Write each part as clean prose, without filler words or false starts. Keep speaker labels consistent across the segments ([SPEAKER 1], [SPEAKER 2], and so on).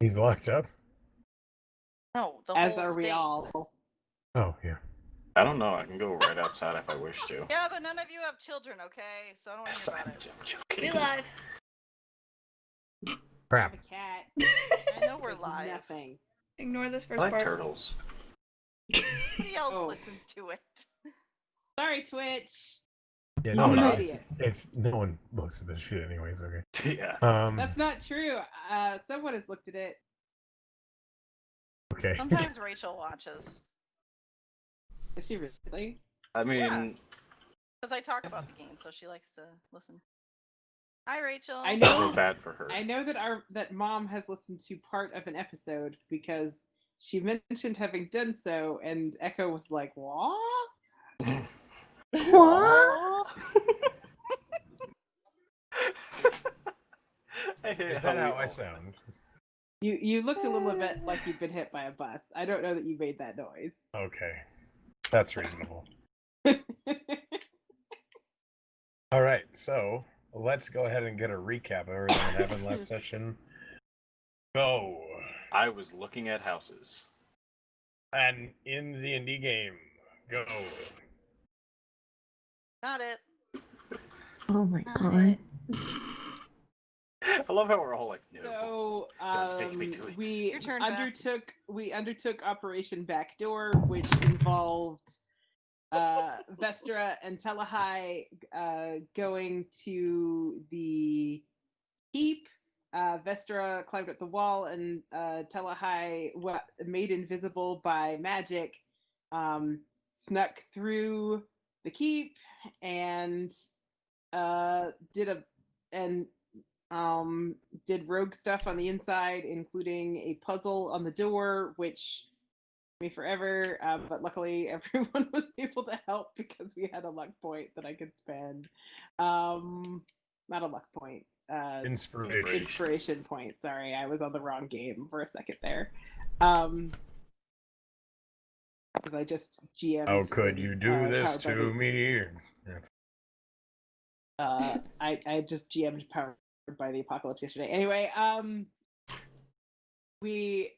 [SPEAKER 1] He's locked up?
[SPEAKER 2] No, the
[SPEAKER 3] As
[SPEAKER 2] whole
[SPEAKER 3] are we
[SPEAKER 2] state.
[SPEAKER 3] all.
[SPEAKER 1] Oh, yeah.
[SPEAKER 4] I don't know. I can go right outside if I wish to.
[SPEAKER 2] Yeah, but none of you have children, okay? So I don't want to hear about it.
[SPEAKER 4] I'm joking.
[SPEAKER 5] We live.
[SPEAKER 1] Crap.
[SPEAKER 3] A cat.
[SPEAKER 2] I know we're
[SPEAKER 3] Does
[SPEAKER 2] live.
[SPEAKER 3] Nothing.
[SPEAKER 5] Ignore this
[SPEAKER 4] I
[SPEAKER 5] first
[SPEAKER 4] like
[SPEAKER 5] part.
[SPEAKER 4] turtles.
[SPEAKER 2] Nobody else
[SPEAKER 3] Oh.
[SPEAKER 2] listens to it.
[SPEAKER 3] Sorry, Twitch.
[SPEAKER 1] Yeah,
[SPEAKER 4] No,
[SPEAKER 1] no,
[SPEAKER 4] no,
[SPEAKER 1] it's no one looks at this shit anyways, okay.
[SPEAKER 4] Yeah.
[SPEAKER 3] That's not true. Someone has looked at it.
[SPEAKER 1] Okay.
[SPEAKER 2] Sometimes Rachel watches.
[SPEAKER 3] Is she really?
[SPEAKER 4] I mean,
[SPEAKER 2] Yeah. Because I talk about the game, so she likes to listen. Hi, Rachel.
[SPEAKER 3] I
[SPEAKER 4] I
[SPEAKER 3] know.
[SPEAKER 4] feel bad for her.
[SPEAKER 3] I know that Mom has listened to part of an episode because she mentioned having done so, and Echo was like, "What?"
[SPEAKER 5] What?
[SPEAKER 1] Is that how I sound?
[SPEAKER 3] You looked a little bit like you'd been hit by a bus. I don't know that you made that noise.
[SPEAKER 1] Okay. That's reasonable. All right, so let's go ahead and get a recap of everything that happened last session. Go.
[SPEAKER 4] I was looking at houses.
[SPEAKER 1] And in the indie game, go.
[SPEAKER 2] Not it.
[SPEAKER 5] Oh my
[SPEAKER 3] Uh,
[SPEAKER 5] god.
[SPEAKER 4] I love how we're all like, no.
[SPEAKER 3] So
[SPEAKER 4] Don't take me to it.
[SPEAKER 3] we
[SPEAKER 2] Your turn, Beth.
[SPEAKER 3] undertook Operation Backdoor, which involved Vestra and Telehai going to the keep. Vestra climbed up the wall, and Telehai, made invisible by magic, snuck through the keep and did rogue stuff on the inside, including a puzzle on the door, which took me forever, but luckily everyone was able to help because we had a luck point that I could spend. Not a luck point. Inspiration point. Sorry, I was on the wrong game for a second there. Because I just GM'd.
[SPEAKER 1] How could you do this
[SPEAKER 3] Powered by
[SPEAKER 1] to
[SPEAKER 3] the-
[SPEAKER 1] me?
[SPEAKER 3] I just GM'd Powered by the Apocalypse yesterday. Anyway, we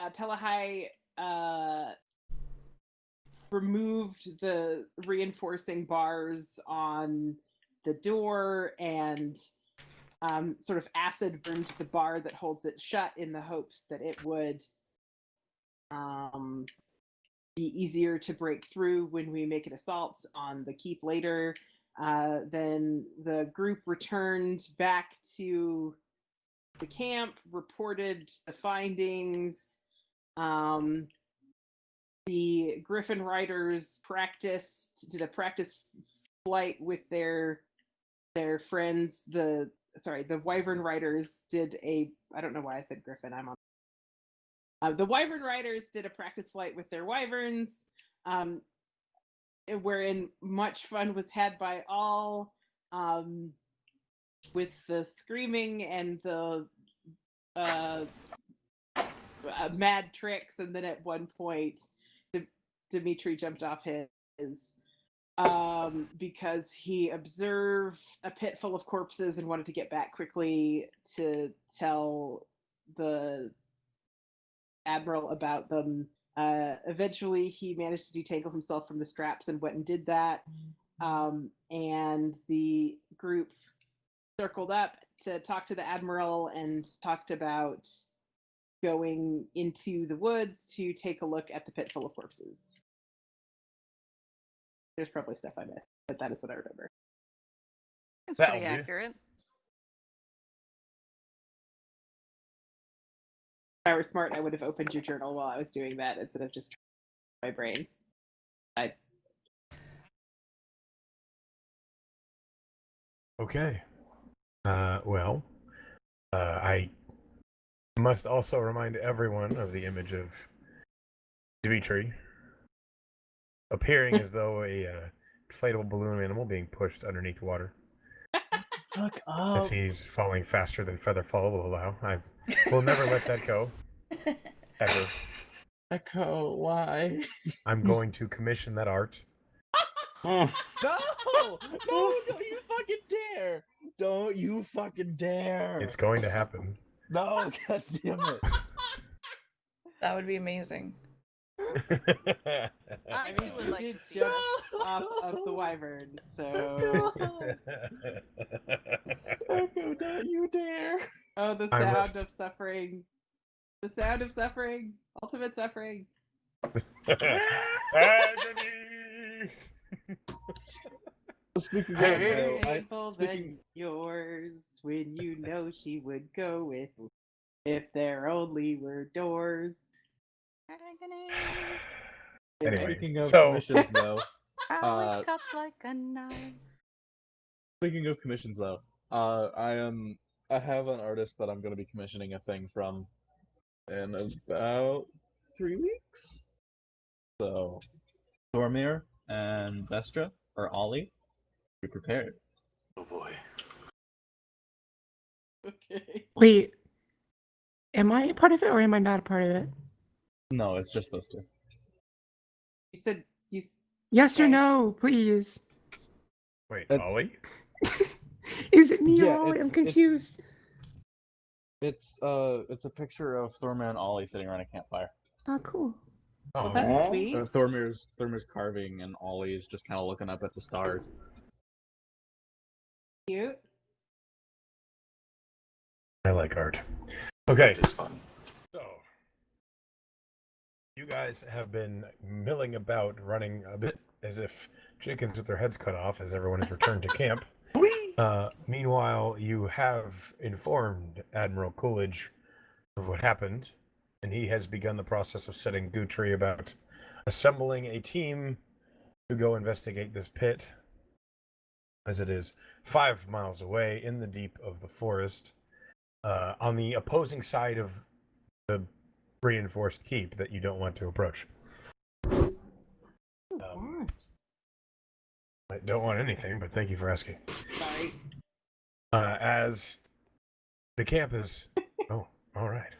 [SPEAKER 3] Telehai removed the reinforcing bars on the door and sort of acid burned the bar that holds it shut in the hopes that it would be easier to break through when we make an assault on the keep later. Then the group returned back to the camp, reported the findings. The Griffin Riders did a practice flight with their friends. The Wyvern Riders did I don't know why I said Griffin. I'm on. The Wyvern Riders did a practice flight with their Wyverns, wherein much fun was had by all, with the screaming and the mad tricks, and then at one point, Dimitri jumped off his because he observed a pit full of corpses and wanted to get back quickly to tell the Admiral about them. Eventually, he managed to detangle himself from the straps and went and did that. And the group circled up to talk to the Admiral and talked about going into the woods to take a look at the pit full of corpses. There's probably stuff I missed, but that is what I remember.
[SPEAKER 2] It's
[SPEAKER 1] That'll
[SPEAKER 2] pretty
[SPEAKER 1] do.
[SPEAKER 2] accurate.
[SPEAKER 3] If I were smart, I would have opened your journal while I was doing that instead of just my brain.
[SPEAKER 1] Okay. I must also remind everyone of the image of Dimitri appearing as though a inflatable balloon animal being pushed underneath water.
[SPEAKER 6] Fuck up.
[SPEAKER 1] As he's falling faster than Featherfall will allow. I will never let that go. Ever.
[SPEAKER 6] Echo, why?
[SPEAKER 1] I'm going to commission that art.
[SPEAKER 6] No! No! Don't you fucking dare! Don't you fucking dare!
[SPEAKER 1] It's going to happen.
[SPEAKER 6] No, god damn it.
[SPEAKER 5] That would be amazing.
[SPEAKER 2] I too would
[SPEAKER 3] he
[SPEAKER 2] like
[SPEAKER 3] did
[SPEAKER 2] to see
[SPEAKER 3] jump
[SPEAKER 2] this.
[SPEAKER 3] off of the Wyvern, so.
[SPEAKER 6] Echo, don't you dare!
[SPEAKER 3] Oh, the
[SPEAKER 1] I
[SPEAKER 3] sound
[SPEAKER 1] must.
[SPEAKER 3] of suffering. The sound of suffering. Ultimate suffering.
[SPEAKER 1] Agony!
[SPEAKER 6] Speaking of,
[SPEAKER 4] Hey.
[SPEAKER 6] though,
[SPEAKER 3] More painful
[SPEAKER 6] speaking-
[SPEAKER 3] than yours when you know she would go with if there only were doors.
[SPEAKER 2] Agony.
[SPEAKER 1] Anyway,
[SPEAKER 6] speaking of
[SPEAKER 1] so
[SPEAKER 6] commissions, though,
[SPEAKER 2] How
[SPEAKER 6] Uh,
[SPEAKER 2] it cuts like a knife.
[SPEAKER 6] speaking of commissions, though, I have an artist that I'm going to be commissioning a thing from in about 3 weeks. So, Dormir and Vestra, or Ollie, be prepared.
[SPEAKER 4] Oh boy.
[SPEAKER 3] Okay.
[SPEAKER 7] Wait, am I a part of it or am I not a part of it?
[SPEAKER 6] No, it's just those two.
[SPEAKER 3] You said you.
[SPEAKER 7] Yes or
[SPEAKER 3] Okay.
[SPEAKER 7] no, please.
[SPEAKER 1] wait,
[SPEAKER 6] That's-
[SPEAKER 1] Ollie?
[SPEAKER 7] Is it me
[SPEAKER 6] Yeah,
[SPEAKER 7] or Ollie?
[SPEAKER 6] it's-
[SPEAKER 7] I'm confused.
[SPEAKER 6] It's a picture of Thorman and Ollie sitting around a campfire.
[SPEAKER 7] Oh, cool.
[SPEAKER 3] Well,
[SPEAKER 1] Oh,
[SPEAKER 3] that's sweet.
[SPEAKER 6] Thormir's carving, and Ollie's just kind of looking up at the stars.
[SPEAKER 3] Cute.
[SPEAKER 1] I like art. Okay,
[SPEAKER 4] That is fun.
[SPEAKER 1] so you guys have been milling about, running a bit as if chickens with their heads cut off as everyone has returned to camp. Meanwhile, you have informed Admiral Coolidge of what happened, and he has begun the process of setting Guthrie about assembling a team to go investigate this pit, as it is 5 miles away in the deep of the forest, on the opposing side of the reinforced keep that you don't want to approach.
[SPEAKER 3] What?
[SPEAKER 1] I don't want anything, but thank you for asking.
[SPEAKER 3] Sorry.
[SPEAKER 1] As the camp is... Oh, all right.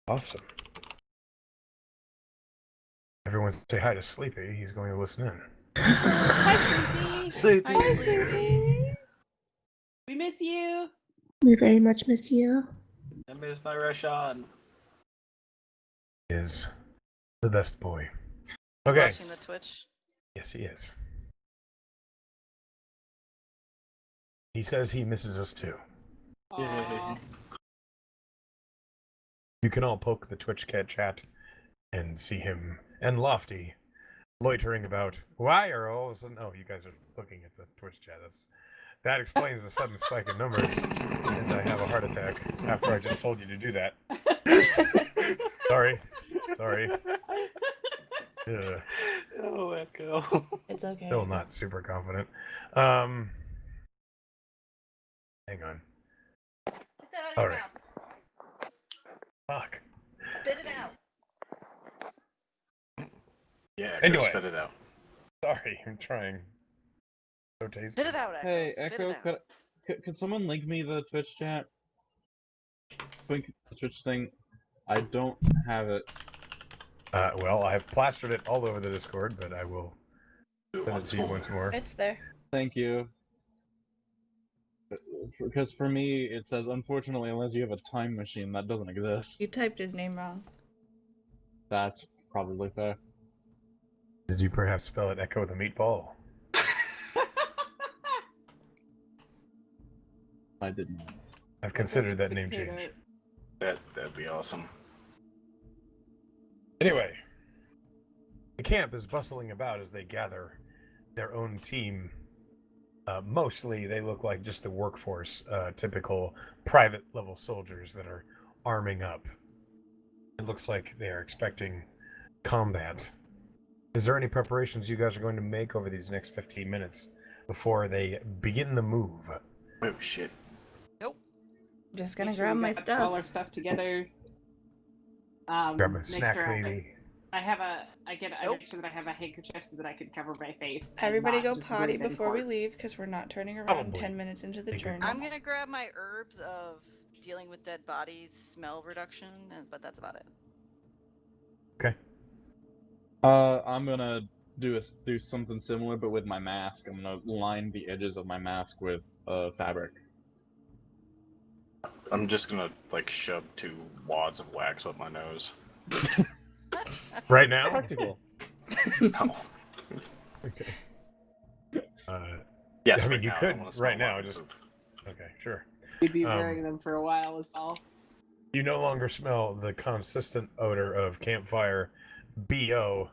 [SPEAKER 1] Awesome. Everyone say hi to Sleepy. He's going to listen in.
[SPEAKER 3] Hi, Sleepy.
[SPEAKER 4] Sleepy.
[SPEAKER 2] Hi, Sleepy.
[SPEAKER 3] We miss you.
[SPEAKER 7] We very much miss you.
[SPEAKER 4] I miss my Rashawn.
[SPEAKER 1] Is the best boy. Okay.
[SPEAKER 2] Watching the Twitch.
[SPEAKER 1] Yes, he is. He says he misses us too.
[SPEAKER 3] Aw.
[SPEAKER 1] You can all poke the Twitch cat chat and see him and Lofty loitering about. Why are all of a sudden? Oh, you guys are looking at the Twitch chat. That explains the sudden spike in numbers. As I have a heart attack after I just told you to do that. Sorry. Ugh.
[SPEAKER 4] Oh, Echo.
[SPEAKER 5] It's okay.
[SPEAKER 1] Still not super confident. Hang on.
[SPEAKER 2] Get that out of
[SPEAKER 1] All
[SPEAKER 2] your
[SPEAKER 1] right.
[SPEAKER 2] mouth.
[SPEAKER 1] Fuck.
[SPEAKER 2] Spit it out.
[SPEAKER 4] Yeah,
[SPEAKER 1] Anyway.
[SPEAKER 4] go spit it out.
[SPEAKER 1] Sorry, I'm trying. So tasty.
[SPEAKER 2] Spit it out, Echo.
[SPEAKER 6] Hey,
[SPEAKER 2] Spit
[SPEAKER 6] Echo,
[SPEAKER 2] it out.
[SPEAKER 6] could someone link me the Twitch chat? Link the Twitch thing. I don't have it.
[SPEAKER 1] Well, I have plastered it all over the Discord, but I will
[SPEAKER 4] Do it
[SPEAKER 1] send it to you
[SPEAKER 4] more.
[SPEAKER 1] once more.
[SPEAKER 5] It's there.
[SPEAKER 6] Thank you. Because for me, it says, unfortunately, unless you have a time machine, that doesn't exist.
[SPEAKER 5] You typed his name wrong.
[SPEAKER 6] That's probably fair.
[SPEAKER 1] Did you perhaps spell it Echo the Meatball?
[SPEAKER 6] I didn't.
[SPEAKER 1] I've considered that name
[SPEAKER 3] Potato.
[SPEAKER 1] change.
[SPEAKER 4] That'd be awesome.
[SPEAKER 1] Anyway, the camp is bustling about as they gather their own team. Mostly, they look like just the workforce, typical private level soldiers that are arming up. It looks like they are expecting combat. Is there any preparations you guys are going to make over these next 15 minutes before they begin the move?
[SPEAKER 4] Oh shit.
[SPEAKER 5] Just
[SPEAKER 3] Make
[SPEAKER 5] gonna
[SPEAKER 3] sure
[SPEAKER 5] grab
[SPEAKER 3] we
[SPEAKER 5] my
[SPEAKER 3] got all our
[SPEAKER 5] stuff.
[SPEAKER 3] stuff together.
[SPEAKER 1] Grab a
[SPEAKER 3] make
[SPEAKER 1] snack,
[SPEAKER 3] sure
[SPEAKER 1] maybe.
[SPEAKER 3] I make
[SPEAKER 2] Nope.
[SPEAKER 3] sure that I have a handkerchief so that I can cover my face. and
[SPEAKER 5] Everybody
[SPEAKER 3] not
[SPEAKER 5] go
[SPEAKER 3] just
[SPEAKER 5] potty
[SPEAKER 3] breathe in
[SPEAKER 5] before we
[SPEAKER 3] corpse.
[SPEAKER 5] leave, because we're not turning around
[SPEAKER 1] Probably.
[SPEAKER 5] 10 minutes into the
[SPEAKER 1] Take your
[SPEAKER 5] journey.
[SPEAKER 2] I'm gonna grab my herbs of dealing with dead bodies, smell reduction, but that's about it.
[SPEAKER 1] Okay.
[SPEAKER 6] I'm gonna do something similar, but with my mask. I'm gonna line the edges of my mask with fabric.
[SPEAKER 4] I'm just gonna like shove 2 wads of wax up my nose.
[SPEAKER 1] Right now?
[SPEAKER 6] Practical.
[SPEAKER 4] No.
[SPEAKER 1] Okay.
[SPEAKER 4] Yes,
[SPEAKER 1] I mean,
[SPEAKER 4] right
[SPEAKER 1] you
[SPEAKER 4] now, I
[SPEAKER 1] could
[SPEAKER 4] don't wanna smell
[SPEAKER 1] right now,
[SPEAKER 4] Marvin
[SPEAKER 1] just-
[SPEAKER 4] poop.
[SPEAKER 1] Okay, sure.
[SPEAKER 3] You'd be
[SPEAKER 1] Um,
[SPEAKER 3] wearing them for a while, is all.
[SPEAKER 1] You no longer smell the consistent odor of campfire, BO,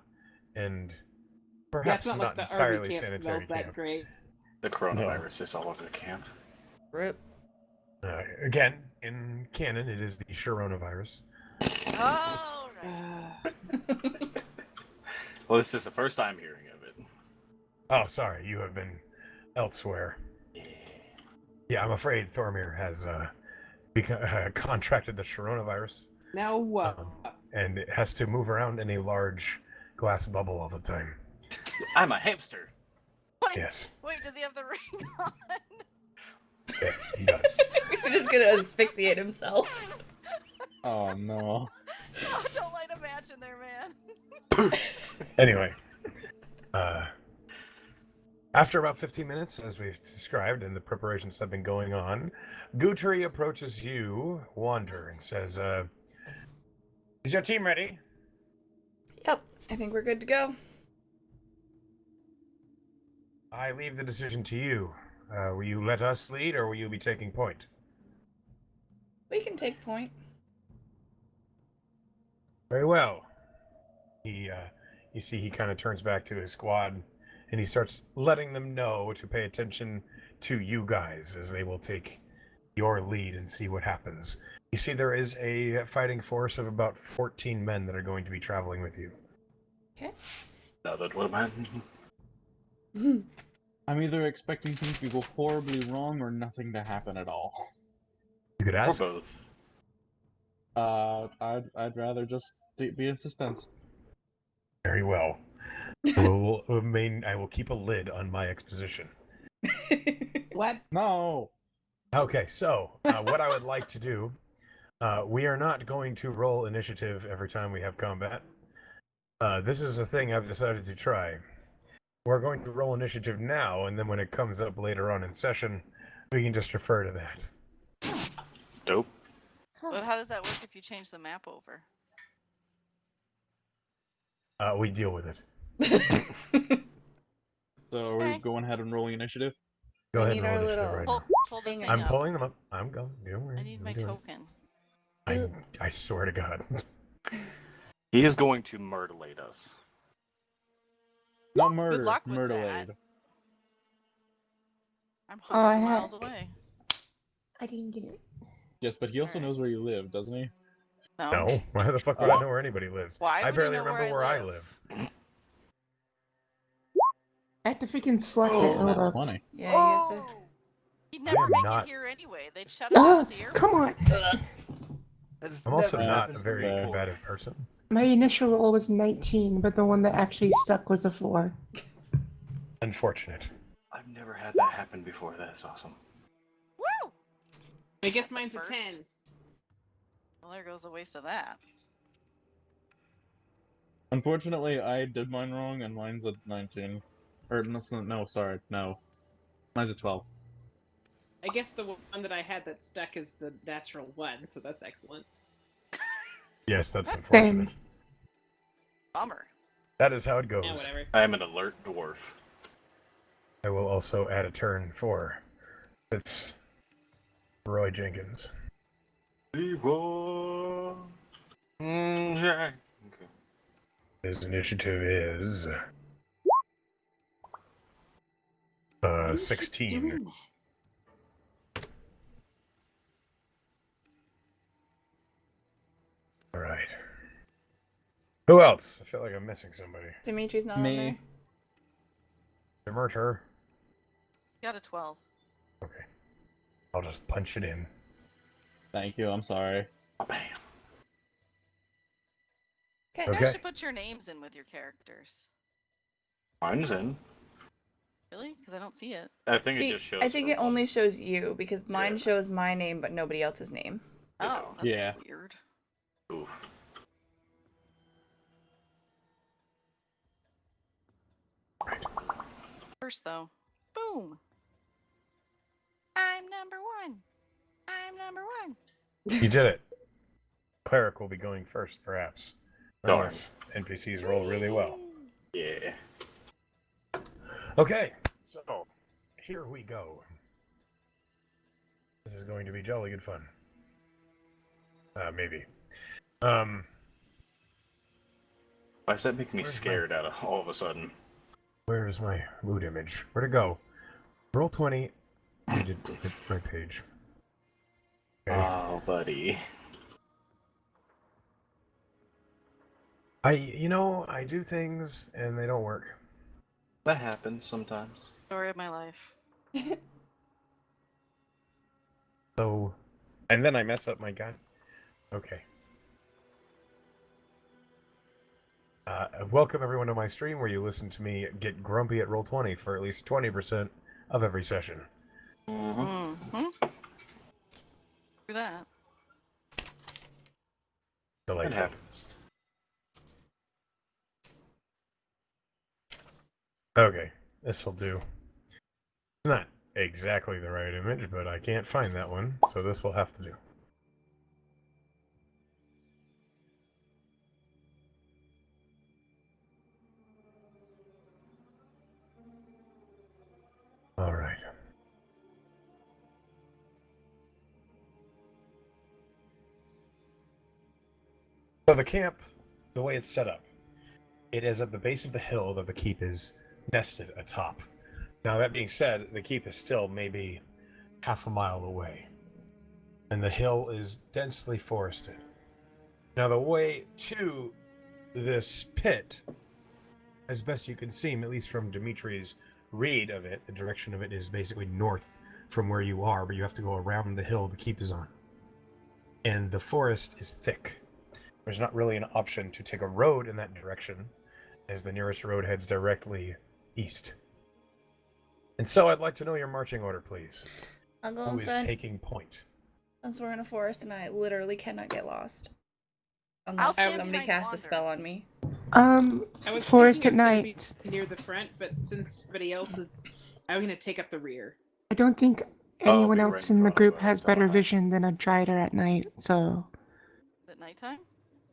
[SPEAKER 1] and
[SPEAKER 3] Yeah,
[SPEAKER 1] perhaps
[SPEAKER 3] it's not like the
[SPEAKER 1] entirely
[SPEAKER 3] army camp
[SPEAKER 1] sanitary
[SPEAKER 3] smells that
[SPEAKER 1] camp.
[SPEAKER 3] great.
[SPEAKER 4] The coronavirus is all over the camp.
[SPEAKER 5] Rip.
[SPEAKER 1] Again, in canon, it is the coronavirus.
[SPEAKER 2] Oh, right.
[SPEAKER 4] Well, this is the first time hearing of it.
[SPEAKER 1] Oh, sorry, you have been elsewhere. Yeah, I'm afraid Thormir has contracted the coronavirus,
[SPEAKER 3] Now what?
[SPEAKER 1] and it has to move around in a large glass bubble all the time.
[SPEAKER 4] I'm a hamster.
[SPEAKER 2] Wait,
[SPEAKER 1] Yes,
[SPEAKER 2] wait, does he have the ring on?
[SPEAKER 1] yes, he does.
[SPEAKER 5] He's just gonna asphyxiate himself.
[SPEAKER 6] Oh no.
[SPEAKER 2] No, don't light a match in there, man.
[SPEAKER 1] Anyway, after about 15 minutes, as we've described, and the preparations have been going on, Guthrie approaches you, Wander, and says, is your team ready?
[SPEAKER 5] Yep, I think we're good to go.
[SPEAKER 1] I leave the decision to you. Will you let us lead, or will you be taking point?
[SPEAKER 5] We can take point.
[SPEAKER 1] Very well. You see, he kind of turns back to his squad, and he starts letting them know to pay attention to you guys, as they will take your lead and see what happens. You see, there is a fighting force of about 14 men that are going to be traveling with you.
[SPEAKER 5] Okay.
[SPEAKER 4] Now that what man?
[SPEAKER 6] I'm either expecting things to go horribly wrong or nothing to happen at all.
[SPEAKER 1] You could
[SPEAKER 4] Or
[SPEAKER 1] ask.
[SPEAKER 4] both.
[SPEAKER 6] I'd rather just be in suspense.
[SPEAKER 1] Very well. I will keep a lid on my exposition.
[SPEAKER 3] What?
[SPEAKER 6] No.
[SPEAKER 1] Okay, so what I would like to do, we are not going to roll initiative every time we have combat. This is a thing I've decided to try. We're going to roll initiative now, and then when it comes up later on in session, we can just refer to that.
[SPEAKER 4] Dope.
[SPEAKER 2] But how does that work if you change the map over?
[SPEAKER 1] We deal with it.
[SPEAKER 6] So are we
[SPEAKER 2] Okay.
[SPEAKER 6] going ahead and rolling initiative?
[SPEAKER 1] Go
[SPEAKER 5] I
[SPEAKER 1] ahead
[SPEAKER 5] need
[SPEAKER 1] and roll
[SPEAKER 5] our
[SPEAKER 1] initiative
[SPEAKER 5] little-
[SPEAKER 1] right
[SPEAKER 2] Pull,
[SPEAKER 1] now.
[SPEAKER 2] pull the
[SPEAKER 5] Hang
[SPEAKER 2] thing
[SPEAKER 5] on.
[SPEAKER 1] I'm
[SPEAKER 2] up.
[SPEAKER 1] pulling them up. I'm going. Don't worry.
[SPEAKER 2] I need
[SPEAKER 1] I'm
[SPEAKER 2] my
[SPEAKER 1] doing it.
[SPEAKER 2] token.
[SPEAKER 1] I swear to God.
[SPEAKER 4] He is going to murderate us.
[SPEAKER 6] Not murder.
[SPEAKER 2] Good luck with
[SPEAKER 6] Murderade.
[SPEAKER 2] that. I'm
[SPEAKER 7] Oh, I
[SPEAKER 2] hundreds of
[SPEAKER 7] had-
[SPEAKER 2] miles away.
[SPEAKER 7] I didn't get it.
[SPEAKER 6] Yes, but he also
[SPEAKER 2] Alright.
[SPEAKER 6] knows where you live, doesn't he?
[SPEAKER 1] No. Why the fuck would I know where anybody lives?
[SPEAKER 2] Why
[SPEAKER 1] I
[SPEAKER 2] would you
[SPEAKER 1] barely
[SPEAKER 2] know where
[SPEAKER 1] remember
[SPEAKER 2] I
[SPEAKER 1] where I
[SPEAKER 2] live?
[SPEAKER 1] live.
[SPEAKER 7] I have to freaking select it.
[SPEAKER 6] Oh,
[SPEAKER 7] Hold
[SPEAKER 6] that's
[SPEAKER 7] up.
[SPEAKER 6] 20.
[SPEAKER 5] Yeah, you have to.
[SPEAKER 2] Oh! He'd never
[SPEAKER 1] am
[SPEAKER 2] make
[SPEAKER 1] not-
[SPEAKER 2] it here anyway. They'd shut us down at the airport.
[SPEAKER 7] Come on.
[SPEAKER 1] I'm also
[SPEAKER 5] Never
[SPEAKER 1] not a
[SPEAKER 6] happened
[SPEAKER 1] very
[SPEAKER 6] there.
[SPEAKER 1] combative person.
[SPEAKER 7] My initial roll was 19, but the one that actually stuck was a 4.
[SPEAKER 1] Unfortunate.
[SPEAKER 4] I've never had that happen before. That's awesome.
[SPEAKER 2] Woo!
[SPEAKER 3] I guess
[SPEAKER 2] That's a
[SPEAKER 3] mine's a
[SPEAKER 2] first.
[SPEAKER 3] 10.
[SPEAKER 2] Well, there goes the waste of that.
[SPEAKER 6] Unfortunately, I did mine wrong, and mine's a 19. Or, no, sorry, no. Mine's a 12.
[SPEAKER 3] I guess the one that I had that stuck is the natural one, so that's excellent.
[SPEAKER 1] Yes, that's unfortunate.
[SPEAKER 2] Bummer.
[SPEAKER 1] That is how it
[SPEAKER 3] Yeah,
[SPEAKER 1] goes.
[SPEAKER 3] whatever.
[SPEAKER 4] I am an alert dwarf.
[SPEAKER 1] I will also add a turn for it's Roy Jenkins.
[SPEAKER 4] Leroy. Okay.
[SPEAKER 1] His initiative is 16. All right. Who else? I feel like I'm missing somebody.
[SPEAKER 5] Dimitri's not on
[SPEAKER 6] Me.
[SPEAKER 5] there.
[SPEAKER 1] Demerter.
[SPEAKER 2] Got a 12.
[SPEAKER 1] Okay. I'll just punch it in.
[SPEAKER 6] Thank you, I'm sorry.
[SPEAKER 4] Oh, bam.
[SPEAKER 5] Okay.
[SPEAKER 2] You
[SPEAKER 1] Okay.
[SPEAKER 2] guys should put your names in with your characters.
[SPEAKER 4] Mine's in.
[SPEAKER 2] Really? Because I don't see it.
[SPEAKER 4] I think
[SPEAKER 5] See,
[SPEAKER 4] it just shows.
[SPEAKER 5] I think
[SPEAKER 4] for
[SPEAKER 5] it only
[SPEAKER 4] one.
[SPEAKER 5] shows you because mine
[SPEAKER 4] Yeah.
[SPEAKER 5] shows my name but nobody else's name.
[SPEAKER 2] Oh, that's
[SPEAKER 6] Yeah.
[SPEAKER 2] weird.
[SPEAKER 4] Oof.
[SPEAKER 2] First, though. Boom! I'm number one! I'm number one!
[SPEAKER 1] You did it. Cleric will be going first, perhaps.
[SPEAKER 4] Darn.
[SPEAKER 1] Unless NPCs roll really well.
[SPEAKER 4] Yeah.
[SPEAKER 1] Okay, so here we go. This is going to be jolly good fun. Maybe.
[SPEAKER 4] Why does that make me
[SPEAKER 1] Where's
[SPEAKER 4] scared out of all of a sudden?
[SPEAKER 1] Where's my mood image? Where'd it go? Roll 20. I did hit my page. Okay.
[SPEAKER 4] Oh, buddy.
[SPEAKER 1] I do things and they don't work.
[SPEAKER 4] That happens sometimes.
[SPEAKER 2] Story of my life.
[SPEAKER 1] So, and then I mess up my gun. Okay. Welcome everyone to my stream where you listen to me get grumpy at Roll20 for at least 20% of every session.
[SPEAKER 2] Mm-hmm. Do that.
[SPEAKER 4] That
[SPEAKER 1] Delightful.
[SPEAKER 4] happens.
[SPEAKER 1] Okay, this will do. Not exactly the right image, but I can't find that one, so this will have to do. All right. So the camp, the way it's set up, it is at the base of the hill that the keep is nested atop. Now that being said, the keep is still maybe half a mile away, and the hill is densely forested. Now the way to this pit, as best you can see, at least from Dimitri's read of it, the direction of it is basically north from where you are, but you have to go around the hill the keep is on. And the forest is thick. There's not really an option to take a road in that direction, as the nearest road heads directly east. And so I'd like to know your marching order, please.
[SPEAKER 5] I'll go
[SPEAKER 1] Who
[SPEAKER 5] in
[SPEAKER 1] is
[SPEAKER 5] front
[SPEAKER 1] taking point?
[SPEAKER 5] since we're in a forest and I literally cannot get lost.
[SPEAKER 2] I'll
[SPEAKER 5] Unless
[SPEAKER 2] stand
[SPEAKER 5] somebody
[SPEAKER 2] behind
[SPEAKER 5] casts a
[SPEAKER 2] Wander.
[SPEAKER 5] spell on me.
[SPEAKER 3] I was
[SPEAKER 7] Forest at
[SPEAKER 3] thinking I was gonna
[SPEAKER 7] night.
[SPEAKER 3] be near the front, but since somebody else is, I'm gonna take up the rear.
[SPEAKER 7] I don't think
[SPEAKER 4] I'll
[SPEAKER 7] anyone
[SPEAKER 4] be
[SPEAKER 7] else
[SPEAKER 4] right in
[SPEAKER 7] in the
[SPEAKER 4] front of,
[SPEAKER 7] group has better
[SPEAKER 4] Donna.
[SPEAKER 7] vision than a Drider at night, so.
[SPEAKER 2] Is it nighttime?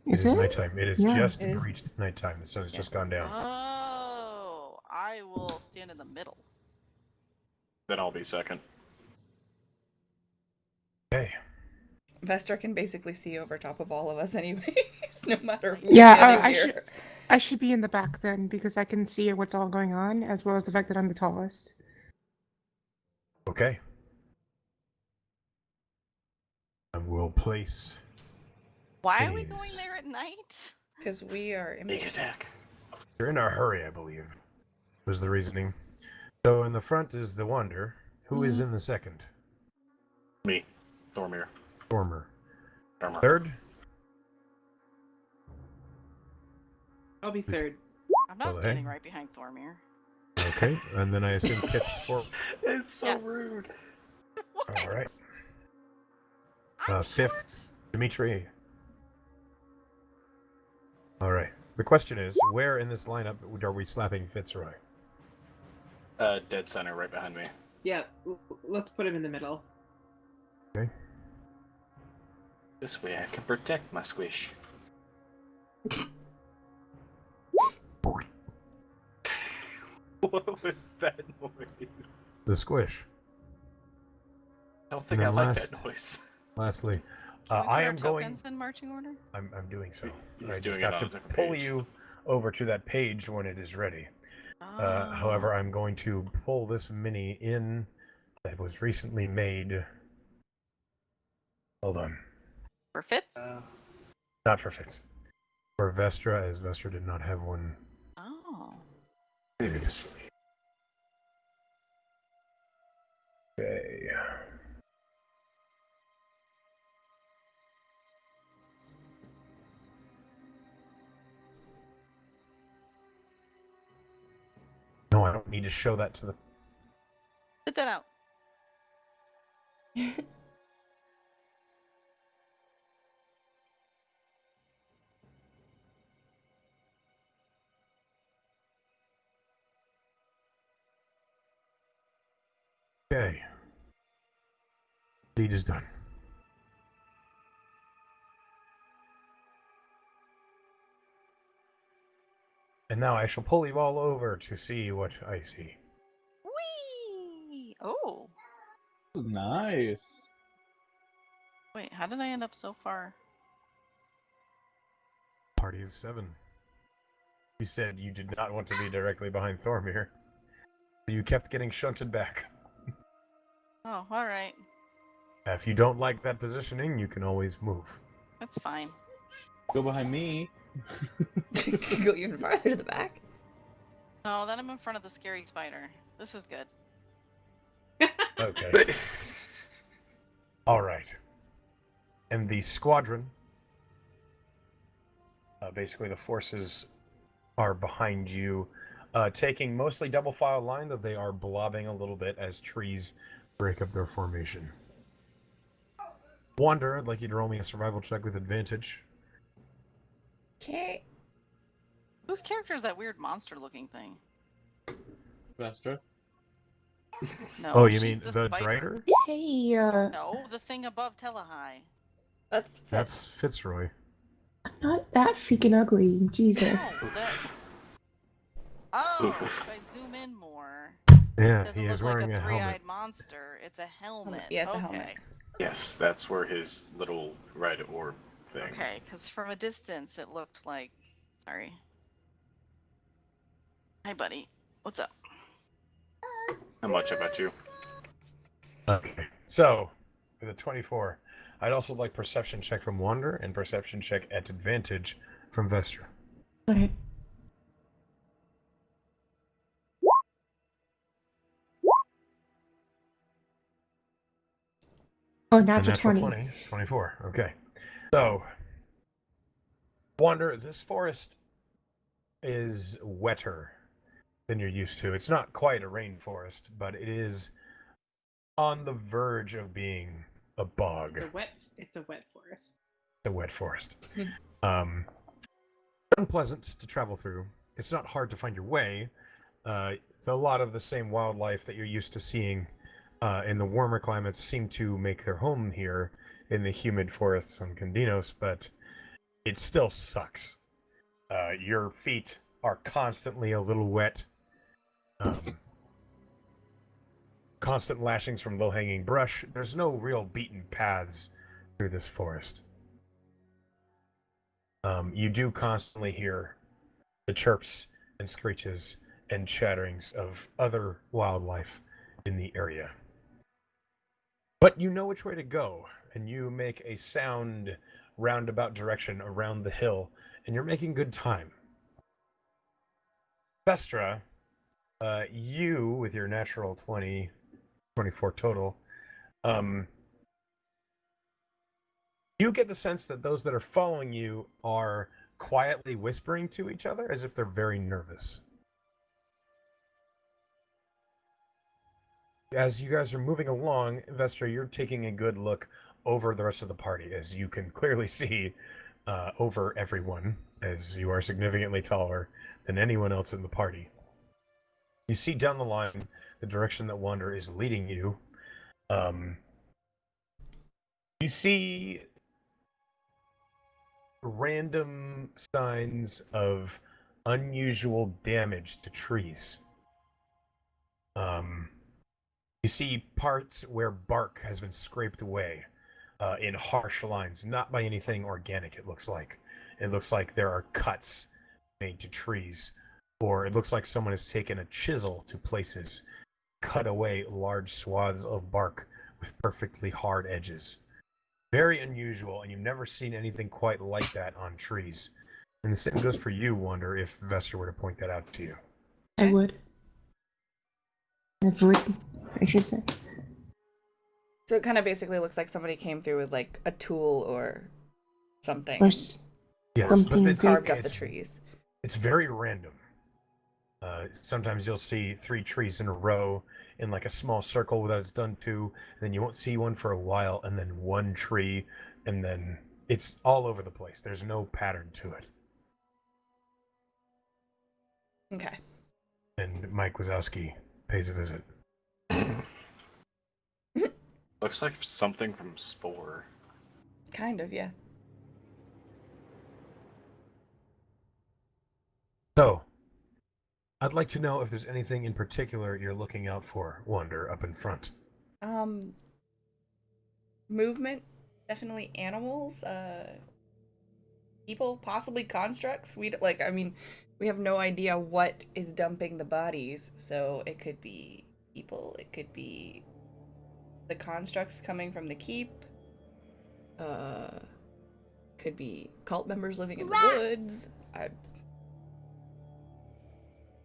[SPEAKER 7] Is
[SPEAKER 1] It is
[SPEAKER 7] it?
[SPEAKER 1] nighttime. It is
[SPEAKER 7] Yeah.
[SPEAKER 1] just
[SPEAKER 5] It is.
[SPEAKER 1] reached nighttime. The sun has just gone down.
[SPEAKER 2] Oh, I will stand in the middle.
[SPEAKER 4] Then I'll be second.
[SPEAKER 1] Okay.
[SPEAKER 5] Vestra can basically see over top of all of us anyways, no matter who's
[SPEAKER 7] Yeah,
[SPEAKER 5] standing
[SPEAKER 7] I
[SPEAKER 5] near
[SPEAKER 7] should-
[SPEAKER 5] her.
[SPEAKER 7] I should be in the back then because I can see what's all going on, as well as the fact that I'm the tallest.
[SPEAKER 1] Okay. I will place.
[SPEAKER 2] Why are we going
[SPEAKER 1] Pennies.
[SPEAKER 2] there at night?
[SPEAKER 5] Because we are
[SPEAKER 4] Big
[SPEAKER 5] impatient.
[SPEAKER 4] attack.
[SPEAKER 1] You're in a hurry, I believe, was the reasoning. So in the front is the Wander. Who is in the second?
[SPEAKER 4] Me. Thormir.
[SPEAKER 1] Stormer.
[SPEAKER 4] Armor.
[SPEAKER 1] Third?
[SPEAKER 3] I'll be third.
[SPEAKER 2] I'm not
[SPEAKER 1] Well,
[SPEAKER 2] standing
[SPEAKER 1] hey.
[SPEAKER 2] right behind Thormir.
[SPEAKER 1] Okay. And then I assume Kith is fourth.
[SPEAKER 4] It's so
[SPEAKER 2] Yes.
[SPEAKER 4] rude.
[SPEAKER 2] What?
[SPEAKER 1] All right.
[SPEAKER 2] I'm
[SPEAKER 1] Fifth.
[SPEAKER 2] short.
[SPEAKER 1] Dimitri. All right. The question is, where in this lineup are we slapping Fitzroy?
[SPEAKER 4] Dead center right behind me.
[SPEAKER 3] Yeah, let's put him in the middle.
[SPEAKER 1] Okay.
[SPEAKER 4] This way I can protect my squish. What was that noise?
[SPEAKER 1] The squish.
[SPEAKER 4] I don't
[SPEAKER 1] And
[SPEAKER 4] think I
[SPEAKER 1] then
[SPEAKER 4] like
[SPEAKER 1] last-
[SPEAKER 4] that noise.
[SPEAKER 1] Lastly,
[SPEAKER 2] Can we put
[SPEAKER 1] I
[SPEAKER 2] our
[SPEAKER 1] am going.
[SPEAKER 2] tokens in marching order?
[SPEAKER 1] I'm doing so.
[SPEAKER 4] He's
[SPEAKER 1] I
[SPEAKER 4] doing
[SPEAKER 1] just
[SPEAKER 4] it
[SPEAKER 1] have
[SPEAKER 4] on
[SPEAKER 1] to
[SPEAKER 4] a different
[SPEAKER 1] pull
[SPEAKER 4] page.
[SPEAKER 1] you over to that page when it is ready.
[SPEAKER 2] Oh.
[SPEAKER 1] However, I'm going to pull this mini in that was recently made. Hold on.
[SPEAKER 2] For Fitz?
[SPEAKER 1] Not for Fitz. For Vestra, as Vestra did not have one.
[SPEAKER 2] Oh.
[SPEAKER 4] Previously.
[SPEAKER 1] Okay. No, I don't need to show that to the.
[SPEAKER 2] Put that out.
[SPEAKER 1] Okay. Deed is done. And now I shall pull you all over to see what I see.
[SPEAKER 2] Whee! Oh,
[SPEAKER 6] This is nice.
[SPEAKER 2] wait, how did I end up so far?
[SPEAKER 1] Party of 7. You said you did not want to be directly behind Thormir. You kept getting shunted back.
[SPEAKER 2] Oh, alright.
[SPEAKER 1] If you don't like that positioning, you can always move.
[SPEAKER 2] That's fine.
[SPEAKER 6] Go behind me.
[SPEAKER 5] Go even farther to the back.
[SPEAKER 2] No, then I'm in front of the scary spider. This is good.
[SPEAKER 1] Okay. All right. And the squadron, basically the forces are behind you, taking mostly double file line, though they are blobbing a little bit as trees break up their formation. Wander, I'd like you to roll me a survival check with advantage.
[SPEAKER 5] Okay.
[SPEAKER 2] Whose character is that weird monster-looking thing?
[SPEAKER 6] Vestra.
[SPEAKER 2] No,
[SPEAKER 1] Oh, you
[SPEAKER 2] she's
[SPEAKER 1] mean the
[SPEAKER 2] spider.
[SPEAKER 1] Drider?
[SPEAKER 7] Hey,
[SPEAKER 2] No, the thing above Telehigh.
[SPEAKER 5] That's
[SPEAKER 1] That's Fitzroy.
[SPEAKER 7] I'm not that freaking ugly. Jesus.
[SPEAKER 2] No, that. Oh, if I zoom in more,
[SPEAKER 1] Yeah,
[SPEAKER 2] it doesn't
[SPEAKER 1] he is
[SPEAKER 2] look like
[SPEAKER 1] wearing
[SPEAKER 2] a
[SPEAKER 1] a helmet.
[SPEAKER 2] three-eyed monster. It's a helmet.
[SPEAKER 5] Yeah, it's a
[SPEAKER 2] okay.
[SPEAKER 5] helmet.
[SPEAKER 4] Yes, that's where his little red orb thing.
[SPEAKER 2] Okay, because from a distance it looked like. Sorry. Hi, buddy. What's up?
[SPEAKER 4] How much I bet you?
[SPEAKER 1] Okay, so with a 24, I'd also like perception check from Wander and perception check at advantage from Vestra.
[SPEAKER 7] Okay. Oh,
[SPEAKER 1] A
[SPEAKER 7] natural
[SPEAKER 1] natural
[SPEAKER 7] 20.
[SPEAKER 1] 20, 24. Okay. So, Wander, this forest is wetter than you're used to. It's not quite a rainforest, but it is on the verge of being a bog.
[SPEAKER 3] It's a wet forest.
[SPEAKER 1] A wet forest. Unpleasant to travel through. It's not hard to find your way. A lot of the same wildlife that you're used to seeing in the warmer climates seem to make their home here in the humid forests on Condinos, but it still sucks. Your feet are constantly a little wet. Constant lashings from low-hanging brush. There's no real beaten paths through this forest. You do constantly hear the chirps and screeches and chatterings of other wildlife in the area. But you know which way to go, and you make a sound roundabout direction around the hill, and you're making good time. Vestra, you, with your natural 20, 24 total, you get the sense that those that are following you are quietly whispering to each other as if they're very nervous. As you guys are moving along, Vestra, you're taking a good look over the rest of the party, as you can clearly see over everyone, as you are significantly taller than anyone else in the party. You see down the line the direction that Wander is leading you. You see random signs of unusual damage to trees. You see parts where bark has been scraped away in harsh lines, not by anything organic, it looks like. It looks like there are cuts made to trees, or it looks like someone has taken a chisel to places, cut away large swaths of bark with perfectly hard edges. Very unusual, and you've never seen anything quite like that on trees. And the same goes for you, Wander, if Vestra were to point that out to you.
[SPEAKER 7] I would. I should say.
[SPEAKER 5] So it kind of basically looks like somebody came through with like a tool or something.
[SPEAKER 7] Or
[SPEAKER 1] Yes,
[SPEAKER 7] something
[SPEAKER 1] but it's,
[SPEAKER 5] carved up the
[SPEAKER 1] it's,
[SPEAKER 5] trees.
[SPEAKER 1] it's very random. Sometimes you'll see 3 trees in a row in like a small circle that it's done to, and then you won't see one for a while, and then one tree, and then it's all over the place. There's no pattern to it.
[SPEAKER 5] Okay.
[SPEAKER 1] And Mike Wazowski pays a visit.
[SPEAKER 4] Looks like something from Spore.
[SPEAKER 5] Kind of, yeah.
[SPEAKER 1] So, I'd like to know if there's anything in particular you're looking out for, Wander, up in front.
[SPEAKER 5] Movement, definitely animals, people, possibly constructs. We have no idea what is dumping the bodies, so it could be people, it could be the constructs coming from the keep, could be cult members living in the woods.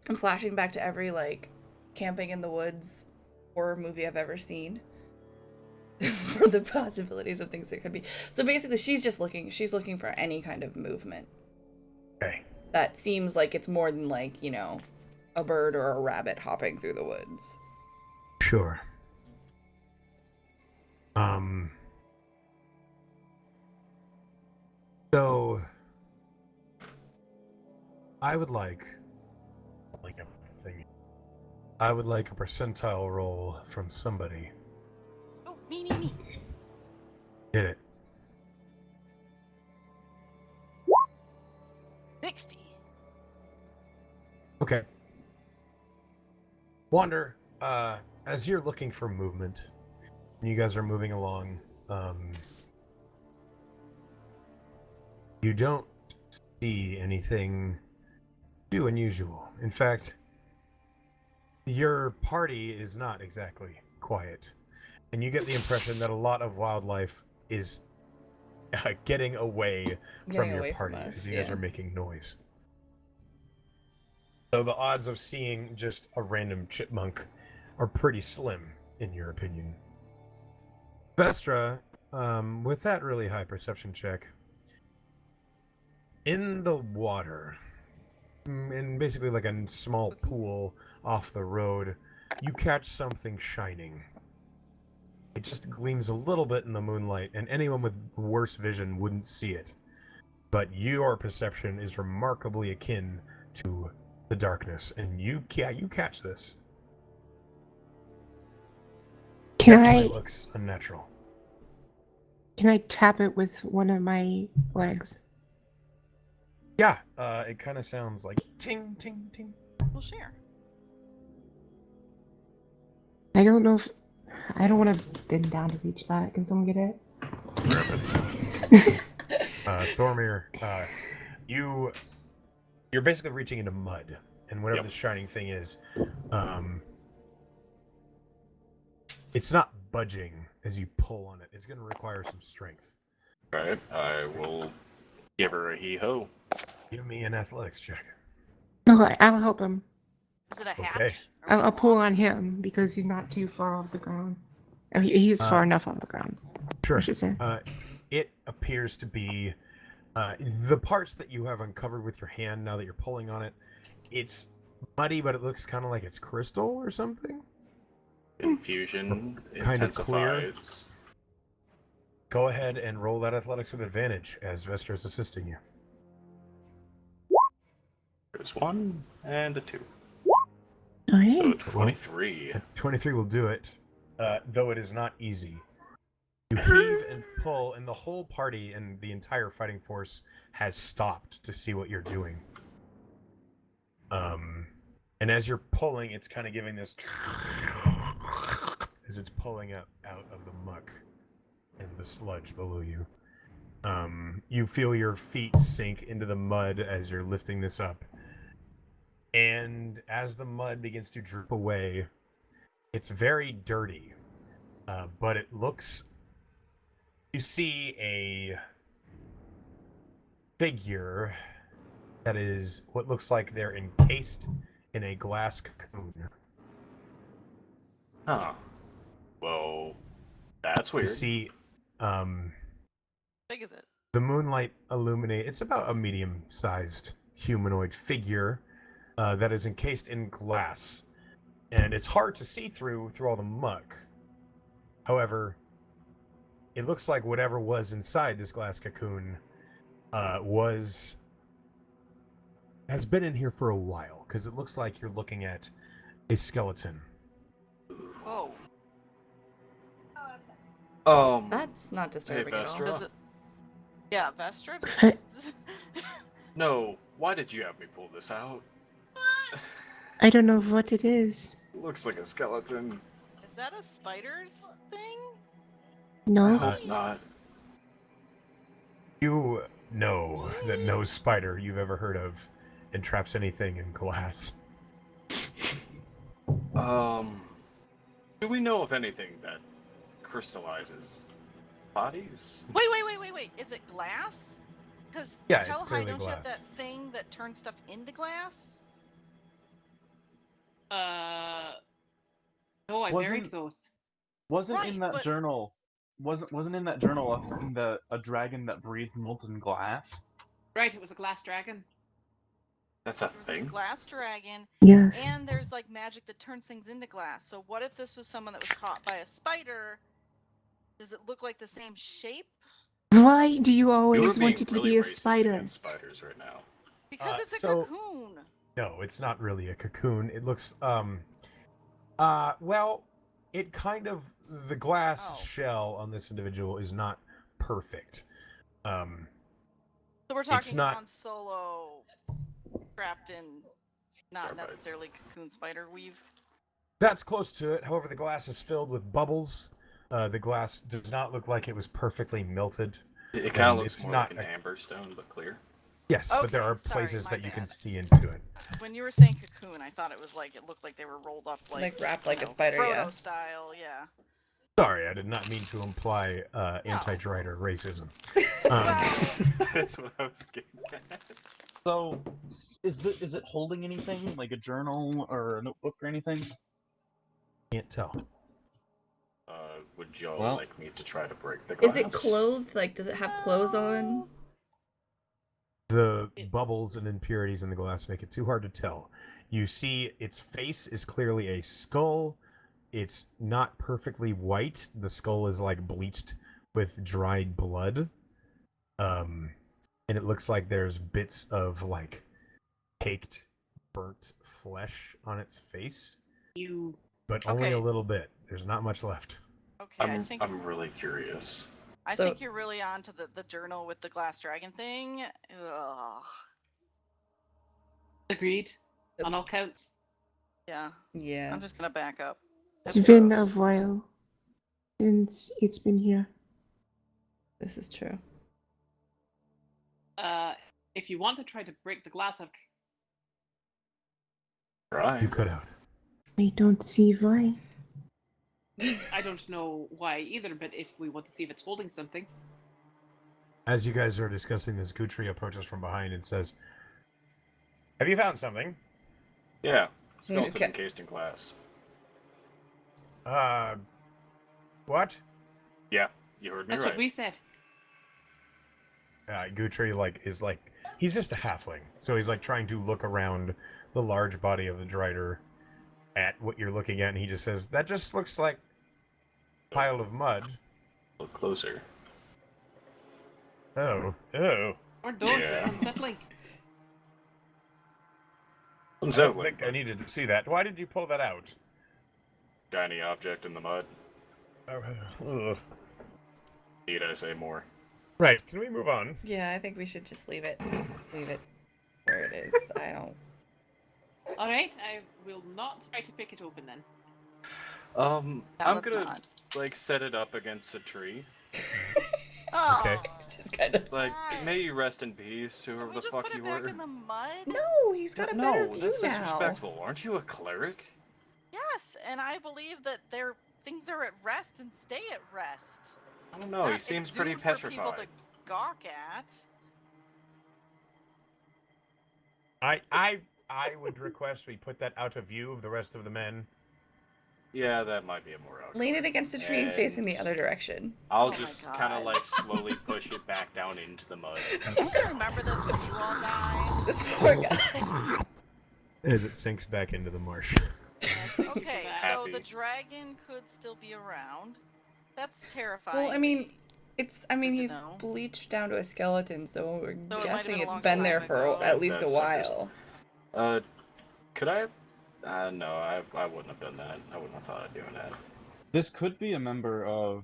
[SPEAKER 5] I'm flashing back to every, like, camping in the woods horror movie I've ever seen for the possibilities of things that could be. So basically, she's looking for any kind of movement.
[SPEAKER 1] Okay.
[SPEAKER 5] That seems like it's more than, like, you know, a bird or a rabbit hopping through the woods.
[SPEAKER 1] Sure. So I would like a percentile roll from somebody.
[SPEAKER 2] Oh, me.
[SPEAKER 1] Hit it.
[SPEAKER 2] 60.
[SPEAKER 1] Okay. Wander, as you're looking for movement, and you guys are moving along, you don't see anything too unusual. In fact, your party is not exactly quiet, and you get the impression that a lot of wildlife is getting away from your party as you guys are making noise. So the odds of seeing just a random chipmunk are pretty slim, in your opinion. Vestra, with that really high perception check, in the water, in basically like a small pool off the road, you catch something shining. It just gleams a little bit in the moonlight, and anyone with worse vision wouldn't see it. But your perception is remarkably akin to the darkness, and you catch this. Definitely looks unnatural.
[SPEAKER 7] Can I tap it with one of my legs?
[SPEAKER 1] Yeah, it kind of sounds like ting, ting, ting.
[SPEAKER 2] We'll share.
[SPEAKER 7] I don't know if... I don't want to bend down to reach that. Can someone get it?
[SPEAKER 1] Thormir, you're basically reaching into mud, and whatever this shining thing is, it's not budging as you pull on it. It's going to require some strength.
[SPEAKER 4] Alright, I will give her a hee-ho.
[SPEAKER 1] Give me an athletics check.
[SPEAKER 7] No, I'll help him.
[SPEAKER 2] Is it a hatch?
[SPEAKER 1] Okay.
[SPEAKER 7] I'll pull on him because he's not too far off the ground. Oh, he's far enough off the ground.
[SPEAKER 1] Sure.
[SPEAKER 7] I should say.
[SPEAKER 1] It appears to be the parts that you have uncovered with your hand now that you're pulling on it. It's muddy, but it looks kind of like it's crystal or something.
[SPEAKER 4] Infusion
[SPEAKER 1] Kind of clear.
[SPEAKER 4] intensifies.
[SPEAKER 1] Go ahead and roll that athletics with advantage as Vestra is assisting you.
[SPEAKER 4] There's 1 and a 2.
[SPEAKER 7] Oh, hey.
[SPEAKER 4] So 23.
[SPEAKER 1] 23 will do it, though it is not easy. You heave and pull, and the whole party and the entire fighting force has stopped to see what you're doing. And as you're pulling, it's kind of giving this as it's pulling out of the muck and the sludge below you. You feel your feet sink into the mud as you're lifting this up. And as the mud begins to drip away, it's very dirty, but it looks... You see a figure that is what looks like they're encased in a glass cocoon.
[SPEAKER 4] Huh. Well, that's weird.
[SPEAKER 1] You see,
[SPEAKER 2] How big is it?
[SPEAKER 1] the moonlight illuminate. It's about a medium-sized humanoid figure that is encased in glass, and it's hard to see through all the muck. However, it looks like whatever was inside this glass cocoon has been in here for a while, because it looks like you're looking at a skeleton.
[SPEAKER 2] Whoa.
[SPEAKER 5] That's not disturbing at all.
[SPEAKER 4] Vestra?
[SPEAKER 2] Does it... Yeah, Vestra?
[SPEAKER 7] Hey.
[SPEAKER 4] No, why did you have me pull this out?
[SPEAKER 7] I don't know what it is.
[SPEAKER 4] Looks like a skeleton.
[SPEAKER 2] Is that a spider's thing?
[SPEAKER 4] I
[SPEAKER 7] No.
[SPEAKER 4] hope not.
[SPEAKER 1] You know that no spider you've ever heard of entraps anything in glass.
[SPEAKER 4] Do we know of anything that crystallizes bodies?
[SPEAKER 2] Wait. Is it glass? Because
[SPEAKER 1] Yeah, it's
[SPEAKER 2] Telhai,
[SPEAKER 1] clearly
[SPEAKER 2] don't you have
[SPEAKER 1] glass.
[SPEAKER 2] that thing that turns stuff into glass?
[SPEAKER 3] No, I buried those.
[SPEAKER 6] Wasn't
[SPEAKER 2] Right,
[SPEAKER 6] in that
[SPEAKER 2] but-
[SPEAKER 6] journal. Wasn't in that journal a dragon that breathed molten glass?
[SPEAKER 3] Right, it was a glass dragon.
[SPEAKER 4] That's a
[SPEAKER 2] There was
[SPEAKER 4] thing.
[SPEAKER 2] a glass dragon,
[SPEAKER 7] Yes.
[SPEAKER 2] and there's like magic that turns things into glass. So what if this was someone that was caught by a spider? Does it look like the same shape?
[SPEAKER 7] Why do you
[SPEAKER 4] You
[SPEAKER 7] always
[SPEAKER 4] are
[SPEAKER 7] want
[SPEAKER 4] being
[SPEAKER 7] it to
[SPEAKER 4] really
[SPEAKER 7] be a
[SPEAKER 4] racist
[SPEAKER 7] spider?
[SPEAKER 4] against spiders right now.
[SPEAKER 2] Because it's a
[SPEAKER 1] so-
[SPEAKER 2] cocoon.
[SPEAKER 1] No, it's not really a cocoon. It looks well, it kind of the glass
[SPEAKER 2] Oh.
[SPEAKER 1] shell on this individual is not perfect.
[SPEAKER 2] So we're
[SPEAKER 1] It's
[SPEAKER 2] talking
[SPEAKER 1] not-
[SPEAKER 2] Han Solo trapped in not
[SPEAKER 4] Perfect.
[SPEAKER 2] necessarily cocoon spider weave.
[SPEAKER 1] That's close to it. However, the glass is filled with bubbles. The glass does not look like it was perfectly melted.
[SPEAKER 4] It kind
[SPEAKER 1] And
[SPEAKER 4] of looks
[SPEAKER 1] it's
[SPEAKER 4] more
[SPEAKER 1] not
[SPEAKER 4] like an amber stone, but clear.
[SPEAKER 1] Yes, but there
[SPEAKER 2] Okay,
[SPEAKER 1] are
[SPEAKER 2] sorry,
[SPEAKER 1] places
[SPEAKER 2] my
[SPEAKER 1] that you can
[SPEAKER 2] bad.
[SPEAKER 1] see into it.
[SPEAKER 2] When you were saying cocoon, I thought it was like it looked like they were rolled up like
[SPEAKER 5] wrapped
[SPEAKER 2] you
[SPEAKER 5] like a
[SPEAKER 2] know,
[SPEAKER 5] spider,
[SPEAKER 2] Frodo
[SPEAKER 5] yeah.
[SPEAKER 2] style, yeah.
[SPEAKER 1] Sorry, I did not mean to imply anti-Drider racism.
[SPEAKER 2] Well,
[SPEAKER 4] That's what I was getting at.
[SPEAKER 6] So, is it holding anything like a journal or a notebook or anything?
[SPEAKER 1] Can't tell.
[SPEAKER 4] Would y'all
[SPEAKER 6] Well-
[SPEAKER 4] like me to try to break the glass?
[SPEAKER 5] Is it clothed? Like, does it have clothes on?
[SPEAKER 1] The bubbles and impurities in the glass make it too hard to tell. You see its face is clearly a skull. It's not perfectly white. The skull is like bleached with dried blood. And it looks like there's bits of like caked, burnt flesh on its face,
[SPEAKER 3] You.
[SPEAKER 1] but only
[SPEAKER 2] Okay.
[SPEAKER 1] a little bit. There's not much left.
[SPEAKER 2] okay, I
[SPEAKER 4] I'm really curious.
[SPEAKER 5] So-
[SPEAKER 2] think you're really on to the journal with the glass dragon thing. Ugh.
[SPEAKER 3] Agreed. On all counts.
[SPEAKER 2] Yeah,
[SPEAKER 5] Yeah.
[SPEAKER 2] I'm just gonna back up.
[SPEAKER 7] It's
[SPEAKER 2] That's
[SPEAKER 7] been
[SPEAKER 2] gross.
[SPEAKER 7] a while since it's been here.
[SPEAKER 5] This is true.
[SPEAKER 3] If you want to try to break the glass,
[SPEAKER 4] Right.
[SPEAKER 1] You could have.
[SPEAKER 7] I don't see why.
[SPEAKER 3] I don't know why either, but if we want to see if it's holding something.
[SPEAKER 1] As you guys are discussing this, Gutri approaches from behind and says, "Have you found something?"
[SPEAKER 4] Yeah.
[SPEAKER 5] You just
[SPEAKER 4] Skeleton
[SPEAKER 5] ca-
[SPEAKER 4] encased in glass.
[SPEAKER 1] What?
[SPEAKER 4] Yeah, you heard me
[SPEAKER 3] That's
[SPEAKER 4] right.
[SPEAKER 3] what we said.
[SPEAKER 1] Gutri is he's just a halfling, so he's like trying to look around the large body of the Drider at what you're looking at, and he just says, "That just looks like a pile of mud."
[SPEAKER 4] Look closer.
[SPEAKER 1] Oh.
[SPEAKER 3] Or don't.
[SPEAKER 4] Yeah.
[SPEAKER 3] It's unsettling.
[SPEAKER 1] I don't think I needed to see that. Why did you pull that out?
[SPEAKER 4] Shiny object in the mud.
[SPEAKER 1] Ugh.
[SPEAKER 4] Need I say more?
[SPEAKER 1] Right, can we move on?
[SPEAKER 5] Yeah, I think we should just leave it. Leave it where it is. I don't.
[SPEAKER 3] Alright, I will not try to pick it open then.
[SPEAKER 2] No,
[SPEAKER 4] I'm
[SPEAKER 2] let's
[SPEAKER 4] gonna
[SPEAKER 2] not.
[SPEAKER 4] like set it up against a tree.
[SPEAKER 2] Oh,
[SPEAKER 1] Okay.
[SPEAKER 5] Just kind of.
[SPEAKER 4] Like,
[SPEAKER 2] Why?
[SPEAKER 4] may you rest in peace,
[SPEAKER 2] Can
[SPEAKER 4] whoever
[SPEAKER 2] we
[SPEAKER 4] the
[SPEAKER 2] just
[SPEAKER 4] fuck
[SPEAKER 2] put it
[SPEAKER 4] you
[SPEAKER 2] back
[SPEAKER 4] were.
[SPEAKER 2] in the mud?
[SPEAKER 5] No, he's got a better
[SPEAKER 4] No,
[SPEAKER 5] view
[SPEAKER 4] that's
[SPEAKER 5] now.
[SPEAKER 4] disrespectful. Aren't you a cleric?
[SPEAKER 2] Yes, and I believe that their things are at rest and stay at rest.
[SPEAKER 4] I don't know. He
[SPEAKER 2] Not
[SPEAKER 4] seems pretty
[SPEAKER 2] exude for people
[SPEAKER 4] petrified.
[SPEAKER 2] to gawk at.
[SPEAKER 1] I would request we put that out of view of the rest of the men.
[SPEAKER 4] Yeah, that might be a more outgoing.
[SPEAKER 5] Lean it against the tree and facing the other direction.
[SPEAKER 4] I'll
[SPEAKER 2] Oh my
[SPEAKER 4] just kind of
[SPEAKER 2] God.
[SPEAKER 4] like slowly push it back down into the mud.
[SPEAKER 2] Don't you remember this when you all died?
[SPEAKER 5] This poor guy.
[SPEAKER 1] As it sinks back into the marsh.
[SPEAKER 2] Okay, so
[SPEAKER 4] Happy.
[SPEAKER 2] the dragon could still be around. That's terrifying.
[SPEAKER 5] Well, I mean,
[SPEAKER 2] Good to
[SPEAKER 5] he's
[SPEAKER 2] know.
[SPEAKER 5] bleached down to a skeleton, so we're
[SPEAKER 2] So it might have
[SPEAKER 5] guessing
[SPEAKER 2] been a
[SPEAKER 5] it's
[SPEAKER 2] long
[SPEAKER 5] been there
[SPEAKER 2] time
[SPEAKER 5] for
[SPEAKER 2] ago.
[SPEAKER 5] at least a
[SPEAKER 4] That's
[SPEAKER 5] while.
[SPEAKER 4] Could I? No, I wouldn't have done that. I wouldn't have thought of doing that.
[SPEAKER 6] This could be a member of.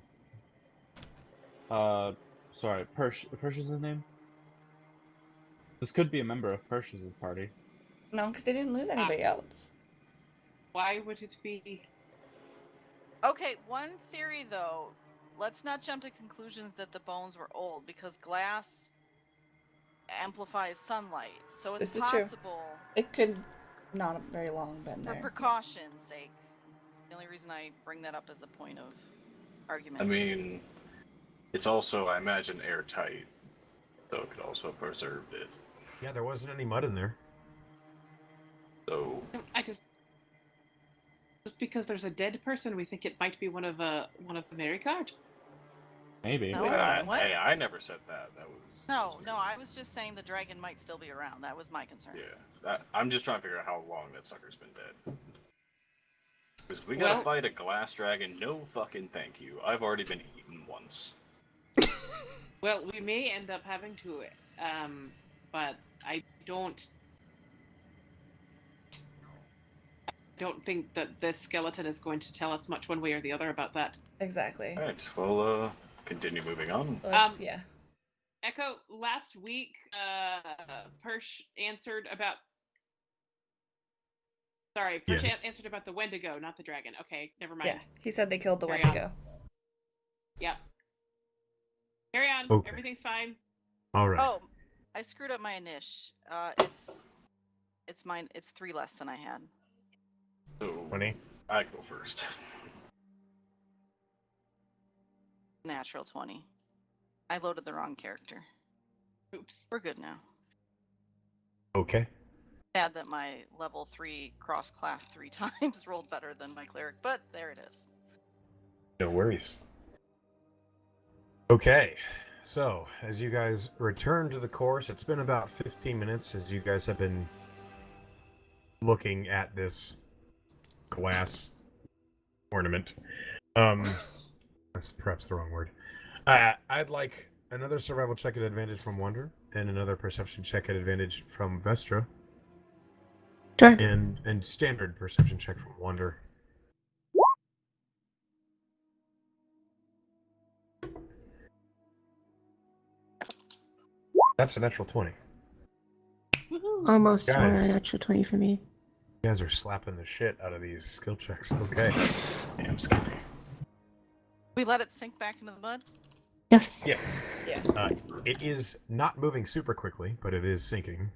[SPEAKER 6] Sorry, Persh's his name? This could be a member of Persh's party.
[SPEAKER 5] No, because they didn't lose anybody else.
[SPEAKER 3] Why would it be?
[SPEAKER 2] Okay, one theory though. Let's not jump to conclusions that the bones were old because glass amplifies sunlight. So it's
[SPEAKER 5] This is true.
[SPEAKER 2] possible.
[SPEAKER 5] It could not have very long been
[SPEAKER 2] For
[SPEAKER 5] there.
[SPEAKER 2] precaution's sake. The only reason I bring that up as a point of argument.
[SPEAKER 4] I mean, it's also, I imagine, airtight, so it could also have preserved it.
[SPEAKER 1] Yeah, there wasn't any mud in there.
[SPEAKER 4] So,
[SPEAKER 3] I just because there's a dead person, we think it might be one of the Maricard.
[SPEAKER 6] Maybe.
[SPEAKER 2] No. What?
[SPEAKER 4] hey, I never said that. That was
[SPEAKER 2] No, I was just saying the dragon might still be around. That was my concern.
[SPEAKER 4] Yeah, I'm just trying to figure out how long that sucker's been dead. Because we gotta fight a glass dragon, no fucking thank you. I've already been eaten once.
[SPEAKER 3] Well, we may end up having to, but I don't think that this skeleton is going to tell us much one way or the other about that.
[SPEAKER 5] Exactly.
[SPEAKER 4] Alright, well, continue moving on.
[SPEAKER 5] So it's, yeah.
[SPEAKER 3] Echo, last week, Persh answered about. Sorry, Persh
[SPEAKER 1] Yes.
[SPEAKER 3] answered about the Wendigo, not the dragon. Okay, never mind.
[SPEAKER 5] Yeah, he said they killed the
[SPEAKER 3] Carry
[SPEAKER 5] Wendigo.
[SPEAKER 3] Yep. Carry on.
[SPEAKER 1] Okay.
[SPEAKER 3] Everything's fine.
[SPEAKER 1] All right.
[SPEAKER 2] Oh, I screwed up my initial. It's mine. It's 3 less than I had.
[SPEAKER 4] So,
[SPEAKER 1] 20.
[SPEAKER 4] I go first.
[SPEAKER 2] Natural 20. I loaded the wrong character.
[SPEAKER 3] Oops.
[SPEAKER 2] We're good now.
[SPEAKER 1] Okay.
[SPEAKER 2] Sad that my level 3 cross class 3 times rolled better than my cleric, but there it is.
[SPEAKER 1] No worries. Okay. So, as you guys return to the course, it's been about 15 minutes as you guys have been looking at this glass ornament. That's perhaps the wrong word. I'd like another survival check at advantage from Wonder, and another perception check at advantage from Vestra,
[SPEAKER 7] Sure.
[SPEAKER 1] and standard perception check from Wonder. That's a natural 20.
[SPEAKER 3] Woohoo.
[SPEAKER 7] Almost
[SPEAKER 1] Guys.
[SPEAKER 7] a natural 20 for me.
[SPEAKER 1] You guys are slapping the shit out of these skill checks. Okay.
[SPEAKER 4] Damn scary.
[SPEAKER 2] We let it sink back into the mud?
[SPEAKER 7] Yes.
[SPEAKER 1] Yeah.
[SPEAKER 5] Yeah.
[SPEAKER 1] It is not moving super quickly, but it is sinking.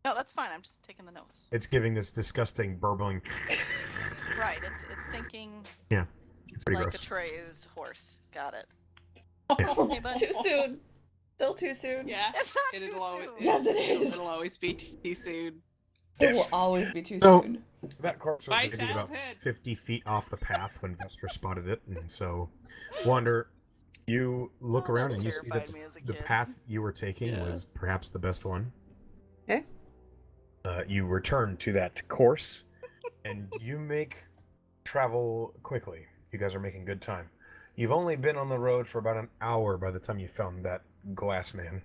[SPEAKER 2] No, that's fine. I'm just taking the notes.
[SPEAKER 1] It's giving this disgusting burbling.
[SPEAKER 2] Right, it's sinking
[SPEAKER 1] It's pretty
[SPEAKER 2] like
[SPEAKER 1] gross.
[SPEAKER 2] Atreu's horse. Got it.
[SPEAKER 5] Oh,
[SPEAKER 2] Hey, bud.
[SPEAKER 5] too soon. Still too soon.
[SPEAKER 3] Yeah.
[SPEAKER 2] It's not too
[SPEAKER 3] It'll always,
[SPEAKER 2] soon.
[SPEAKER 5] Yes, it is.
[SPEAKER 3] It'll always be too soon.
[SPEAKER 5] It will always be too
[SPEAKER 1] So-
[SPEAKER 5] soon.
[SPEAKER 1] That corpse was
[SPEAKER 3] My
[SPEAKER 1] maybe about
[SPEAKER 3] childhood.
[SPEAKER 1] 50 feet off the path when Vestra spotted it, and so, Wander, you look
[SPEAKER 2] Oh,
[SPEAKER 1] around
[SPEAKER 2] that
[SPEAKER 1] and you see that
[SPEAKER 2] terrified me as a
[SPEAKER 1] the
[SPEAKER 2] kid.
[SPEAKER 1] path you were taking
[SPEAKER 3] Yeah.
[SPEAKER 1] was perhaps the best one.
[SPEAKER 5] Okay.
[SPEAKER 1] You return to that course, and you make travel quickly. You guys are making good time. You've only been on the road for about an hour by the time you found that glass man.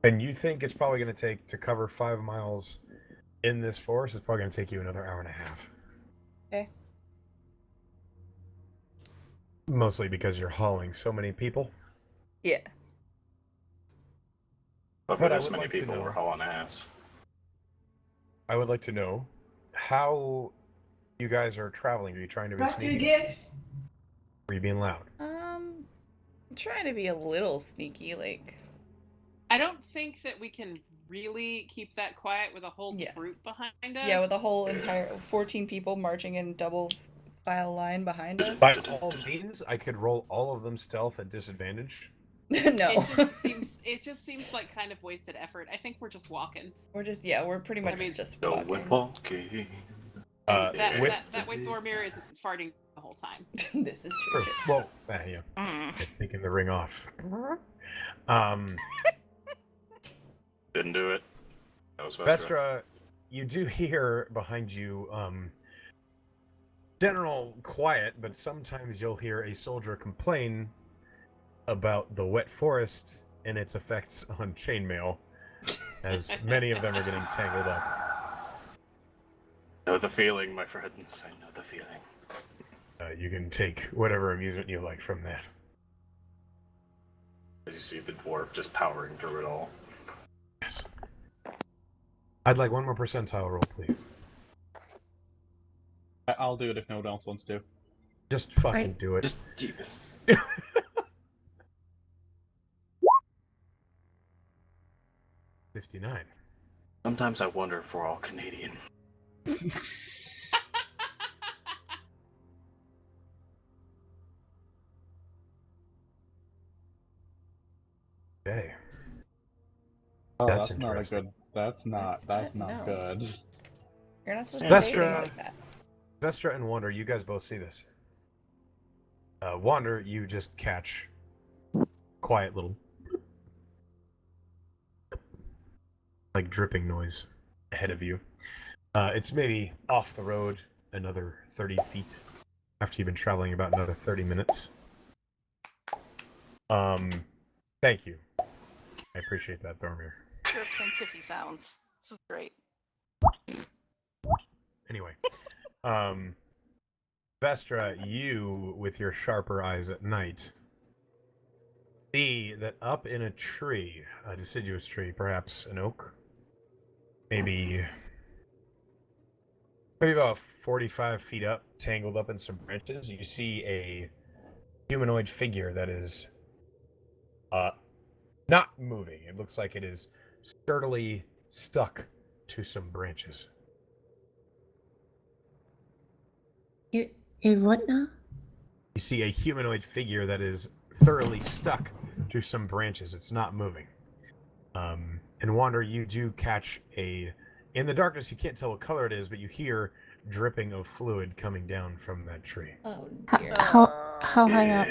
[SPEAKER 1] And you think it's probably going to take, to cover 5 miles in this forest, it's probably going to take you another hour and a half.
[SPEAKER 5] Okay.
[SPEAKER 1] Mostly because you're hauling so many people.
[SPEAKER 5] Yeah.
[SPEAKER 4] But
[SPEAKER 1] But I
[SPEAKER 4] this
[SPEAKER 1] would
[SPEAKER 4] many
[SPEAKER 1] like to
[SPEAKER 4] people
[SPEAKER 1] know-
[SPEAKER 4] were hauling ass.
[SPEAKER 1] I would like to know how you guys are traveling. Are you trying to be sneaky? Or are you being loud?
[SPEAKER 5] I'm trying to be a little sneaky, like.
[SPEAKER 3] I don't think that we can really keep that quiet with a whole
[SPEAKER 5] Yeah.
[SPEAKER 3] group behind us.
[SPEAKER 5] Yeah, with a whole entire 14 people marching in double file line behind us.
[SPEAKER 1] By all means, I could roll all of them stealth at disadvantage.
[SPEAKER 5] No.
[SPEAKER 3] It just seems like kind of wasted effort. I think we're just walking.
[SPEAKER 5] we're pretty much just
[SPEAKER 4] So
[SPEAKER 5] walking.
[SPEAKER 4] we're walking.
[SPEAKER 3] That way Thormir isn't farting the whole time.
[SPEAKER 5] This is true.
[SPEAKER 1] Sure. Well, yeah,
[SPEAKER 2] Mm.
[SPEAKER 1] it's taking the ring off.
[SPEAKER 4] Didn't do it. That was Vestra.
[SPEAKER 1] Vestra, you do hear behind you, general quiet, but sometimes you'll hear a soldier complain about the wet forest and its effects on chainmail, as many of them are getting tangled up.
[SPEAKER 4] Know the feeling, my friends. I know the feeling.
[SPEAKER 1] You can take whatever amusement you like from that.
[SPEAKER 4] As you see the dwarf just powering through it all.
[SPEAKER 1] Yes. I'd like one more percentile roll, please.
[SPEAKER 6] I'll do it if no one else wants to.
[SPEAKER 1] Just fucking
[SPEAKER 7] Right.
[SPEAKER 1] do it.
[SPEAKER 4] Just Jeebus.
[SPEAKER 1] 59.
[SPEAKER 4] Sometimes I wonder if we're all Canadian.
[SPEAKER 1] Okay.
[SPEAKER 6] Oh,
[SPEAKER 1] That's
[SPEAKER 6] that's not a
[SPEAKER 1] interesting.
[SPEAKER 6] good. That's not
[SPEAKER 5] No.
[SPEAKER 6] good.
[SPEAKER 5] You're not supposed to
[SPEAKER 1] That's
[SPEAKER 5] say things
[SPEAKER 1] right.
[SPEAKER 5] like that.
[SPEAKER 1] Vestra and Wander, you guys both see this. Wander, you just catch quiet little like dripping noise ahead of you. It's maybe off the road another 30 feet after you've been traveling about another 30 minutes. Thank you. I appreciate that, Thormir.
[SPEAKER 2] Chirps and kissy sounds. This is great.
[SPEAKER 1] Anyway, Vestra, you, with your sharper eyes at night, see that up in a tree, a deciduous tree, perhaps an oak, maybe about 45 feet up, tangled up in some branches, you see a humanoid figure that is not moving. It looks like it is sturdily stuck to some branches.
[SPEAKER 7] What now?
[SPEAKER 1] You see a humanoid figure that is thoroughly stuck to some branches. It's not moving. And Wander, you do catch in the darkness, you can't tell what color it is, but you hear dripping of fluid coming down from that tree.
[SPEAKER 5] Oh dear.
[SPEAKER 7] How high up?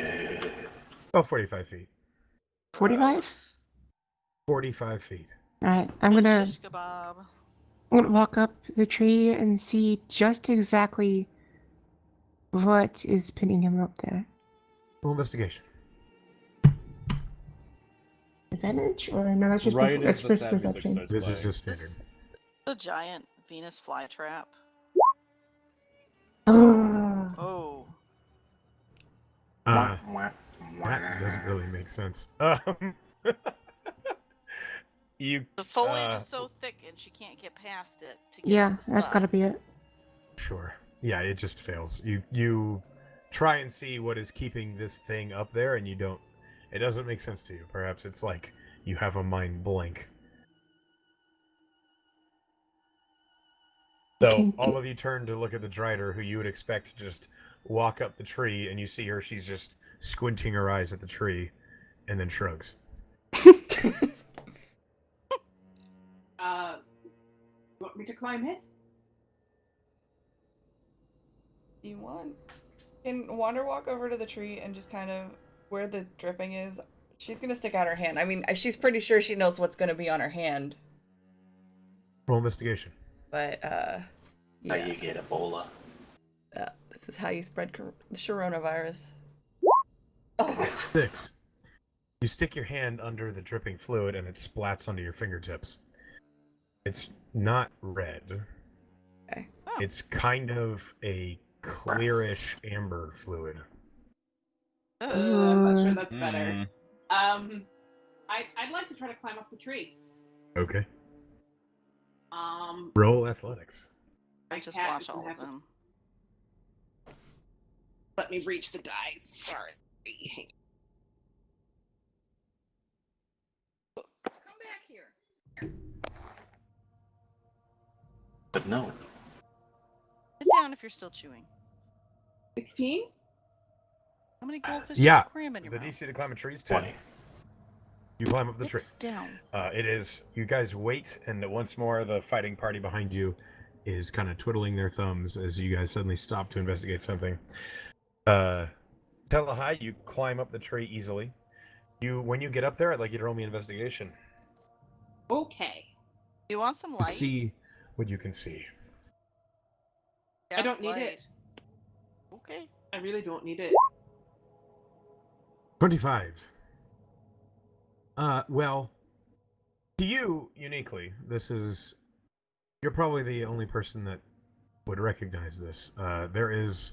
[SPEAKER 1] About 45 feet.
[SPEAKER 7] 45?
[SPEAKER 1] 45 feet.
[SPEAKER 7] Alright, I'm gonna
[SPEAKER 2] Shish kebab.
[SPEAKER 7] walk up the tree and see just exactly what is pinning him up there.
[SPEAKER 1] Roll investigation.
[SPEAKER 7] Advantage? Or no, that's just
[SPEAKER 6] Right
[SPEAKER 7] that's
[SPEAKER 6] as the
[SPEAKER 7] first
[SPEAKER 6] sad music
[SPEAKER 7] perception.
[SPEAKER 6] starts
[SPEAKER 1] This is
[SPEAKER 6] playing.
[SPEAKER 1] just standard.
[SPEAKER 2] This the giant Venus flytrap.
[SPEAKER 7] Oh,
[SPEAKER 2] Oh.
[SPEAKER 1] That doesn't really make sense. You
[SPEAKER 2] The foliage is so thick and she can't get past it to get
[SPEAKER 7] yeah,
[SPEAKER 2] to the spot.
[SPEAKER 7] that's gotta be it.
[SPEAKER 1] Sure. Yeah, it just fails. You try and see what is keeping this thing up there, and you don't. It doesn't make sense to you. Perhaps it's like you have a mind blank. So
[SPEAKER 7] Okay,
[SPEAKER 1] all of you turn to look at the Drider, who you would expect to just walk up the tree, and you see her. She's just squinting her eyes at the tree, and then shrugs.
[SPEAKER 3] Want me to climb it?
[SPEAKER 5] You want? Can Wander walk over to the tree and just kind of where the dripping is? She's gonna stick out her hand. I mean, she's pretty sure she knows what's gonna be on her hand.
[SPEAKER 1] Roll investigation.
[SPEAKER 5] But
[SPEAKER 4] How
[SPEAKER 5] yeah,
[SPEAKER 4] you get Ebola?
[SPEAKER 5] this is how you spread the coronavirus. Oh,
[SPEAKER 1] 6. You stick your hand under the dripping fluid, and it splats onto your fingertips. It's not red.
[SPEAKER 5] okay.
[SPEAKER 1] It's kind of a clearish amber fluid.
[SPEAKER 3] I'm not sure that's better.
[SPEAKER 6] Mm.
[SPEAKER 3] I'd like to try to climb up the tree.
[SPEAKER 1] Okay.
[SPEAKER 3] Um,
[SPEAKER 1] Roll athletics.
[SPEAKER 2] I just
[SPEAKER 3] cat
[SPEAKER 2] watch
[SPEAKER 3] doesn't
[SPEAKER 2] all
[SPEAKER 3] have
[SPEAKER 2] of
[SPEAKER 3] to-
[SPEAKER 2] them.
[SPEAKER 3] Let me reach the dice. Sorry.
[SPEAKER 2] Come back here.
[SPEAKER 4] But no.
[SPEAKER 2] Sit down if you're still chewing.
[SPEAKER 3] 16?
[SPEAKER 2] How many goldfish
[SPEAKER 1] Yeah,
[SPEAKER 2] do you cram in your
[SPEAKER 1] the
[SPEAKER 2] mouth?
[SPEAKER 1] DC to climb a tree is 10.
[SPEAKER 4] 20.
[SPEAKER 1] You climb up the tree.
[SPEAKER 2] Sit down.
[SPEAKER 1] It is. You guys wait, and once more the fighting party behind you is kind of twiddling their thumbs as you guys suddenly stop to investigate something. Telahai, you climb up the tree easily. When you get up there, I'd like you to roll me an investigation.
[SPEAKER 3] Okay.
[SPEAKER 2] Do you want some
[SPEAKER 1] To
[SPEAKER 2] light?
[SPEAKER 1] see what you can see.
[SPEAKER 3] I don't need
[SPEAKER 2] light.
[SPEAKER 3] it.
[SPEAKER 2] Okay.
[SPEAKER 3] I really don't need it.
[SPEAKER 1] 25. Well, to you, uniquely, you're probably the only person that would recognize this. There is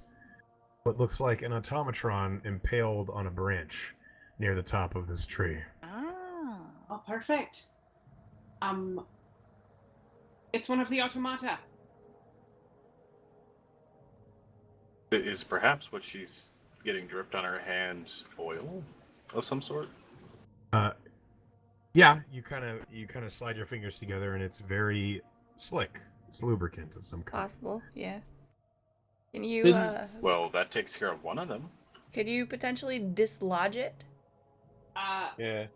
[SPEAKER 1] what looks like an automatron impaled on a branch near the top of this tree.
[SPEAKER 2] Ah.
[SPEAKER 3] Oh, perfect. It's one of the automata.
[SPEAKER 4] Is perhaps what she's getting dripped on her hand oil of some sort?
[SPEAKER 1] Yeah, you kind of slide your fingers together, and it's very slick. It's lubricant of some kind.
[SPEAKER 5] Possible, yeah. Can you
[SPEAKER 6] Didn't-
[SPEAKER 4] Well, that takes care of one of them.
[SPEAKER 5] could you potentially dislodge it?
[SPEAKER 6] Yeah.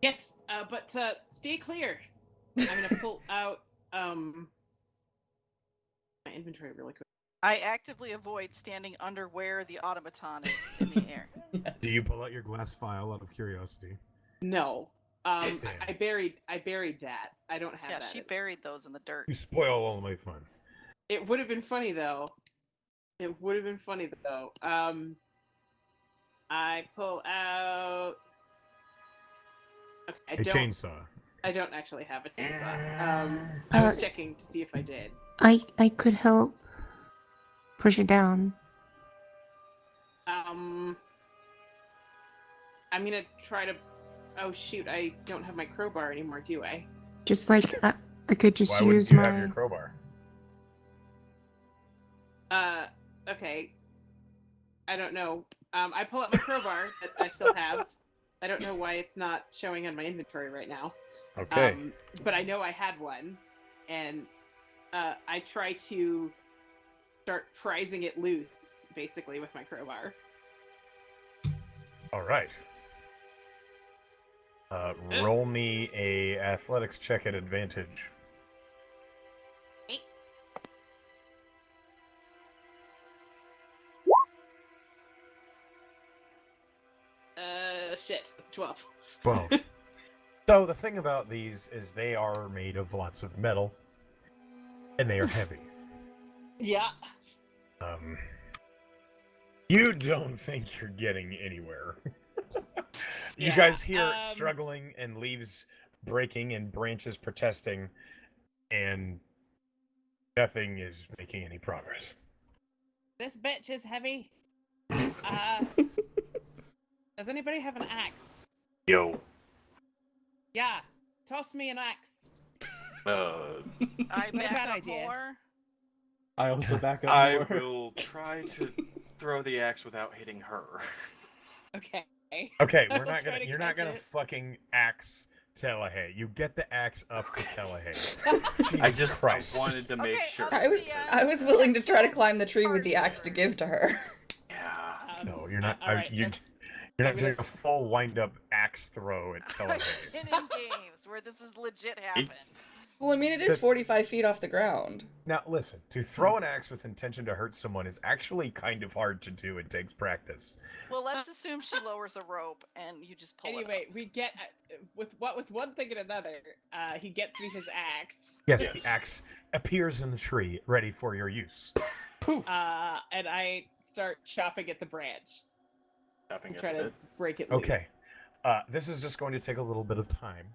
[SPEAKER 3] Yes, but stay clear. I'm gonna pull out my inventory really quick.
[SPEAKER 2] I actively avoid standing under where the automaton is in the air.
[SPEAKER 1] Do you pull out your glass vial out of curiosity?
[SPEAKER 3] No. I buried that. I don't have
[SPEAKER 2] Yeah,
[SPEAKER 3] that.
[SPEAKER 2] she buried those in the dirt.
[SPEAKER 1] You spoil all my fun.
[SPEAKER 3] It would have been funny though. I pull out. Okay,
[SPEAKER 1] A chainsaw.
[SPEAKER 3] I don't actually have a chainsaw. I was checking to see if I did.
[SPEAKER 7] I could help push it down.
[SPEAKER 3] I'm gonna try to. Oh shoot! I don't have my crowbar anymore, do I?
[SPEAKER 7] Just like I could just
[SPEAKER 1] Why wouldn't
[SPEAKER 7] use
[SPEAKER 1] you
[SPEAKER 7] my.
[SPEAKER 1] have your crowbar?
[SPEAKER 3] Okay. I don't know. I pull out my crowbar that I still have. I don't know why it's not showing on my inventory right now.
[SPEAKER 1] Okay.
[SPEAKER 3] But I know I had one, and I try to start prizing it loose, basically, with my crowbar.
[SPEAKER 1] All right. Roll me a athletics check at advantage.
[SPEAKER 3] Shit, that's 12.
[SPEAKER 1] 12. So the thing about these is they are made of lots of metal, and they are heavy.
[SPEAKER 3] Yeah.
[SPEAKER 1] You don't think you're getting anywhere. You
[SPEAKER 3] Yeah,
[SPEAKER 1] guys hear struggling and leaves breaking and branches protesting, and nothing is making any progress.
[SPEAKER 3] This bitch is heavy. Does anybody have an axe?
[SPEAKER 4] Yo.
[SPEAKER 3] Yeah, toss me an axe.
[SPEAKER 2] I
[SPEAKER 3] Not a
[SPEAKER 2] back
[SPEAKER 3] bad
[SPEAKER 2] up
[SPEAKER 3] idea.
[SPEAKER 2] more.
[SPEAKER 6] I also back up
[SPEAKER 4] I
[SPEAKER 6] more.
[SPEAKER 4] will try to throw the axe without hitting her.
[SPEAKER 3] Okay.
[SPEAKER 1] Okay,
[SPEAKER 3] I
[SPEAKER 1] we're
[SPEAKER 3] will
[SPEAKER 1] not
[SPEAKER 3] try
[SPEAKER 1] gonna.
[SPEAKER 3] to
[SPEAKER 1] You're not
[SPEAKER 3] catch
[SPEAKER 1] gonna
[SPEAKER 3] it.
[SPEAKER 1] fucking axe Telehay. You get the axe up to Telehay.
[SPEAKER 4] I
[SPEAKER 1] Jesus
[SPEAKER 4] just
[SPEAKER 1] Christ.
[SPEAKER 4] wanted to make
[SPEAKER 2] Okay,
[SPEAKER 4] sure.
[SPEAKER 5] I was willing to try to climb the tree with the axe to give to her.
[SPEAKER 4] Yeah.
[SPEAKER 1] No, you're not.
[SPEAKER 3] All right,
[SPEAKER 1] You're
[SPEAKER 3] I'm
[SPEAKER 1] not
[SPEAKER 3] gonna-
[SPEAKER 1] doing a full wind-up axe throw at
[SPEAKER 2] I've
[SPEAKER 1] Telehay.
[SPEAKER 2] been in games where this has legit happened.
[SPEAKER 5] Well, I mean, it is 45 feet off the ground.
[SPEAKER 1] Now, listen. To throw an axe with intention to hurt someone is actually kind of hard to do. It takes practice.
[SPEAKER 2] Well, let's assume she lowers a rope and you just pull it
[SPEAKER 3] Anyway, we get with one thing and another. He gets me his axe.
[SPEAKER 1] Yes,
[SPEAKER 4] Yes.
[SPEAKER 1] the axe appears in the tree, ready for your use.
[SPEAKER 3] And I start chopping at the branch.
[SPEAKER 4] Chopping
[SPEAKER 3] and
[SPEAKER 4] it
[SPEAKER 3] try
[SPEAKER 4] a
[SPEAKER 3] to
[SPEAKER 4] bit.
[SPEAKER 3] break it loose.
[SPEAKER 1] Okay. This is just going to take a little bit of time.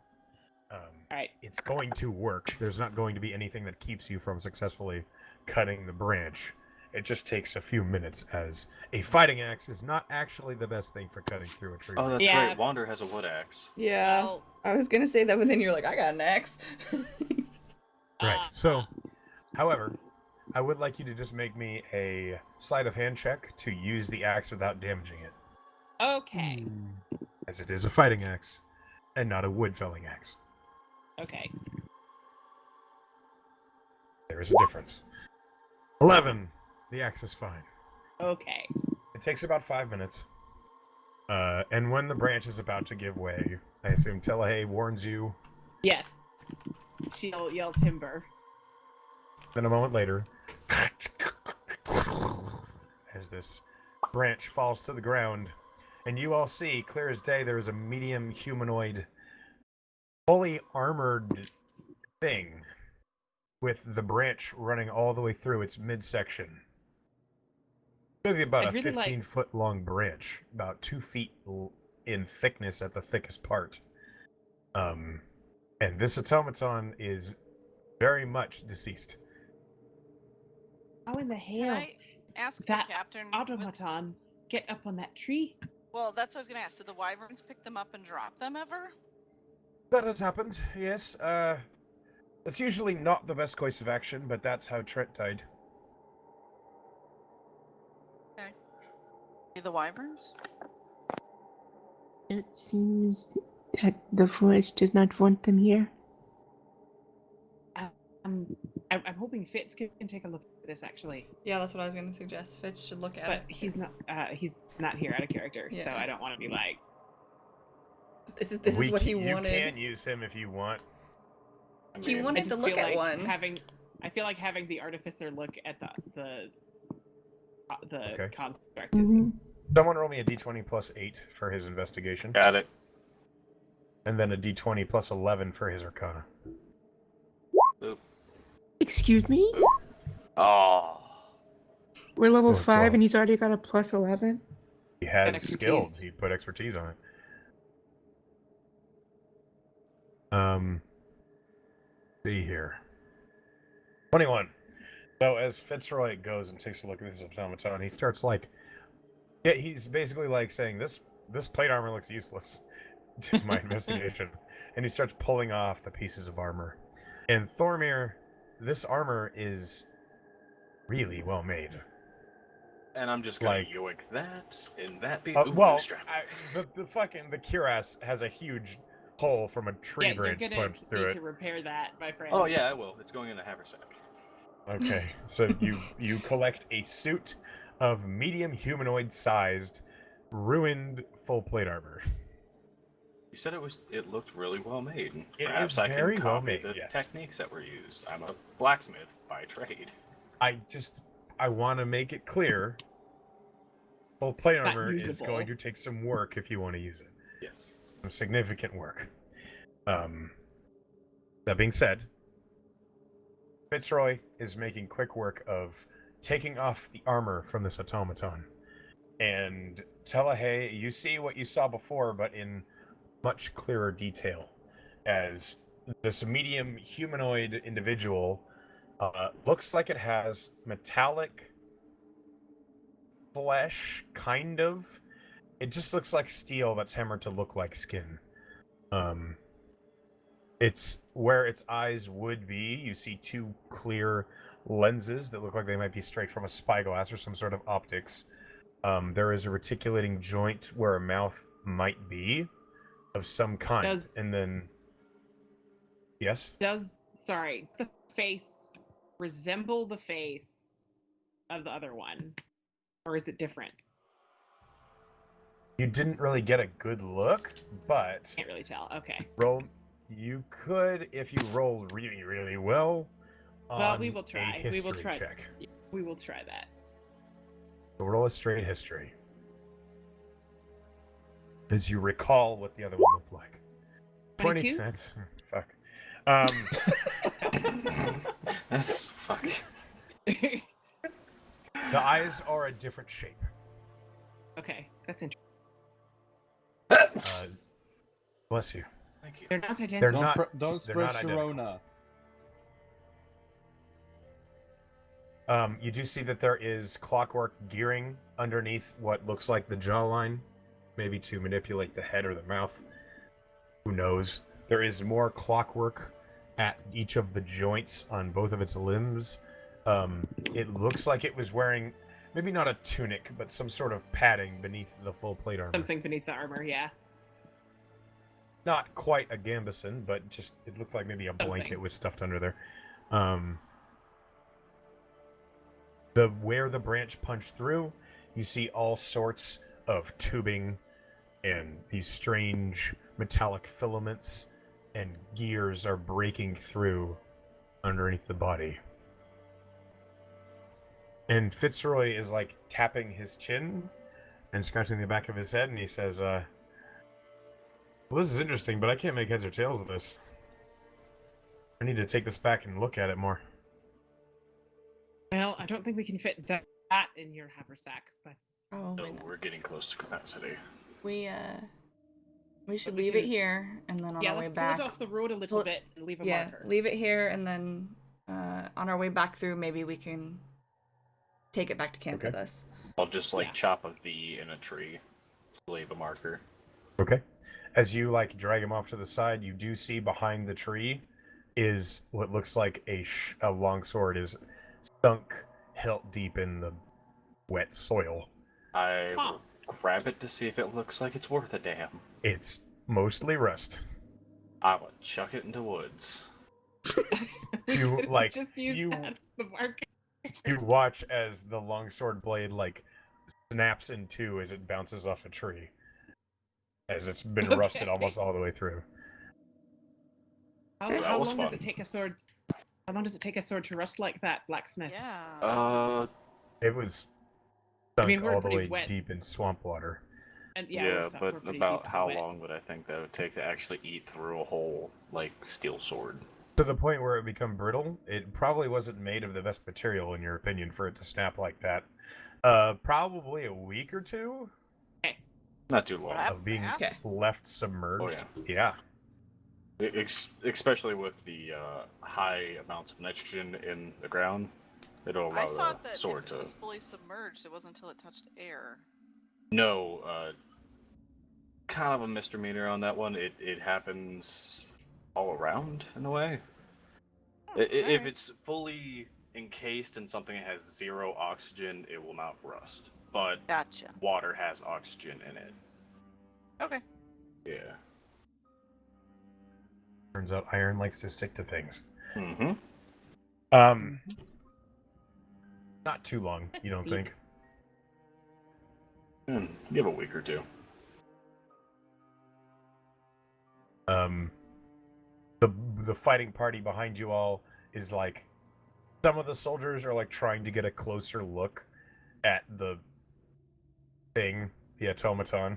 [SPEAKER 3] Alright.
[SPEAKER 1] It's going to work. There's not going to be anything that keeps you from successfully cutting the branch. It just takes a few minutes, as a fighting axe is not actually the best thing for cutting through a tree.
[SPEAKER 4] Oh, that's
[SPEAKER 3] Yeah.
[SPEAKER 4] right. Wander has a wood axe.
[SPEAKER 5] Yeah.
[SPEAKER 3] Well,
[SPEAKER 5] I was gonna say that, but then you're like, I got an axe.
[SPEAKER 1] Right. So, however, I would like you to just make me a sleight of hand check to use the axe without damaging it,
[SPEAKER 3] okay.
[SPEAKER 1] as it is a fighting axe and not a wood felling axe.
[SPEAKER 3] Okay.
[SPEAKER 1] There is a difference. 11. The axe is fine.
[SPEAKER 3] Okay.
[SPEAKER 1] It takes about 5 minutes. And when the branch is about to give way, I assume Telehay warns you.
[SPEAKER 3] Yes. She'll yell timber.
[SPEAKER 1] Then a moment later, as this branch falls to the ground, and you all see, clear as day, there is a medium humanoid, fully armored thing with the branch running all the way through its midsection. Maybe about
[SPEAKER 3] I'd
[SPEAKER 1] a
[SPEAKER 3] really
[SPEAKER 1] 15-foot long branch, about 2 feet in thickness at the thickest part. And this automaton is very much deceased.
[SPEAKER 3] How in the
[SPEAKER 2] Can
[SPEAKER 3] hell
[SPEAKER 2] I ask
[SPEAKER 3] that
[SPEAKER 2] the captain?
[SPEAKER 3] automaton get up on that tree?
[SPEAKER 2] Well, that's what I was gonna ask. Did the wyverns pick them up and drop them ever?
[SPEAKER 1] That has happened, yes. It's usually not the best course of action, but that's how Trent died.
[SPEAKER 2] Okay. See the wyverns?
[SPEAKER 7] It seems that the forest does not want them here.
[SPEAKER 3] I'm hoping Fitz can take a look at this actually,
[SPEAKER 5] Yeah, that's what I was gonna suggest. Fitz should look at
[SPEAKER 3] but
[SPEAKER 5] it.
[SPEAKER 3] he's not here out of character, so
[SPEAKER 5] Yeah.
[SPEAKER 3] I don't want to be like.
[SPEAKER 5] This is what he wanted.
[SPEAKER 1] You can use him if you want.
[SPEAKER 4] I
[SPEAKER 5] He
[SPEAKER 4] mean,
[SPEAKER 5] wanted
[SPEAKER 3] I just
[SPEAKER 5] to look
[SPEAKER 3] feel
[SPEAKER 5] at
[SPEAKER 3] like
[SPEAKER 5] one.
[SPEAKER 3] I feel like having the artificer look at the
[SPEAKER 1] Okay.
[SPEAKER 3] construct is
[SPEAKER 7] Mhm.
[SPEAKER 1] Someone roll me a d20 plus 8 for his investigation,
[SPEAKER 4] Got it.
[SPEAKER 1] and then a d20 plus 11 for his arcana.
[SPEAKER 7] Excuse me?
[SPEAKER 4] Oh.
[SPEAKER 7] We're level
[SPEAKER 1] Oh, it's
[SPEAKER 7] 5
[SPEAKER 1] low.
[SPEAKER 7] and he's already got a plus 11?
[SPEAKER 1] He has
[SPEAKER 3] expertise.
[SPEAKER 1] skilled. He put expertise on it. See here. 21. So as Fitzroy goes and takes a look at this automaton, he starts he's basically like saying this plate armor looks useless to my investigation, and he starts pulling off the pieces of armor. And Thormir, this armor is really well made.
[SPEAKER 4] And I'm just gonna
[SPEAKER 1] Like-
[SPEAKER 4] yoink that, and that be
[SPEAKER 1] Well,
[SPEAKER 4] strap.
[SPEAKER 1] the cuirass has a huge hole from a tree
[SPEAKER 3] yeah, you're
[SPEAKER 1] branch
[SPEAKER 3] gonna
[SPEAKER 1] punched through
[SPEAKER 3] need
[SPEAKER 1] it.
[SPEAKER 3] to repair that, my friend.
[SPEAKER 4] Oh yeah, I will. It's going in a haversack.
[SPEAKER 1] Okay, so you collect a suit of medium humanoid-sized, ruined full plate armor.
[SPEAKER 4] You said it looked really well made.
[SPEAKER 1] It
[SPEAKER 4] Perhaps
[SPEAKER 1] is
[SPEAKER 4] I can
[SPEAKER 1] very well
[SPEAKER 4] copy
[SPEAKER 1] made,
[SPEAKER 4] the
[SPEAKER 1] yes.
[SPEAKER 4] techniques that were used. I'm a blacksmith by trade.
[SPEAKER 1] I want to make it clear. Full plate
[SPEAKER 3] Not
[SPEAKER 1] armor is
[SPEAKER 3] usable.
[SPEAKER 1] going to take some work if you want to use it.
[SPEAKER 4] Yes.
[SPEAKER 1] Some significant work. That being said, Fitzroy is making quick work of taking off the armor from this automaton. And Telahay, you see what you saw before, but in much clearer detail, as this medium humanoid individual looks like it has metallic flesh, kind of. It just looks like steel that's hammered to look like skin. It's where its eyes would be. You see two clear lenses that look like they might be straight from a spyglass or some sort of optics. There is a reticulating joint where a mouth might be of some kind. And then... Yes?
[SPEAKER 3] Does the face resemble the face of the other one? Or is it different?
[SPEAKER 1] You didn't really get a good look, but...
[SPEAKER 3] Can't really tell. Okay.
[SPEAKER 1] You could, if you roll really, really well,
[SPEAKER 3] Well,
[SPEAKER 1] on
[SPEAKER 3] we will try.
[SPEAKER 1] a history
[SPEAKER 3] We will try.
[SPEAKER 1] check.
[SPEAKER 3] We will try that.
[SPEAKER 1] So roll a straight history. As you recall what the other one looked like.
[SPEAKER 3] 22?
[SPEAKER 1] That's... Fuck.
[SPEAKER 4] That's fuck.
[SPEAKER 1] The eyes are a different shape.
[SPEAKER 3] Okay, that's interesting.
[SPEAKER 1] Bless you.
[SPEAKER 4] Thank you.
[SPEAKER 3] They're not identical.
[SPEAKER 1] They're not-
[SPEAKER 6] Don't
[SPEAKER 1] they're
[SPEAKER 6] spread
[SPEAKER 1] not identical.
[SPEAKER 6] Sharona.
[SPEAKER 1] You do see that there is clockwork gearing underneath what looks like the jawline, maybe to manipulate the head or the mouth. Who knows? There is more clockwork at each of the joints on both of its limbs. It looks like it was wearing, maybe not a tunic, but some sort of padding beneath the full plate armor.
[SPEAKER 3] Something beneath the armor, yeah.
[SPEAKER 1] Not quite a gambeson, but just it looked like maybe a blanket was stuffed under there. Where the branch punched through, you see all sorts of tubing and these strange metallic filaments and gears are breaking through underneath the body. And Fitzroy is like tapping his chin and scratching the back of his head, and he says, well, this is interesting, but I can't make heads or tails of this. I need to take this back and look at it more.
[SPEAKER 3] Well, I don't think we can fit that in your haversack, but
[SPEAKER 5] Oh,
[SPEAKER 4] So
[SPEAKER 5] wait, no.
[SPEAKER 4] we're getting close to capacity.
[SPEAKER 5] We should
[SPEAKER 3] we
[SPEAKER 5] leave
[SPEAKER 3] can-
[SPEAKER 5] it here, and then on
[SPEAKER 3] yeah,
[SPEAKER 5] our way
[SPEAKER 3] let's
[SPEAKER 5] back.
[SPEAKER 3] pull it off the road a little
[SPEAKER 5] Well,
[SPEAKER 3] bit and leave a
[SPEAKER 5] Yeah,
[SPEAKER 3] marker.
[SPEAKER 5] leave it here, and then on our way back through, maybe we can take it back to camp
[SPEAKER 1] Okay.
[SPEAKER 5] with us.
[SPEAKER 4] I'll just
[SPEAKER 3] Yeah.
[SPEAKER 4] chop a V in a tree to leave a marker.
[SPEAKER 1] Okay. As you drag him off to the side, you do see behind the tree is what looks like a long sword is sunk hilt deep in the wet soil.
[SPEAKER 4] I will grab it to see if it looks like it's worth a damn.
[SPEAKER 1] It's mostly rust.
[SPEAKER 4] I will chuck it into woods.
[SPEAKER 1] You like
[SPEAKER 3] just use that as the marker.
[SPEAKER 1] you watch as the longsword blade like snaps in two as it bounces off a tree, as it's been rusted almost all the way through.
[SPEAKER 3] How
[SPEAKER 4] was
[SPEAKER 3] long
[SPEAKER 4] fun.
[SPEAKER 3] does it take a sword? How long does it take a sword to rust like that, blacksmith?
[SPEAKER 2] Yeah.
[SPEAKER 1] It was sunk
[SPEAKER 3] we're
[SPEAKER 1] all the
[SPEAKER 3] pretty
[SPEAKER 1] way
[SPEAKER 3] wet.
[SPEAKER 1] deep in swamp water.
[SPEAKER 3] And
[SPEAKER 4] Yeah,
[SPEAKER 3] we're
[SPEAKER 4] but
[SPEAKER 3] pretty
[SPEAKER 4] about
[SPEAKER 3] deep in
[SPEAKER 4] how
[SPEAKER 3] wet.
[SPEAKER 4] long would I think that would take to actually eat through a whole, like, steel sword?
[SPEAKER 1] To the point where it become brittle. It probably wasn't made of the best material, in your opinion, for it to snap like that. Probably a week or two
[SPEAKER 4] Not too long.
[SPEAKER 1] of being
[SPEAKER 5] Okay.
[SPEAKER 1] left submerged.
[SPEAKER 4] Oh,
[SPEAKER 1] Yeah.
[SPEAKER 4] Especially with the high amounts of nitrogen in the ground, it'll
[SPEAKER 2] I
[SPEAKER 4] allow
[SPEAKER 2] thought
[SPEAKER 4] the
[SPEAKER 2] that
[SPEAKER 4] sword
[SPEAKER 2] if it
[SPEAKER 4] to...
[SPEAKER 2] was fully submerged, it wasn't until it touched air.
[SPEAKER 4] No, kind of a misdemeanor on that one. It happens all around, in a way. If
[SPEAKER 2] alright.
[SPEAKER 4] it's fully encased in something that has zero oxygen, it will not rust. But
[SPEAKER 2] Gotcha.
[SPEAKER 4] water has oxygen in it.
[SPEAKER 2] Okay.
[SPEAKER 4] Yeah.
[SPEAKER 1] Turns out iron likes to stick to things.
[SPEAKER 4] Mm-hmm.
[SPEAKER 1] Not too long,
[SPEAKER 3] That's
[SPEAKER 1] you don't
[SPEAKER 3] neat.
[SPEAKER 1] think?
[SPEAKER 4] Give a week or two.
[SPEAKER 1] The fighting party behind you all is like, some of the soldiers are like trying to get a closer look at the thing, the automaton,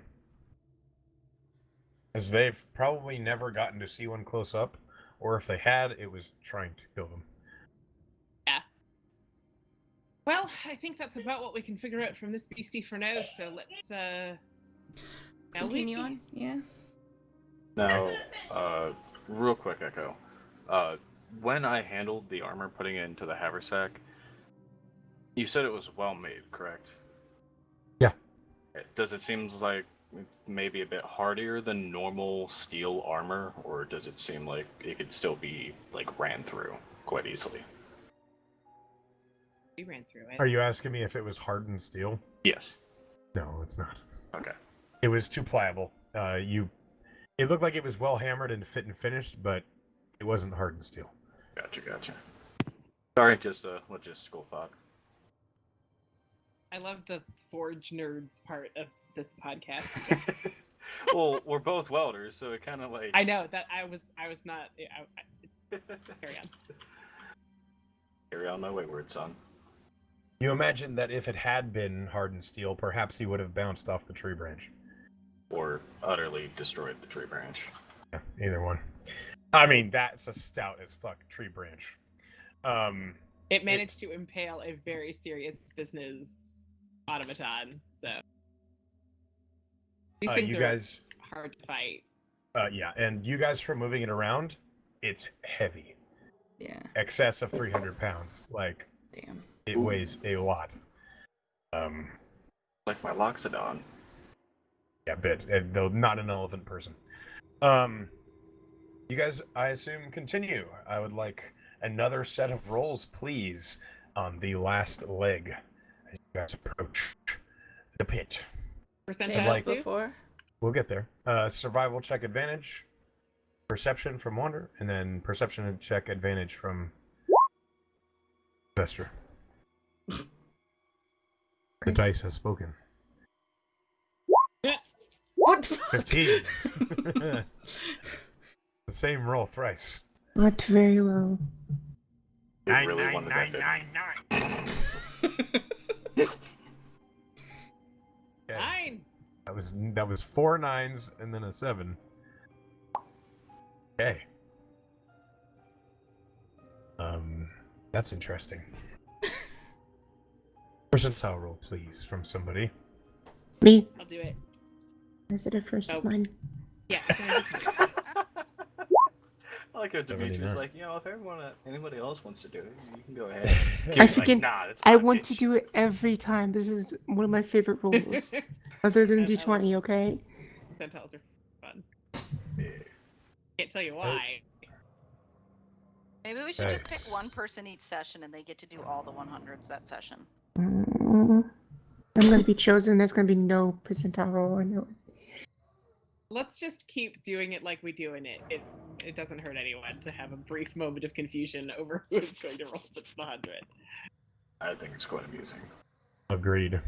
[SPEAKER 1] as they've probably never gotten to see one close up, or if they had, it was trying to kill them.
[SPEAKER 3] Well, I think that's about what we can figure out from this beastie for now. So let's
[SPEAKER 5] Continue on. Yeah.
[SPEAKER 4] Now, real quick, Echo. When I handled the armor, putting it into the haversack, you said it was well made, correct?
[SPEAKER 1] Yeah.
[SPEAKER 4] Does it seem like maybe a bit hardier than normal steel armor, or does it seem like it could still be like ran through quite easily?
[SPEAKER 3] We ran through it.
[SPEAKER 1] Are you asking me if it was hardened steel?
[SPEAKER 4] Yes.
[SPEAKER 1] No, it's not.
[SPEAKER 4] Okay.
[SPEAKER 1] It was too pliable. It looked like it was well hammered and fit and finished, but it wasn't hardened steel.
[SPEAKER 4] Gotcha. Sorry, just a logistical thought.
[SPEAKER 3] I love the forge nerds part of this podcast.
[SPEAKER 4] Well, we're both welders, so it kind of like...
[SPEAKER 3] I know that I was not. Carry on.
[SPEAKER 4] Carry on my wayward son.
[SPEAKER 1] You imagine that if it had been hardened steel, perhaps he would have bounced off the tree branch.
[SPEAKER 4] Or utterly destroyed the tree branch.
[SPEAKER 1] Yeah, either one. I mean, that's a stout as fuck tree branch.
[SPEAKER 3] It managed to impale a very serious business automaton. So these things
[SPEAKER 1] you
[SPEAKER 3] are
[SPEAKER 1] guys,
[SPEAKER 3] hard to fight.
[SPEAKER 1] yeah, and you guys for moving it around, it's heavy.
[SPEAKER 5] Yeah.
[SPEAKER 1] Excess of 300 pounds. Like,
[SPEAKER 5] Damn.
[SPEAKER 1] it weighs a lot.
[SPEAKER 4] Like my Loxodon.
[SPEAKER 1] Yeah, bit. Though not an elephant person. You guys, I assume, continue. I would like another set of rolls, please, on the last leg as you guys approach the pit.
[SPEAKER 5] Same
[SPEAKER 3] Percentile
[SPEAKER 5] as
[SPEAKER 1] like-
[SPEAKER 3] too?
[SPEAKER 5] before.
[SPEAKER 1] We'll get there. Survival check advantage, perception from Wander, and then perception check advantage from Vester. The dice has spoken.
[SPEAKER 5] What the fuck?
[SPEAKER 1] 15s. The same roll thrice.
[SPEAKER 7] Not very well.
[SPEAKER 4] You really wanted that bit.
[SPEAKER 1] 9. Okay.
[SPEAKER 3] 9.
[SPEAKER 1] That was 4 9s and then a 7. Okay. That's interesting. Percentile roll, please, from somebody.
[SPEAKER 7] Me.
[SPEAKER 3] I'll do it.
[SPEAKER 7] Is it a first
[SPEAKER 3] Oh.
[SPEAKER 7] mine?
[SPEAKER 3] Yeah.
[SPEAKER 4] I like how Dimitri's
[SPEAKER 1] 79.
[SPEAKER 4] like, if anybody else wants to do it, you can go ahead.
[SPEAKER 7] I
[SPEAKER 4] He's like,
[SPEAKER 7] freaking-
[SPEAKER 4] nah, that's
[SPEAKER 7] I
[SPEAKER 4] my
[SPEAKER 7] want
[SPEAKER 4] bitch.
[SPEAKER 7] to do it every time. This is one of my favorite rolls. Other than D20, okay?
[SPEAKER 3] Percentiles are fun. Can't tell you why.
[SPEAKER 2] Maybe we should just pick
[SPEAKER 1] Nice.
[SPEAKER 2] one person each session, and they get to do all the 100s that session.
[SPEAKER 7] I'm gonna be chosen. There's gonna be no percentile roll or no.
[SPEAKER 3] Let's just keep doing it like we do in it. It doesn't hurt anyone to have a brief moment of confusion over who is going to roll the 100.
[SPEAKER 4] I think it's quite amusing.
[SPEAKER 1] Agreed.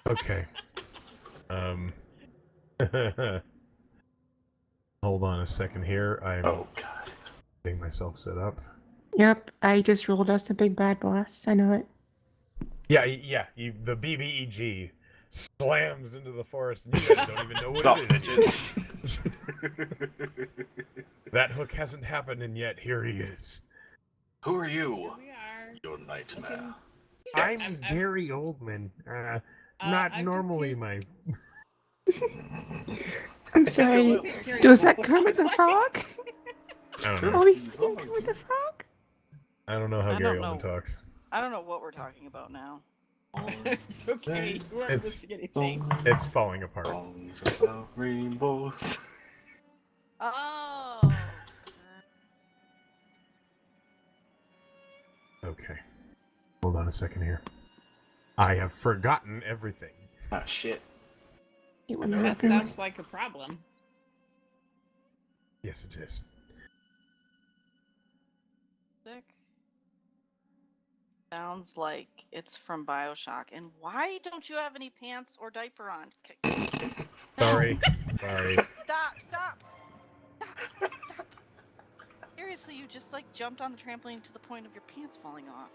[SPEAKER 1] Okay. Hold on a second here. I'm
[SPEAKER 4] Oh god.
[SPEAKER 1] getting myself set up.
[SPEAKER 7] Yep, I just rolled us a big bad boss. I know it.
[SPEAKER 1] Yeah. The BBEG slams into the forest, and you guys don't even know what
[SPEAKER 4] Stop,
[SPEAKER 1] it is.
[SPEAKER 4] bitches.
[SPEAKER 1] That hook hasn't happened, and yet here he is.
[SPEAKER 4] Who are you?
[SPEAKER 3] Here we are.
[SPEAKER 4] Your nightmare.
[SPEAKER 1] I'm Gary Oldman. Not
[SPEAKER 3] I'm just
[SPEAKER 1] normally
[SPEAKER 3] here-
[SPEAKER 1] my.
[SPEAKER 7] I'm sorry.
[SPEAKER 3] Gary,
[SPEAKER 7] Was that Kermit the Frog?
[SPEAKER 1] I don't
[SPEAKER 7] Are
[SPEAKER 1] know.
[SPEAKER 7] we fighting Kermit the Frog?
[SPEAKER 1] I don't know how
[SPEAKER 2] I
[SPEAKER 1] Gary
[SPEAKER 2] don't
[SPEAKER 1] Oldman
[SPEAKER 2] know.
[SPEAKER 1] talks.
[SPEAKER 2] I don't know what we're talking about now.
[SPEAKER 3] It's okay. You weren't
[SPEAKER 1] It's-
[SPEAKER 3] missing anything.
[SPEAKER 1] It's falling apart.
[SPEAKER 4] Songs about rainbows.
[SPEAKER 2] Oh.
[SPEAKER 1] Okay. Hold on a second here. I have forgotten everything.
[SPEAKER 4] Ah, shit.
[SPEAKER 7] Hate when
[SPEAKER 4] That
[SPEAKER 7] that
[SPEAKER 3] That
[SPEAKER 7] happens.
[SPEAKER 3] sounds like a problem.
[SPEAKER 1] Yes, it is.
[SPEAKER 2] Sick. Sounds like it's from Bioshock. And why don't you have any pants or diaper on?
[SPEAKER 1] Sorry. Sorry.
[SPEAKER 2] Stop! Stop! Stop! Seriously, you just like jumped on the trampoline to the point of your pants falling off.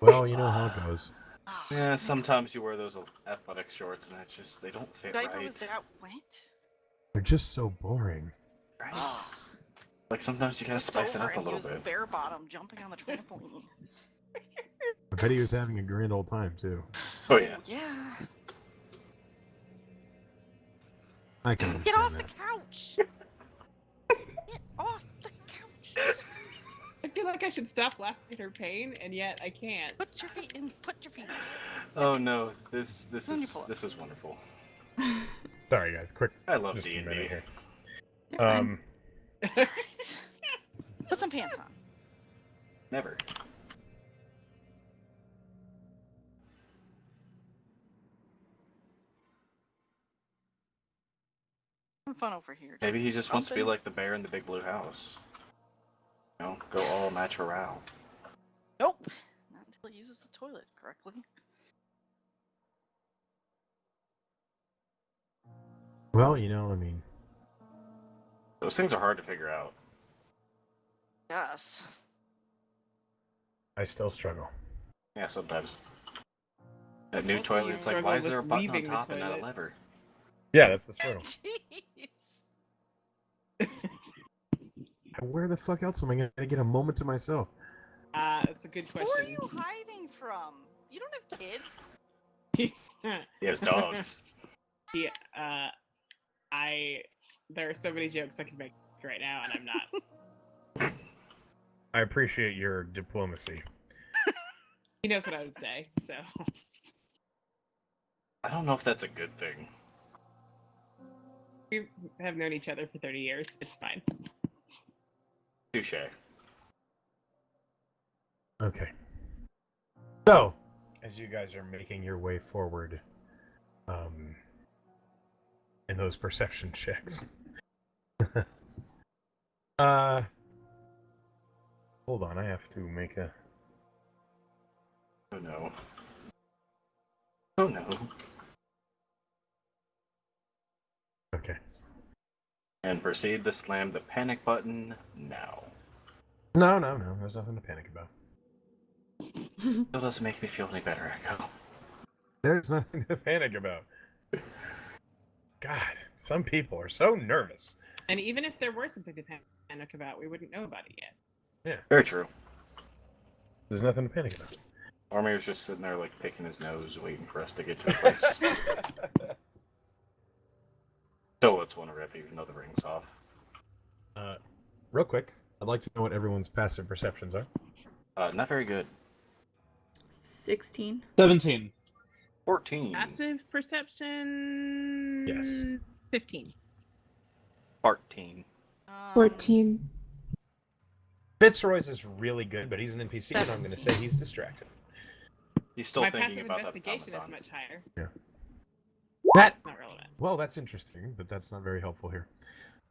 [SPEAKER 1] Well, you know how it goes.
[SPEAKER 2] Oh,
[SPEAKER 4] Yeah, sometimes you wear those athletic shorts and it's just, they don't fit
[SPEAKER 2] diaper
[SPEAKER 4] right.
[SPEAKER 2] was that wet?
[SPEAKER 1] They're just so boring.
[SPEAKER 4] Right?
[SPEAKER 2] Oh,
[SPEAKER 4] Like sometimes you gotta spice it
[SPEAKER 2] over
[SPEAKER 4] up a
[SPEAKER 2] and he
[SPEAKER 4] little
[SPEAKER 2] was
[SPEAKER 4] bit.
[SPEAKER 2] bare bottom jumping on the trampoline.
[SPEAKER 1] I bet he was having a grand old time too.
[SPEAKER 4] Oh yeah.
[SPEAKER 2] Yeah.
[SPEAKER 1] I can
[SPEAKER 2] Get
[SPEAKER 1] understand
[SPEAKER 2] off
[SPEAKER 1] that.
[SPEAKER 2] the couch! Get off the couch!
[SPEAKER 3] I feel like I should stop laughing at her pain, and yet I can't.
[SPEAKER 2] Put your feet in. Put your feet in. Step
[SPEAKER 4] Oh
[SPEAKER 2] in.
[SPEAKER 4] no, this
[SPEAKER 2] Then you pull up.
[SPEAKER 4] is wonderful.
[SPEAKER 1] Sorry, guys. Quick.
[SPEAKER 4] I love
[SPEAKER 1] Just a
[SPEAKER 4] D&D.
[SPEAKER 1] minute here.
[SPEAKER 5] You're fine.
[SPEAKER 2] Put some pants on.
[SPEAKER 4] Never.
[SPEAKER 2] Having fun over here.
[SPEAKER 4] Maybe he just wants to be
[SPEAKER 2] Something.
[SPEAKER 4] like the bear in the big blue house. You know, go all natural.
[SPEAKER 2] Nope. Not until he uses the toilet correctly.
[SPEAKER 1] Well, you know, I mean,
[SPEAKER 4] Those things are hard to figure out.
[SPEAKER 2] Yes.
[SPEAKER 1] I still struggle.
[SPEAKER 4] Yeah, sometimes. That new
[SPEAKER 3] Mostly
[SPEAKER 4] toilet,
[SPEAKER 3] you
[SPEAKER 4] it's like,
[SPEAKER 3] struggle
[SPEAKER 4] why is there a
[SPEAKER 3] with
[SPEAKER 4] button on
[SPEAKER 3] leaving the
[SPEAKER 4] top and not a
[SPEAKER 3] toilet.
[SPEAKER 4] lever?
[SPEAKER 1] Yeah, that's the struggle.
[SPEAKER 2] Jeez.
[SPEAKER 1] Where the fuck else am I gonna get a moment to myself?
[SPEAKER 3] That's a good
[SPEAKER 2] Who are
[SPEAKER 3] question.
[SPEAKER 2] you hiding from? You don't have kids.
[SPEAKER 4] He has dogs.
[SPEAKER 3] Yeah, there are so many jokes I could make right now, and I'm not.
[SPEAKER 1] I appreciate your diplomacy.
[SPEAKER 3] He knows what I would say, so.
[SPEAKER 4] I don't know if that's a good thing.
[SPEAKER 3] We have known each other for 30 years. It's fine.
[SPEAKER 4] Touche.
[SPEAKER 1] Okay. So, as you guys are making your way forward, in those perception checks, hold on, I have to make a.
[SPEAKER 4] Oh no. Oh no.
[SPEAKER 1] Okay.
[SPEAKER 4] And proceed to slam the panic button now.
[SPEAKER 1] No, there's nothing to panic about.
[SPEAKER 4] Still doesn't make me feel any better, Echo.
[SPEAKER 1] There's nothing to panic about. God, some people are so nervous.
[SPEAKER 3] And even if there were something to panic about, we wouldn't know about it yet.
[SPEAKER 4] Very true.
[SPEAKER 1] There's nothing to panic about.
[SPEAKER 4] Armir's just sitting there, like, picking his nose, waiting for us to get to the place. Still let's want to rip even though the ring's off.
[SPEAKER 1] Real quick, I'd like to know what everyone's passive perceptions are.
[SPEAKER 4] Not very good.
[SPEAKER 5] 16.
[SPEAKER 6] 17.
[SPEAKER 4] 14.
[SPEAKER 3] Passive perception.
[SPEAKER 1] Yes.
[SPEAKER 3] 15.
[SPEAKER 4] 14.
[SPEAKER 7] 14.
[SPEAKER 1] Fitzroy's is really good, but he's an NPC, so I'm going to say he's distracted.
[SPEAKER 4] He's still
[SPEAKER 3] My
[SPEAKER 4] thinking
[SPEAKER 3] passive
[SPEAKER 4] about that
[SPEAKER 3] investigation is
[SPEAKER 4] Amazon.
[SPEAKER 3] much higher.
[SPEAKER 1] That's
[SPEAKER 3] not relevant.
[SPEAKER 1] Well, that's interesting, but that's not very helpful here.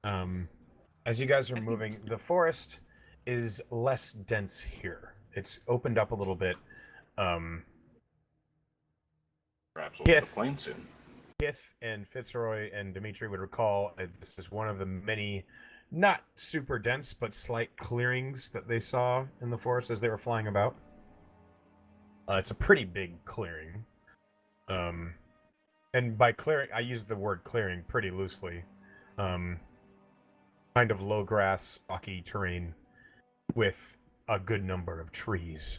[SPEAKER 1] As you guys are moving, the forest is less dense here. It's opened up a little bit.
[SPEAKER 4] Perhaps we'll get a
[SPEAKER 1] Kith.
[SPEAKER 4] plane soon.
[SPEAKER 1] Kith and Fitzroy and Dimitri would recall this is one of the many, not super dense, but slight clearings that they saw in the forest as they were flying about. It's a pretty big clearing. And by clearing, I use the word clearing pretty loosely. Kind of low grass, rocky terrain with a good number of trees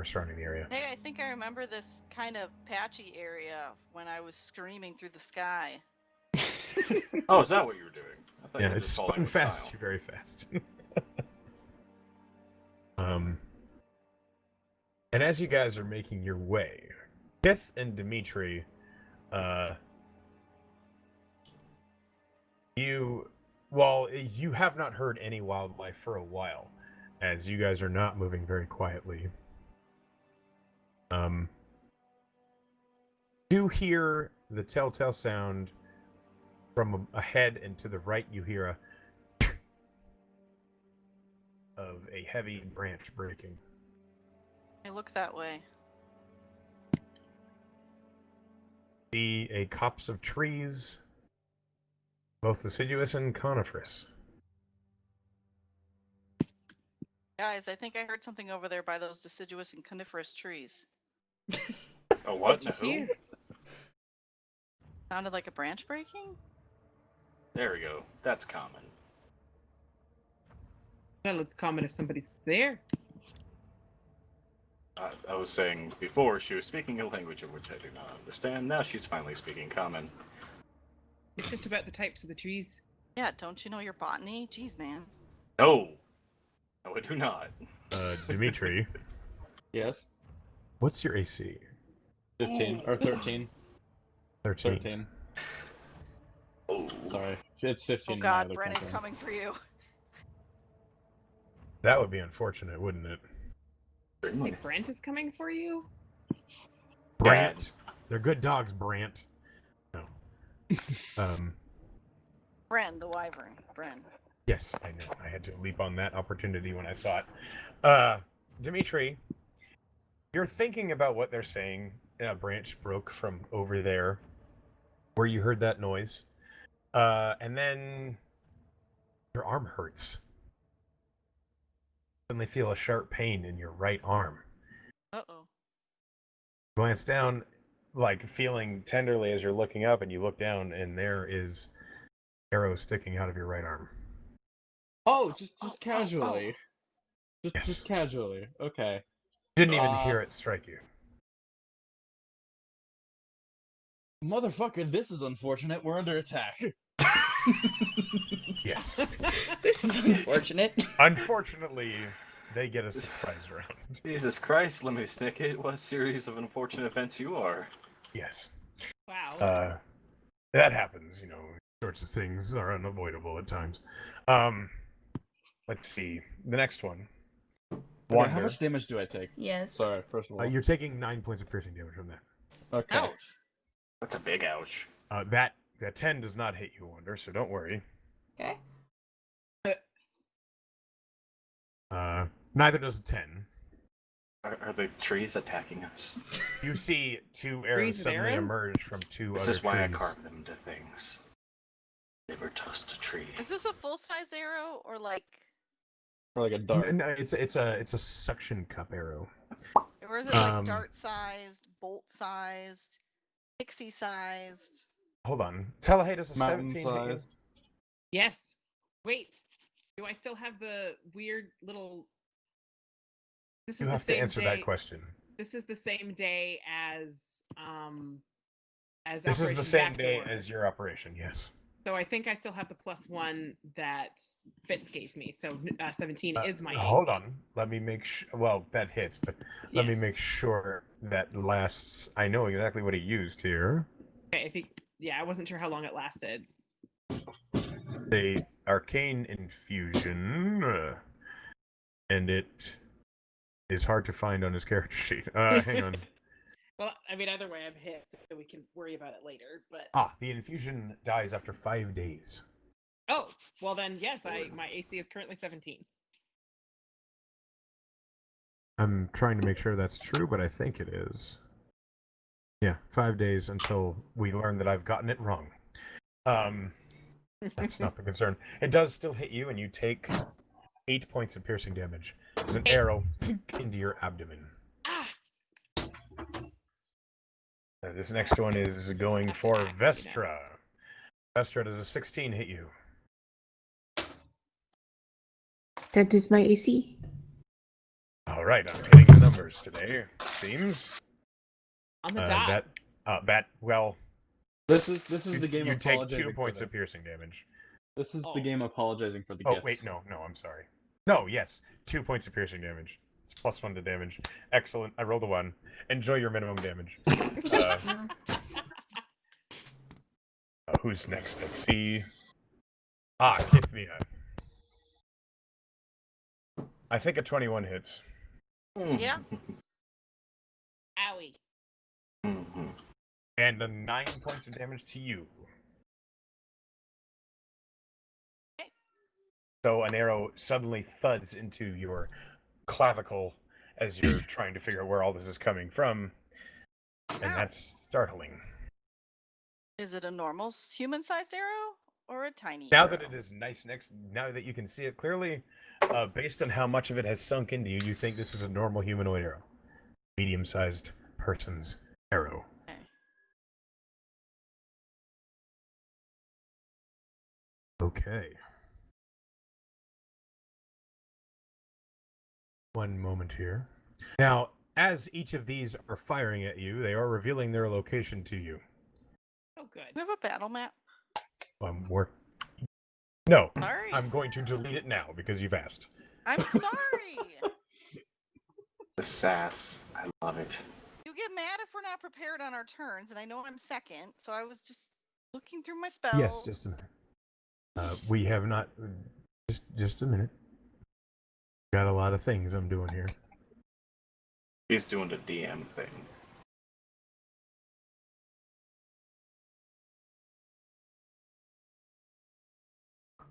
[SPEAKER 1] surrounding the area.
[SPEAKER 2] Hey, I think I remember this kind of patchy area when I was screaming through the sky.
[SPEAKER 4] Oh, is that what you were doing? I thought you
[SPEAKER 1] Yeah,
[SPEAKER 4] were
[SPEAKER 1] it's
[SPEAKER 4] just following
[SPEAKER 1] spun
[SPEAKER 4] with
[SPEAKER 1] fast,
[SPEAKER 4] style.
[SPEAKER 1] very fast. And as you guys are making your way, Kith and Dimitri, you have not heard any wildlife for a while, as you guys are not moving very quietly. Do hear the telltale sound from ahead, and to the right you hear of a heavy branch breaking.
[SPEAKER 2] I look that way.
[SPEAKER 1] See a copse of trees, both deciduous and coniferous.
[SPEAKER 2] Guys, I think I heard something over there by those deciduous and coniferous trees.
[SPEAKER 4] Oh, what?
[SPEAKER 3] What'd you hear?
[SPEAKER 2] Sounded like a branch breaking?
[SPEAKER 4] There we go. That's common.
[SPEAKER 3] Well, it's common if somebody's there.
[SPEAKER 4] I was saying before she was speaking a language of which I do not understand. Now she's finally speaking common.
[SPEAKER 3] It's just about the types of the trees.
[SPEAKER 2] Yeah, don't you know your botany? Jeez, man.
[SPEAKER 4] No, I do not.
[SPEAKER 1] Dimitri,
[SPEAKER 6] Yes.
[SPEAKER 1] what's your AC?
[SPEAKER 6] 15 or 13.
[SPEAKER 1] 13.
[SPEAKER 6] 13.
[SPEAKER 4] Oh,
[SPEAKER 6] Sorry, it's 15.
[SPEAKER 2] Oh
[SPEAKER 6] in my
[SPEAKER 2] god,
[SPEAKER 6] other
[SPEAKER 2] Bren is
[SPEAKER 6] campaign.
[SPEAKER 2] coming for you.
[SPEAKER 1] That would be unfortunate, wouldn't it?
[SPEAKER 4] certainly.
[SPEAKER 3] Like Brent is coming for you?
[SPEAKER 1] Brant. They're good dogs, Brant. No.
[SPEAKER 2] Bren, the wyvern. Bren.
[SPEAKER 1] Yes, I know. I had to leap on that opportunity when I saw it. Dimitri, you're thinking about what they're saying. A branch broke from over there where you heard that noise. And then your arm hurts. Suddenly feel a sharp pain in your right arm.
[SPEAKER 2] Uh-oh.
[SPEAKER 1] Glance down, like feeling tenderly as you're looking up, and you look down, and there is arrow sticking out of your right arm.
[SPEAKER 6] Oh, just casually.
[SPEAKER 1] Yes.
[SPEAKER 6] Just casually. Okay.
[SPEAKER 1] Didn't even hear it strike you.
[SPEAKER 6] Motherfucker, this is unfortunate. We're under attack.
[SPEAKER 1] Yes.
[SPEAKER 5] This is unfortunate.
[SPEAKER 1] Unfortunately, they get a surprise round.
[SPEAKER 4] Jesus Christ, Lemmy Snicket, what a series of unfortunate events you are.
[SPEAKER 1] Yes.
[SPEAKER 3] Wow.
[SPEAKER 1] That happens, sorts of things are unavoidable at times. Let's see. The next one.
[SPEAKER 6] Okay,
[SPEAKER 1] Wander.
[SPEAKER 6] how much damage do I take?
[SPEAKER 5] Yes.
[SPEAKER 6] Sorry, first of all.
[SPEAKER 1] You're taking 9 points of piercing damage from that.
[SPEAKER 6] Okay.
[SPEAKER 2] Ouch.
[SPEAKER 4] That's a big ouch.
[SPEAKER 1] That 10 does not hit you, Wander, so don't worry.
[SPEAKER 5] Okay.
[SPEAKER 1] Neither does a 10.
[SPEAKER 4] Are the trees attacking us?
[SPEAKER 1] You see two
[SPEAKER 3] Trees
[SPEAKER 1] arrows
[SPEAKER 3] with
[SPEAKER 1] suddenly
[SPEAKER 3] arrows?
[SPEAKER 1] emerge from two
[SPEAKER 4] This
[SPEAKER 1] other
[SPEAKER 4] is why I
[SPEAKER 1] trees.
[SPEAKER 4] carve them to things. Never touched a tree.
[SPEAKER 2] Is this a full-size arrow or like,
[SPEAKER 6] Or like a dart.
[SPEAKER 1] No, it's a suction cup arrow.
[SPEAKER 2] or is it like
[SPEAKER 1] Um,
[SPEAKER 2] dart-sized, bolt-sized, pixie-sized?
[SPEAKER 1] Hold on. Talahey, does a
[SPEAKER 6] Mountain
[SPEAKER 1] 17 hit you?
[SPEAKER 6] sized.
[SPEAKER 3] Yes. Wait. Do I still have the weird little... This
[SPEAKER 1] You
[SPEAKER 3] is the
[SPEAKER 1] have to
[SPEAKER 3] same
[SPEAKER 1] answer
[SPEAKER 3] day...
[SPEAKER 1] that question.
[SPEAKER 3] This is the same day as
[SPEAKER 1] This is the
[SPEAKER 3] Operation
[SPEAKER 1] same day
[SPEAKER 3] Backdoor.
[SPEAKER 1] as your operation, yes.
[SPEAKER 3] So I think I still have the +1 that Fitz gave me. So 17 is my
[SPEAKER 1] Hold
[SPEAKER 3] AC.
[SPEAKER 1] on. Let me make sure. Well, that hits, but let me
[SPEAKER 3] Yes.
[SPEAKER 1] make sure that lasts. I know exactly what he used here.
[SPEAKER 3] Okay, I wasn't sure how long it lasted.
[SPEAKER 1] The arcane infusion. and it is hard to find on his character sheet. Hang on.
[SPEAKER 3] Well, I mean, either way, I'm hit, so we can worry about it later. But
[SPEAKER 1] The infusion dies after 5 days.
[SPEAKER 3] oh, well then, yes, my AC is currently 17.
[SPEAKER 1] I'm trying to make sure that's true, but I think it is. Yeah, 5 days until we learn that I've gotten it wrong. That's not the concern. It does still hit you, and you take 8 points of piercing damage as an arrow into your abdomen.
[SPEAKER 3] Ah!
[SPEAKER 1] This next one is going for Vestra. Vestra, does a 16 hit you?
[SPEAKER 7] That is my AC.
[SPEAKER 1] All right, I'm hitting the numbers today. Seems
[SPEAKER 3] On the dot.
[SPEAKER 1] well.
[SPEAKER 6] This is the game.
[SPEAKER 1] You take 2
[SPEAKER 6] apologizing
[SPEAKER 1] points
[SPEAKER 6] for
[SPEAKER 1] of piercing damage.
[SPEAKER 6] This is the game apologizing for the
[SPEAKER 1] Oh
[SPEAKER 6] gifts.
[SPEAKER 1] wait, no, I'm sorry. No, yes, 2 points of piercing damage. It's +1 to damage. Excellent. I rolled a 1. Enjoy your minimum damage. Who's next? Let's see. Kithmia. I think a 21 hits.
[SPEAKER 2] Yeah.
[SPEAKER 3] Owie.
[SPEAKER 1] And a 9 points of damage to you.
[SPEAKER 2] Okay.
[SPEAKER 1] So an arrow suddenly thuds into your clavicle as you're trying to figure out where all this is coming from. And that's startling.
[SPEAKER 2] Is it a normal human-sized arrow or a tiny
[SPEAKER 1] Now
[SPEAKER 2] arrow?
[SPEAKER 1] that it is now that you can see it clearly, based on how much of it has sunk into you, you think this is a normal humanoid arrow. Medium-sized person's arrow.
[SPEAKER 2] Okay.
[SPEAKER 1] Okay. One moment here. Now, as each of these are firing at you, they are revealing their location to you.
[SPEAKER 3] Oh, good.
[SPEAKER 2] Do we have a battle map?
[SPEAKER 1] No,
[SPEAKER 2] Sorry.
[SPEAKER 1] I'm going to delete it now because you've asked.
[SPEAKER 2] I'm sorry.
[SPEAKER 4] The sass. I love it.
[SPEAKER 2] You get mad if we're not prepared on our turns, and I know I'm second, so I was just looking through my spells.
[SPEAKER 1] Yes, just a minute. We have not. Just a minute. Got a lot of things I'm doing here.
[SPEAKER 4] He's doing the DM thing.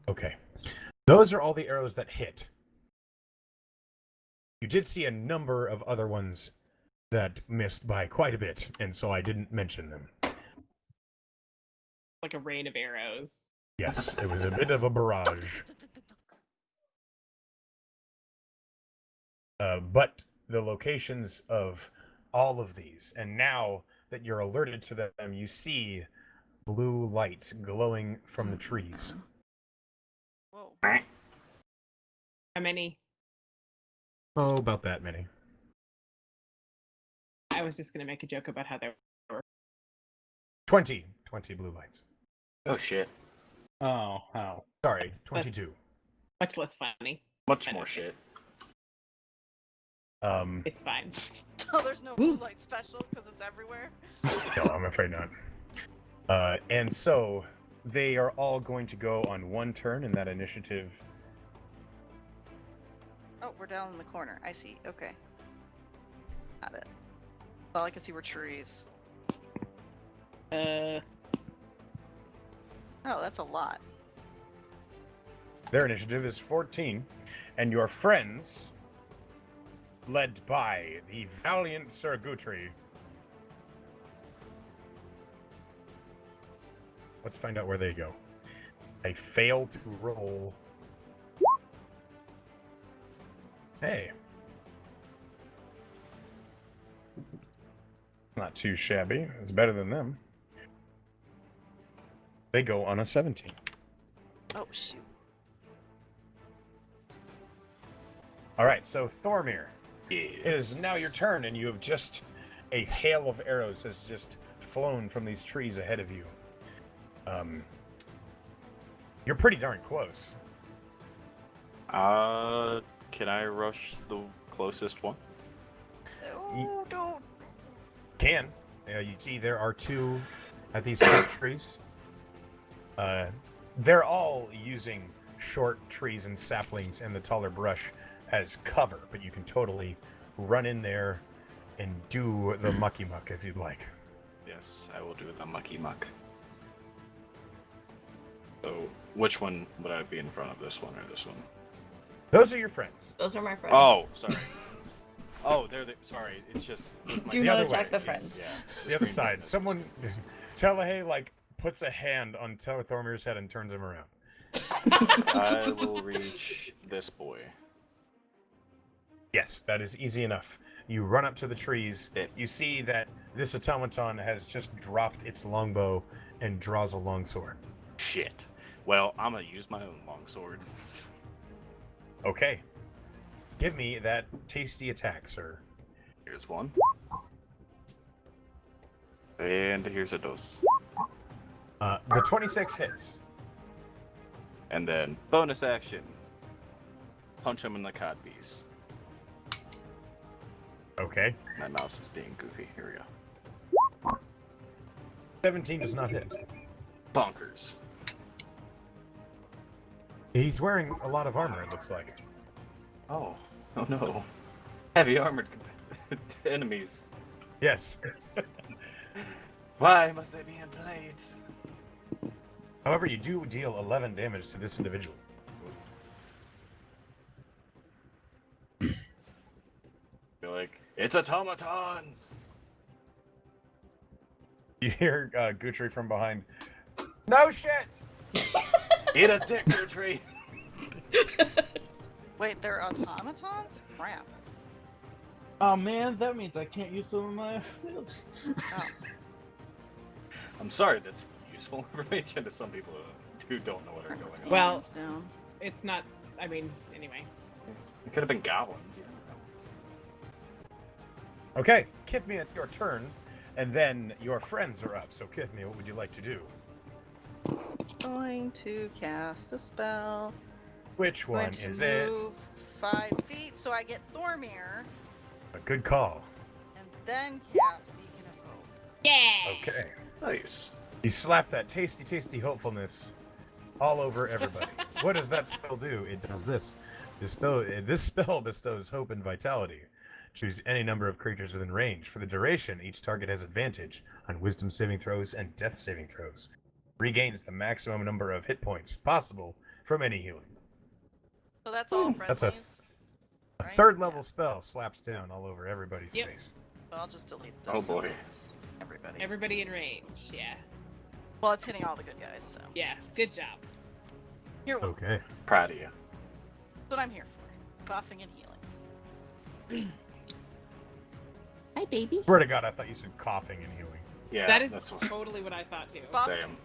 [SPEAKER 1] Okay. Those are all the arrows that hit. You did see a number of other ones that missed by quite a bit, and so I didn't mention them.
[SPEAKER 3] Like a rain of arrows.
[SPEAKER 1] Yes, it was a bit of a barrage. But the locations of all of these, and now that you're alerted to them, you see blue lights glowing from the trees.
[SPEAKER 2] Whoa.
[SPEAKER 3] How many?
[SPEAKER 1] Oh, about that many.
[SPEAKER 3] I was just going to make a joke about how there were.
[SPEAKER 1] 20 blue lights.
[SPEAKER 4] Oh shit.
[SPEAKER 6] Oh, how?
[SPEAKER 1] Sorry, 22.
[SPEAKER 3] Much less funny.
[SPEAKER 4] Much more shit.
[SPEAKER 3] It's fine.
[SPEAKER 2] So there's no blue light special because it's everywhere?
[SPEAKER 1] No, I'm afraid not. And so they are all going to go on one turn in that initiative.
[SPEAKER 2] Oh, we're down in the corner. I see. Okay. Got it. All I can see were trees. Oh, that's a lot.
[SPEAKER 1] Their initiative is 14, and your friends, led by the valiant Sir Guthrie. Let's find out where they go. They fail to roll. Hey. Not too shabby. It's better than them. They go on a 17.
[SPEAKER 2] Oh, shoot.
[SPEAKER 1] All right, so Thormir,
[SPEAKER 4] Yes.
[SPEAKER 1] it is now your turn, and you have just... A hail of arrows has just flown from these trees ahead of you. You're pretty darn close.
[SPEAKER 4] Can I rush the closest one?
[SPEAKER 2] Oh, don't.
[SPEAKER 1] You see there are two at these top trees. They're all using short trees and saplings and the taller brush as cover, but you can totally run in there and do the mucky muck if you'd like.
[SPEAKER 4] Yes, I will do the mucky muck. So, which one would I be in front of? This one or this one?
[SPEAKER 1] Those are your friends.
[SPEAKER 5] Those are my friends.
[SPEAKER 4] Oh, sorry. Oh, sorry. It's just
[SPEAKER 5] Do
[SPEAKER 1] The
[SPEAKER 5] not
[SPEAKER 1] other
[SPEAKER 5] attack
[SPEAKER 1] way
[SPEAKER 5] the
[SPEAKER 1] is-
[SPEAKER 5] friends.
[SPEAKER 4] Yeah,
[SPEAKER 1] The other
[SPEAKER 4] screen
[SPEAKER 1] side.
[SPEAKER 4] brightness.
[SPEAKER 1] Someone, Telehay, like, puts a hand on Thormir's head and turns him around.
[SPEAKER 4] I will reach this boy.
[SPEAKER 1] Yes, that is easy enough. You run up to the trees.
[SPEAKER 4] It-
[SPEAKER 1] You see that this automaton has just dropped its longbow and draws a longsword.
[SPEAKER 4] Shit. Well, I'm gonna use my own longsword.
[SPEAKER 1] Okay. Give me that tasty attack, sir.
[SPEAKER 4] Here's one. And here's a dose.
[SPEAKER 1] The 26 hits.
[SPEAKER 4] And then bonus action. Punch him in the codpiece.
[SPEAKER 1] Okay.
[SPEAKER 4] My mouse is being goofy. Here we go.
[SPEAKER 1] 17 does not hit.
[SPEAKER 4] Bonkers.
[SPEAKER 1] He's wearing a lot of armor, it looks like.
[SPEAKER 4] Oh no. Heavy armored enemies.
[SPEAKER 1] Yes.
[SPEAKER 4] Why must they be in blades?
[SPEAKER 1] However, you do deal 11 damage to this individual.
[SPEAKER 4] You're like, it's automatons!
[SPEAKER 1] You hear Guthrie from behind. No shit!
[SPEAKER 4] Eat a dick, tree.
[SPEAKER 2] Wait, they're automatons? Crap.
[SPEAKER 6] Oh man, that means I can't use some of my.
[SPEAKER 2] Oh.
[SPEAKER 4] I'm sorry, that's useful information to some people who don't know what are going on.
[SPEAKER 3] Well-
[SPEAKER 2] Hands down.
[SPEAKER 3] It's not. I mean, anyway.
[SPEAKER 4] It could have been goblins, you never know.
[SPEAKER 1] Okay, Kithmia, your turn, and then your friends are up. So, Kithmia, what would you like to do?
[SPEAKER 2] Going to cast a spell.
[SPEAKER 1] Which one
[SPEAKER 2] Going to
[SPEAKER 1] is it?
[SPEAKER 2] move 5 feet so I get Thormir,
[SPEAKER 1] A good call.
[SPEAKER 2] and then cast Beacon of Hope.
[SPEAKER 3] Yeah.
[SPEAKER 1] Okay.
[SPEAKER 4] Nice.
[SPEAKER 1] You slap that tasty, tasty hopefulness all over everybody. What does that spell do? It does this. This spell bestows hope and vitality. Choose any number of creatures within range. For the duration, each target has advantage on wisdom saving throws and death saving throws. Regains the maximum number of hit points possible from any healing.
[SPEAKER 2] So that's all
[SPEAKER 1] That's
[SPEAKER 2] friendlies.
[SPEAKER 1] a
[SPEAKER 2] right?
[SPEAKER 1] third level
[SPEAKER 2] Yeah.
[SPEAKER 1] spell slaps down all over everybody's
[SPEAKER 3] Yep.
[SPEAKER 1] face.
[SPEAKER 2] So I'll just delete this.
[SPEAKER 4] Oh,
[SPEAKER 2] since
[SPEAKER 4] boy.
[SPEAKER 2] it's Everybody.
[SPEAKER 3] Everybody in range. Yeah.
[SPEAKER 2] Well, it's hitting all the good guys, so.
[SPEAKER 3] Yeah. Good job.
[SPEAKER 2] You're welcome.
[SPEAKER 1] Okay.
[SPEAKER 4] Proud of you.
[SPEAKER 2] That's what I'm here for. Buffing and healing.
[SPEAKER 7] Hi, baby.
[SPEAKER 1] Swear to God, I thought you said coughing and healing.
[SPEAKER 4] Yeah,
[SPEAKER 3] That is
[SPEAKER 4] that's what.
[SPEAKER 3] totally what I thought too.
[SPEAKER 2] Buffing.
[SPEAKER 4] Damn.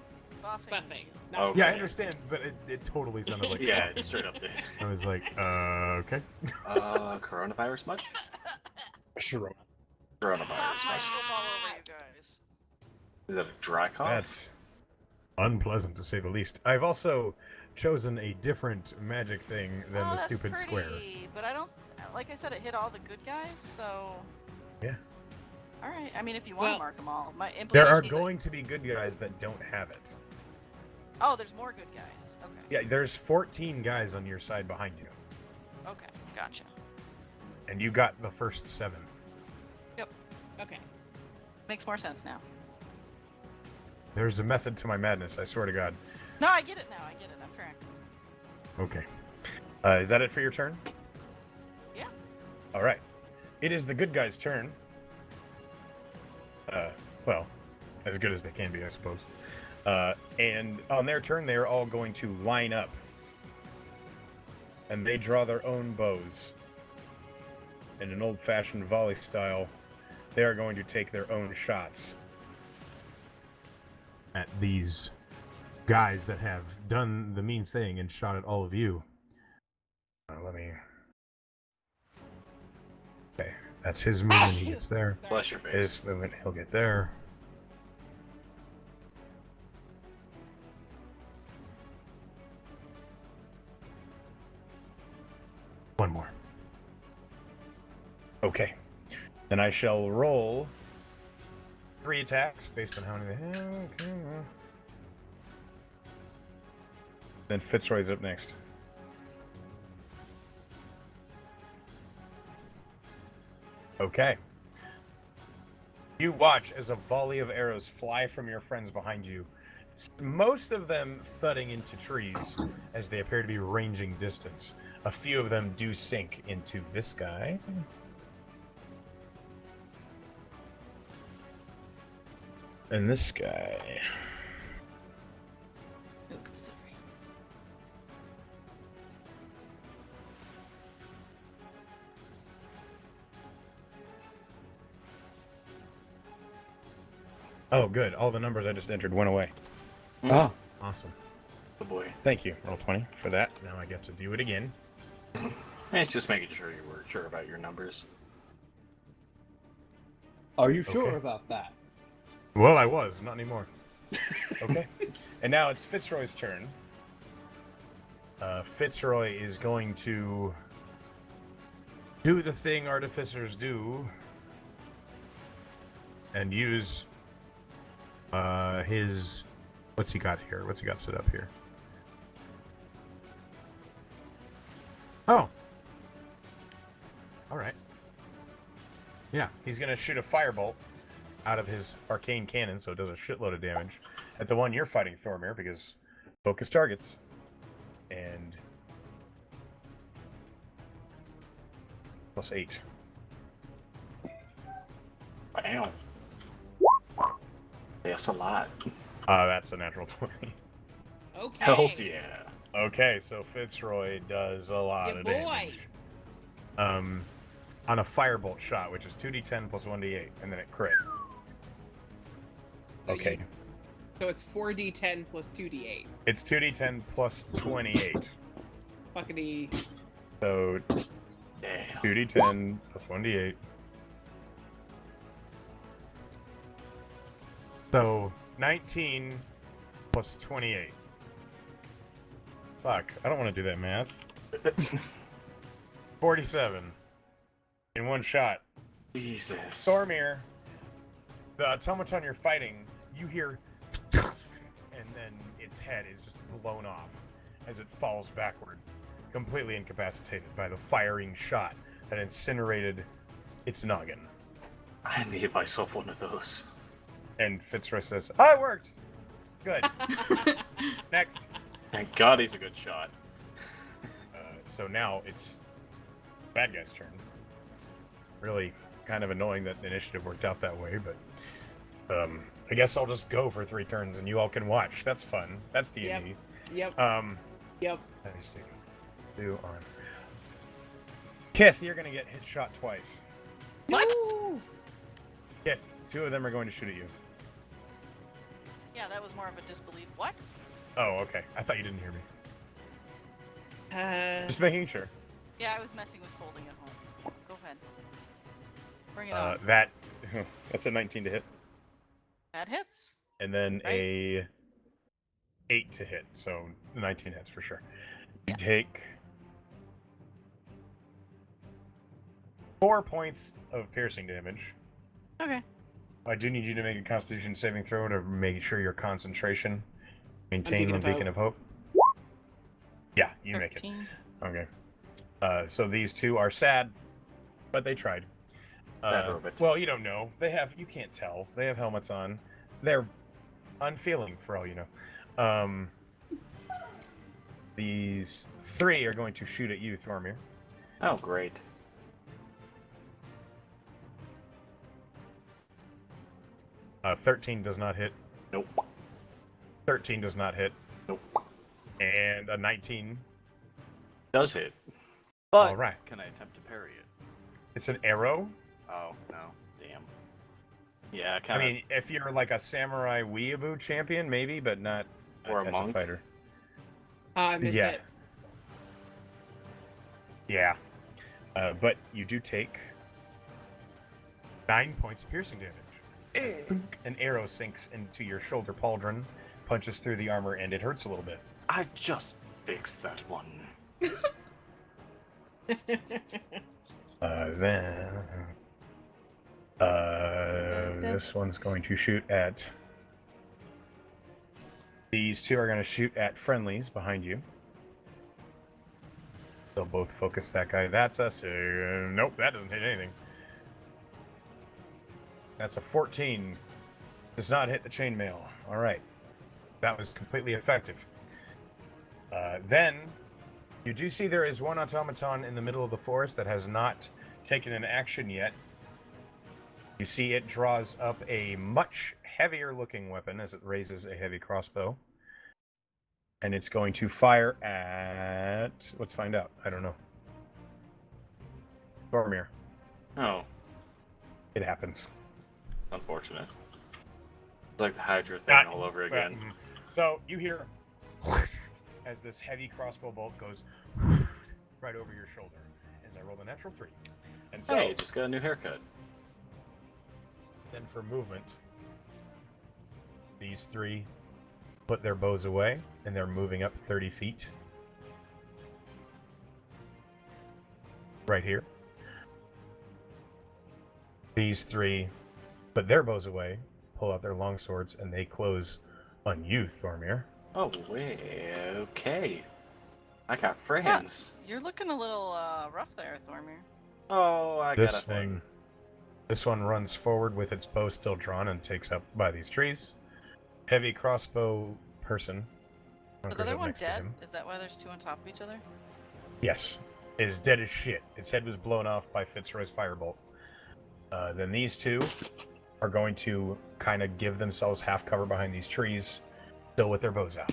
[SPEAKER 2] Buffing. and
[SPEAKER 3] Buffing.
[SPEAKER 2] healing.
[SPEAKER 3] Not
[SPEAKER 4] Okay.
[SPEAKER 1] Yeah, I understand, but it totally sounded like
[SPEAKER 4] Yeah,
[SPEAKER 1] coughing.
[SPEAKER 4] it's straight up to.
[SPEAKER 1] I was like, okay.
[SPEAKER 4] Coronavirus much?
[SPEAKER 6] Sure.
[SPEAKER 4] Coronavirus
[SPEAKER 2] Cough my
[SPEAKER 4] much.
[SPEAKER 2] hope all over you guys.
[SPEAKER 4] Is that a dry cough?
[SPEAKER 1] That's unpleasant to say the least. I've also chosen a different magic thing than
[SPEAKER 2] Oh,
[SPEAKER 1] the
[SPEAKER 2] that's
[SPEAKER 1] stupid square.
[SPEAKER 2] pretty, but I don't. Like I said, it hit all the good guys, so.
[SPEAKER 1] Yeah.
[SPEAKER 2] All right. I mean, if you want to
[SPEAKER 3] Well,
[SPEAKER 2] mark them all, my implication.
[SPEAKER 1] There are
[SPEAKER 2] is that-
[SPEAKER 1] going to be good guys that don't have it.
[SPEAKER 2] Oh, there's more good guys. Okay.
[SPEAKER 1] Yeah, there's 14 guys on your side behind you,
[SPEAKER 2] Okay. Gotcha.
[SPEAKER 1] and you got the first 7.
[SPEAKER 3] Okay.
[SPEAKER 2] Makes more sense now.
[SPEAKER 1] There's a method to my madness, I swear to God.
[SPEAKER 2] No, I get it now. I get it. I'm tracking.
[SPEAKER 1] Okay. Is that it for your turn?
[SPEAKER 2] Yeah.
[SPEAKER 1] All right. It is the good guy's turn. Well, as good as they can be, I suppose. And on their turn, they are all going to line up. And they draw their own bows. In an old-fashioned volley style, they are going to take their own shots at these guys that have done the mean thing and shot at all of you. Let me... Okay, that's his movement, he gets there.
[SPEAKER 3] Sorry.
[SPEAKER 4] Bless your face.
[SPEAKER 1] His movement, he'll get there. One more. Okay. Then I shall roll 3 attacks based on how many they have. Okay. Then Fitzroy's up next. Okay. You watch as a volley of arrows fly from your friends behind you, most of them thudding into trees as they appear to be ranging distance. A few of them do sink into this guy. And this guy.
[SPEAKER 5] Oop, sorry.
[SPEAKER 1] Oh, good. All the numbers I just entered went away.
[SPEAKER 6] Ah,
[SPEAKER 1] Awesome.
[SPEAKER 4] Oh boy.
[SPEAKER 1] Thank you, Roll20, for that. Now I get to do it again.
[SPEAKER 4] It's just making sure you were sure about your numbers.
[SPEAKER 6] are you sure
[SPEAKER 1] Okay.
[SPEAKER 6] about that?
[SPEAKER 1] Well, I was. Not anymore. Okay. And now it's Fitzroy's turn. Fitzroy is going to do the thing artificers do and use his... What's he got here? What's he got set up here? Oh. All right. Yeah, he's going to shoot a firebolt out of his arcane cannon, so it does a shitload of damage at the one you're fighting, Thormir, because focus targets. And +8.
[SPEAKER 4] Bam. That's a lot.
[SPEAKER 1] That's a natural 20.
[SPEAKER 3] Okay.
[SPEAKER 4] Hells yeah.
[SPEAKER 1] Okay, so Fitzroy does a lot
[SPEAKER 3] Ya
[SPEAKER 1] of
[SPEAKER 3] boy.
[SPEAKER 1] damage. On a firebolt shot, which is 2d10 plus 1d8, and then it crit. Okay.
[SPEAKER 3] So it's 4d10 plus 2d8.
[SPEAKER 1] It's 2d10 plus 28.
[SPEAKER 3] Fuckity.
[SPEAKER 1] So
[SPEAKER 4] Damn.
[SPEAKER 1] 2d10 plus 1d8. So 19 plus 28. Fuck, I don't want to do that math. 47 in one shot.
[SPEAKER 4] Jesus.
[SPEAKER 1] Thormir, the automaton you're fighting, you hear, and then its head is just blown off as it falls backward, completely incapacitated by the firing shot that incinerated its noggin.
[SPEAKER 4] I need myself one of those.
[SPEAKER 1] And Fitzroy says, "Oh, it worked. Good. Next."
[SPEAKER 4] Thank God he's a good shot.
[SPEAKER 1] So now it's bad guy's turn. Really kind of annoying that the initiative worked out that way, but I guess I'll just go for 3 turns and you all can watch. That's fun. That's D&D.
[SPEAKER 3] Yep. Yep.
[SPEAKER 1] Let me see. 2 on. Kith, you're gonna get hit shot twice.
[SPEAKER 2] What?
[SPEAKER 3] Woo!
[SPEAKER 1] Kith, 2 of them are going to shoot at you.
[SPEAKER 2] Yeah, that was more of a disbelief. What?
[SPEAKER 1] Oh, okay. I thought you didn't hear me. Just
[SPEAKER 3] Uh,
[SPEAKER 1] making sure.
[SPEAKER 2] Yeah, I was messing with folding at home. Go ahead. Bring it on.
[SPEAKER 1] That's a 19 to hit,
[SPEAKER 2] That hits.
[SPEAKER 1] and then
[SPEAKER 2] Right.
[SPEAKER 1] a 8 to hit, so 19 hits for sure. You
[SPEAKER 2] Yeah.
[SPEAKER 1] take 4 points of piercing damage.
[SPEAKER 2] Okay.
[SPEAKER 1] I do need you to make a Constitution saving throw to make sure your concentration maintained
[SPEAKER 3] Beacon
[SPEAKER 1] on
[SPEAKER 3] of
[SPEAKER 1] Beacon of Hope. Yeah, you make it.
[SPEAKER 2] 13.
[SPEAKER 1] Okay. So these 2 are sad, but they tried.
[SPEAKER 4] Sad robot.
[SPEAKER 1] Well, you don't know. You can't tell. They have helmets on. They're unfeeling for all you know. These 3 are going to shoot at you, Thormir.
[SPEAKER 4] Oh, great.
[SPEAKER 1] 13 does not hit.
[SPEAKER 4] Nope.
[SPEAKER 1] 13 does not hit.
[SPEAKER 4] Nope.
[SPEAKER 1] And a 19.
[SPEAKER 4] Does hit. But
[SPEAKER 1] All right.
[SPEAKER 4] can I attempt to parry it?
[SPEAKER 1] It's an arrow.
[SPEAKER 4] Oh, no. Damn. Yeah,
[SPEAKER 1] I
[SPEAKER 4] kind of.
[SPEAKER 1] mean, if you're like a samurai weeaboo champion, maybe, but not
[SPEAKER 4] Or a
[SPEAKER 1] as
[SPEAKER 4] monk.
[SPEAKER 1] a fighter.
[SPEAKER 3] I missed
[SPEAKER 1] Yeah.
[SPEAKER 3] it.
[SPEAKER 1] Yeah. But you do take 9 points of piercing damage. As thunk, an arrow sinks into your shoulder pauldron, punches through the armor, and it hurts a little bit.
[SPEAKER 4] I just fixed that one.
[SPEAKER 1] This one's going to shoot at... These 2 are going to shoot at friendlies behind you. They'll both focus that guy. That's us. Nope, that doesn't hit anything. That's a 14. Does not hit the chainmail. All right. That was completely effective. Then, you do see there is one automaton in the middle of the forest that has not taken an action yet. You see it draws up a much heavier looking weapon as it raises a heavy crossbow. And it's going to fire at... Let's find out. I don't know. Boromir.
[SPEAKER 4] Oh,
[SPEAKER 1] It happens.
[SPEAKER 4] unfortunate. It's like the Hydra thing all over
[SPEAKER 1] Well,
[SPEAKER 4] again.
[SPEAKER 1] so you hear as this heavy crossbow bolt goes right over your shoulder as I roll a natural 3. And so,
[SPEAKER 4] Hey, just got a new haircut.
[SPEAKER 1] then for movement, these 3 put their bows away and they're moving up 30 feet. Right here. These 3 put their bows away, pull out their longswords, and they close on you, Thormir.
[SPEAKER 4] Oh, wait, okay. I got friends.
[SPEAKER 2] You're looking a little rough there, Thormir.
[SPEAKER 4] Oh, I got a
[SPEAKER 1] This
[SPEAKER 4] thing.
[SPEAKER 1] this one runs forward with its bow still drawn and takes up by these trees. Heavy crossbow person.
[SPEAKER 2] Is the
[SPEAKER 1] hunkers
[SPEAKER 2] other
[SPEAKER 1] up
[SPEAKER 2] one
[SPEAKER 1] next to
[SPEAKER 2] dead?
[SPEAKER 1] him.
[SPEAKER 2] Is that why there's 2 on top of each other?
[SPEAKER 1] Yes. It is dead as shit. Its head was blown off by Fitzroy's firebolt. Then these 2 are going to kind of give themselves half cover behind these trees, still with their bows out.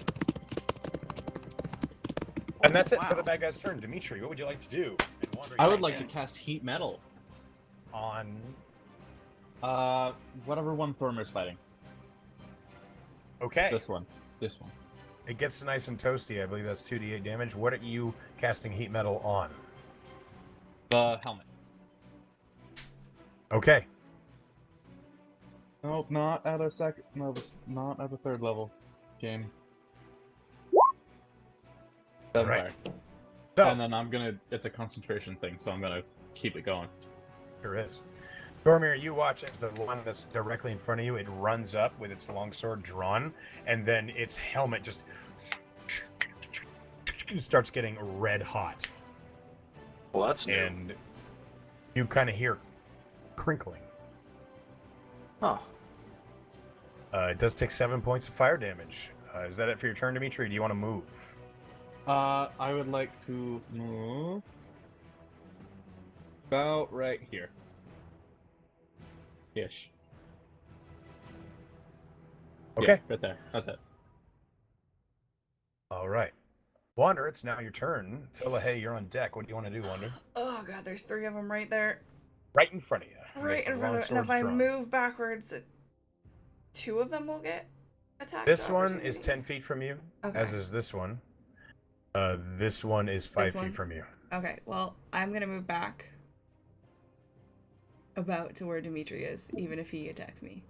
[SPEAKER 1] And that's it for the
[SPEAKER 2] Wow.
[SPEAKER 1] bad guy's turn. Dimitri, what would you like to do? And Wander,
[SPEAKER 6] I
[SPEAKER 1] you
[SPEAKER 6] would
[SPEAKER 1] can
[SPEAKER 6] like to cast Heat Metal.
[SPEAKER 1] on...
[SPEAKER 6] Whatever one Thormir's fighting.
[SPEAKER 1] Okay.
[SPEAKER 6] This one. This one.
[SPEAKER 1] It gets nice and toasty. I believe that's 2d8 damage. What are you casting heat metal on?
[SPEAKER 6] The helmet.
[SPEAKER 1] Okay.
[SPEAKER 6] Nope, not at a second. No, not at a 3rd level game. Doesn't
[SPEAKER 1] Right.
[SPEAKER 6] matter.
[SPEAKER 1] So,
[SPEAKER 6] And then I'm gonna. It's a concentration thing, so I'm gonna keep it going.
[SPEAKER 1] Sure is. Boromir, you watch as the one that's directly in front of you, it runs up with its longsword drawn, and then its helmet just starts getting red hot.
[SPEAKER 4] Well, that's new.
[SPEAKER 1] And you kind of hear crinkling.
[SPEAKER 4] Huh.
[SPEAKER 1] It does take 7 points of fire damage. Is that it for your turn, Dimitri? Or do you want to move?
[SPEAKER 6] I would like to move about right here. Ish.
[SPEAKER 1] Okay.
[SPEAKER 6] Yeah, right there. That's it.
[SPEAKER 1] All right. Wander, it's now your turn. Tillahay, you're on deck. What do you want to do, Wander?
[SPEAKER 5] Oh god, there's 3 of them right there.
[SPEAKER 1] Right in front of you.
[SPEAKER 5] Right in front of it. And if I move backwards, 2 of them will get attacked.
[SPEAKER 1] This one is 10 feet from you,
[SPEAKER 5] Okay.
[SPEAKER 1] as is this one. This one is 5
[SPEAKER 5] one?
[SPEAKER 1] feet from you.
[SPEAKER 5] Okay, well, I'm gonna move back about to where Dimitri is, even if he attacks me.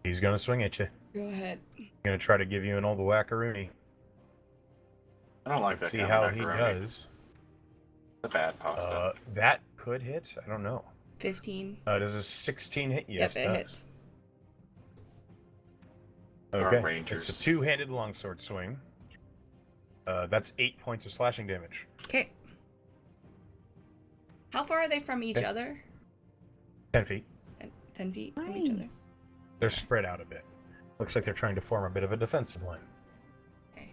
[SPEAKER 1] He's going to swing at you.
[SPEAKER 5] Go ahead.
[SPEAKER 1] Going to try to give you an old wackaroony.
[SPEAKER 4] I don't like
[SPEAKER 1] Let's
[SPEAKER 4] that
[SPEAKER 1] see
[SPEAKER 4] kind
[SPEAKER 1] how
[SPEAKER 4] of
[SPEAKER 1] he
[SPEAKER 4] macaroni.
[SPEAKER 1] does.
[SPEAKER 4] The bad pasta.
[SPEAKER 1] That could hit. I don't know.
[SPEAKER 5] 15.
[SPEAKER 1] Does a 16 hit? Yes,
[SPEAKER 5] yep,
[SPEAKER 1] it
[SPEAKER 5] it
[SPEAKER 1] does.
[SPEAKER 5] hits.
[SPEAKER 1] Okay.
[SPEAKER 4] Rangers.
[SPEAKER 1] It's a 2-handed longsword swing. That's 8 points of slashing damage.
[SPEAKER 5] Okay. How far are they from each
[SPEAKER 1] Okay.
[SPEAKER 5] other?
[SPEAKER 1] 10 feet.
[SPEAKER 5] 10 feet from each other.
[SPEAKER 1] They're spread out a bit. Looks like they're trying to form a bit of a defensive line.
[SPEAKER 5] Okay.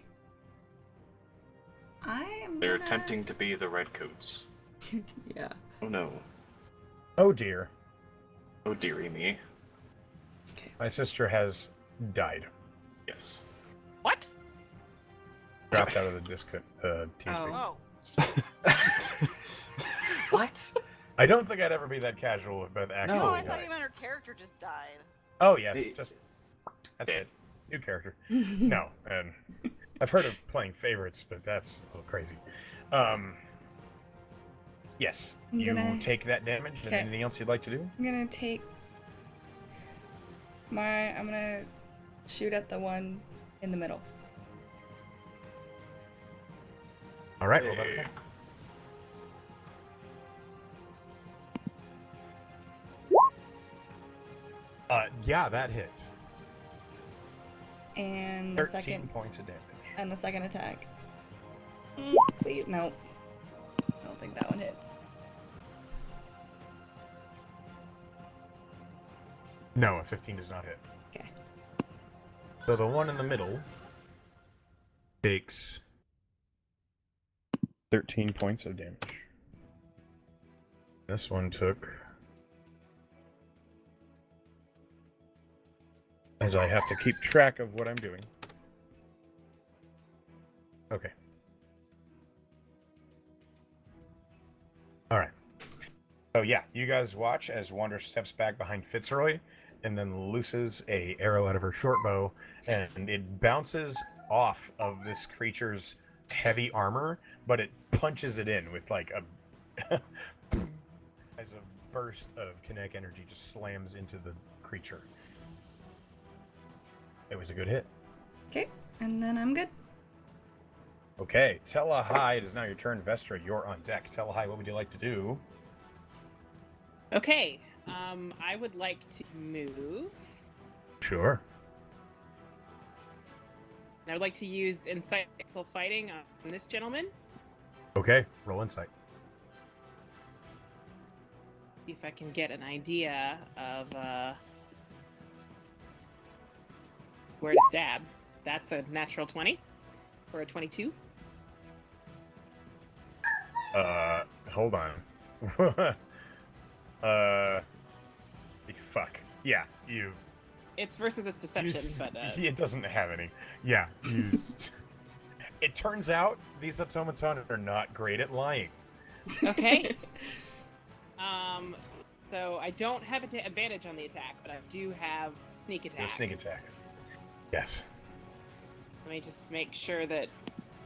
[SPEAKER 5] I'm
[SPEAKER 4] They're
[SPEAKER 5] gonna...
[SPEAKER 4] attempting to be the Redcoats.
[SPEAKER 5] Yeah.
[SPEAKER 4] Oh no.
[SPEAKER 1] Oh dear.
[SPEAKER 4] Oh dearie me.
[SPEAKER 5] Okay.
[SPEAKER 1] My sister has died.
[SPEAKER 4] Yes.
[SPEAKER 2] What?
[SPEAKER 1] Dropped out of the disc tease
[SPEAKER 5] Oh.
[SPEAKER 1] me.
[SPEAKER 2] Oh, jeez.
[SPEAKER 4] What?
[SPEAKER 1] I don't think I'd ever be that casual with Beth actually
[SPEAKER 2] No, I thought
[SPEAKER 1] dying.
[SPEAKER 2] you meant her character just died.
[SPEAKER 1] Oh yes,
[SPEAKER 4] The-
[SPEAKER 1] just that's
[SPEAKER 4] Yeah.
[SPEAKER 1] it. New character. No, and I've heard of playing favorites, but that's a little crazy. Yes,
[SPEAKER 5] I'm
[SPEAKER 1] you
[SPEAKER 5] gonna-
[SPEAKER 1] take that damage. And
[SPEAKER 5] Okay.
[SPEAKER 1] anything else you'd like to do?
[SPEAKER 5] I'm gonna take I'm gonna shoot at the one in the middle.
[SPEAKER 1] All right, roll that attack. Yeah, that hits.
[SPEAKER 5] And the
[SPEAKER 1] 13
[SPEAKER 5] second
[SPEAKER 1] points of damage.
[SPEAKER 5] and the second attack. Please, no. I don't think that one hits.
[SPEAKER 1] No, a 15 does not hit.
[SPEAKER 5] Okay.
[SPEAKER 1] So the one in the middle takes 13 points of damage. This one took... As I have to keep track of what I'm doing. Okay. Alright. So yeah, you guys watch as Wander steps back behind Fitzroy and then looses a arrow out of her short bow, and it bounces off of this creature's heavy armor, but it punches it in with like a as a burst of kinetic energy just slams into the creature. It was a good hit.
[SPEAKER 5] Okay, and then I'm good.
[SPEAKER 1] Okay, Telahai, it is now your turn. Vestra, you're on deck. Telahai, what would you like to do?
[SPEAKER 3] Okay. I would like to move.
[SPEAKER 1] Sure.
[SPEAKER 3] And I would like to use insightful fighting on this gentleman.
[SPEAKER 1] Okay, roll insight.
[SPEAKER 3] See if I can get an idea of where to stab. That's a natural 20 or a 22.
[SPEAKER 1] Hold on. Fuck. Yeah, you.
[SPEAKER 3] It's versus its deception, but
[SPEAKER 1] it doesn't have any. Yeah, used. It turns out these automatons are not great at lying.
[SPEAKER 3] okay. So I don't have advantage on the attack, but I do have sneak attack.
[SPEAKER 1] Your sneak attack. Yes.
[SPEAKER 3] Let me just make sure that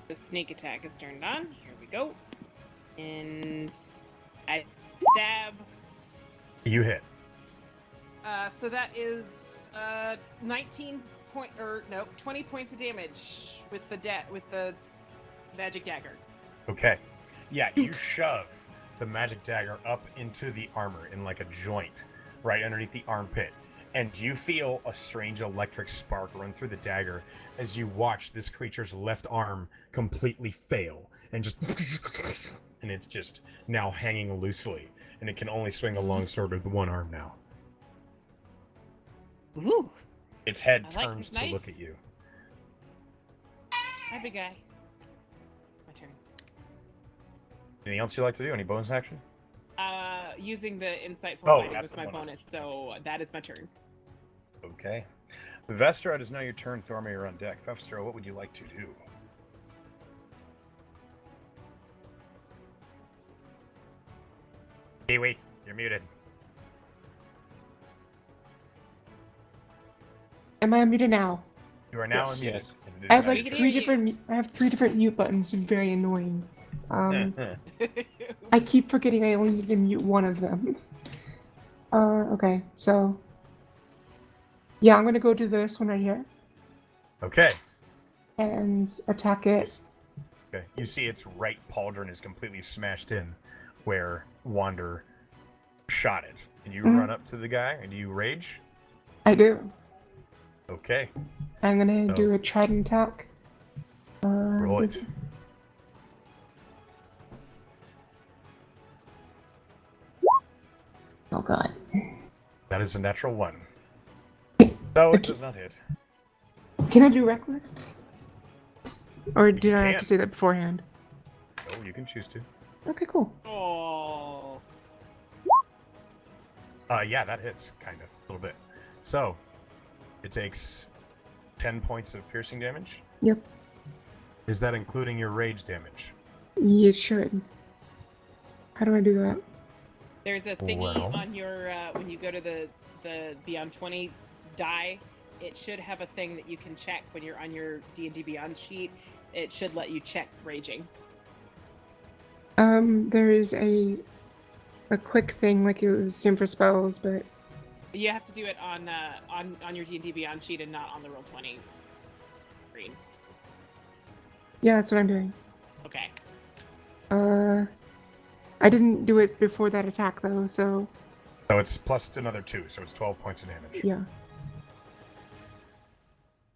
[SPEAKER 3] the sneak attack is turned on. Here we go. And I stab.
[SPEAKER 1] You hit.
[SPEAKER 3] So that is 20 points of damage with the magic dagger.
[SPEAKER 1] Okay. Yeah, you shove the magic dagger up into the armor in like a joint right underneath the armpit. And you feel a strange electric spark run through the dagger as you watch this creature's left arm completely fail and just and it's just now hanging loosely, and it can only swing a longsword with one arm now.
[SPEAKER 3] Ooh.
[SPEAKER 1] Its head
[SPEAKER 3] I like
[SPEAKER 1] turns
[SPEAKER 3] this
[SPEAKER 1] to
[SPEAKER 3] knife.
[SPEAKER 1] look at you.
[SPEAKER 3] Hi, big guy. My turn.
[SPEAKER 1] Anything else you'd like to do? Any bonus action?
[SPEAKER 3] Using the insightful
[SPEAKER 1] Oh,
[SPEAKER 3] fighting
[SPEAKER 1] that's
[SPEAKER 3] was
[SPEAKER 1] the
[SPEAKER 3] my
[SPEAKER 1] bonus.
[SPEAKER 3] bonus, so that is my turn.
[SPEAKER 1] Okay. Vestra, it is now your turn. Thorma, you're on deck. Vestra, what would you like to do? Kiwi, you're muted.
[SPEAKER 7] Am I unmuted now?
[SPEAKER 1] You are now
[SPEAKER 6] Yes.
[SPEAKER 1] unmuted.
[SPEAKER 6] Yes.
[SPEAKER 1] and it is
[SPEAKER 7] I have
[SPEAKER 1] now
[SPEAKER 7] like
[SPEAKER 1] your
[SPEAKER 3] three
[SPEAKER 1] turn.
[SPEAKER 7] I have three different mute buttons. It's very annoying. I
[SPEAKER 3] I
[SPEAKER 7] keep forgetting I only need to mute one of them. Okay, so yeah, I'm gonna go to this one right here
[SPEAKER 1] Okay.
[SPEAKER 7] and attack it.
[SPEAKER 1] Okay. You see its right pauldron is completely smashed in where Wander shot it. And you run up to the guy and you rage?
[SPEAKER 7] I do.
[SPEAKER 1] Okay.
[SPEAKER 7] I'm gonna
[SPEAKER 1] Oh.
[SPEAKER 7] do a trident attack.
[SPEAKER 1] Roll it.
[SPEAKER 7] Oh god.
[SPEAKER 1] That is a natural 1. So it does not hit.
[SPEAKER 7] Can I do reckless? Or did I have
[SPEAKER 1] can.
[SPEAKER 7] to say that beforehand?
[SPEAKER 1] Oh, you can choose to.
[SPEAKER 7] Okay, cool.
[SPEAKER 3] Oh.
[SPEAKER 1] Yeah, that hits, kind of, a little bit. So, it takes 10 points of piercing damage.
[SPEAKER 7] Yep.
[SPEAKER 1] Is that including your rage damage?
[SPEAKER 7] You should. How do I do that?
[SPEAKER 3] There's a thingy
[SPEAKER 1] Well.
[SPEAKER 3] on your when you go to the Beyond 20 die. It should have a thing that you can check when you're on your D&D Beyond sheet. It should let you check raging.
[SPEAKER 7] There is a quick thing like it was same for spells, but
[SPEAKER 3] You have to do it on your D&D Beyond sheet and not on the Roll20 screen.
[SPEAKER 7] yeah, that's what I'm doing.
[SPEAKER 3] Okay.
[SPEAKER 7] I didn't do it before that attack though, so
[SPEAKER 1] So it's plus another 2, so it's 12 points of damage.
[SPEAKER 7] yeah.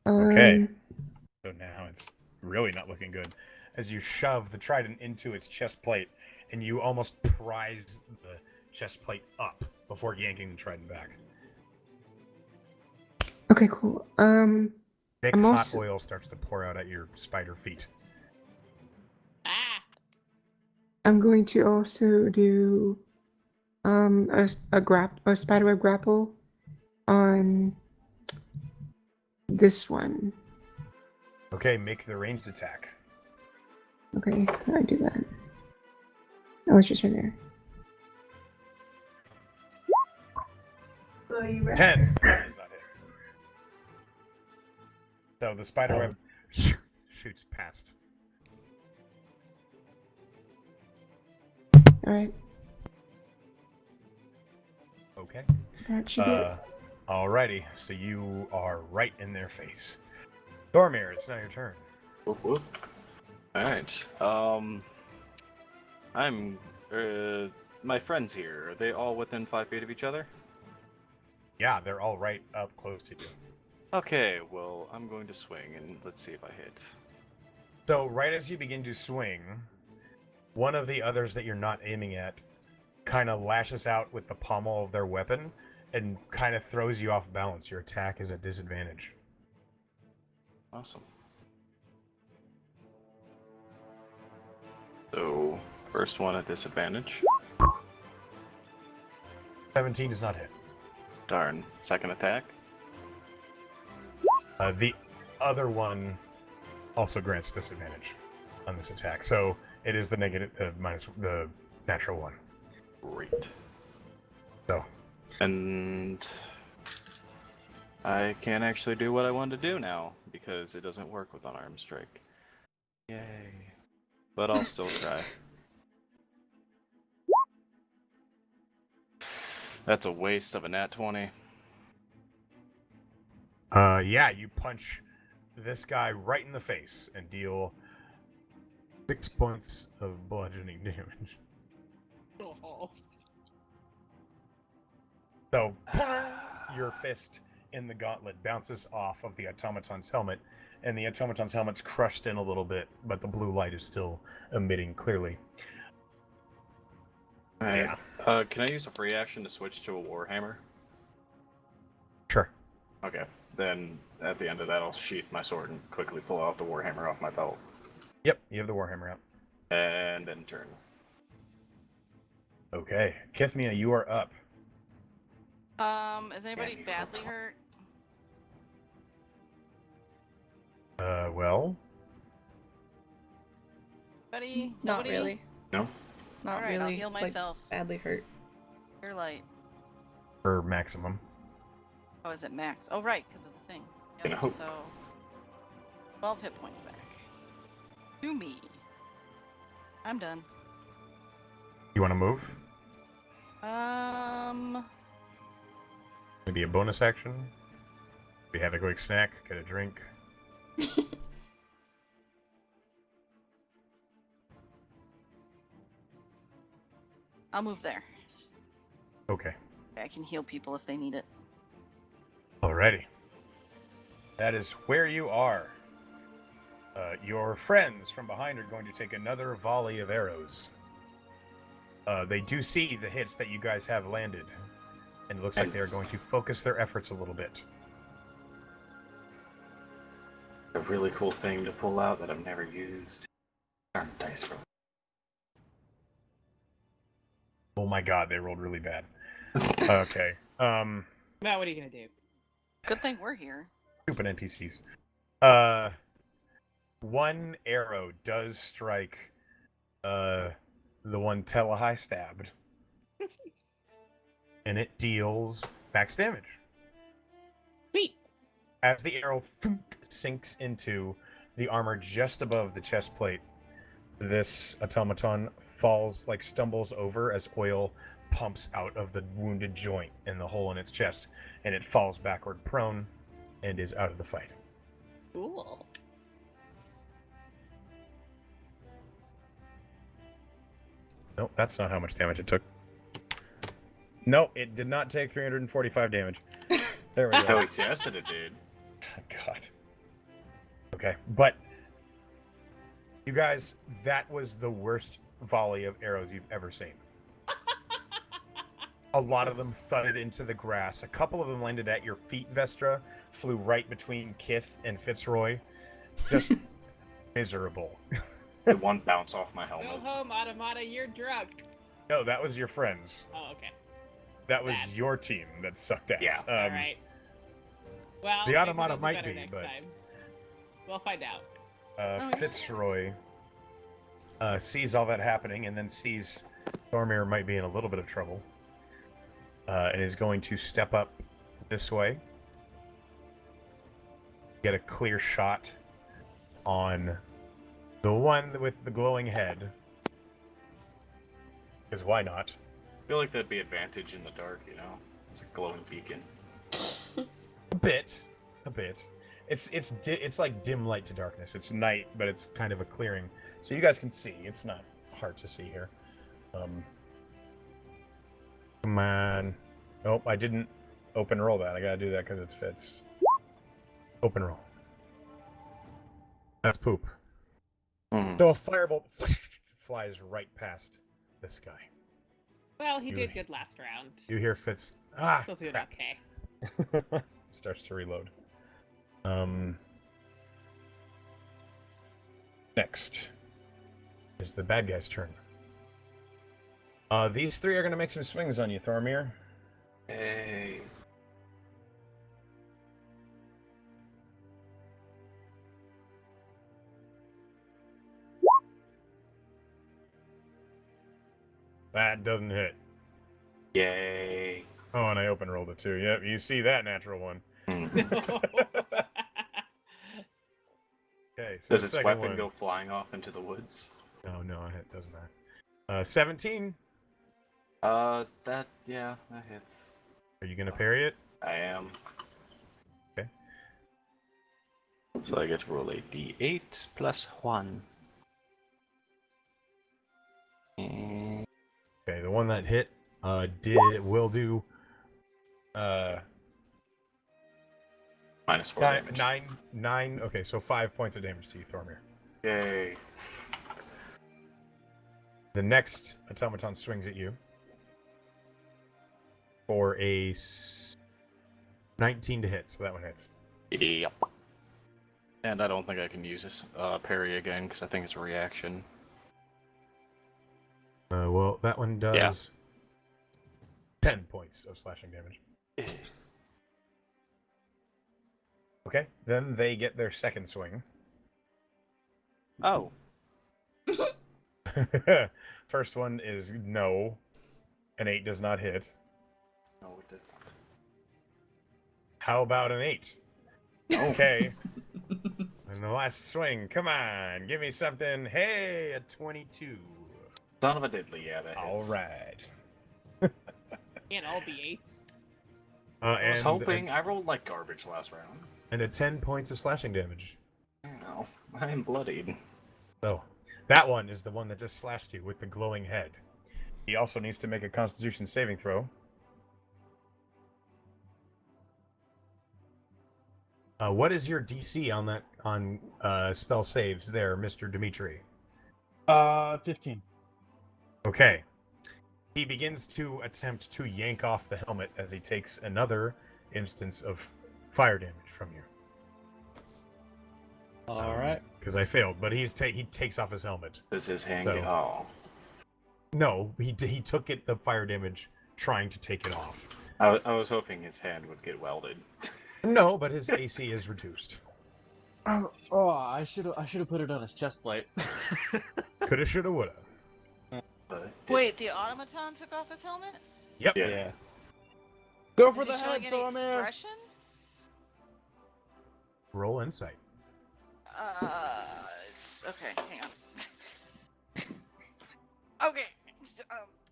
[SPEAKER 1] Okay. So now it's really not looking good. As you shove the trident into its chest plate, and you almost prise the chest plate up before yanking the trident back.
[SPEAKER 7] Okay, cool.
[SPEAKER 1] Thick
[SPEAKER 7] I'm
[SPEAKER 1] hot
[SPEAKER 7] also-
[SPEAKER 1] oil starts to pour out at your spider feet.
[SPEAKER 3] Ah.
[SPEAKER 7] I'm going to also do a spiderweb grapple on this one.
[SPEAKER 1] Okay, make the ranged attack.
[SPEAKER 7] Okay, how do I do that? Oh, it's just right there.
[SPEAKER 1] 10 does not hit. So the spider web shoots past.
[SPEAKER 7] Alright,
[SPEAKER 1] Okay.
[SPEAKER 7] that should do it.
[SPEAKER 1] Alrighty, so you are right in their face. Thormir, it's now your turn.
[SPEAKER 4] Whoop, whoop. All right. I'm. My friends here. Are they all within 5 feet of each other?
[SPEAKER 1] Yeah, they're all right up close to you.
[SPEAKER 4] Okay. Well, I'm going to swing and let's see if I hit.
[SPEAKER 1] So right as you begin to swing, one of the others that you're not aiming at kind of lashes out with the pommel of their weapon and kind of throws you off balance. Your attack is at disadvantage.
[SPEAKER 4] Awesome. So first one at disadvantage.
[SPEAKER 1] 17 does not hit.
[SPEAKER 4] Darn. Second attack.
[SPEAKER 1] The other one also grants disadvantage on this attack. So it is the the natural one.
[SPEAKER 4] Great.
[SPEAKER 1] So
[SPEAKER 4] And I can't actually do what I wanted to do now because it doesn't work with unarmed strike. Yay. But I'll still try. That's a waste of a nat 20.
[SPEAKER 1] yeah, you punch this guy right in the face and deal 6 points of bludgeoning damage.
[SPEAKER 3] Oh.
[SPEAKER 1] So your fist in the gauntlet bounces off of the automaton's helmet, and the automaton's helmet's crushed in a little bit, but the blue light is still emitting clearly.
[SPEAKER 4] Alright.
[SPEAKER 1] Yeah.
[SPEAKER 4] Can I use a free action to switch to a warhammer?
[SPEAKER 1] Sure.
[SPEAKER 4] Okay. Then at the end of that, I'll sheath my sword and quickly pull out the warhammer off my belt.
[SPEAKER 1] Yep, you have the warhammer out.
[SPEAKER 4] And then turn.
[SPEAKER 1] Okay, Kithmia, you are up.
[SPEAKER 2] Is anybody badly hurt?
[SPEAKER 1] Well,
[SPEAKER 2] Buddy?
[SPEAKER 5] Not
[SPEAKER 2] Nobody?
[SPEAKER 5] really.
[SPEAKER 4] No?
[SPEAKER 5] Not
[SPEAKER 2] Alright,
[SPEAKER 5] really.
[SPEAKER 2] I'll heal myself.
[SPEAKER 5] Like, badly hurt.
[SPEAKER 2] You're light.
[SPEAKER 1] for maximum.
[SPEAKER 2] Oh, is it max? Oh, right, because of the thing.
[SPEAKER 4] Can I
[SPEAKER 2] Yep,
[SPEAKER 4] hope?
[SPEAKER 2] so 12 hit points back. To me. I'm done.
[SPEAKER 1] You want to move?
[SPEAKER 2] Maybe
[SPEAKER 1] Maybe a bonus action? Maybe have a quick snack, get a drink.
[SPEAKER 2] I'll move there.
[SPEAKER 1] Okay.
[SPEAKER 2] I can heal people if they need it.
[SPEAKER 1] Alrighty. That is where you are. Your friends from behind are going to take another volley of arrows. They do see the hits that you guys have landed, and it looks like they're going to focus their efforts a little bit.
[SPEAKER 4] A really cool thing to pull out that I've never used. Darn dice roll.
[SPEAKER 1] Oh my god, they rolled really bad. Okay.
[SPEAKER 3] Now what are you gonna do?
[SPEAKER 2] Good thing we're here.
[SPEAKER 1] Stupid NPCs. One arrow does strike the one Telahai stabbed. And it deals max damage.
[SPEAKER 3] Sweet.
[SPEAKER 1] As the arrow sinks into the armor just above the chest plate, this automaton falls, stumbles over as oil pumps out of the wounded joint in the hole in its chest, and it falls backward prone and is out of the fight.
[SPEAKER 3] Cool.
[SPEAKER 1] Nope, that's not how much damage it took. No, it did not take 345 damage. There we
[SPEAKER 4] Oh,
[SPEAKER 1] go.
[SPEAKER 4] yes, it did.
[SPEAKER 1] God. Okay, but you guys, that was the worst volley of arrows you've ever seen. A lot of them thudded into the grass. A couple of them landed at your feet, Vestra, flew right between Kith and Fitzroy. Just miserable.
[SPEAKER 4] The one bounce off my
[SPEAKER 3] Go
[SPEAKER 4] helmet.
[SPEAKER 3] home, Automata. You're drunk.
[SPEAKER 1] No, that was your friends.
[SPEAKER 3] Oh, okay.
[SPEAKER 1] That was
[SPEAKER 3] Bad.
[SPEAKER 1] your team that sucked ass.
[SPEAKER 4] Yeah.
[SPEAKER 3] All right. Well,
[SPEAKER 1] the
[SPEAKER 3] maybe
[SPEAKER 1] Automata
[SPEAKER 3] they'll do
[SPEAKER 1] might
[SPEAKER 3] better
[SPEAKER 1] be,
[SPEAKER 3] next
[SPEAKER 1] but-
[SPEAKER 3] time. We'll find out.
[SPEAKER 2] yeah.
[SPEAKER 1] Fitzroy sees all that happening and then sees Thormir might be in a little bit of trouble. And is going to step up this way. Get a clear shot on the one with the glowing head. Because why not?
[SPEAKER 4] I feel like that'd be advantage in the dark, you know? It's a glowing beacon.
[SPEAKER 1] A bit. It's like dim light to darkness. It's night, but it's kind of a clearing, so you guys can see. It's not hard to see here. Come on. Nope, I didn't open roll that. I gotta do that because it fits. Open roll. That's poop.
[SPEAKER 4] Hmm.
[SPEAKER 1] So a firebolt flies right past this guy.
[SPEAKER 3] Well, he
[SPEAKER 1] You-
[SPEAKER 3] did good last round.
[SPEAKER 1] You hear Fitz. Ah,
[SPEAKER 3] He'll do it
[SPEAKER 1] crap.
[SPEAKER 3] okay.
[SPEAKER 1] Starts to reload. Next is the bad guy's turn. These three are gonna make some swings on you, Thormir.
[SPEAKER 4] Hey.
[SPEAKER 1] That doesn't hit.
[SPEAKER 4] Yay.
[SPEAKER 1] Oh, and I open rolled it too. Yep, you see that natural one.
[SPEAKER 4] Hmm.
[SPEAKER 1] Okay, so
[SPEAKER 4] Does
[SPEAKER 1] the
[SPEAKER 4] its
[SPEAKER 1] second
[SPEAKER 4] weapon
[SPEAKER 1] one.
[SPEAKER 4] go flying off into the woods?
[SPEAKER 1] No, it does not. 17.
[SPEAKER 4] That hits.
[SPEAKER 1] Are you gonna parry it?
[SPEAKER 4] I am.
[SPEAKER 1] Okay.
[SPEAKER 4] So I get to roll a d8 plus 1. And
[SPEAKER 1] Okay, the one that hit will do
[SPEAKER 4] minus 4
[SPEAKER 1] nine,
[SPEAKER 4] damage.
[SPEAKER 1] nine. Okay, so 5 points of damage to you, Thormir.
[SPEAKER 4] Yay.
[SPEAKER 1] The next automaton swings at you for a 19 to hit, so that one hits.
[SPEAKER 4] Yep. And I don't think I can use this parry again because I think it's a reaction.
[SPEAKER 1] Well, that one does 10 points of slashing damage. Okay, then they get their second swing.
[SPEAKER 4] Oh.
[SPEAKER 1] First one is no. An 8 does not hit.
[SPEAKER 4] No, it does not.
[SPEAKER 1] How about an 8? Okay. And the last swing, come on, give me something. Hey, a 22.
[SPEAKER 4] Son of a diddly, yeah, that hits.
[SPEAKER 1] All right.
[SPEAKER 3] Can't all be eights.
[SPEAKER 4] I was hoping. I rolled like garbage last round.
[SPEAKER 1] And a 10 points of slashing damage.
[SPEAKER 4] I don't know. I am bloodied.
[SPEAKER 1] So, that one is the one that just slashed you with the glowing head. He also needs to make a Constitution saving throw. What is your DC on spell saves there, Mr. Dimitri?
[SPEAKER 6] 15.
[SPEAKER 1] Okay. He begins to attempt to yank off the helmet as he takes another instance of fire damage from you.
[SPEAKER 6] All right.
[SPEAKER 1] Because I failed, but he takes off his helmet.
[SPEAKER 4] Does his hand
[SPEAKER 1] So-
[SPEAKER 4] get... Oh.
[SPEAKER 1] No, he took the fire damage trying to take it off.
[SPEAKER 4] I was hoping his hand would get welded.
[SPEAKER 1] No, but his AC is reduced.
[SPEAKER 6] Oh, I should have put it on his chest plate.
[SPEAKER 1] Coulda, shoulda, woulda.
[SPEAKER 4] But
[SPEAKER 2] Wait, the automaton took off his helmet?
[SPEAKER 1] Yep.
[SPEAKER 4] Yeah.
[SPEAKER 6] Go
[SPEAKER 2] Is
[SPEAKER 6] for
[SPEAKER 2] he
[SPEAKER 6] the
[SPEAKER 2] showing
[SPEAKER 6] head,
[SPEAKER 2] any
[SPEAKER 6] Thormir.
[SPEAKER 2] expression?
[SPEAKER 1] Roll insight.
[SPEAKER 2] Okay, hang on. Okay,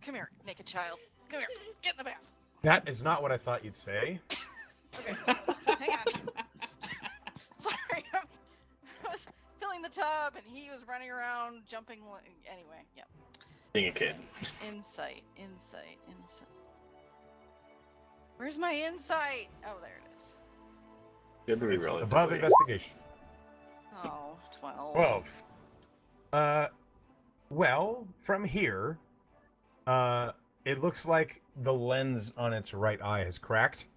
[SPEAKER 2] come here, naked child. Come here, get in the bath.
[SPEAKER 1] That is not what I thought you'd say.
[SPEAKER 2] Okay, hang on. Sorry, I was filling the tub and he was running around jumping. Anyway, yeah.
[SPEAKER 4] Being a kid.
[SPEAKER 2] Insight. Where's my insight? Oh, there it is.
[SPEAKER 4] Good to be
[SPEAKER 1] It's
[SPEAKER 4] relatively.
[SPEAKER 1] above investigation.
[SPEAKER 2] Oh, 12.
[SPEAKER 1] 12. Well, from here, It looks like the lens on its right eye has cracked.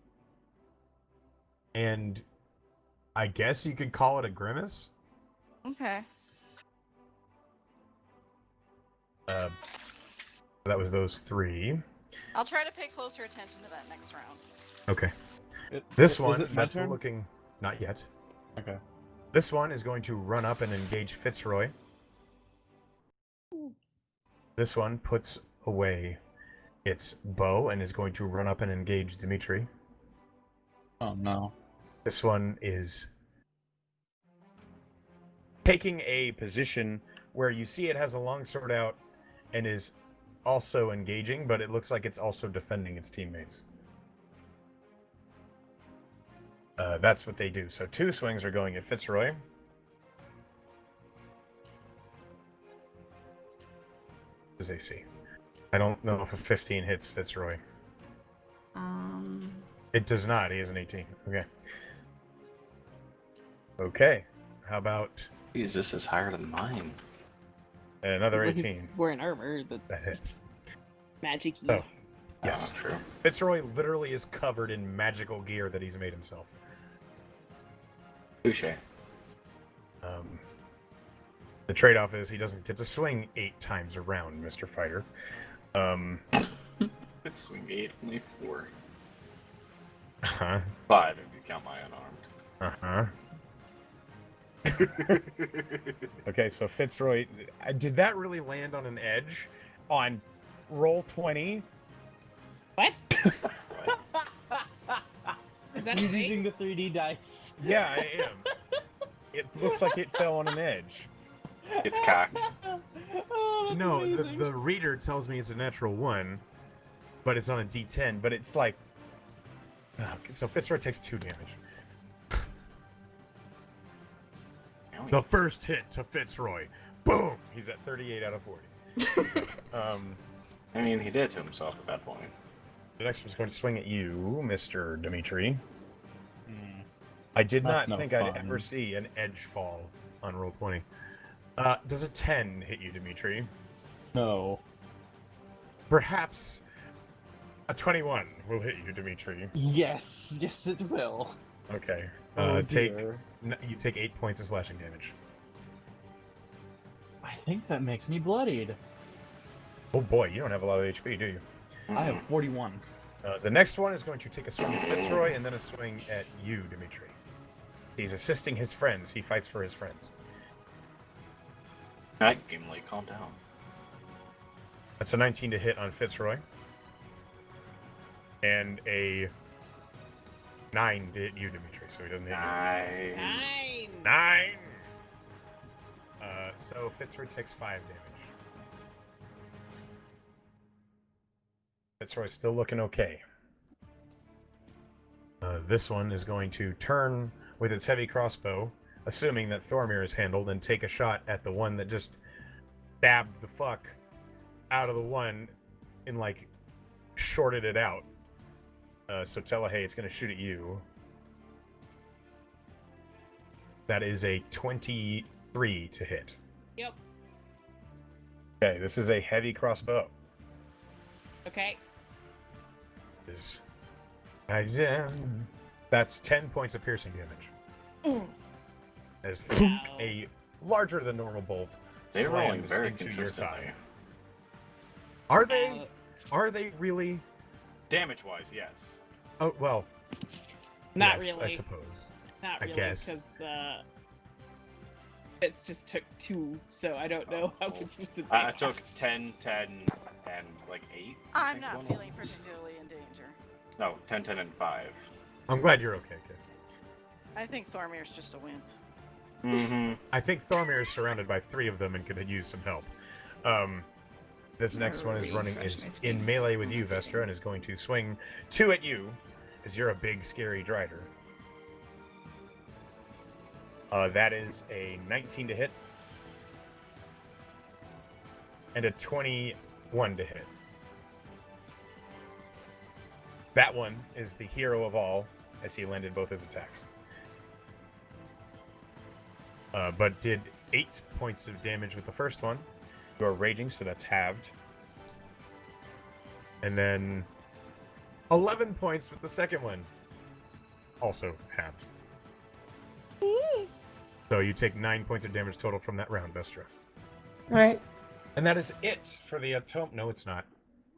[SPEAKER 1] And I guess you could call it a grimace.
[SPEAKER 2] Okay.
[SPEAKER 1] That was those 3.
[SPEAKER 2] I'll try to pay closer attention to that next round.
[SPEAKER 1] Okay.
[SPEAKER 6] Is
[SPEAKER 1] One
[SPEAKER 6] it my
[SPEAKER 1] that's
[SPEAKER 6] turn?
[SPEAKER 1] looking... Not yet.
[SPEAKER 6] Okay.
[SPEAKER 1] This one is going to run up and engage Fitzroy. This one puts away its bow and is going to run up and engage Dimitri.
[SPEAKER 6] Oh no.
[SPEAKER 1] This one is taking a position where you see it has a longsword out and is also engaging, but it looks like it's also defending its teammates. That's what they do. So 2 swings are going at Fitzroy. This is AC. I don't know if a 15 hits Fitzroy. It does not. He is an 18. Okay. Okay. How about
[SPEAKER 4] Jeez, this is higher than mine.
[SPEAKER 1] another
[SPEAKER 3] Well, he's
[SPEAKER 1] 18?
[SPEAKER 3] wearing armor.
[SPEAKER 1] That
[SPEAKER 3] That's
[SPEAKER 1] hits.
[SPEAKER 3] magic-y.
[SPEAKER 1] Oh. Yes.
[SPEAKER 4] True.
[SPEAKER 1] Fitzroy literally is covered in magical gear that he's made himself.
[SPEAKER 4] Touche.
[SPEAKER 1] The trade-off is he doesn't get to swing 8 times around, Mr. Fighter.
[SPEAKER 4] It's swing 8, only 4.
[SPEAKER 1] Uh-huh.
[SPEAKER 4] 5 if you count my unarmed.
[SPEAKER 1] Uh-huh. Okay, so Fitzroy, did that really land on an edge? On roll 20?
[SPEAKER 3] What?
[SPEAKER 4] What?
[SPEAKER 3] Is that
[SPEAKER 6] He's
[SPEAKER 3] a
[SPEAKER 6] using
[SPEAKER 3] thing?
[SPEAKER 6] the 3D dice.
[SPEAKER 1] Yeah, I am. It looks like it fell on an edge.
[SPEAKER 4] It's cocked.
[SPEAKER 6] Oh, that's
[SPEAKER 1] No,
[SPEAKER 6] amazing.
[SPEAKER 1] the reader tells me it's a natural 1, but it's on a D10, but it's like... so Fitzroy takes 2 damage. The first hit to Fitzroy. Boom! He's at 38 out of 40.
[SPEAKER 4] I mean, he did it to himself at that point.
[SPEAKER 1] The next one's going to swing at you, Mr. Dimitri.
[SPEAKER 6] Hmm.
[SPEAKER 1] I did
[SPEAKER 6] That's
[SPEAKER 1] not
[SPEAKER 6] no
[SPEAKER 1] think I'd
[SPEAKER 6] fun.
[SPEAKER 1] ever see an edge fall on roll 20. Does a 10 hit you, Dimitri?
[SPEAKER 6] No.
[SPEAKER 1] Perhaps a 21 will hit you, Dimitri.
[SPEAKER 6] Yes, yes, it will.
[SPEAKER 1] Okay.
[SPEAKER 6] Oh,
[SPEAKER 1] Take
[SPEAKER 6] dear.
[SPEAKER 1] you take 8 points of slashing damage.
[SPEAKER 6] I think that makes me bloodied.
[SPEAKER 1] Oh boy, you don't have a lot of HP, do you?
[SPEAKER 6] I have 41.
[SPEAKER 1] The next one is going to take a swing at Fitzroy and then a swing at you, Dimitri. He's assisting his friends. He fights for his friends.
[SPEAKER 4] Alright, Game Lake, calm down.
[SPEAKER 1] That's a 19 to hit on Fitzroy. And a 9 to hit you, Dimitri, so he doesn't hit you.
[SPEAKER 4] 9.
[SPEAKER 1] 9! So Fitzroy takes 5 damage. Fitzroy's still looking okay. This one is going to turn with its heavy crossbow, assuming that Thormir is handled, and take a shot at the one that just stabbed the fuck out of the one and, like, shorted it out. So Telehay, it's going to shoot at you. That is a 23 to hit.
[SPEAKER 3] Yep.
[SPEAKER 1] Okay, this is a heavy crossbow.
[SPEAKER 3] Okay.
[SPEAKER 1] That's 10 points of piercing damage. As
[SPEAKER 3] Wow.
[SPEAKER 1] a larger than normal bolt
[SPEAKER 4] They're rolling
[SPEAKER 1] slams
[SPEAKER 4] very
[SPEAKER 1] into your
[SPEAKER 4] consistently.
[SPEAKER 1] thigh. Are they? Are they really?
[SPEAKER 4] Damage-wise, yes.
[SPEAKER 1] Oh well.
[SPEAKER 3] Not
[SPEAKER 1] yes,
[SPEAKER 3] really.
[SPEAKER 1] I suppose.
[SPEAKER 3] Not
[SPEAKER 1] I
[SPEAKER 3] really,
[SPEAKER 1] guess.
[SPEAKER 3] because it's just took 2, so I don't know how consistent.
[SPEAKER 4] I
[SPEAKER 3] they
[SPEAKER 4] took 10, 10, and like 8. I
[SPEAKER 2] I'm
[SPEAKER 4] think,
[SPEAKER 2] not
[SPEAKER 4] one
[SPEAKER 2] feeling
[SPEAKER 4] was.
[SPEAKER 2] particularly in danger.
[SPEAKER 4] No, 10, 10, and 5.
[SPEAKER 1] I'm glad you're okay, kid.
[SPEAKER 2] I think Thormir's just a wimp.
[SPEAKER 4] Mm-hmm.
[SPEAKER 1] I think Thormir is surrounded by 3 of them and could use some help. This next one is running
[SPEAKER 5] Refresh
[SPEAKER 1] is
[SPEAKER 5] my screen.
[SPEAKER 1] in melee with you, Vestra, and is going to swing 2 at you, as you're a big, scary Drider. That is a 19 to hit, and a 21 to hit. That one is the hero of all, as he landed both his attacks. But did 8 points of damage with the first one. You are raging, so that's halved. And then 11 points with the second one. Also halved. So you take 9 points of damage total from that round, Vestra.
[SPEAKER 7] All right.
[SPEAKER 1] And that is it for the Atop. No, it's not.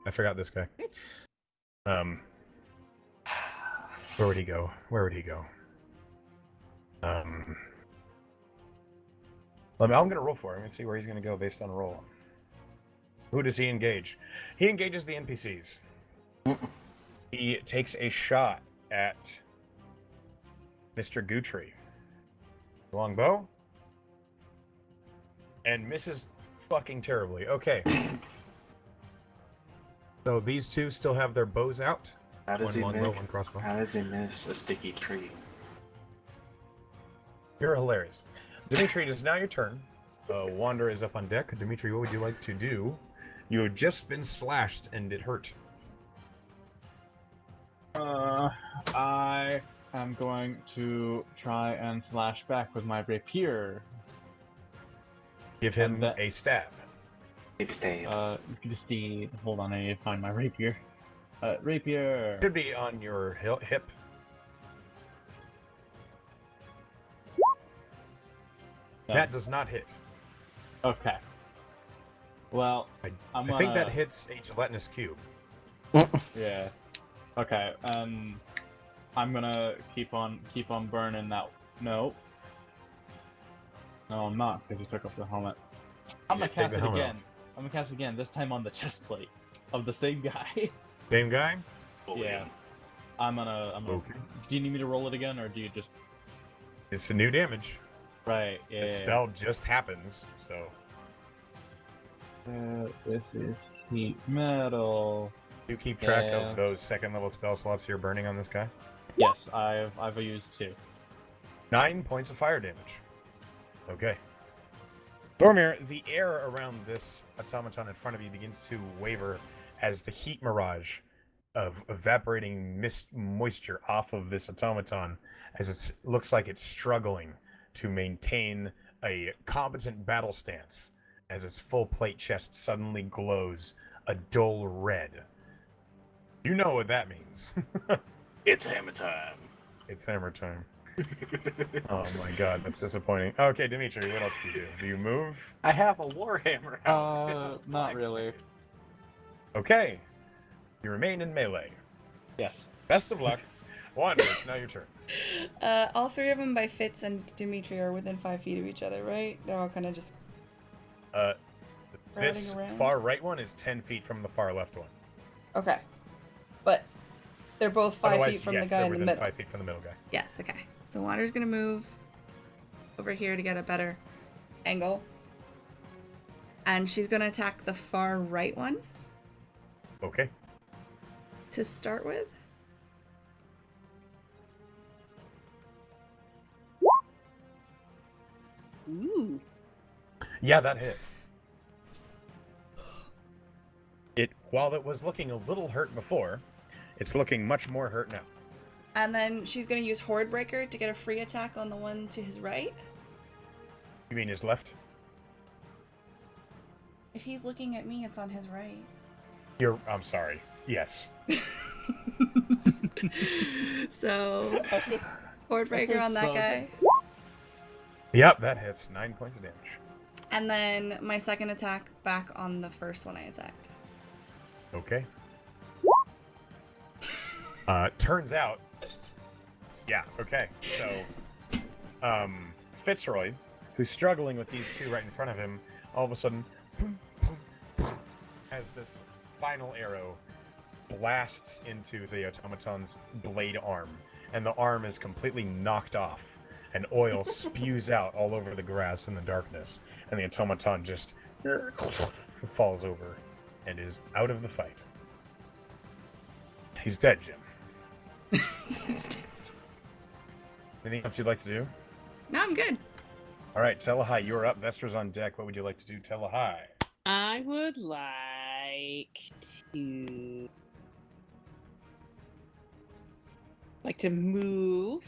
[SPEAKER 1] I forgot this guy. Where would he go? Where would he go? I'm gonna roll for him and see where he's gonna go based on roll. Who does he engage? He engages the NPCs. He takes a shot at Mr. Guthrie. Longbow. And misses fucking terribly. Okay. So these two still have their bows out.
[SPEAKER 4] How does
[SPEAKER 1] One
[SPEAKER 4] he
[SPEAKER 1] longbow,
[SPEAKER 4] miss?
[SPEAKER 1] one crossbow.
[SPEAKER 4] How does he miss a sticky tree?
[SPEAKER 1] You're hilarious. Dimitri, it is now your turn. Wander is up on deck. Dimitri, what would you like to do? You had just been slashed and it hurt.
[SPEAKER 6] I am going to try and slash back with my rapier.
[SPEAKER 1] Give him
[SPEAKER 6] And that-
[SPEAKER 1] a stab.
[SPEAKER 4] Maybe stay.
[SPEAKER 6] Hold on, I need to find my rapier. Rapier.
[SPEAKER 1] Should be on your hip.
[SPEAKER 6] No.
[SPEAKER 1] That does not hit.
[SPEAKER 6] Okay. Well,
[SPEAKER 1] I
[SPEAKER 6] I'm
[SPEAKER 1] think that
[SPEAKER 6] gonna-
[SPEAKER 1] hits a gelatinous cube.
[SPEAKER 6] Yeah. Okay. I'm gonna keep on burning that. No. No, I'm not, because he took off the helmet. I'm
[SPEAKER 1] Yeah,
[SPEAKER 6] gonna
[SPEAKER 1] take
[SPEAKER 6] cast
[SPEAKER 1] the
[SPEAKER 6] it
[SPEAKER 1] helmet
[SPEAKER 6] again.
[SPEAKER 1] off.
[SPEAKER 6] I'm gonna cast it again. This time on the chest plate of the same guy.
[SPEAKER 1] Same guy?
[SPEAKER 6] Yeah. I'm gonna.
[SPEAKER 1] Okay.
[SPEAKER 6] Do you need me to roll it again, or do you just?
[SPEAKER 1] It's a new damage.
[SPEAKER 6] Right. Yeah.
[SPEAKER 1] The spell just happens, so
[SPEAKER 6] This is heat metal.
[SPEAKER 1] you keep track
[SPEAKER 6] Yes.
[SPEAKER 1] of those second level spell slots you're burning on this guy.
[SPEAKER 6] Yes, I've used 2.
[SPEAKER 1] 9 points of fire damage. Okay. Thormir, the air around this automaton in front of you begins to waver as the heat mirage of evaporating moisture off of this automaton, as it looks like it's struggling to maintain a competent battle stance, as its full plate chest suddenly glows a dull red. You know what that means.
[SPEAKER 4] It's hammer time.
[SPEAKER 1] It's hammer time. Oh my god, that's disappointing. Okay, Dimitri, what else do you do? Do you move?
[SPEAKER 4] I have a warhammer.
[SPEAKER 6] Not really.
[SPEAKER 1] Okay. You remain in melee.
[SPEAKER 6] Yes.
[SPEAKER 1] Best of luck. Wander, it's now your turn.
[SPEAKER 5] All three of them by Fitz and Dimitri are within 5 feet of each other, right? They're all kind of just
[SPEAKER 1] This
[SPEAKER 5] routing around.
[SPEAKER 1] far right one is 10 feet from the far left one.
[SPEAKER 5] Okay. But they're both 5
[SPEAKER 1] Otherwise,
[SPEAKER 5] feet from
[SPEAKER 1] yes,
[SPEAKER 5] the guy
[SPEAKER 1] they're
[SPEAKER 5] in the
[SPEAKER 1] within
[SPEAKER 5] middle.
[SPEAKER 1] 5 feet from the middle guy.
[SPEAKER 5] Yes, okay. So Wander's gonna move over here to get a better angle. And she's gonna attack the far right one
[SPEAKER 1] Okay.
[SPEAKER 5] to start with.
[SPEAKER 3] Ooh.
[SPEAKER 1] Yeah, that hits. While it was looking a little hurt before, it's looking much more hurt now.
[SPEAKER 5] And then she's gonna use Horde Breaker to get a free attack on the one to his right.
[SPEAKER 1] You mean his left?
[SPEAKER 5] If he's looking at me, it's on his right.
[SPEAKER 1] I'm sorry. Yes.
[SPEAKER 5] So, Horde Breaker on that
[SPEAKER 6] So-
[SPEAKER 5] guy.
[SPEAKER 1] Yep, that hits. 9 points of damage.
[SPEAKER 5] And then my second attack back on the first one I attacked.
[SPEAKER 1] Okay. Turns out. Yeah, okay. So, Fitzroy, who's struggling with these two right in front of him, all of a sudden, as this final arrow blasts into the automaton's blade arm, and the arm is completely knocked off, and oil spews out all over the grass in the darkness, and the automaton just falls over and is out of the fight. He's dead, Jim. Anything else you'd like to do?
[SPEAKER 5] No, I'm good.
[SPEAKER 1] All right, Telahai, you're up. Vestra's on deck. What would you like to do, Telahai?
[SPEAKER 3] I would like to move.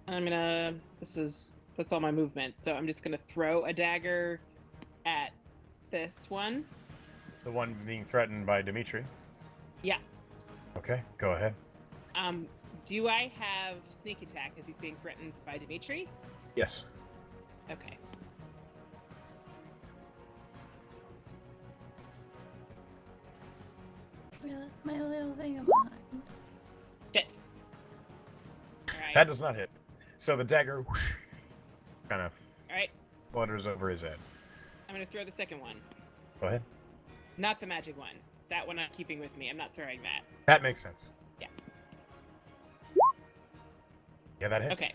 [SPEAKER 3] That's all my movement, so I'm just gonna throw a dagger at this one.
[SPEAKER 1] The one being threatened by Dimitri.
[SPEAKER 3] Yeah.
[SPEAKER 1] Okay, go ahead.
[SPEAKER 3] Do I have sneak attack as he's being threatened by Dimitri?
[SPEAKER 1] Yes.
[SPEAKER 3] Okay.
[SPEAKER 5] My little thing of mine.
[SPEAKER 3] Shit. Alright.
[SPEAKER 1] That does not hit. So the dagger kind of
[SPEAKER 3] Alright.
[SPEAKER 1] flutters over his head.
[SPEAKER 3] I'm gonna throw the second one.
[SPEAKER 1] Go ahead.
[SPEAKER 3] Not the magic one. That one I'm keeping with me. I'm not throwing that.
[SPEAKER 1] That makes sense.
[SPEAKER 3] Yeah.
[SPEAKER 1] Yeah, that hits.
[SPEAKER 3] Okay.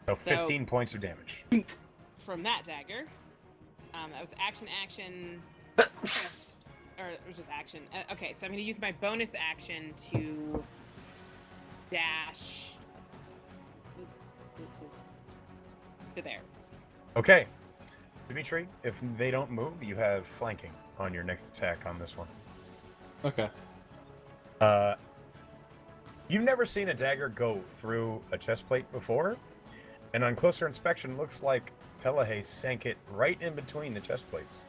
[SPEAKER 1] So 15 points of damage.
[SPEAKER 3] From that dagger. That was action. Or it was just action. Okay, so I'm going to use my bonus action to dash to there.
[SPEAKER 1] Okay. Dimitri, if they don't move, you have flanking on your next attack on this one.
[SPEAKER 6] Okay.
[SPEAKER 1] You've never seen a dagger go through a chest plate before, and on closer inspection, looks like Telehay sank it right in between the chest plates.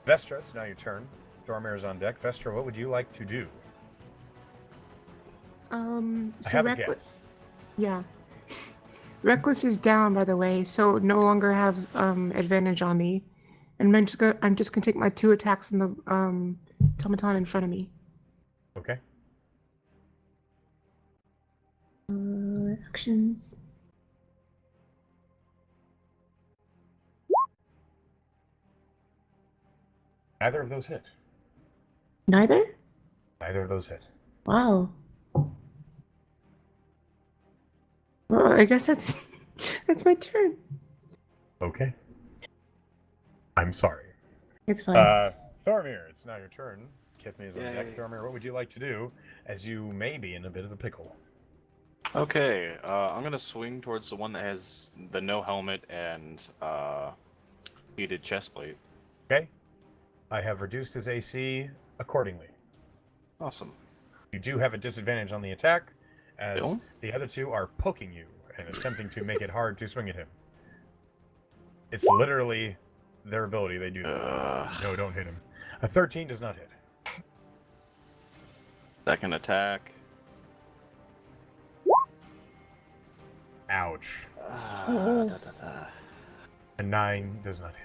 [SPEAKER 1] Vestra, it's now your turn. Thormir's on deck. Vestra, what would you like to do?
[SPEAKER 7] So
[SPEAKER 1] I have a
[SPEAKER 7] Reckless.
[SPEAKER 1] guess.
[SPEAKER 7] Yeah. Reckless is down, by the way, so no longer have advantage on me. And I'm just gonna take my 2 attacks on the automaton in front of me.
[SPEAKER 1] Okay.
[SPEAKER 7] Actions.
[SPEAKER 1] Neither of those hit.
[SPEAKER 7] Neither?
[SPEAKER 1] Neither of those hit.
[SPEAKER 7] Wow. Well, I guess that's that's my turn.
[SPEAKER 1] Okay. I'm sorry.
[SPEAKER 7] It's fine.
[SPEAKER 1] Thormir, it's now your turn. Kithme is on deck.
[SPEAKER 4] Yay.
[SPEAKER 1] Thormir, what would you like to do, as you may be in a bit of a pickle?
[SPEAKER 4] Okay, I'm gonna swing towards the one that has the no helmet and heated chest plate.
[SPEAKER 1] Okay. I have reduced his AC accordingly.
[SPEAKER 4] Awesome.
[SPEAKER 1] You do have a disadvantage on the attack, as
[SPEAKER 4] Still?
[SPEAKER 1] the other 2 are poking you and attempting to make it hard to swing at him. It's literally their ability. They do that. No, don't hit him. A 13 does not hit.
[SPEAKER 4] Second attack.
[SPEAKER 1] Ouch.
[SPEAKER 4] Da, da, da.
[SPEAKER 1] A 9 does not hit.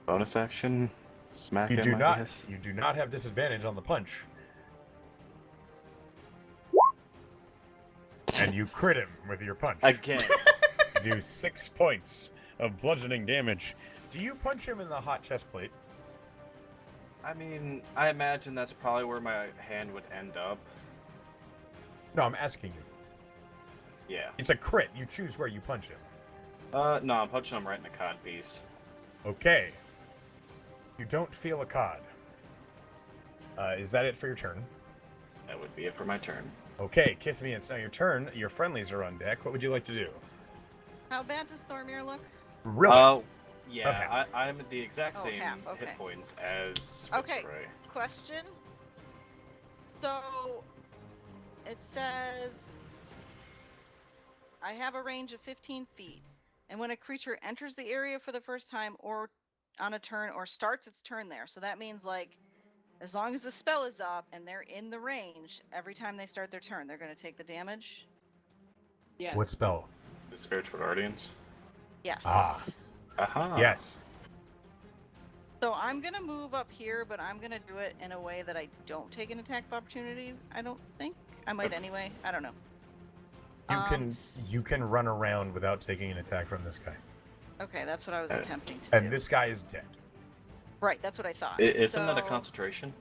[SPEAKER 4] Bonus action. Smack
[SPEAKER 1] You
[SPEAKER 4] him,
[SPEAKER 1] do
[SPEAKER 4] I
[SPEAKER 1] not.
[SPEAKER 4] guess.
[SPEAKER 1] You do not have disadvantage on the punch. And you crit him with your punch.
[SPEAKER 4] Again.
[SPEAKER 1] You do 6 points of bludgeoning damage. Do you punch him in the hot chest plate?
[SPEAKER 4] I mean, I imagine that's probably where my hand would end up.
[SPEAKER 1] No, I'm asking you.
[SPEAKER 4] Yeah.
[SPEAKER 1] It's a crit. You choose where you punch him.
[SPEAKER 4] No, I'm punching him right in the cod piece.
[SPEAKER 1] Okay. You don't feel a cod. Is that it for your turn?
[SPEAKER 4] That would be it for my turn.
[SPEAKER 1] Okay, Kithme, it's now your turn. Your friendlies are on deck. What would you like to do?
[SPEAKER 2] How bad does Thormir look?
[SPEAKER 1] Really?
[SPEAKER 4] Yeah,
[SPEAKER 1] half.
[SPEAKER 4] I'm at the exact
[SPEAKER 2] Oh,
[SPEAKER 4] same
[SPEAKER 2] half, okay.
[SPEAKER 4] hit points as
[SPEAKER 2] Okay.
[SPEAKER 4] Ray.
[SPEAKER 2] Question. So it says I have a range of 15 feet, and when a creature enters the area for the first time or on a turn or starts its turn there, so that means like as long as the spell is up and they're in the range, every time they start their turn, they're going to take the damage.
[SPEAKER 3] Yes.
[SPEAKER 1] What spell?
[SPEAKER 4] The Spiritual Guardians.
[SPEAKER 2] Yes.
[SPEAKER 1] Ah.
[SPEAKER 4] Aha.
[SPEAKER 1] Yes.
[SPEAKER 2] So I'm going to move up here, but I'm going to do it in a way that I don't take an attack of opportunity, I don't think. I might anyway. I don't know.
[SPEAKER 1] You can run around without taking an attack from this guy.
[SPEAKER 2] Okay, that's what I was attempting to
[SPEAKER 1] And
[SPEAKER 2] do.
[SPEAKER 1] this guy is dead.
[SPEAKER 2] Right, that's what I thought.
[SPEAKER 4] Isn't that a
[SPEAKER 2] So-
[SPEAKER 4] concentration?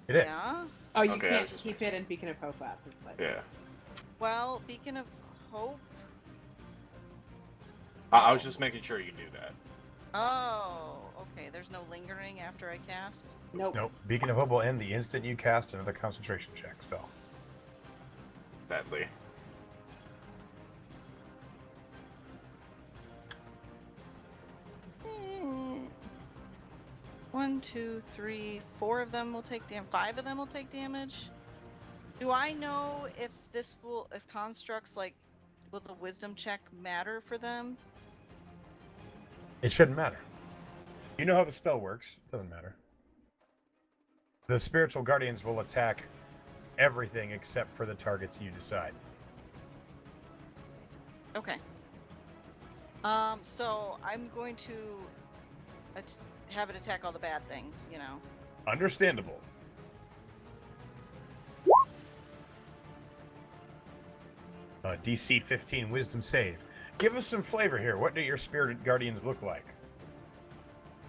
[SPEAKER 1] It is.
[SPEAKER 2] Yeah.
[SPEAKER 3] Oh, you
[SPEAKER 4] Okay, I
[SPEAKER 3] can't
[SPEAKER 4] was just
[SPEAKER 3] keep it in Beacon of Hope up. Is what.
[SPEAKER 4] Yeah.
[SPEAKER 2] Well, Beacon of Hope.
[SPEAKER 4] I was just making sure you knew that.
[SPEAKER 2] Oh, okay. There's no lingering after I cast.
[SPEAKER 3] Nope.
[SPEAKER 1] Nope. Beacon of Hope will end the instant you cast another concentration check spell.
[SPEAKER 4] Sadly.
[SPEAKER 2] 1, 2, 3, 4 of them will take damage. 5 of them will take damage. Do I know if if constructs like, will the wisdom check matter for them?
[SPEAKER 1] It shouldn't matter. You know how the spell works. Doesn't matter. The spiritual guardians will attack everything except for the targets you decide.
[SPEAKER 2] Okay. So I'm going to have it attack all the bad things, you know.
[SPEAKER 1] Understandable. DC 15 wisdom save. Give us some flavor here. What do your spirit guardians look like?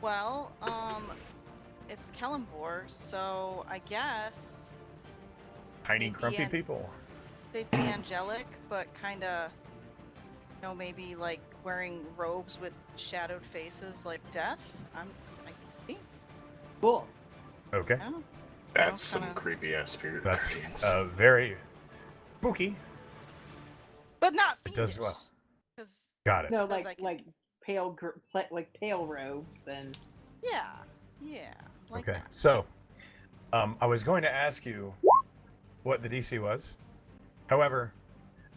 [SPEAKER 2] Well, it's Kellenvor, so I guess
[SPEAKER 1] Tiny,
[SPEAKER 2] Maybe
[SPEAKER 1] crumpy
[SPEAKER 2] an-
[SPEAKER 1] people.
[SPEAKER 2] they'd be angelic, but kind of, maybe like wearing robes with shadowed faces like death.
[SPEAKER 3] Cool.
[SPEAKER 1] Okay.
[SPEAKER 2] I don't know.
[SPEAKER 4] That's
[SPEAKER 2] kinda-
[SPEAKER 4] some creepy ass spirit
[SPEAKER 1] That's
[SPEAKER 4] guardians.
[SPEAKER 1] very spooky.
[SPEAKER 2] But not
[SPEAKER 1] It does
[SPEAKER 2] fiendish.
[SPEAKER 1] well.
[SPEAKER 2] 'Cause,
[SPEAKER 1] Got it.
[SPEAKER 3] No,
[SPEAKER 2] Because
[SPEAKER 3] like pale pale robes and
[SPEAKER 2] yeah, like
[SPEAKER 1] Okay.
[SPEAKER 2] that.
[SPEAKER 1] So, I was going to ask you what the DC was. However,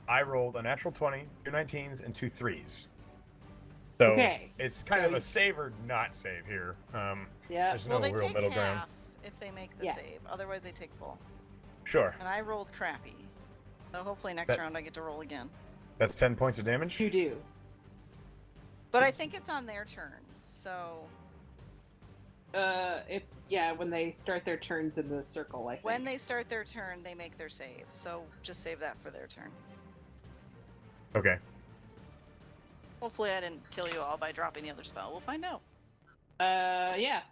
[SPEAKER 1] I rolled a natural 20, 2 19s, and 2 3s. So
[SPEAKER 3] Okay,
[SPEAKER 1] it's kind
[SPEAKER 3] so
[SPEAKER 1] of a
[SPEAKER 3] you-
[SPEAKER 1] save or not save here.
[SPEAKER 3] yeah.
[SPEAKER 1] There's
[SPEAKER 2] Well,
[SPEAKER 1] no
[SPEAKER 2] they
[SPEAKER 1] real
[SPEAKER 2] take
[SPEAKER 1] middle
[SPEAKER 2] half
[SPEAKER 1] ground.
[SPEAKER 2] if they make the
[SPEAKER 3] Yeah.
[SPEAKER 2] save. Otherwise, they take full.
[SPEAKER 1] Sure.
[SPEAKER 2] And I rolled crappy. So hopefully next
[SPEAKER 1] That-
[SPEAKER 2] round I get to roll again.
[SPEAKER 1] That's 10 points of damage.
[SPEAKER 3] You do.
[SPEAKER 2] But I think it's on their turn. So
[SPEAKER 3] It's when they start their turns in the circle. I think.
[SPEAKER 2] when they start their turn, they make their save. So just save that for their turn.
[SPEAKER 1] Okay.
[SPEAKER 2] Hopefully I didn't kill you all by dropping the other spell. We'll find out.
[SPEAKER 3] Yeah.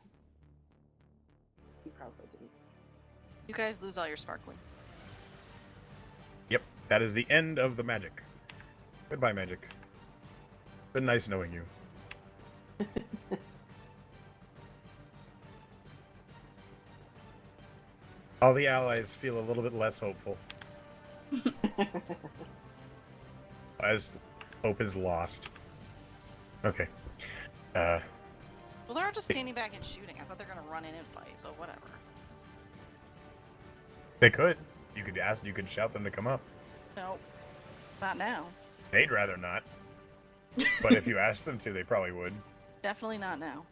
[SPEAKER 3] You probably didn't.
[SPEAKER 2] You guys lose all your sparklings.
[SPEAKER 1] Yep. That is the end of the magic. Goodbye, magic. Been nice knowing you. All the allies feel a little bit less hopeful, as hope is lost. Okay.
[SPEAKER 2] Well, they're just standing back and shooting. I thought they're gonna run in and fight. So whatever.
[SPEAKER 1] They could. You could ask. You could shout them to come up.
[SPEAKER 2] Nope. Not now.
[SPEAKER 1] They'd rather not. But if you asked them to, they probably would.
[SPEAKER 2] Definitely not now.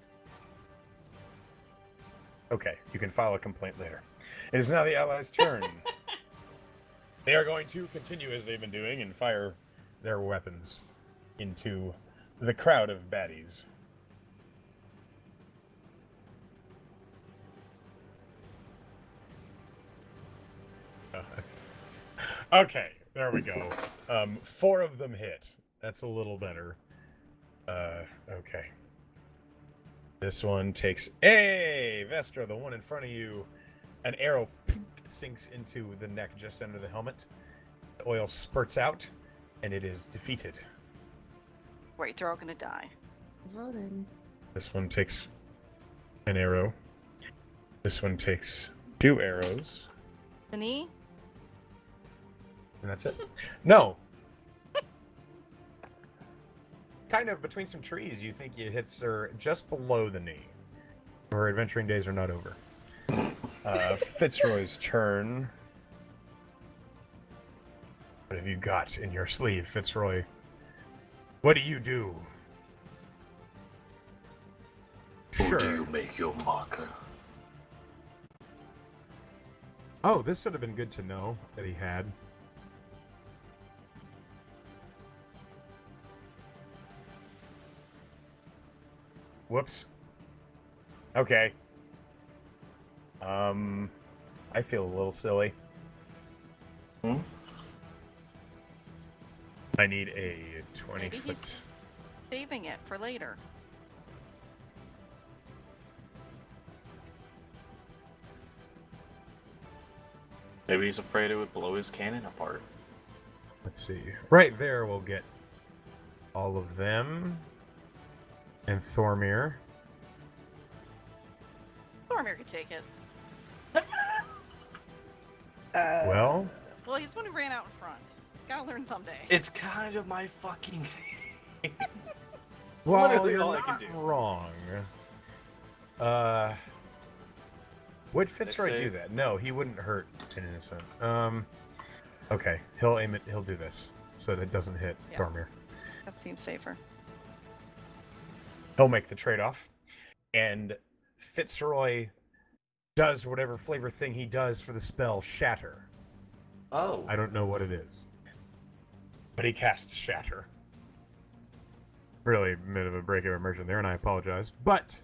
[SPEAKER 1] Okay, you can file a complaint later. It is now the allies' turn. They are going to continue as they've been doing and fire their weapons into the crowd of baddies. Okay, there we go. 4 of them hit. That's a little better. Okay. This one takes... Hey, Vestra, the one in front of you. An arrow sinks into the neck just under the helmet. The oil spurts out, and it is defeated.
[SPEAKER 2] Wait, they're all gonna die.
[SPEAKER 7] Well then.
[SPEAKER 1] This one takes an arrow. This one takes 2 arrows.
[SPEAKER 2] The knee?
[SPEAKER 1] And that's it. No! Kind of between some trees, you think it hits her just below the knee. Her adventuring days are not over. Fitzroy's turn. What have you got in your sleeve, Fitzroy? What do you do?
[SPEAKER 4] Who do you make your marker?
[SPEAKER 1] Oh, this would have been good to know that he had. Whoops. Okay. I feel a little silly. I need a 20
[SPEAKER 2] Maybe
[SPEAKER 1] foot.
[SPEAKER 2] he's saving it for later.
[SPEAKER 4] Maybe he's afraid it would blow his cannon apart.
[SPEAKER 1] Let's see. Right there, we'll get all of them. And Thormir.
[SPEAKER 2] Boromir could take it.
[SPEAKER 1] Well,
[SPEAKER 2] Well, he's the one who ran out in front. He's gotta learn someday.
[SPEAKER 4] It's kind of my fucking.
[SPEAKER 1] well,
[SPEAKER 4] literally
[SPEAKER 1] you're
[SPEAKER 4] all I
[SPEAKER 1] not
[SPEAKER 4] can do.
[SPEAKER 1] wrong. Would Fitzroy do that? No, he wouldn't hurt an innocent. Okay, he'll aim it. He'll do this so that it doesn't hit
[SPEAKER 2] Yeah.
[SPEAKER 1] Thormir.
[SPEAKER 2] That seems safer.
[SPEAKER 1] He'll make the trade-off, and Fitzroy does whatever flavor thing he does for the spell Shatter.
[SPEAKER 4] Oh.
[SPEAKER 1] I don't know what it is, but he casts Shatter. Really a bit of a break of immersion there, and I apologize. But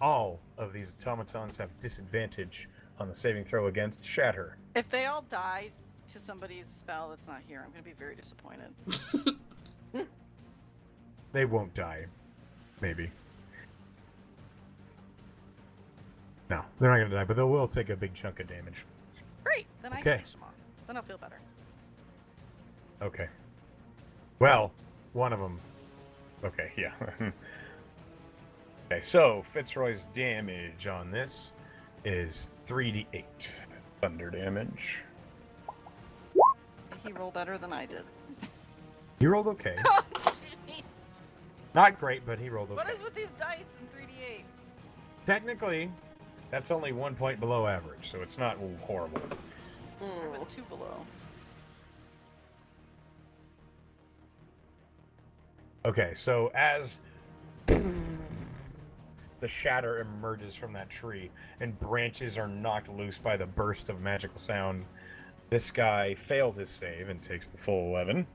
[SPEAKER 1] all of these automatons have disadvantage on the saving throw against Shatter.
[SPEAKER 2] If they all die to somebody's spell that's not here, I'm going to be very disappointed.
[SPEAKER 1] They won't die. Maybe. No, they're not going to die, but they will take a big chunk of damage.
[SPEAKER 2] Great, then I
[SPEAKER 1] Okay.
[SPEAKER 2] can finish them off. Then I'll feel better.
[SPEAKER 1] Okay. Well, one of them. Okay, yeah. Okay, so Fitzroy's damage on this is 3d8 thunder damage.
[SPEAKER 2] He rolled better than I did.
[SPEAKER 1] He rolled okay.
[SPEAKER 2] Oh, jeez.
[SPEAKER 1] Not great, but he rolled okay.
[SPEAKER 2] What is with these dice in 3d8?
[SPEAKER 1] Technically, that's only 1 point below average, so it's not horrible.
[SPEAKER 2] It was 2 below.
[SPEAKER 1] Okay, so as the shatter emerges from that tree and branches are knocked loose by the burst of magical sound, this guy failed his save and takes the full 11.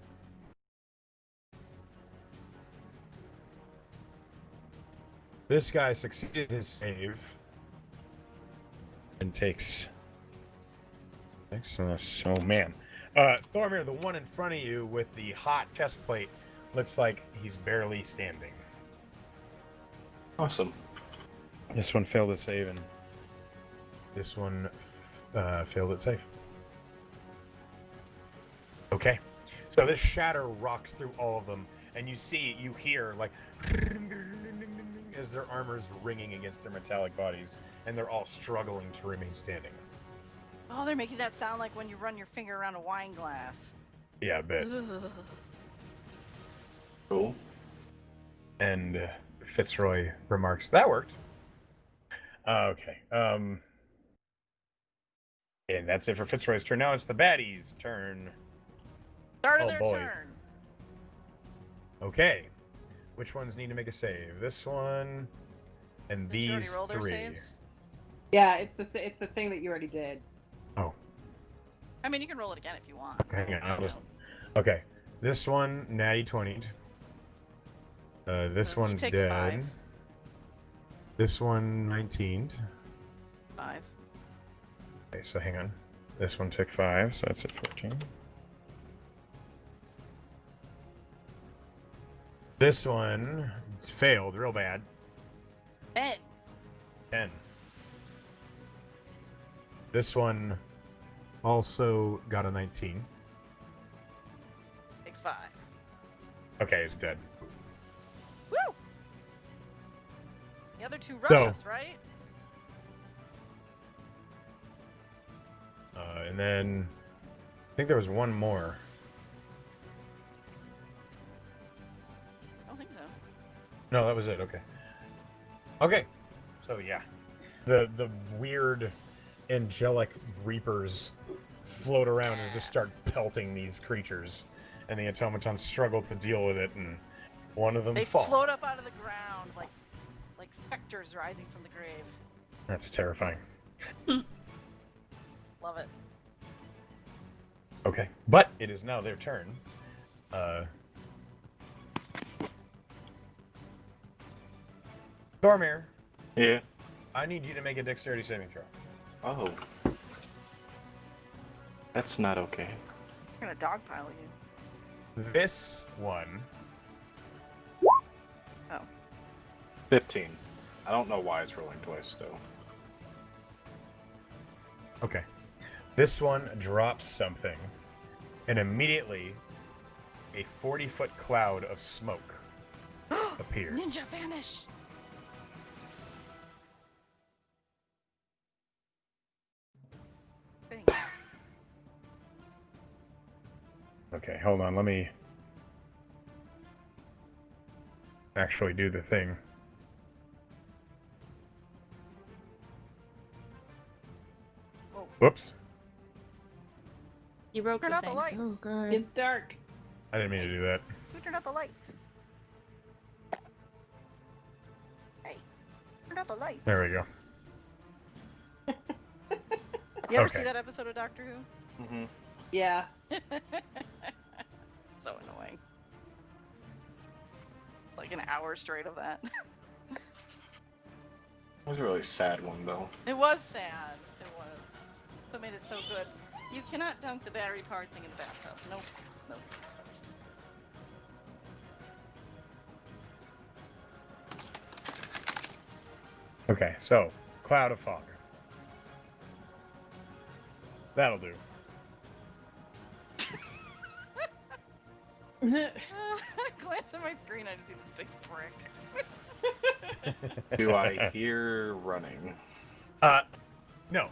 [SPEAKER 1] This guy succeeded his save and takes... Oh man. Thormir, the one in front of you with the hot chest plate, looks like he's barely standing.
[SPEAKER 4] Awesome.
[SPEAKER 1] This one failed its save, and this one failed its save. Okay. So this shatter rocks through all of them, and you hear, like, as their armor's ringing against their metallic bodies, and they're all struggling to remain standing.
[SPEAKER 2] Oh, they're making that sound like when you run your finger around a wine glass.
[SPEAKER 1] Yeah, I bet.
[SPEAKER 2] Ugh.
[SPEAKER 4] Cool.
[SPEAKER 1] And Fitzroy remarks, that worked. Okay. And that's it for Fitzroy's turn. Now it's the baddies' turn.
[SPEAKER 2] Start of
[SPEAKER 1] Oh,
[SPEAKER 2] their
[SPEAKER 1] boy.
[SPEAKER 2] turn.
[SPEAKER 1] Okay. Which ones need to make a save? This one and
[SPEAKER 2] Did you already
[SPEAKER 1] these
[SPEAKER 2] roll their
[SPEAKER 1] three.
[SPEAKER 2] saves?
[SPEAKER 3] Yeah, it's the thing that you already did.
[SPEAKER 1] Oh,
[SPEAKER 2] I mean, you can roll it again if you want.
[SPEAKER 1] hang on.
[SPEAKER 2] It's
[SPEAKER 1] I'll
[SPEAKER 2] up
[SPEAKER 1] just...
[SPEAKER 2] to you.
[SPEAKER 1] Okay. This one, natty 20'd. This
[SPEAKER 2] So he
[SPEAKER 1] one's
[SPEAKER 2] takes
[SPEAKER 1] dead.
[SPEAKER 2] 5.
[SPEAKER 1] This one, 19'd.
[SPEAKER 2] 5.
[SPEAKER 1] Okay, so hang on. This one took 5, so that's at 14. This one failed real bad.
[SPEAKER 2] 10.
[SPEAKER 1] 10. This one also got a 19.
[SPEAKER 2] Takes 5.
[SPEAKER 1] Okay, it's dead.
[SPEAKER 2] Woo! The other 2 rush
[SPEAKER 1] So-
[SPEAKER 2] us, right?
[SPEAKER 1] And then I think there was one more.
[SPEAKER 2] I don't think so.
[SPEAKER 1] No, that was it. Okay. Okay. So yeah, the weird angelic reapers float around and just start pelting these creatures, and the automatons struggle to deal with it, and one of them
[SPEAKER 2] They
[SPEAKER 1] falls.
[SPEAKER 2] float up out of the ground like specters rising from the grave.
[SPEAKER 1] That's terrifying.
[SPEAKER 2] Love it.
[SPEAKER 1] Okay, but it is now their turn. Thormir,
[SPEAKER 4] Yeah.
[SPEAKER 1] I need you to make a dexterity saving throw.
[SPEAKER 4] Oh. That's not okay.
[SPEAKER 2] I'm gonna dogpile you.
[SPEAKER 1] This one,
[SPEAKER 2] Oh.
[SPEAKER 4] 15. I don't know why it's rolling twice, though.
[SPEAKER 1] okay, this one drops something, and immediately a 40-foot cloud of smoke appears.
[SPEAKER 2] Ninja vanish! Thing.
[SPEAKER 1] Okay, hold on, let me actually do the thing. Whoops.
[SPEAKER 5] You broke
[SPEAKER 2] Turn
[SPEAKER 5] the
[SPEAKER 2] out the
[SPEAKER 5] thing.
[SPEAKER 2] lights.
[SPEAKER 7] Oh god.
[SPEAKER 3] It's dark.
[SPEAKER 1] I didn't mean to do that.
[SPEAKER 2] Who turned out the lights? Hey, turn out the lights.
[SPEAKER 1] There we go.
[SPEAKER 2] You ever
[SPEAKER 1] Okay.
[SPEAKER 2] see that episode of Doctor Who?
[SPEAKER 4] Mm-hmm.
[SPEAKER 3] Yeah.
[SPEAKER 2] So annoying. Like an hour straight of that.
[SPEAKER 4] It was a really sad one, though.
[SPEAKER 2] It was sad. It was. That made it so good. You cannot dunk the battery-powered thing in the bathtub. Nope. Nope.
[SPEAKER 1] Okay, so cloud of fog. That'll do.
[SPEAKER 2] I glance at my screen, I just see this big brick.
[SPEAKER 4] Do I hear running?
[SPEAKER 1] No.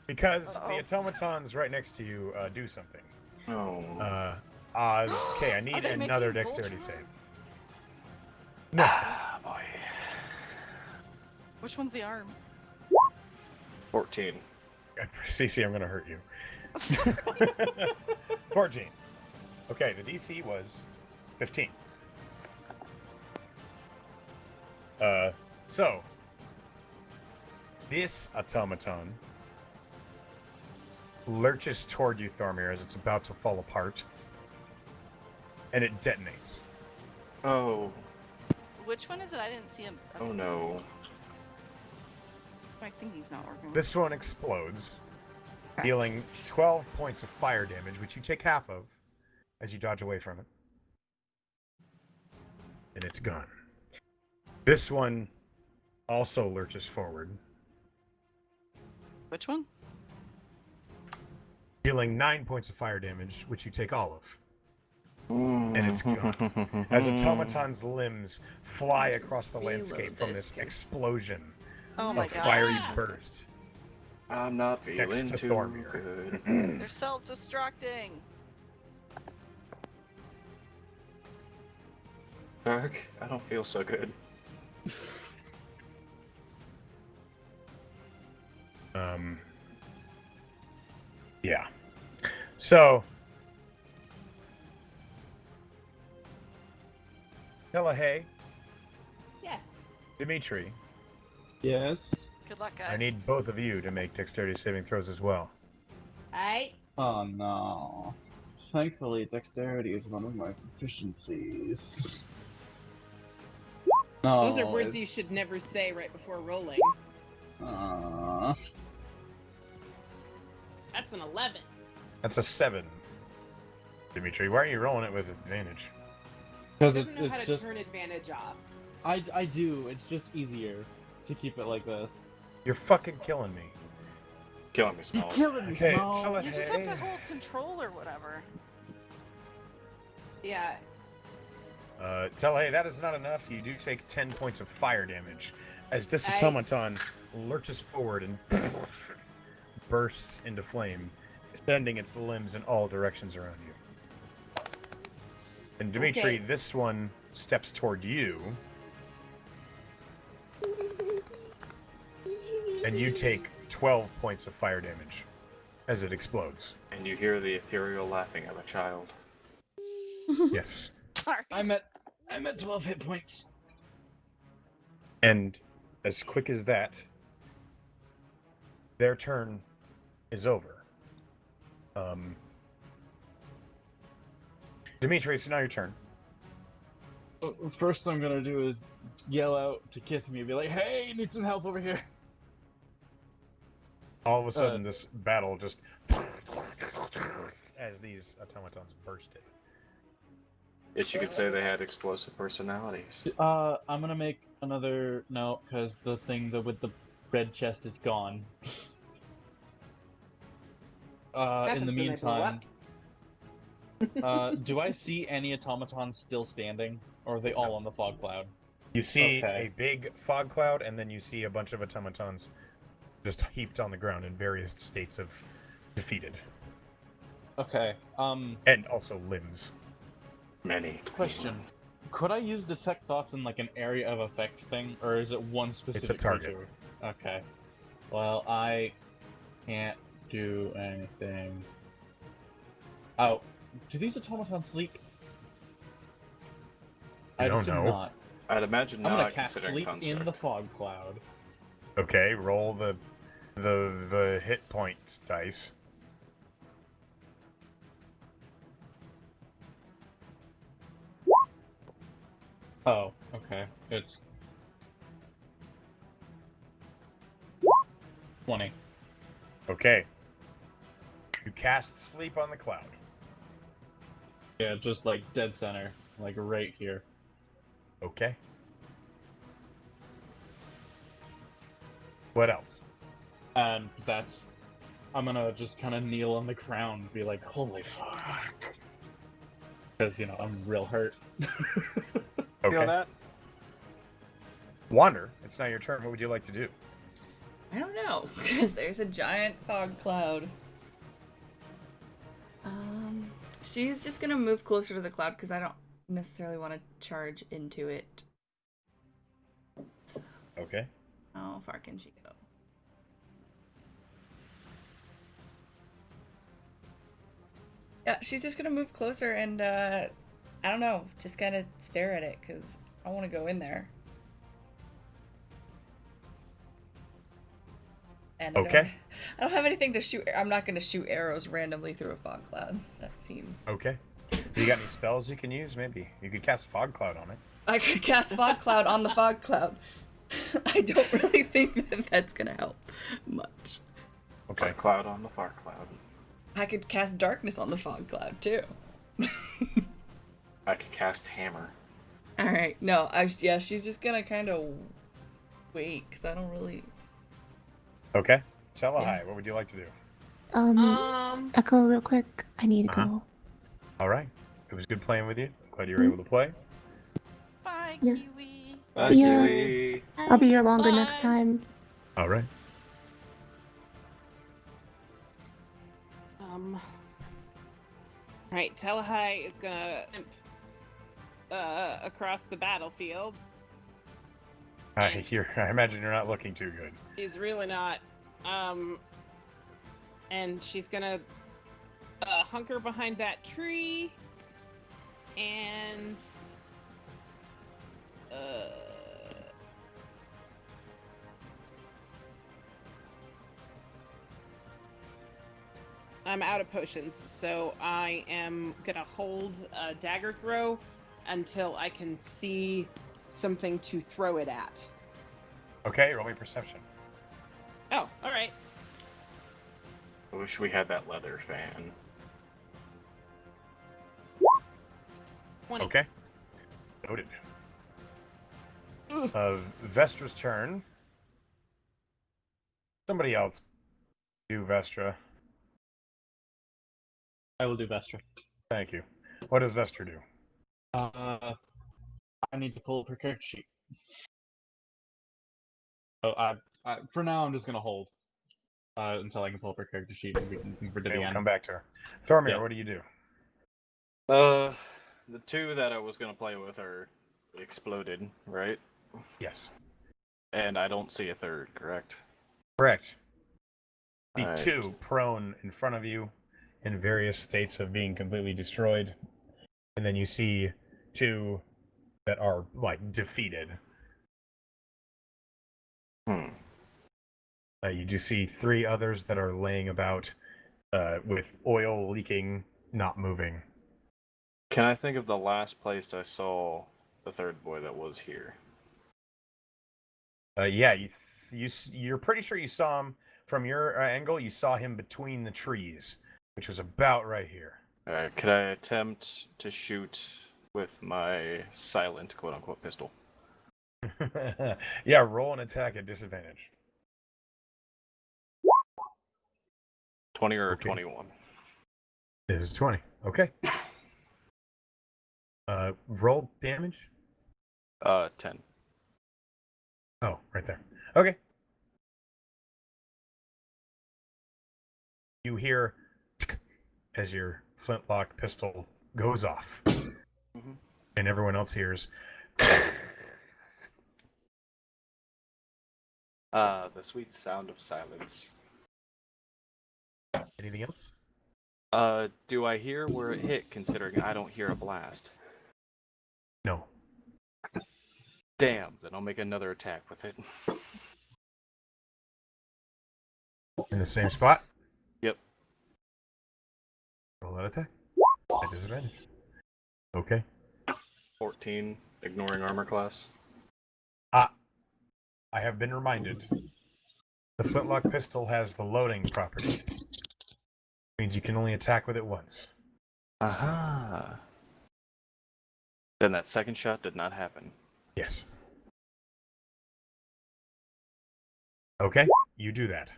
[SPEAKER 1] Because
[SPEAKER 2] Uh-oh.
[SPEAKER 1] the automatons right next to you do something.
[SPEAKER 4] Oh.
[SPEAKER 1] Okay, I need
[SPEAKER 2] they
[SPEAKER 1] another
[SPEAKER 2] making
[SPEAKER 1] dexterity
[SPEAKER 2] Voltron?
[SPEAKER 1] save. No.
[SPEAKER 4] Ah, boy.
[SPEAKER 2] Which one's the arm?
[SPEAKER 4] 14.
[SPEAKER 1] CC, I'm gonna hurt you. 14. Okay, the DC was 15. So this automaton lurches toward you, Thormir, as it's about to fall apart, and it detonates.
[SPEAKER 4] Oh.
[SPEAKER 2] Which one is it? I didn't see him.
[SPEAKER 4] Oh no.
[SPEAKER 2] My thingy's not working.
[SPEAKER 1] This one explodes, dealing 12 points of fire damage, which you take half of as you dodge away from it. And it's gone. This one also lurches forward,
[SPEAKER 2] Which one?
[SPEAKER 1] dealing 9 points of fire damage, which you take all of. And it's gone. As automaton's limbs fly across the
[SPEAKER 5] Reload
[SPEAKER 1] landscape from
[SPEAKER 5] this
[SPEAKER 1] this
[SPEAKER 5] too.
[SPEAKER 1] explosion
[SPEAKER 2] Oh my
[SPEAKER 1] of
[SPEAKER 2] god.
[SPEAKER 1] fiery burst.
[SPEAKER 4] I'm not feeling
[SPEAKER 1] Next to
[SPEAKER 4] too
[SPEAKER 1] Thormir.
[SPEAKER 4] good.
[SPEAKER 2] They're self-destructing.
[SPEAKER 4] Dark, I don't feel so good.
[SPEAKER 1] Yeah. So, Hey,
[SPEAKER 3] Yes.
[SPEAKER 1] Dimitri,
[SPEAKER 6] Yes.
[SPEAKER 2] Good luck, guys.
[SPEAKER 1] I need both of you to make dexterity saving throws as well.
[SPEAKER 3] Alright.
[SPEAKER 6] Oh no. Thankfully, dexterity is one of my proficiencies. No,
[SPEAKER 3] Those are words you
[SPEAKER 6] it's-
[SPEAKER 3] should never say right before rolling. That's an 11.
[SPEAKER 1] That's a 7. Dimitri, why are you rolling it with advantage?
[SPEAKER 6] Because
[SPEAKER 3] Doesn't know how
[SPEAKER 6] it's
[SPEAKER 3] to
[SPEAKER 6] just
[SPEAKER 3] turn advantage off.
[SPEAKER 6] I do. It's just easier to keep it like this.
[SPEAKER 1] You're fucking killing me.
[SPEAKER 4] Killing me, Smalls.
[SPEAKER 6] Killing me,
[SPEAKER 1] Okay,
[SPEAKER 6] Smalls.
[SPEAKER 1] tell it-
[SPEAKER 2] You just have to
[SPEAKER 1] Hey.
[SPEAKER 2] hold control or whatever.
[SPEAKER 3] Yeah.
[SPEAKER 1] Hey, that is not enough. You do take 10 points of fire damage as this
[SPEAKER 3] I-
[SPEAKER 1] automaton lurches forward and bursts into flame, sending its limbs in all directions around you. And Dimitri,
[SPEAKER 3] Okay.
[SPEAKER 1] this one steps toward you, and you take 12 points of fire damage as it explodes.
[SPEAKER 4] And you hear the ethereal laughing of a child.
[SPEAKER 1] Yes.
[SPEAKER 2] Sorry.
[SPEAKER 6] I'm at 12 hit points.
[SPEAKER 1] And as quick as that, their turn is over. Dimitri, it's now your turn.
[SPEAKER 6] First I'm gonna do is yell out to Kithme and be like, "Hey, need some help over here."
[SPEAKER 1] All of a sudden, this battle just as these automatons burst in.
[SPEAKER 4] Yes, you could say they had explosive personalities.
[SPEAKER 6] I'm gonna make another note because the thing with the red chest is gone. In
[SPEAKER 3] Happens
[SPEAKER 6] the
[SPEAKER 3] when they blow
[SPEAKER 6] meantime, do I see any automatons still standing, or are they all on the fog cloud?
[SPEAKER 1] You see
[SPEAKER 6] Okay.
[SPEAKER 1] a big fog cloud, and then you see a bunch of automatons just heaped on the ground in various states of defeated,
[SPEAKER 6] Okay.
[SPEAKER 1] and also limbs.
[SPEAKER 4] Many.
[SPEAKER 6] Question: could I use detect thoughts in like an area of effect thing, or is it one specific
[SPEAKER 1] target.
[SPEAKER 6] creature? Okay. Well, I can't do anything. Oh, do these automatons sleep?
[SPEAKER 1] I
[SPEAKER 6] I'd
[SPEAKER 1] don't
[SPEAKER 6] assume
[SPEAKER 1] know.
[SPEAKER 6] not.
[SPEAKER 4] I'd imagine
[SPEAKER 6] I'm
[SPEAKER 4] not,
[SPEAKER 6] gonna cast
[SPEAKER 4] considering
[SPEAKER 6] sleep in the
[SPEAKER 4] construct.
[SPEAKER 6] fog cloud.
[SPEAKER 1] Okay, roll the hit points dice.
[SPEAKER 6] Oh, okay. It's 20.
[SPEAKER 1] Okay. You cast sleep on the cloud.
[SPEAKER 6] Yeah, just like dead center, like right here.
[SPEAKER 1] Okay. What else?
[SPEAKER 6] And that's. I'm gonna just kind of kneel on the ground and be like, holy fuck. Because, you know, I'm real hurt.
[SPEAKER 1] Okay.
[SPEAKER 4] Feel that?
[SPEAKER 1] Wander, it's now your turn. What would you like to do?
[SPEAKER 5] I don't know, because there's a giant fog cloud. She's just gonna move closer to the cloud because I don't necessarily want to charge into it. So,
[SPEAKER 1] Okay.
[SPEAKER 5] how far can she go? Yeah, she's just gonna move closer and, I don't know, just kind of stare at it because I want to go in there. And
[SPEAKER 1] Okay.
[SPEAKER 5] I don't have anything to shoot. I'm not going to shoot arrows randomly through a fog cloud. That seems.
[SPEAKER 1] Okay. You got any spells you can use? Maybe you could cast fog cloud on it.
[SPEAKER 5] I could cast fog cloud on the fog cloud. I don't really think that that's going to help much.
[SPEAKER 1] Okay.
[SPEAKER 4] Fog cloud on the far cloud.
[SPEAKER 5] I could cast darkness on the fog cloud too.
[SPEAKER 4] I could cast hammer.
[SPEAKER 5] All right. No, yeah, she's just going to kind of wait because I don't really.
[SPEAKER 1] Okay. Tell
[SPEAKER 5] Yeah.
[SPEAKER 1] hi. What would you like to do?
[SPEAKER 7] Echo, real quick. I need to go.
[SPEAKER 1] All right. It was good playing with you. Glad you were able to play.
[SPEAKER 2] Bye,
[SPEAKER 7] Yeah.
[SPEAKER 2] Kiwi.
[SPEAKER 4] Bye,
[SPEAKER 7] Yeah.
[SPEAKER 4] Kiwi.
[SPEAKER 7] I'll be here longer next
[SPEAKER 3] Bye.
[SPEAKER 7] time.
[SPEAKER 1] All right.
[SPEAKER 3] Right, Telehai is gonna across the battlefield.
[SPEAKER 1] I imagine you're not looking too good.
[SPEAKER 3] She's really not. And she's gonna hunker behind that tree and I'm out of potions, so I am gonna hold a dagger throw until I can see something to throw it at.
[SPEAKER 1] Okay. Roll me perception.
[SPEAKER 3] Oh, all right.
[SPEAKER 4] I wish we had that leather fan.
[SPEAKER 3] 20.
[SPEAKER 1] Okay. Noted. Vestra's turn. Somebody else do Vestra.
[SPEAKER 6] I will do Vestra.
[SPEAKER 1] Thank you. What does Vestra do?
[SPEAKER 6] I need to pull up her character sheet. So for now, I'm just gonna hold until I can pull up her character sheet and we can move her to
[SPEAKER 1] Okay,
[SPEAKER 6] the
[SPEAKER 1] we'll
[SPEAKER 6] end.
[SPEAKER 1] come back to her. Thormir,
[SPEAKER 6] Yeah.
[SPEAKER 1] what do you do?
[SPEAKER 4] The two that I was gonna play with are exploded, right?
[SPEAKER 1] Yes.
[SPEAKER 4] And I don't see a third, correct?
[SPEAKER 1] Correct. The
[SPEAKER 4] Alright.
[SPEAKER 1] two prone in front of you in various states of being completely destroyed. And then you see two that are, like, defeated. You do see three others that are laying about with oil leaking, not moving.
[SPEAKER 4] Can I think of the last place I saw the third boy that was here?
[SPEAKER 1] Yeah, you're pretty sure you saw him from your angle. You saw him between the trees, which was about right here.
[SPEAKER 4] Alright, could I attempt to shoot with my silent quote-unquote pistol?
[SPEAKER 1] Yeah, roll an attack at disadvantage.
[SPEAKER 4] 20 or
[SPEAKER 1] Okay.
[SPEAKER 4] 21?
[SPEAKER 1] It is 20. Okay. Roll damage.
[SPEAKER 4] 10.
[SPEAKER 1] Oh, right there. Okay. You hear as your flintlock pistol goes off, and everyone else hears.
[SPEAKER 4] The sweet sound of silence.
[SPEAKER 1] Anything else?
[SPEAKER 4] Do I hear where it hit, considering I don't hear a blast?
[SPEAKER 1] No.
[SPEAKER 4] Damn, then I'll make another attack with it.
[SPEAKER 1] In the same spot?
[SPEAKER 4] Yep.
[SPEAKER 1] Roll that attack. At disadvantage. Okay.
[SPEAKER 4] 14, ignoring armor class.
[SPEAKER 1] I have been reminded. The flintlock pistol has the loading property. Means you can only attack with it once.
[SPEAKER 4] Aha. Then that second shot did not happen.
[SPEAKER 1] Yes. Okay, you do that.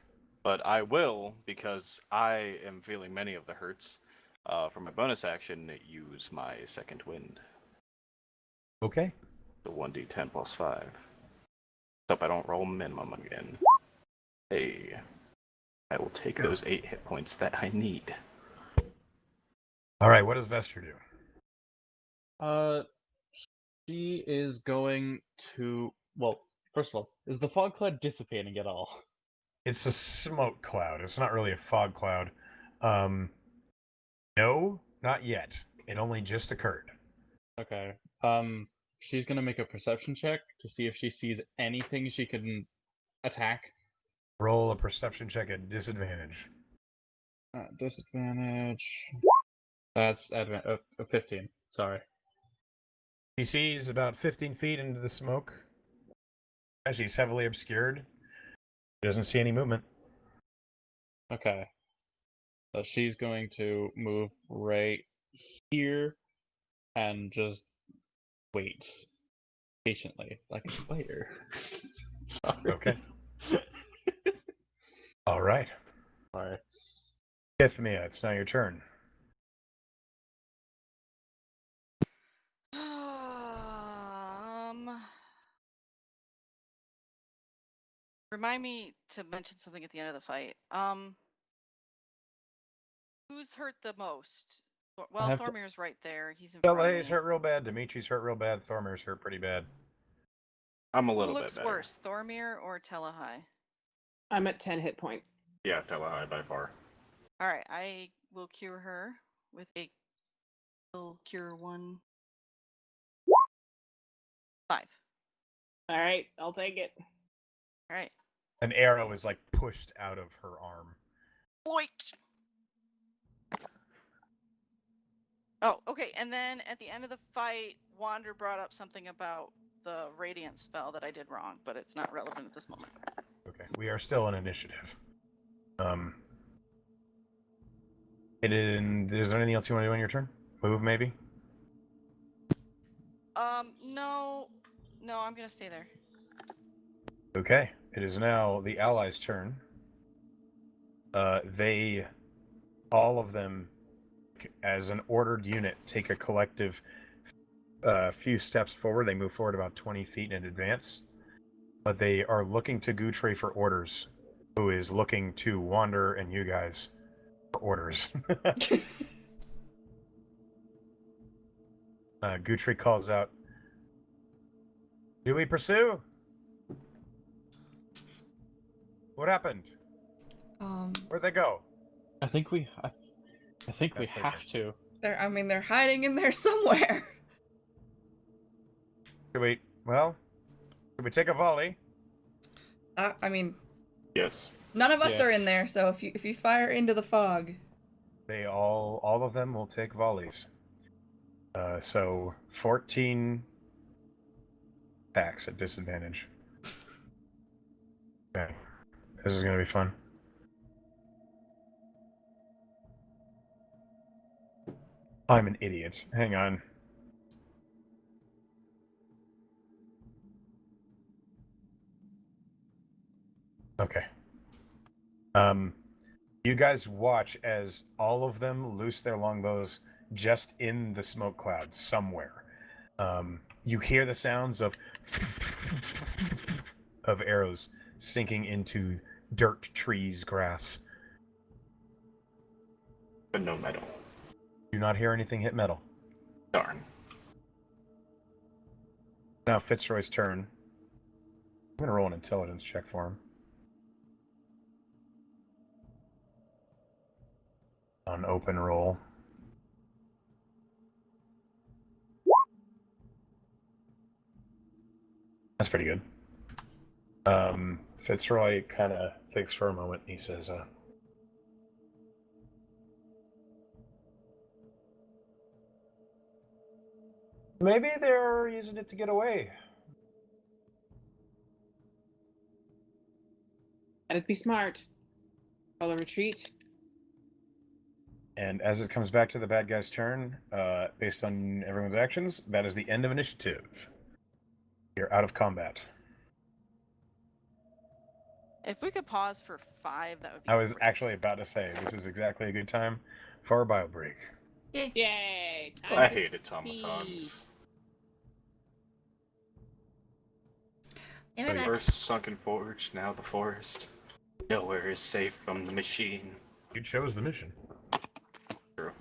[SPEAKER 4] But I will, because I am feeling many of the hurts. For my bonus action, use my second wind.
[SPEAKER 1] Okay.
[SPEAKER 4] The 1d10 plus 5. Hope I don't roll minimum again. Hey. I will take those 8 hit points that I need.
[SPEAKER 1] All right, what does Vester do?
[SPEAKER 6] She is going to. Well, first of all, is the fog cloud dissipating at all?
[SPEAKER 1] It's a smoke cloud. It's not really a fog cloud. No, not yet. It only just occurred.
[SPEAKER 6] Okay. She's gonna make a perception check to see if she sees anything she can attack.
[SPEAKER 1] Roll a perception check at disadvantage.
[SPEAKER 6] Disadvantage. That's 15. Sorry.
[SPEAKER 1] He sees about 15 feet into the smoke. As he's heavily obscured, he doesn't see any movement.
[SPEAKER 6] Okay. So she's going to move right here and just wait patiently, like a spider. Sorry.
[SPEAKER 1] Okay. All right.
[SPEAKER 6] Sorry.
[SPEAKER 1] Ithmia, it's now your turn.
[SPEAKER 2] Remind me to mention something at the end of the fight. Who's hurt the most? Well,
[SPEAKER 6] have to-
[SPEAKER 2] Thormir's right there. He's in front of
[SPEAKER 1] Delays
[SPEAKER 2] me.
[SPEAKER 1] hurt real bad. Dimitri's hurt real bad. Thormir's hurt pretty bad.
[SPEAKER 4] I'm a
[SPEAKER 2] Who
[SPEAKER 4] little bit
[SPEAKER 2] looks
[SPEAKER 4] better.
[SPEAKER 2] worse, Thormir or Telehai?
[SPEAKER 3] I'm at 10 hit points.
[SPEAKER 4] Yeah, Telehai by far.
[SPEAKER 2] All right, I will cure her with a cure 1. 5.
[SPEAKER 3] All right, I'll take it.
[SPEAKER 2] All right.
[SPEAKER 1] An arrow is like pushed out of her arm.
[SPEAKER 2] Boink. Oh, okay. And then at the end of the fight, Wander brought up something about the radiant spell that I did wrong, but it's not relevant at this moment.
[SPEAKER 1] Okay, we are still in initiative. Is there anything else you want to do on your turn? Move, maybe?
[SPEAKER 2] No, I'm gonna stay there.
[SPEAKER 1] Okay, it is now the allies' turn. All of them, as an ordered unit, take a collective few steps forward. They move forward about 20 feet in advance. But they are looking to Gutre for orders, who is looking to Wander and you guys for orders. Gutre calls out, "Do we pursue? What happened? Where'd they go?"
[SPEAKER 6] I think we
[SPEAKER 1] That's their
[SPEAKER 6] have to.
[SPEAKER 5] They're hiding in there somewhere.
[SPEAKER 1] Should we take a volley?
[SPEAKER 5] I mean,
[SPEAKER 4] Yes.
[SPEAKER 5] none of us
[SPEAKER 6] Yeah.
[SPEAKER 5] are in there, so if you fire into the fog.
[SPEAKER 1] They all of them will take volleys. So 14 attacks at disadvantage. Okay. This is gonna be fun. I'm an idiot. Hang on. Okay. You guys watch as all of them loose their longbows just in the smoke cloud somewhere. You hear the sounds of arrows sinking into dirt, trees, grass.
[SPEAKER 4] But no metal.
[SPEAKER 1] Do not hear anything hit metal.
[SPEAKER 4] Darn.
[SPEAKER 1] Now Fitzroy's turn. I'm gonna roll an intelligence check for him. on open roll. That's pretty good. Fitzroy kind of thinks for a moment. He says, maybe they're using it to get away.
[SPEAKER 3] That'd be smart. Call a retreat.
[SPEAKER 1] And as it comes back to the bad guy's turn, based on everyone's actions, that is the end of initiative. You're out of combat.
[SPEAKER 2] If we could pause for 5, that would be
[SPEAKER 1] I was
[SPEAKER 2] great.
[SPEAKER 1] actually about to say, this is exactly a good time for a bio break.
[SPEAKER 5] Yay.
[SPEAKER 3] Yay! Time
[SPEAKER 4] I
[SPEAKER 3] to
[SPEAKER 4] hate
[SPEAKER 3] pee.
[SPEAKER 4] automatons.
[SPEAKER 5] And we're back.
[SPEAKER 4] First sunken forge, now the forest. Nowhere is safe from the machine.
[SPEAKER 1] You chose the mission.
[SPEAKER 4] True.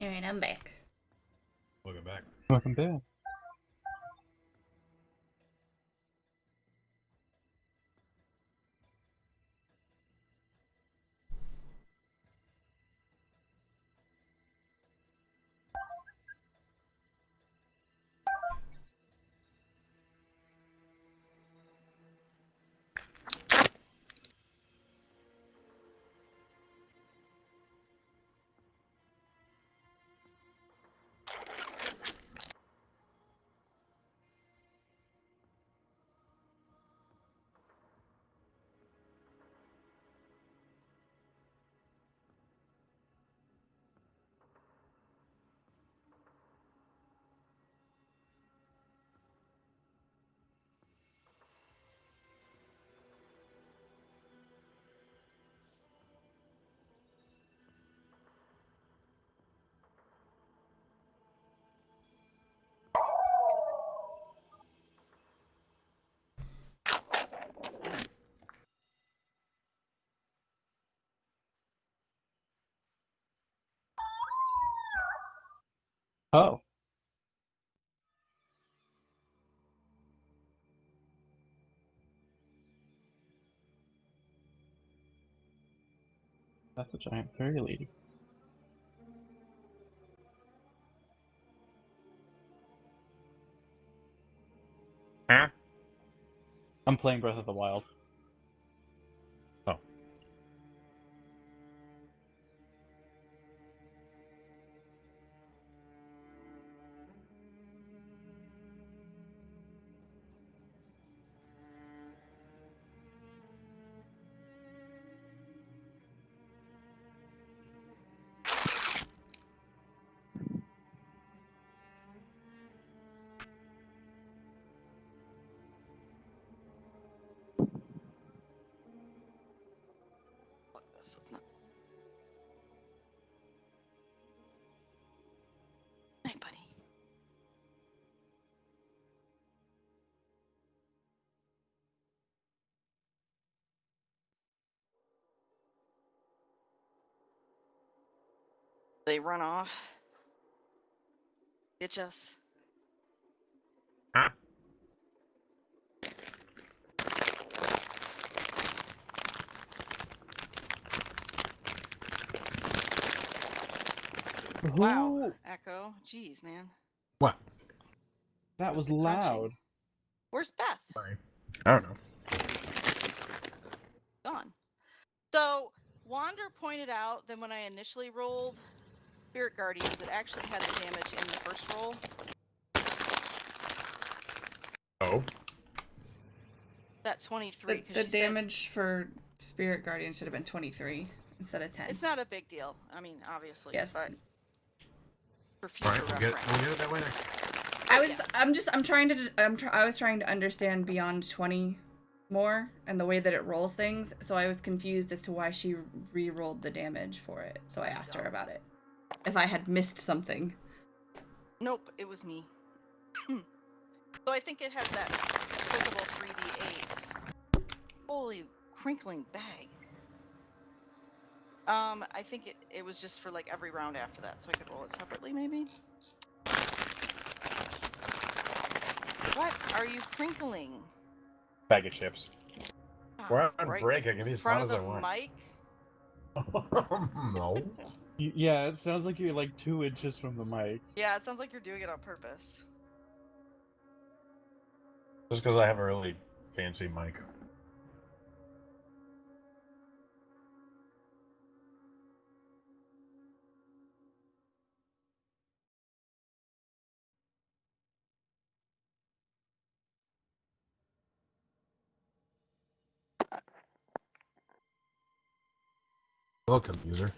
[SPEAKER 5] Alright, I'm back.
[SPEAKER 1] Welcome back.
[SPEAKER 6] Welcome back. Oh. That's a giant fairy lady.
[SPEAKER 1] Huh?
[SPEAKER 6] I'm playing Breath of the Wild.
[SPEAKER 1] Oh.
[SPEAKER 2] So it's not. Hi, buddy. They run off. Ditch us.
[SPEAKER 1] Huh?
[SPEAKER 2] Wow,
[SPEAKER 6] Ooh,
[SPEAKER 2] Echo. Jeez, man.
[SPEAKER 1] What?
[SPEAKER 6] that was
[SPEAKER 2] Crunchy.
[SPEAKER 6] loud.
[SPEAKER 2] Where's Beth?
[SPEAKER 1] Sorry. I don't know.
[SPEAKER 2] Gone. So Wander pointed out that when I initially rolled Spirit Guardians, it actually had the damage in the first roll.
[SPEAKER 1] Oh.
[SPEAKER 2] That 23.
[SPEAKER 5] The damage for Spirit Guardian should have been 23 instead of 10.
[SPEAKER 2] It's not a big deal. I mean, obviously,
[SPEAKER 5] Yes.
[SPEAKER 2] but for
[SPEAKER 1] All
[SPEAKER 2] future
[SPEAKER 1] right, we'll
[SPEAKER 2] reference.
[SPEAKER 1] get it that way next time.
[SPEAKER 5] I was trying to understand Beyond 20 more and the way that it rolls things, so I was confused as to why she re-rolled the damage for it. So I asked her about it. If I had missed something.
[SPEAKER 2] Nope, it was me. So I think it has that applicable 3d8s. Holy crinkling bag. I think it was just for like every round after that, so I could roll it separately, maybe. What are you crinkling?
[SPEAKER 1] Bag of chips. We're on
[SPEAKER 2] Right
[SPEAKER 1] break. I can be
[SPEAKER 2] in
[SPEAKER 1] as
[SPEAKER 2] front
[SPEAKER 1] loud
[SPEAKER 2] of
[SPEAKER 1] as I
[SPEAKER 2] the
[SPEAKER 1] want.
[SPEAKER 2] mic.
[SPEAKER 1] No.
[SPEAKER 6] Yeah, it sounds like you're like 2 inches from the mic.
[SPEAKER 2] Yeah, it sounds like you're doing it on purpose.
[SPEAKER 1] Just because I have a really fancy mic. Welcome, user.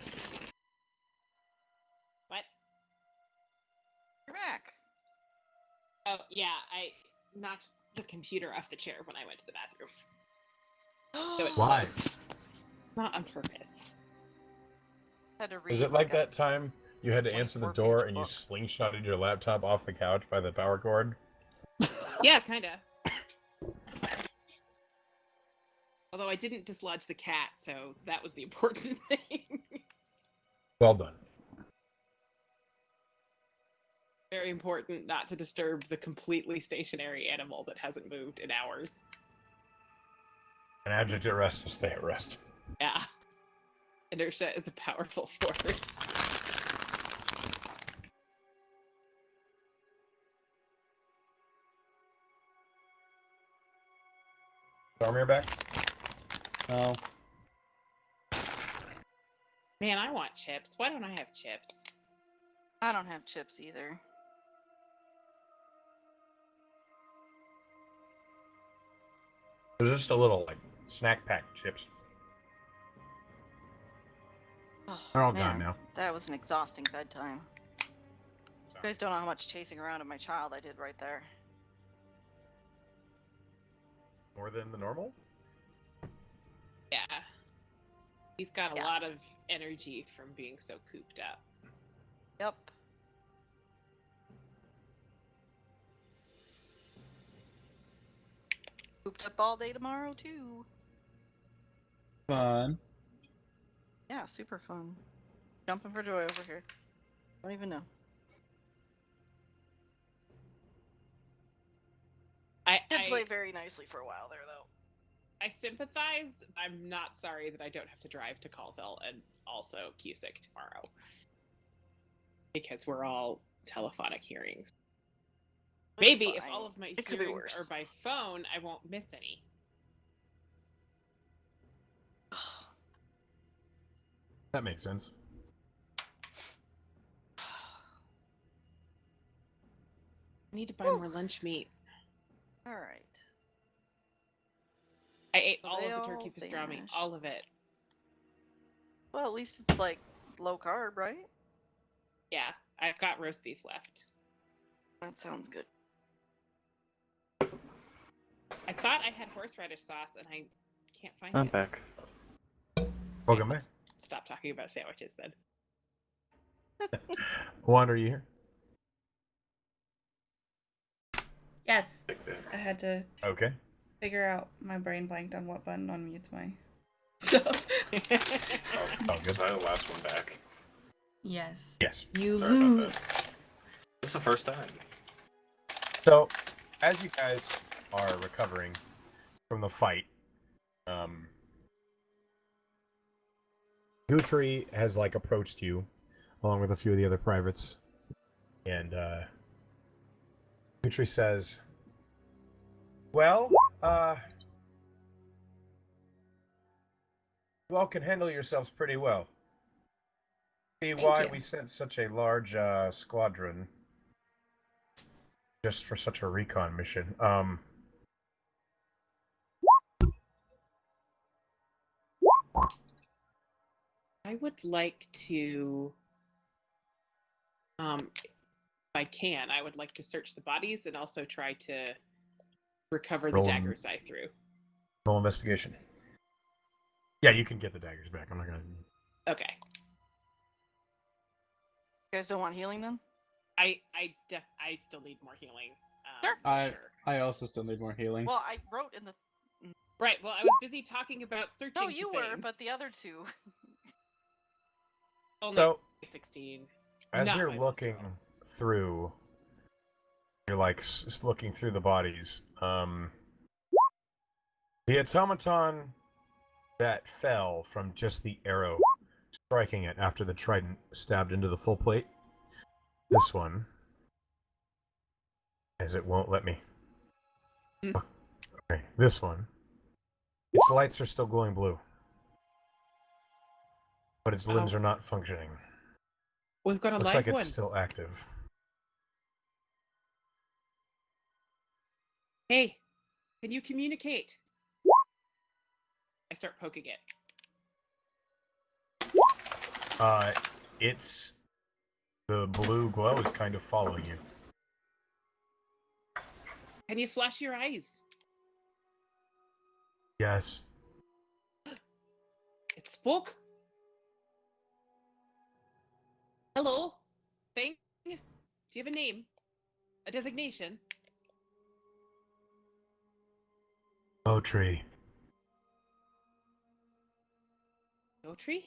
[SPEAKER 3] What?
[SPEAKER 2] You're back.
[SPEAKER 3] Oh, yeah, I knocked the computer off the chair when I went to the bathroom. So it
[SPEAKER 1] Why?
[SPEAKER 3] closed. Not on purpose.
[SPEAKER 2] Had to read
[SPEAKER 1] Is it like
[SPEAKER 2] a
[SPEAKER 1] that time you had to answer the
[SPEAKER 2] 24-page
[SPEAKER 1] door and you
[SPEAKER 2] book.
[SPEAKER 1] slingshotted your laptop off the couch by the power cord?
[SPEAKER 3] Yeah, kind of. Although I didn't dislodge the cat, so that was the important thing.
[SPEAKER 1] Well done.
[SPEAKER 3] Very important not to disturb the completely stationary animal that hasn't moved in hours.
[SPEAKER 1] An abject at rest will stay at rest.
[SPEAKER 3] Yeah. Inertia is a powerful force.
[SPEAKER 1] Stormier back?
[SPEAKER 6] Oh.
[SPEAKER 3] Man, I want chips. Why don't I have chips?
[SPEAKER 2] I don't have chips either.
[SPEAKER 1] There's just a little, like, snack pack chips.
[SPEAKER 2] Oh,
[SPEAKER 1] They're all
[SPEAKER 2] man,
[SPEAKER 1] gone now.
[SPEAKER 2] That was an exhausting bedtime. You guys don't know how much chasing around of my child I did right there.
[SPEAKER 1] More than the normal?
[SPEAKER 3] Yeah. He's got a
[SPEAKER 2] Yeah.
[SPEAKER 3] lot of energy from being so cooped up.
[SPEAKER 2] Yep. Cooped up all day tomorrow, too.
[SPEAKER 6] Fun.
[SPEAKER 2] Yeah, super fun. Jumping for joy over here. Don't even know. Did play very nicely for a while there, though.
[SPEAKER 3] I sympathize. I'm not sorry that I don't have to drive to Colville and also Cusick tomorrow. Because we're all telephonic hearings.
[SPEAKER 2] That's
[SPEAKER 3] Maybe if
[SPEAKER 2] fine.
[SPEAKER 3] all of my
[SPEAKER 2] It could be
[SPEAKER 3] hearings
[SPEAKER 2] worse.
[SPEAKER 3] are by phone, I won't miss any.
[SPEAKER 1] That makes sense.
[SPEAKER 3] I need to buy more lunch meat.
[SPEAKER 2] All right.
[SPEAKER 3] I ate
[SPEAKER 2] So
[SPEAKER 3] all
[SPEAKER 2] they
[SPEAKER 3] of the
[SPEAKER 2] all
[SPEAKER 3] turkey pastrami,
[SPEAKER 2] vanished.
[SPEAKER 3] all of it.
[SPEAKER 2] Well, at least it's like low carb, right?
[SPEAKER 3] Yeah, I've got roast beef left.
[SPEAKER 2] That sounds good.
[SPEAKER 3] I thought I had horseradish sauce, and I can't find
[SPEAKER 4] I'm
[SPEAKER 3] it.
[SPEAKER 4] back.
[SPEAKER 1] Welcome back.
[SPEAKER 3] Stop talking about sandwiches then.
[SPEAKER 1] Wander, are you here?
[SPEAKER 5] Yes. I had to
[SPEAKER 1] Okay.
[SPEAKER 5] figure out, my brain blanked on what button unmutes my stuff.
[SPEAKER 4] Oh, because I had the last one back.
[SPEAKER 5] Yes.
[SPEAKER 1] Yes.
[SPEAKER 5] You
[SPEAKER 4] Sorry about
[SPEAKER 5] lose.
[SPEAKER 4] that. This is the first time.
[SPEAKER 1] So, as you guys are recovering from the fight, Guthrie has approached you, along with a few of the other privates, and Guthrie says, "Well, you all can handle yourselves pretty well. See
[SPEAKER 5] Thank
[SPEAKER 1] why
[SPEAKER 5] you.
[SPEAKER 1] we sent such a large squadron just for such a recon mission.
[SPEAKER 3] I would like to, if I can, I would like to search the bodies and also try to recover the
[SPEAKER 1] Roll 'em.
[SPEAKER 3] daggers I threw.
[SPEAKER 1] Roll investigation. Yeah, you can get the daggers back. I'm not gonna.
[SPEAKER 3] Okay.
[SPEAKER 2] You guys don't want healing then?
[SPEAKER 3] I still need more healing.
[SPEAKER 2] Sure.
[SPEAKER 3] For sure.
[SPEAKER 6] I also still need more healing.
[SPEAKER 2] Well, I wrote in the.
[SPEAKER 3] Right. Well, I was busy talking about searching.
[SPEAKER 2] No, you
[SPEAKER 3] for
[SPEAKER 2] were,
[SPEAKER 3] things.
[SPEAKER 2] but the other two.
[SPEAKER 3] Only
[SPEAKER 1] So,
[SPEAKER 3] 16.
[SPEAKER 1] as
[SPEAKER 3] Not
[SPEAKER 1] you're
[SPEAKER 3] my
[SPEAKER 1] looking
[SPEAKER 3] most
[SPEAKER 1] through, you're just looking through the bodies. The automaton that fell from just the arrow striking it after the trident stabbed into the full plate. This one, as it won't let me. Okay, this one. Its lights are still glowing blue, but its limbs
[SPEAKER 3] Oh.
[SPEAKER 1] are not functioning.
[SPEAKER 3] We've got a
[SPEAKER 1] Looks
[SPEAKER 3] live
[SPEAKER 1] like
[SPEAKER 3] one.
[SPEAKER 1] it's still active.
[SPEAKER 3] Hey, can you communicate? I start poking it.
[SPEAKER 1] It's the blue glow is kind of following you.
[SPEAKER 3] Can you flash your eyes?
[SPEAKER 1] Yes.
[SPEAKER 3] It spoke. Hello, thing. Do you have a name? A designation?
[SPEAKER 1] Motri.
[SPEAKER 3] Motri?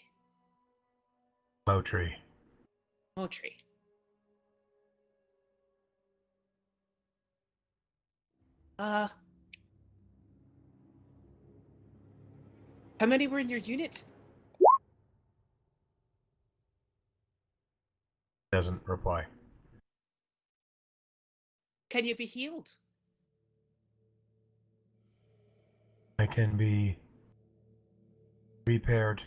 [SPEAKER 1] Motri.
[SPEAKER 3] Motri. How many were in your unit?
[SPEAKER 1] Doesn't reply.
[SPEAKER 3] Can you be healed?
[SPEAKER 1] I can be repaired.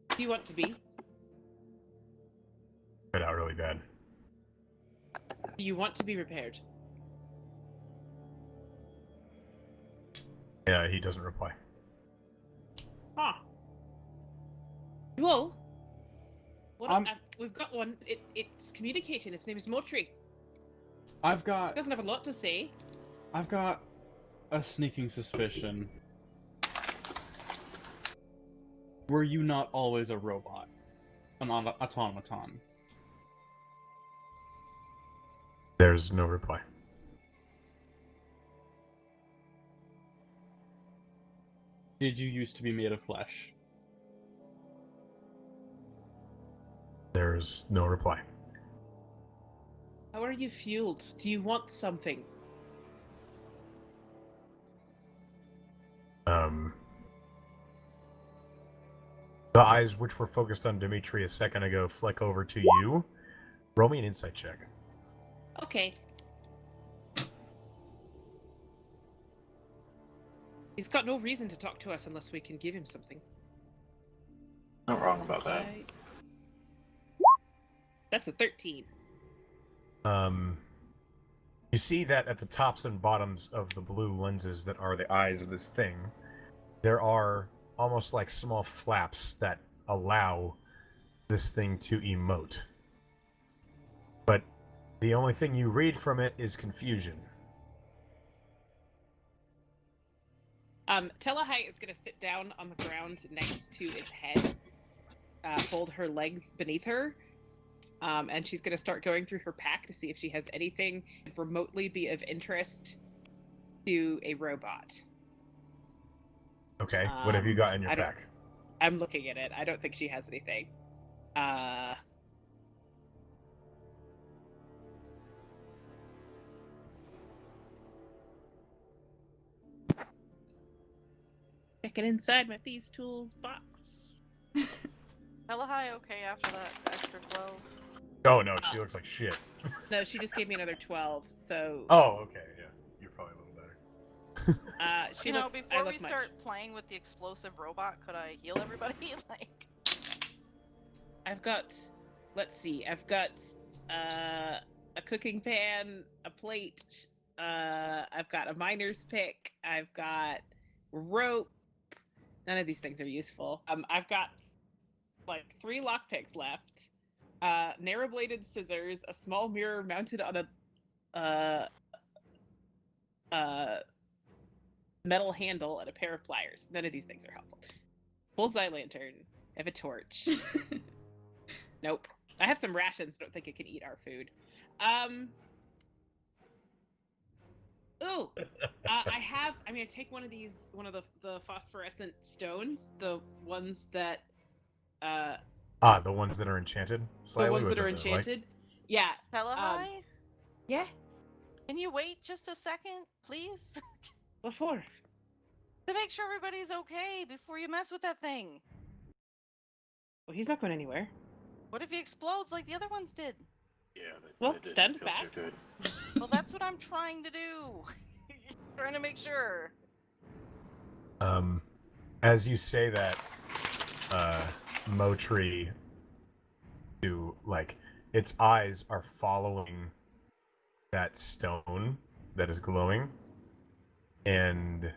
[SPEAKER 3] Do you want to be?
[SPEAKER 1] But out really bad.
[SPEAKER 3] Do you want to be repaired?
[SPEAKER 1] Yeah, he doesn't reply.
[SPEAKER 3] Huh. Well,
[SPEAKER 6] I'm-
[SPEAKER 3] we've got one. It's communicating. Its name is Motri.
[SPEAKER 6] I've got
[SPEAKER 3] It doesn't have a lot to say.
[SPEAKER 6] a sneaking suspicion. Were you not always a robot? An automaton?
[SPEAKER 1] There's no reply.
[SPEAKER 6] Did you used to be made of flesh?
[SPEAKER 1] There's no reply.
[SPEAKER 3] How are you fueled? Do you want something?
[SPEAKER 1] The eyes which were focused on Dimitri a second ago flick over to you. Roll me an insight check.
[SPEAKER 8] Okay. He's got no reason to talk to us unless we can give him something.
[SPEAKER 4] Not wrong about that.
[SPEAKER 8] Insight. That's a 13.
[SPEAKER 1] You see that at the tops and bottoms of the blue lenses that are the eyes of this thing, there are almost like small flaps that allow this thing to emote. But the only thing you read from it is confusion.
[SPEAKER 8] Telahite is going to sit down on the ground next to its head, fold her legs beneath her, and she's going to start going through her pack to see if she has anything remotely be of interest to a robot.
[SPEAKER 1] Okay, what have you got in your
[SPEAKER 8] I don't-
[SPEAKER 1] pack?
[SPEAKER 8] I'm looking at it. I don't think she has anything. Checking inside my thieves' tools box.
[SPEAKER 2] Hella high, okay, after that extra 12.
[SPEAKER 1] Oh no, she looks like shit.
[SPEAKER 8] No, she just gave me another 12, so
[SPEAKER 1] Oh, okay, yeah. You're probably a little better.
[SPEAKER 8] she
[SPEAKER 2] You know,
[SPEAKER 8] looks. I
[SPEAKER 2] before
[SPEAKER 8] look
[SPEAKER 2] we
[SPEAKER 8] much.
[SPEAKER 2] start playing with the explosive robot, could I heal everybody? Like,
[SPEAKER 8] I've got. Let's see. I've got a cooking pan, a plate. I've got a miner's pick. I've got rope. None of these things are useful. I've got like 3 lockpicks left. Narrow-bladed scissors, a small mirror mounted on a metal handle, and a pair of pliers. None of these things are helpful. Bullseye lantern. I have a torch. Nope. I have some rations, but I don't think it can eat our food. I take one of these, one of the phosphorescent stones, the ones that,
[SPEAKER 1] the ones that are enchanted?
[SPEAKER 8] the
[SPEAKER 1] Slightly
[SPEAKER 8] ones
[SPEAKER 1] with
[SPEAKER 8] that are
[SPEAKER 1] the light?
[SPEAKER 8] enchanted. Yeah.
[SPEAKER 2] hella high?
[SPEAKER 8] Yeah.
[SPEAKER 2] Can you wait just a second, please?
[SPEAKER 8] What for?
[SPEAKER 2] To make sure everybody's okay before you mess with that thing.
[SPEAKER 8] Well, he's not going anywhere.
[SPEAKER 2] What if he explodes like the other ones did?
[SPEAKER 4] Yeah,
[SPEAKER 8] Well,
[SPEAKER 4] they didn't
[SPEAKER 8] stand
[SPEAKER 4] feel
[SPEAKER 8] back.
[SPEAKER 4] too good.
[SPEAKER 2] Well, that's what I'm trying to do. Trying to make sure.
[SPEAKER 1] As you say that, Motri, its eyes are following that stone that is glowing, and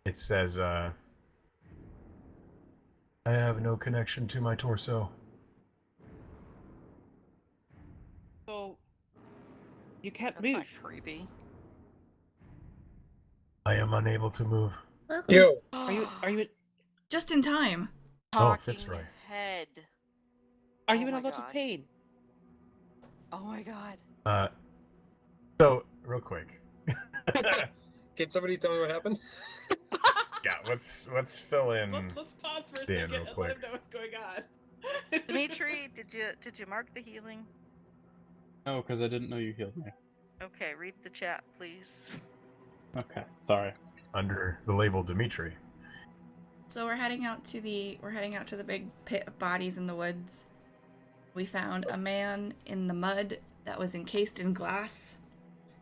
[SPEAKER 1] it says, I have no connection to my torso.
[SPEAKER 8] So you can't
[SPEAKER 2] That's
[SPEAKER 8] move.
[SPEAKER 2] not creepy.
[SPEAKER 1] I am unable to move.
[SPEAKER 9] Yo,
[SPEAKER 8] Are you
[SPEAKER 5] Just in time.
[SPEAKER 1] Oh,
[SPEAKER 2] Talking
[SPEAKER 1] Fitzroy.
[SPEAKER 2] head.
[SPEAKER 8] are you
[SPEAKER 2] Oh
[SPEAKER 8] in a
[SPEAKER 2] my
[SPEAKER 8] lot
[SPEAKER 2] God.
[SPEAKER 8] of pain?
[SPEAKER 2] Oh my god.
[SPEAKER 1] So real quick.
[SPEAKER 9] can somebody tell me what happened?
[SPEAKER 1] Yeah, let's fill in.
[SPEAKER 8] Let's pause for a
[SPEAKER 1] Dan,
[SPEAKER 8] second
[SPEAKER 1] real
[SPEAKER 8] and let
[SPEAKER 1] quick.
[SPEAKER 8] him know what's going on.
[SPEAKER 2] Dimitri, did you mark the healing?
[SPEAKER 6] No, because I didn't know you healed me.
[SPEAKER 2] Okay, read the chat, please.
[SPEAKER 6] Okay, sorry.
[SPEAKER 1] Under the label Dimitri.
[SPEAKER 5] So we're heading out to the big pit of bodies in the woods. We found a man in the mud that was encased in glass.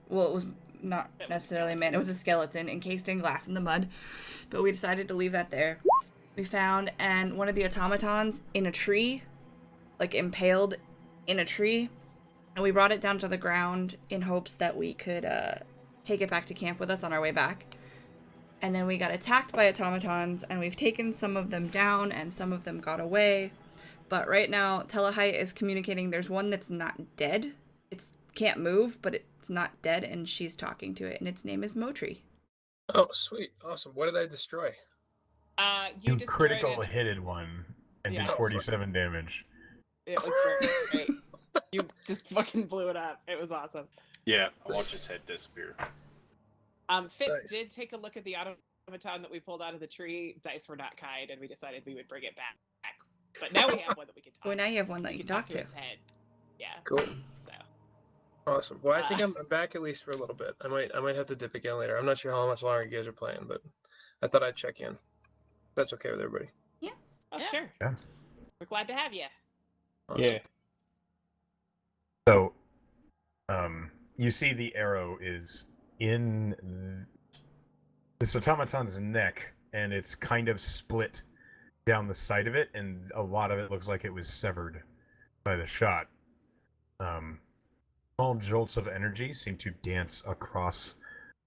[SPEAKER 5] Well, it was not necessarily a man, it was a skeleton encased in glass in the mud. But we decided to leave that there. We found one of the automatons in a tree, like impaled in a tree. And we brought it down to the ground in hopes that we could take it back to camp with us on our way back. And then we got attacked by automatons, and we've taken some of them down, and some of them got away. But right now, Telahite is communicating there's one that's not dead. It can't move, but it's not dead, and she's talking to it, and its name is Motri.
[SPEAKER 9] Oh, sweet, awesome. What did I destroy?
[SPEAKER 8] You
[SPEAKER 1] You
[SPEAKER 8] destroyed
[SPEAKER 1] critical
[SPEAKER 8] it.
[SPEAKER 1] hitted one and
[SPEAKER 8] Yeah.
[SPEAKER 1] did 47 damage.
[SPEAKER 8] It was great. You just fucking blew it up. It was awesome.
[SPEAKER 4] Yeah, I watched his head disappear.
[SPEAKER 8] Fitz
[SPEAKER 9] Nice.
[SPEAKER 8] did take a look at the automaton that we pulled out of the tree. Dice were not kind, and we decided we would bring it back. But now we have one that we can talk.
[SPEAKER 5] Well, now you have one that
[SPEAKER 8] we
[SPEAKER 5] you
[SPEAKER 8] can
[SPEAKER 5] can talk to.
[SPEAKER 8] its head. Yeah.
[SPEAKER 9] Cool.
[SPEAKER 8] So.
[SPEAKER 9] Awesome. Awesome. Well, I think I'm back at least for a little bit. I might have to dip again later. I'm not sure how much longer you guys are playing, but I thought I'd check in. That's okay with everybody.
[SPEAKER 8] Oh,
[SPEAKER 2] Yeah.
[SPEAKER 8] sure.
[SPEAKER 1] Yeah.
[SPEAKER 8] We're glad to have you.
[SPEAKER 9] Awesome.
[SPEAKER 6] Yeah.
[SPEAKER 1] So, you see the arrow is in this automaton's neck, and it's kind of split down the side of it, and a lot of it looks like it was severed by the shot. Small jolts of energy seem to dance across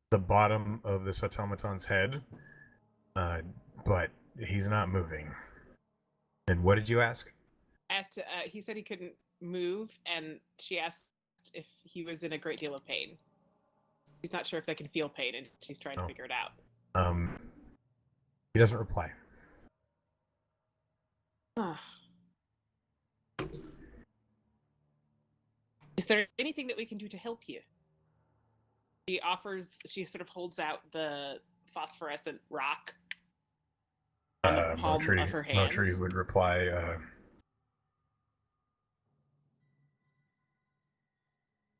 [SPEAKER 1] the bottom of this automaton's head, but he's not moving. And what did you ask?
[SPEAKER 8] Asked, he said he couldn't move, and she asked if he was in a great deal of pain. She's not sure if they can feel pain, and she's trying to
[SPEAKER 1] Oh.
[SPEAKER 8] figure it out.
[SPEAKER 1] He doesn't reply.
[SPEAKER 8] Is there anything that we can do to help you? She sort of holds out the phosphorescent rock on the palm of her hand.
[SPEAKER 1] Motri would reply,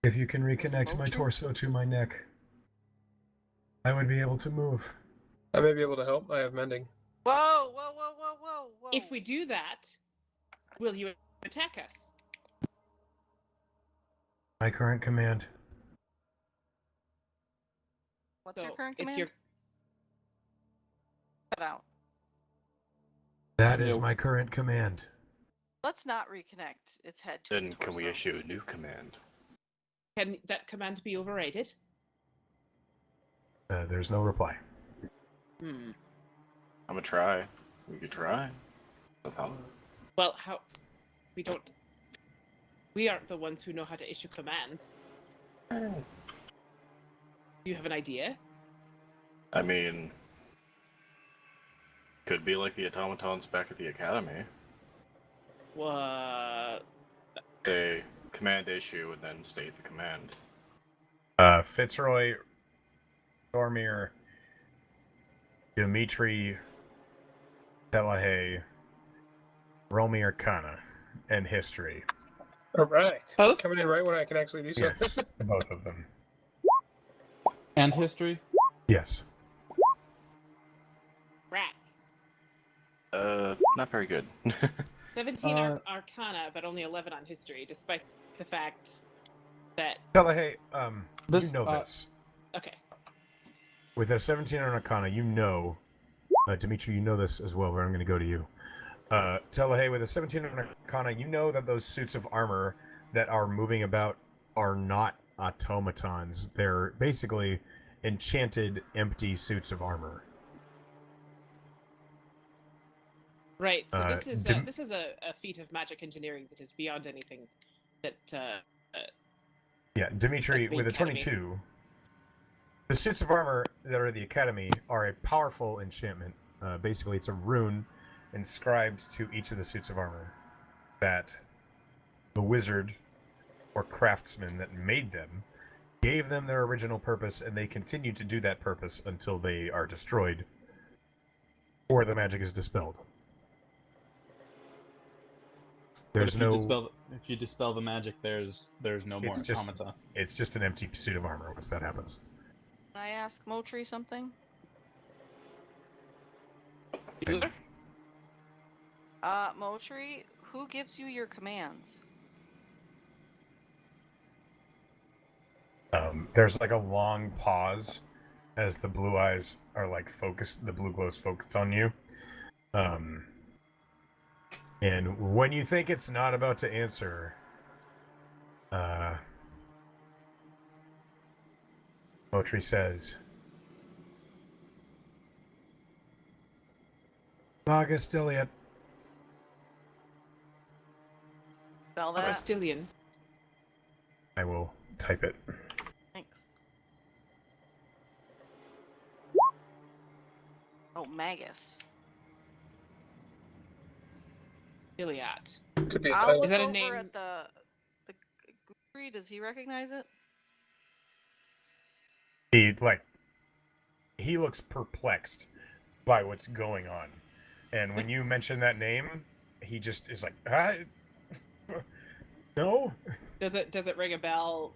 [SPEAKER 1] if you can reconnect my
[SPEAKER 2] Motri?
[SPEAKER 1] torso to my neck, I would be able to move.
[SPEAKER 9] I may be able to help. I have mending.
[SPEAKER 2] Whoa, whoa, whoa, whoa, whoa, whoa.
[SPEAKER 8] If we do that, will you attack us?
[SPEAKER 1] My current command.
[SPEAKER 2] What's your
[SPEAKER 8] So,
[SPEAKER 2] current
[SPEAKER 8] it's
[SPEAKER 2] command?
[SPEAKER 8] your
[SPEAKER 2] Cut out.
[SPEAKER 1] That is
[SPEAKER 6] Nope.
[SPEAKER 1] my current command.
[SPEAKER 2] Let's not reconnect its head to
[SPEAKER 4] Then
[SPEAKER 2] its
[SPEAKER 4] can we
[SPEAKER 2] torso.
[SPEAKER 4] issue a new command?
[SPEAKER 8] Can that command be overridden?
[SPEAKER 1] There's no reply.
[SPEAKER 8] Hmm.
[SPEAKER 4] I'm gonna try. We could try. That's how.
[SPEAKER 8] Well, how we don't. We aren't the ones who know how to issue commands. Do you have an idea?
[SPEAKER 4] I mean, could be like the automatons back at the academy.
[SPEAKER 8] What?
[SPEAKER 4] They command issue and then state the command.
[SPEAKER 1] Fitzroy, Dormir, Dimitri, Delahaye, Romir Kana, and history.
[SPEAKER 9] All right.
[SPEAKER 8] Both?
[SPEAKER 9] Coming in right when I can actually do something.
[SPEAKER 1] Yes, both of them.
[SPEAKER 6] And history?
[SPEAKER 1] Yes.
[SPEAKER 8] Rats.
[SPEAKER 4] Not very good.
[SPEAKER 8] 17 Arcana, but only 11 on history, despite the fact that.
[SPEAKER 1] Delahaye,
[SPEAKER 6] This,
[SPEAKER 1] you know this.
[SPEAKER 8] Okay.
[SPEAKER 1] With a 17 on Arcana, you know, Dimitri, you know this as well, but I'm going to go to you. Delahaye, with a 17 on Arcana, you know that those suits of armor that are moving about are not automatons. They're basically enchanted, empty suits of armor.
[SPEAKER 8] Right. So
[SPEAKER 1] Uh,
[SPEAKER 8] this is a feat of magic engineering that is beyond anything that.
[SPEAKER 1] Yeah, Dimitri,
[SPEAKER 8] Like the
[SPEAKER 1] with a
[SPEAKER 8] Academy.
[SPEAKER 1] 22, the suits of armor that are at the Academy are a powerful enchantment. Basically, it's a rune inscribed to each of the suits of armor that the wizard or craftsman that made them gave them their original purpose, and they continue to do that purpose until they are destroyed or the magic is dispelled.
[SPEAKER 6] But
[SPEAKER 1] There's no.
[SPEAKER 6] if you dispel the magic, there's no more
[SPEAKER 1] It's just-
[SPEAKER 6] automata.
[SPEAKER 1] It's just an empty suit of armor once that happens.
[SPEAKER 2] Can I ask Motri something?
[SPEAKER 8] Sure.
[SPEAKER 2] Motri, who gives you your commands?
[SPEAKER 1] There's like a long pause as the blue eyes are like focused, the blue glow's focused on you. And when you think it's not about to answer, Motri says, August Iliad.
[SPEAKER 2] Spell that.
[SPEAKER 8] Castilian.
[SPEAKER 1] I will type it.
[SPEAKER 2] Thanks. Oh, Magus.
[SPEAKER 8] Iliad.
[SPEAKER 9] Could be a
[SPEAKER 2] I'll
[SPEAKER 9] title.
[SPEAKER 2] look
[SPEAKER 8] Is that a
[SPEAKER 2] over
[SPEAKER 8] name?
[SPEAKER 2] at the Guri. Does he recognize it?
[SPEAKER 1] He looks perplexed by what's going on. And when you mention that name, he just is like, no?
[SPEAKER 8] Does it ring a bell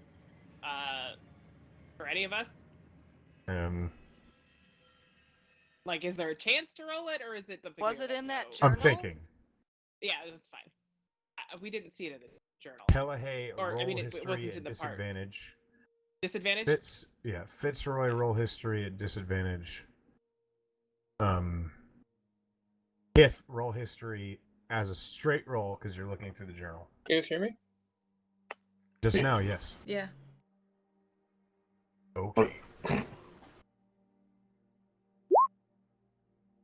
[SPEAKER 8] For any of us? Like, is there a chance to roll it, or is it something?
[SPEAKER 2] Was it in that
[SPEAKER 1] I'm
[SPEAKER 2] journal?
[SPEAKER 1] thinking.
[SPEAKER 8] Yeah, it was fine. We didn't see it in the journal.
[SPEAKER 1] Pelahey
[SPEAKER 8] Or,
[SPEAKER 1] roll
[SPEAKER 8] I mean, it
[SPEAKER 1] history
[SPEAKER 8] wasn't
[SPEAKER 1] at
[SPEAKER 8] in the part.
[SPEAKER 1] disadvantage.
[SPEAKER 8] Disadvantage?
[SPEAKER 1] Fitzroy roll history at disadvantage. Kith roll history as a straight roll because you're looking through the journal.
[SPEAKER 9] Can you guys hear me?
[SPEAKER 1] Just now, yes.
[SPEAKER 5] Yeah.
[SPEAKER 1] Okay.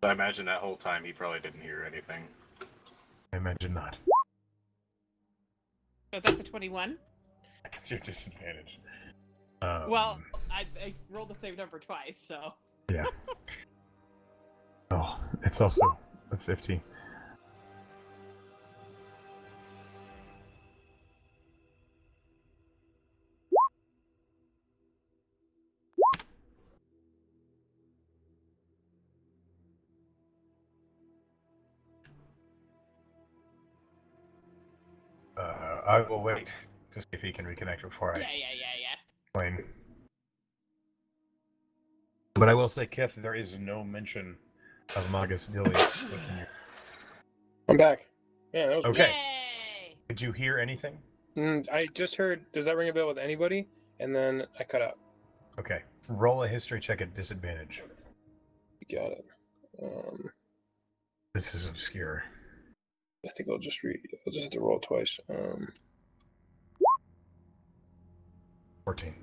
[SPEAKER 4] I imagine that whole time he probably didn't hear anything.
[SPEAKER 1] I imagine not.
[SPEAKER 8] So that's a 21.
[SPEAKER 1] That's your disadvantage.
[SPEAKER 8] Well, I rolled the same number twice, so.
[SPEAKER 1] Yeah. Oh, it's also a 15. I will wait to see if he can reconnect before I
[SPEAKER 8] Yeah.
[SPEAKER 1] explain. But I will say, Kith, there is no mention of Magus Dilly.
[SPEAKER 9] I'm back. Yeah, that was
[SPEAKER 1] Okay.
[SPEAKER 8] Yay!
[SPEAKER 1] Did you hear anything?
[SPEAKER 9] weird. I just heard. Does that ring a bell with anybody? And then I cut out.
[SPEAKER 1] Okay. Roll a history check at disadvantage.
[SPEAKER 9] You got it.
[SPEAKER 1] This is obscure.
[SPEAKER 9] I think I'll just have to roll twice.
[SPEAKER 1] 14.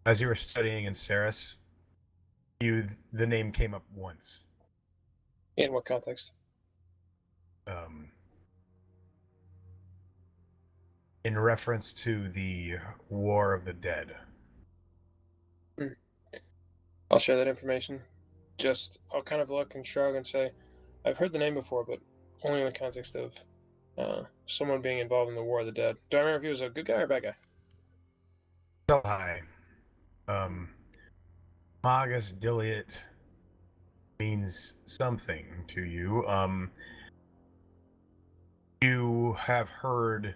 [SPEAKER 1] As you were studying in Saris, the name came up once.
[SPEAKER 9] In what context?
[SPEAKER 1] In reference to the War of the Dead.
[SPEAKER 9] I'll share that information. I'll kind of look and shrug and say, I've heard the name before, but only in the context of someone being involved in the War of the Dead. Do I remember if he was a good guy or a bad guy?
[SPEAKER 1] So high. Magus Diliot means something to you. You have heard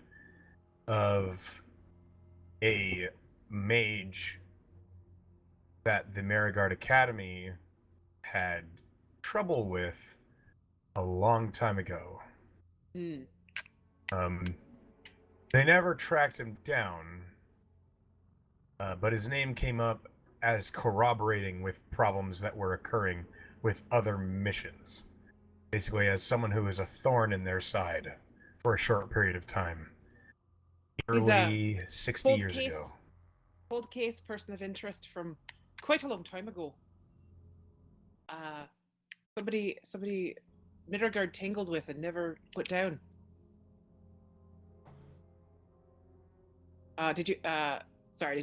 [SPEAKER 1] of a mage that the Marigard Academy had trouble with a long time ago. They never tracked him down, but his name came up as corroborating with problems that were occurring with other missions. Basically, as someone who is a thorn in their side for a short period of time. Early 60 years ago.
[SPEAKER 8] Cold case, person of interest from quite a long time ago. Somebody Midgard tangled with and never put down. Did you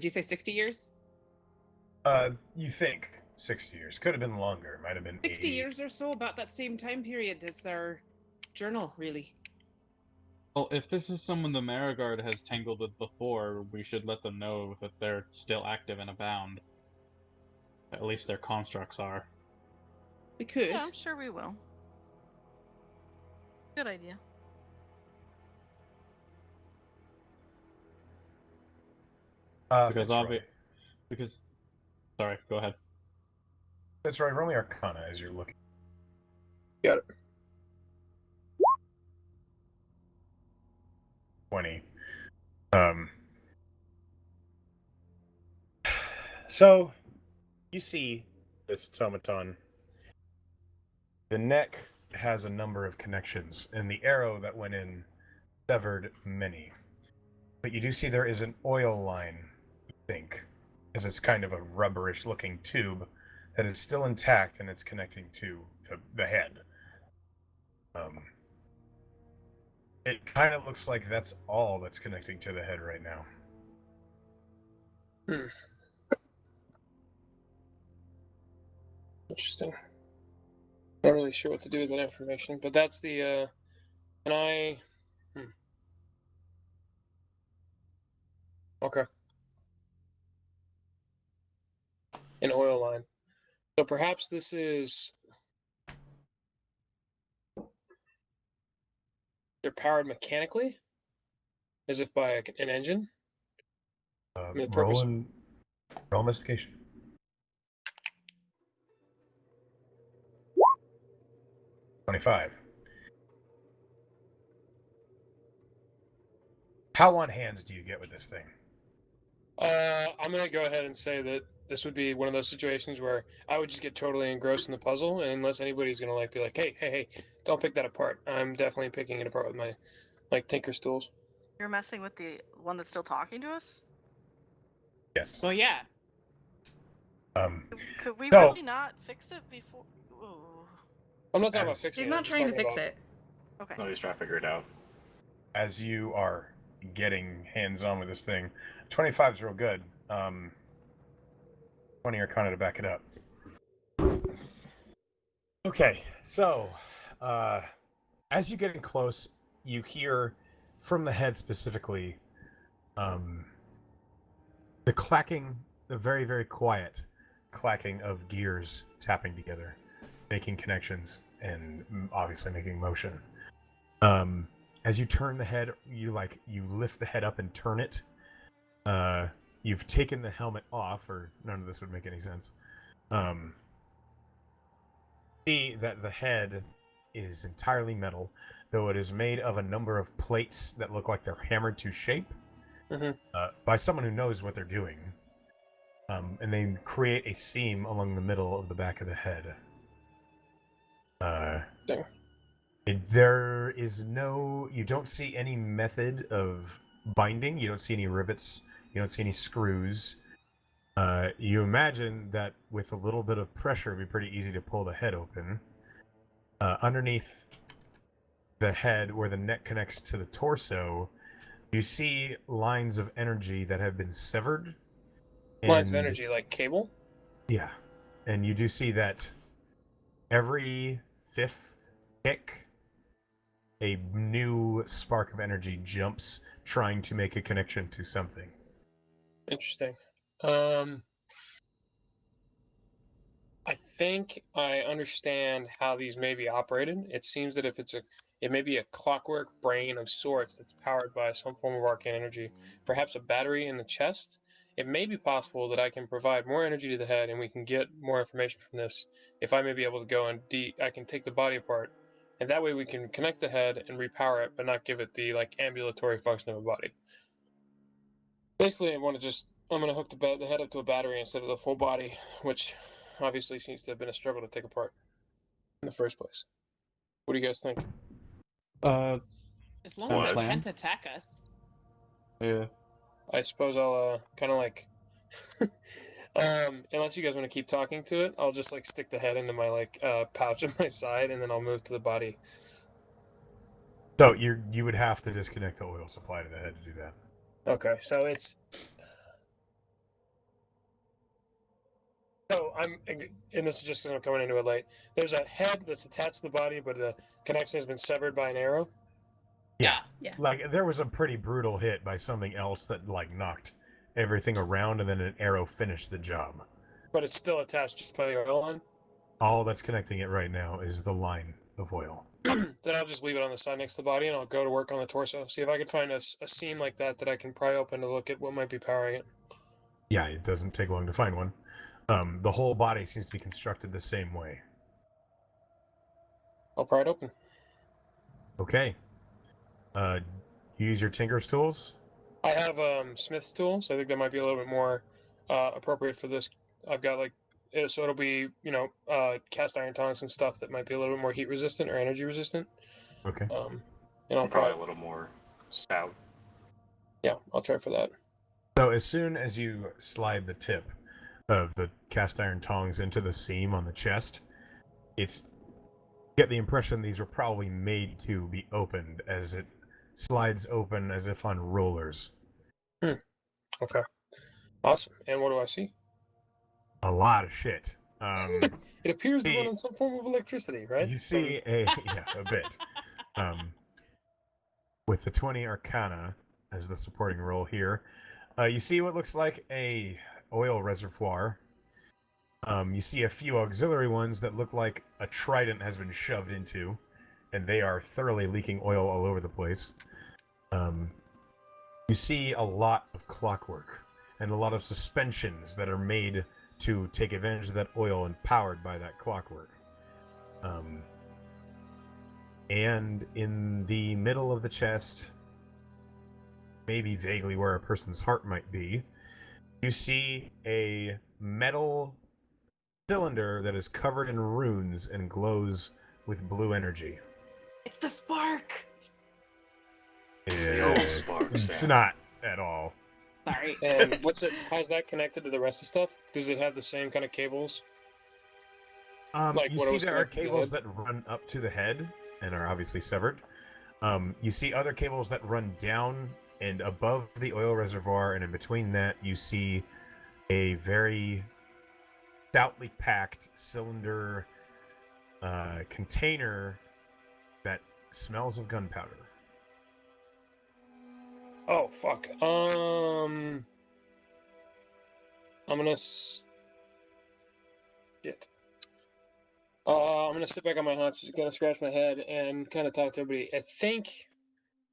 [SPEAKER 8] say 60 years?
[SPEAKER 1] You think 60 years. Could have been longer. Might have been
[SPEAKER 8] 60
[SPEAKER 1] 80.
[SPEAKER 8] years or so, about that same time period as our journal, really.
[SPEAKER 6] Well, if this is someone the Marigard has tangled with before, we should let them know that they're still active and abound. At least their constructs are.
[SPEAKER 8] We could.
[SPEAKER 2] Yeah, I'm sure we will. Good idea.
[SPEAKER 6] Sorry, go ahead.
[SPEAKER 1] That's right. Roll me Arcana as you're looking.
[SPEAKER 9] Got it.
[SPEAKER 1] 20. So you see this automaton. The neck has a number of connections, and the arrow that went in severed many. But you do see there is an oil line, you think, as it's kind of a rubberish looking tube that is still intact and it's connecting to the head. It kind of looks like that's all that's connecting to the head right now.
[SPEAKER 9] Interesting. Not really sure what to do with that information, but that's the. Okay. An oil line. So perhaps this is. They're powered mechanically? as if by an engine. The
[SPEAKER 1] Roll
[SPEAKER 9] purpose.
[SPEAKER 1] investigation. 25. How on hands do you get with this thing?
[SPEAKER 9] I'm gonna go ahead and say that this would be one of those situations where I would just get totally engrossed in the puzzle, and unless anybody's gonna like be like, hey, don't pick that apart. I'm definitely picking it apart with my tinker's tools.
[SPEAKER 2] You're messing with the one that's still talking to us?
[SPEAKER 1] Yes.
[SPEAKER 8] Well, yeah.
[SPEAKER 2] Could we
[SPEAKER 1] So-
[SPEAKER 2] really not fix it before? Ooh.
[SPEAKER 9] I'm not talking about
[SPEAKER 1] As-
[SPEAKER 9] fixing
[SPEAKER 5] He's
[SPEAKER 9] it.
[SPEAKER 5] not
[SPEAKER 9] I'm just
[SPEAKER 5] trying to
[SPEAKER 9] talking
[SPEAKER 5] fix
[SPEAKER 9] about-
[SPEAKER 5] it.
[SPEAKER 2] Okay.
[SPEAKER 4] No, he's trying to figure it out.
[SPEAKER 1] As you are getting hands-on with this thing, 25 is real good. 20 Arcana to back it up. Okay, so as you get in close, you hear from the head specifically the clacking, the very, very quiet clacking of gears tapping together, making connections, and obviously making motion. As you turn the head, you lift the head up and turn it. You've taken the helmet off, or none of this would make any sense. See that the head is entirely metal, though it is made of a number of plates that look like they're hammered to shape by someone who knows what they're doing. And they create a seam along the middle of the back of the head. There is you don't see any method of binding. You don't see any rivets. You don't see any screws. You imagine that with a little bit of pressure, it'd be pretty easy to pull the head open. Underneath the head, where the neck connects to the torso, you see lines of energy that have been severed.
[SPEAKER 9] Lines of energy, like cable?
[SPEAKER 1] Yeah. And you do see that every fifth kick, a new spark of energy jumps, trying to make a connection to something.
[SPEAKER 9] Interesting. I think I understand how these may be operated. It seems that if it may be a clockwork brain of sorts that's powered by some form of arcane energy, perhaps a battery in the chest. It may be possible that I can provide more energy to the head, and we can get more information from this. If I may be able to go and I can take the body apart, and that way we can connect the head and repower it, but not give it the ambulatory function of a body. Basically, I'm going to hook the head up to a battery instead of the full body, which obviously seems to have been a struggle to take apart in the first place. What do you guys think?
[SPEAKER 8] As long
[SPEAKER 4] Well,
[SPEAKER 8] as it
[SPEAKER 6] plan?
[SPEAKER 8] can't attack us.
[SPEAKER 6] Yeah.
[SPEAKER 9] I suppose I'll kind of unless you guys want to keep talking to it, I'll just stick the head into my pouch at my side, and then I'll move to the body.
[SPEAKER 1] So you would have to disconnect the oil supply to the head to do that.
[SPEAKER 9] Okay, so and this is just because I'm coming into it late. There's a head that's attached to the body, but the connection has been severed by an arrow.
[SPEAKER 1] Yeah.
[SPEAKER 5] Yeah.
[SPEAKER 1] There was a pretty brutal hit by something else that knocked everything around, and then an arrow finished the job.
[SPEAKER 9] But it's still attached just by the oil line.
[SPEAKER 1] All that's connecting it right now is the line of oil.
[SPEAKER 9] Then I'll just leave it on the side next to the body, and I'll go to work on the torso. See if I can find a seam like that I can pry open to look at what might be powering it.
[SPEAKER 1] Yeah, it doesn't take long to find one. The whole body seems to be constructed the same way.
[SPEAKER 9] I'll pry it open.
[SPEAKER 1] Okay. You use your tinker's tools?
[SPEAKER 9] I have Smith's tool, so I think that might be a little bit more appropriate for this. I've got so it'll be cast iron tongs and stuff that might be a little bit more heat resistant or energy resistant.
[SPEAKER 1] Okay.
[SPEAKER 9] And I'll
[SPEAKER 4] Probably a little more stout.
[SPEAKER 9] Yeah, I'll try for that.
[SPEAKER 1] So as soon as you slide the tip of the cast iron tongs into the seam on the chest, you get the impression these were probably made to be opened, as it slides open as if on rollers.
[SPEAKER 9] Okay. Awesome. And what do I see?
[SPEAKER 1] A lot of shit.
[SPEAKER 9] It appears to run on some form of electricity, right?
[SPEAKER 1] You see a bit. With the 20 Arcana as the supporting role here, you see what looks like a oil reservoir. You see a few auxiliary ones that look like a trident has been shoved into, and they are thoroughly leaking oil all over the place. You see a lot of clockwork and a lot of suspensions that are made to take advantage of that oil and powered by that clockwork. And in the middle of the chest, maybe vaguely where a person's heart might be, you see a metal cylinder that is covered in runes and glows with blue energy.
[SPEAKER 3] It's the spark.
[SPEAKER 1] It's not at all.
[SPEAKER 3] Sorry.
[SPEAKER 9] And how's that connected to the rest of the stuff? Does it have the same kind of cables? Like
[SPEAKER 1] You
[SPEAKER 9] what it
[SPEAKER 1] see
[SPEAKER 9] was
[SPEAKER 1] there are
[SPEAKER 9] connected to the
[SPEAKER 1] cables
[SPEAKER 9] head?
[SPEAKER 1] that run up to the head and are obviously severed. You see other cables that run down and above the oil reservoir, and in between that you see a very stoutly packed cylinder container that smells of gunpowder.
[SPEAKER 9] Oh fuck. I'm gonna shit. I'm gonna sit back on my haunches, gonna scratch my head, and kind of talk to everybody. I think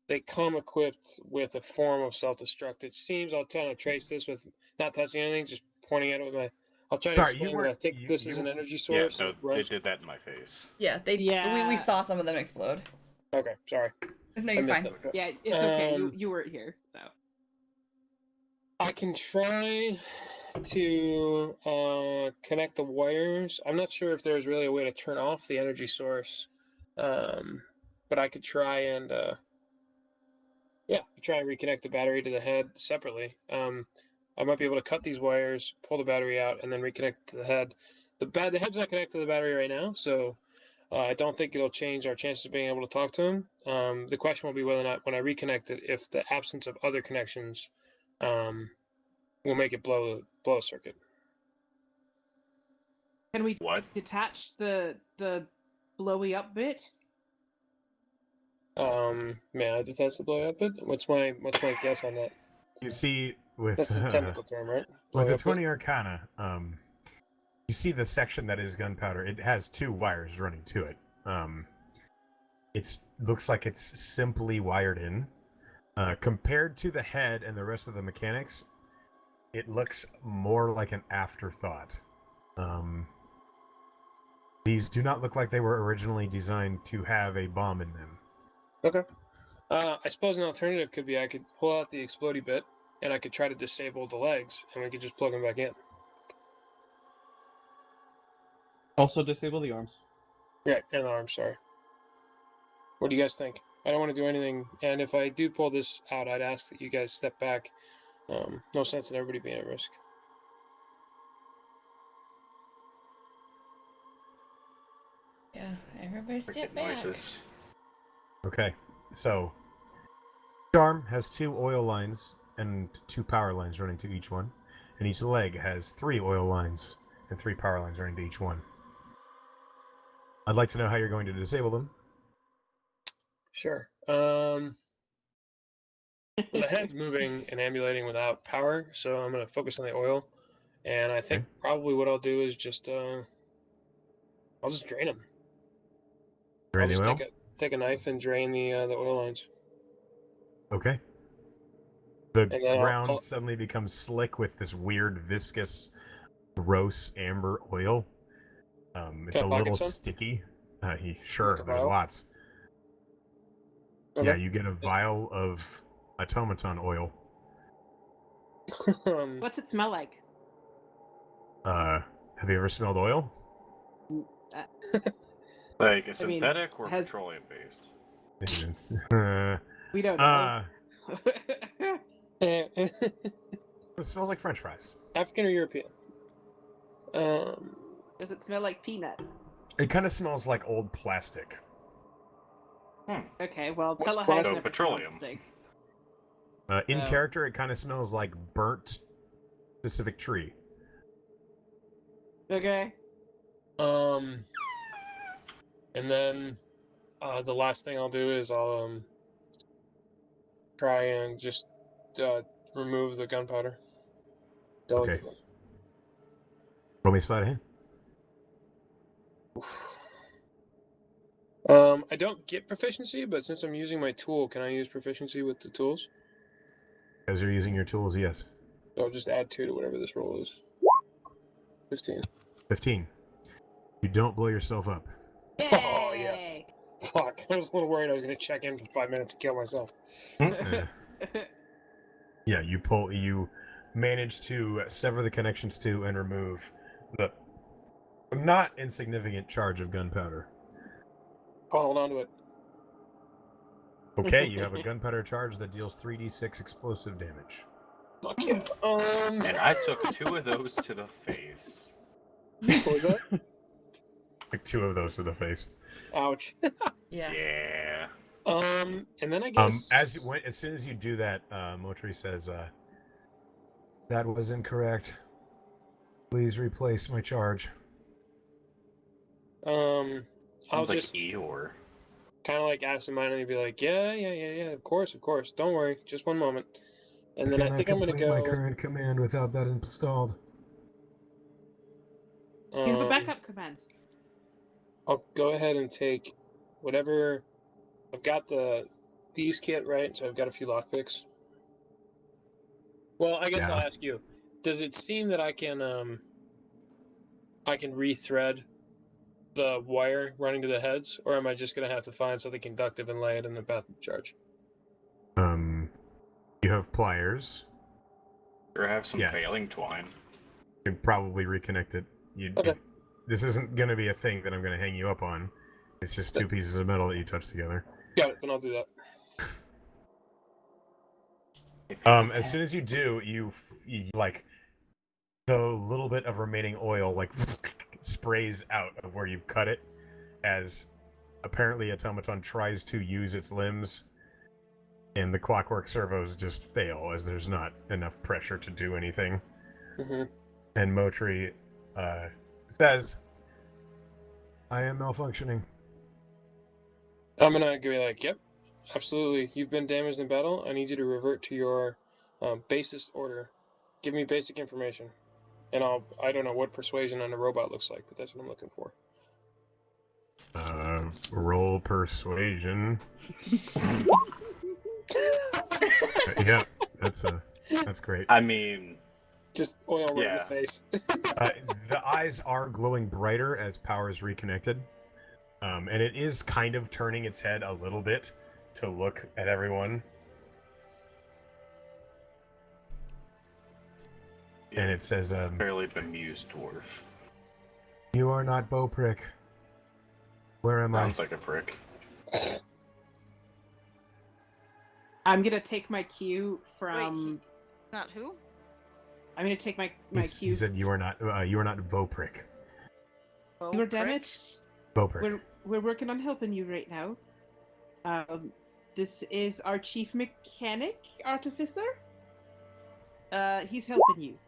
[SPEAKER 9] they come equipped with a form of self-destruct. It seems I'll try to trace this with not touching anything, just pointing at it with my. I'll try to
[SPEAKER 1] Sorry, you
[SPEAKER 9] explain that I
[SPEAKER 1] weren't-
[SPEAKER 9] think this is
[SPEAKER 1] you-
[SPEAKER 9] an energy
[SPEAKER 4] Yeah,
[SPEAKER 9] source.
[SPEAKER 4] no,
[SPEAKER 9] Right?
[SPEAKER 4] it did that in my face.
[SPEAKER 5] Yeah, we
[SPEAKER 3] Yeah.
[SPEAKER 5] saw some of them explode.
[SPEAKER 9] Okay, sorry.
[SPEAKER 5] No,
[SPEAKER 9] I
[SPEAKER 5] you're
[SPEAKER 9] missed
[SPEAKER 5] fine.
[SPEAKER 9] it.
[SPEAKER 3] Yeah, it's okay. You weren't here, so.
[SPEAKER 9] I can try to connect the wires. I'm not sure if there's really a way to turn off the energy source, but I could try and reconnect the battery to the head separately. I might be able to cut these wires, pull the battery out, and then reconnect to the head. The head's not connected to the battery right now, so I don't think it'll change our chances of being able to talk to him. The question will be whether or not, when I reconnect it, if the absence of other connections will make it blow a circuit.
[SPEAKER 3] Can we
[SPEAKER 4] What?
[SPEAKER 3] detach the blowy up bit?
[SPEAKER 9] Man, I detach the blow up bit. What's my guess on that?
[SPEAKER 1] You see with
[SPEAKER 9] That's the technical term, right?
[SPEAKER 1] with
[SPEAKER 9] Blow
[SPEAKER 1] the
[SPEAKER 9] up bit?
[SPEAKER 1] 20 Arcana, you see the section that is gunpowder. It has two wires running to it. It looks like it's simply wired in. Compared to the head and the rest of the mechanics, it looks more like an afterthought. These do not look like they were originally designed to have a bomb in them.
[SPEAKER 9] Okay. I suppose an alternative could be I could pull out the explodey bit, and I could try to disable the legs, and we could just plug them back in.
[SPEAKER 6] Also disable the arms.
[SPEAKER 9] Right, and the arm, sorry. What do you guys think? I don't want to do anything, and if I do pull this out, I'd ask that you guys step back. No sense in everybody being at risk.
[SPEAKER 5] Yeah, everybody step
[SPEAKER 4] Cricket
[SPEAKER 5] back.
[SPEAKER 4] noises.
[SPEAKER 1] Okay, so each arm has two oil lines and two power lines running to each one, and each leg has three oil lines and three power lines running to each one. I'd like to know how you're going to disable them.
[SPEAKER 9] Sure. Well, the head's moving and ambulating without power, so I'm going to focus on the oil. And I think probably what I'll do is just I'll just drain them.
[SPEAKER 1] Drain
[SPEAKER 9] I'll
[SPEAKER 1] the
[SPEAKER 9] just
[SPEAKER 1] oil?
[SPEAKER 9] take a knife and drain the oil lines.
[SPEAKER 1] Okay. The
[SPEAKER 9] And then
[SPEAKER 1] ground suddenly becomes slick with this weird, viscous, gross amber oil. It's
[SPEAKER 9] Can I
[SPEAKER 1] a
[SPEAKER 9] pocket
[SPEAKER 1] little
[SPEAKER 9] some?
[SPEAKER 1] sticky. Sure,
[SPEAKER 9] Like a
[SPEAKER 1] there's
[SPEAKER 9] vial?
[SPEAKER 1] lots.
[SPEAKER 9] Okay.
[SPEAKER 1] Yeah, you get a vial of automaton oil.
[SPEAKER 3] What's it smell like?
[SPEAKER 1] Have you ever smelled oil?
[SPEAKER 4] Like a
[SPEAKER 3] I mean,
[SPEAKER 4] synthetic or
[SPEAKER 3] has-
[SPEAKER 4] petroleum based?
[SPEAKER 3] We don't know.
[SPEAKER 1] It smells like French fries.
[SPEAKER 9] African or European?
[SPEAKER 3] Does it smell like peanut?
[SPEAKER 1] It kind of smells like old plastic.
[SPEAKER 3] Okay, well,
[SPEAKER 9] What's
[SPEAKER 3] tell a
[SPEAKER 9] plastic?
[SPEAKER 3] never
[SPEAKER 4] Petroleum.
[SPEAKER 3] smelled steak.
[SPEAKER 1] In
[SPEAKER 3] Oh.
[SPEAKER 1] character, it kind of smells like burnt specific tree.
[SPEAKER 3] Okay.
[SPEAKER 9] And then the last thing I'll do is I'll try and just remove the gunpowder delicately.
[SPEAKER 1] Roll me a sleight of hand.
[SPEAKER 9] I don't get proficiency, but since I'm using my tool, can I use proficiency with the tools?
[SPEAKER 1] As you're using your tools, yes.
[SPEAKER 9] So I'll just add 2 to whatever this roll is. 15.
[SPEAKER 1] 15. You don't blow yourself up.
[SPEAKER 9] Oh, yes.
[SPEAKER 3] Yay!
[SPEAKER 9] Fuck. I was a little worried I was going to check in for 5 minutes and kill myself.
[SPEAKER 1] Yeah, you manage to sever the connections to and remove the not insignificant charge of gunpowder.
[SPEAKER 9] I'll hold on to it.
[SPEAKER 1] Okay, you have a gunpowder charge that deals 3d6 explosive damage.
[SPEAKER 9] Fuck yeah.
[SPEAKER 4] And I took 2 of those to the face.
[SPEAKER 9] What was that?
[SPEAKER 1] Like 2 of those to the face.
[SPEAKER 9] Ouch.
[SPEAKER 5] Yeah.
[SPEAKER 4] Yeah.
[SPEAKER 9] And then I guess...
[SPEAKER 1] As soon as you do that, Motri says, that was incorrect. Please replace my charge.
[SPEAKER 9] I'll
[SPEAKER 4] Sounds like
[SPEAKER 9] just
[SPEAKER 4] Eeyore.
[SPEAKER 9] kind of like absentmindedly be like, yeah, of course. Don't worry, just one moment. And then I think I'm going to
[SPEAKER 1] complete
[SPEAKER 9] go...
[SPEAKER 1] my current command without that installed.
[SPEAKER 3] You have a backup command.
[SPEAKER 9] I'll go ahead and take whatever... I've got the thieves kit, right? So I've got a few lockpicks. Well, I guess
[SPEAKER 1] Yeah.
[SPEAKER 9] I'll ask you. Does it seem that I can rethread the wire running to the heads, or am I just going to have to find something conductive and lay it in the path of charge?
[SPEAKER 1] You have pliers.
[SPEAKER 4] Or have some
[SPEAKER 1] Yes.
[SPEAKER 4] baling twine.
[SPEAKER 1] You can probably reconnect it.
[SPEAKER 9] Okay.
[SPEAKER 1] This isn't going to be a thing that I'm going to hang you up on. It's just 2 pieces of metal that you touch together.
[SPEAKER 9] Got it, then I'll do that.
[SPEAKER 1] As soon as you do, you like the little bit of remaining oil like sprays out of where you've cut it, as apparently Automaton tries to use its limbs, and the clockwork servos just fail as there's not enough pressure to do anything.
[SPEAKER 9] Mm-hmm.
[SPEAKER 1] And Motri says, "I am malfunctioning."
[SPEAKER 9] I'm going to be like, yep, absolutely. You've been damaged in battle. I need you to revert to your basest order. Give me basic information. And I don't know what persuasion on a robot looks like, but that's what I'm looking for.
[SPEAKER 1] Roll persuasion. Yeah, that's great.
[SPEAKER 4] I mean,
[SPEAKER 9] Just oil right in
[SPEAKER 4] Yeah.
[SPEAKER 9] the face.
[SPEAKER 1] The eyes are glowing brighter as power is reconnected. And it is kind of turning its head a little bit to look at everyone. And it says,
[SPEAKER 4] fairly bemused dwarf.
[SPEAKER 1] "You are not Bowprick. Where am I?"
[SPEAKER 4] Sounds like a prick.
[SPEAKER 3] I'm gonna take my cue from.
[SPEAKER 2] Not who?
[SPEAKER 3] I'm gonna take my
[SPEAKER 1] He
[SPEAKER 3] cue.
[SPEAKER 1] said, "You are not Bowprick.
[SPEAKER 2] Oh,
[SPEAKER 3] You were
[SPEAKER 2] prick.
[SPEAKER 3] damaged.
[SPEAKER 1] Bowprick."
[SPEAKER 3] We're working on helping you right now. This is our chief mechanic artificer. He's helping you.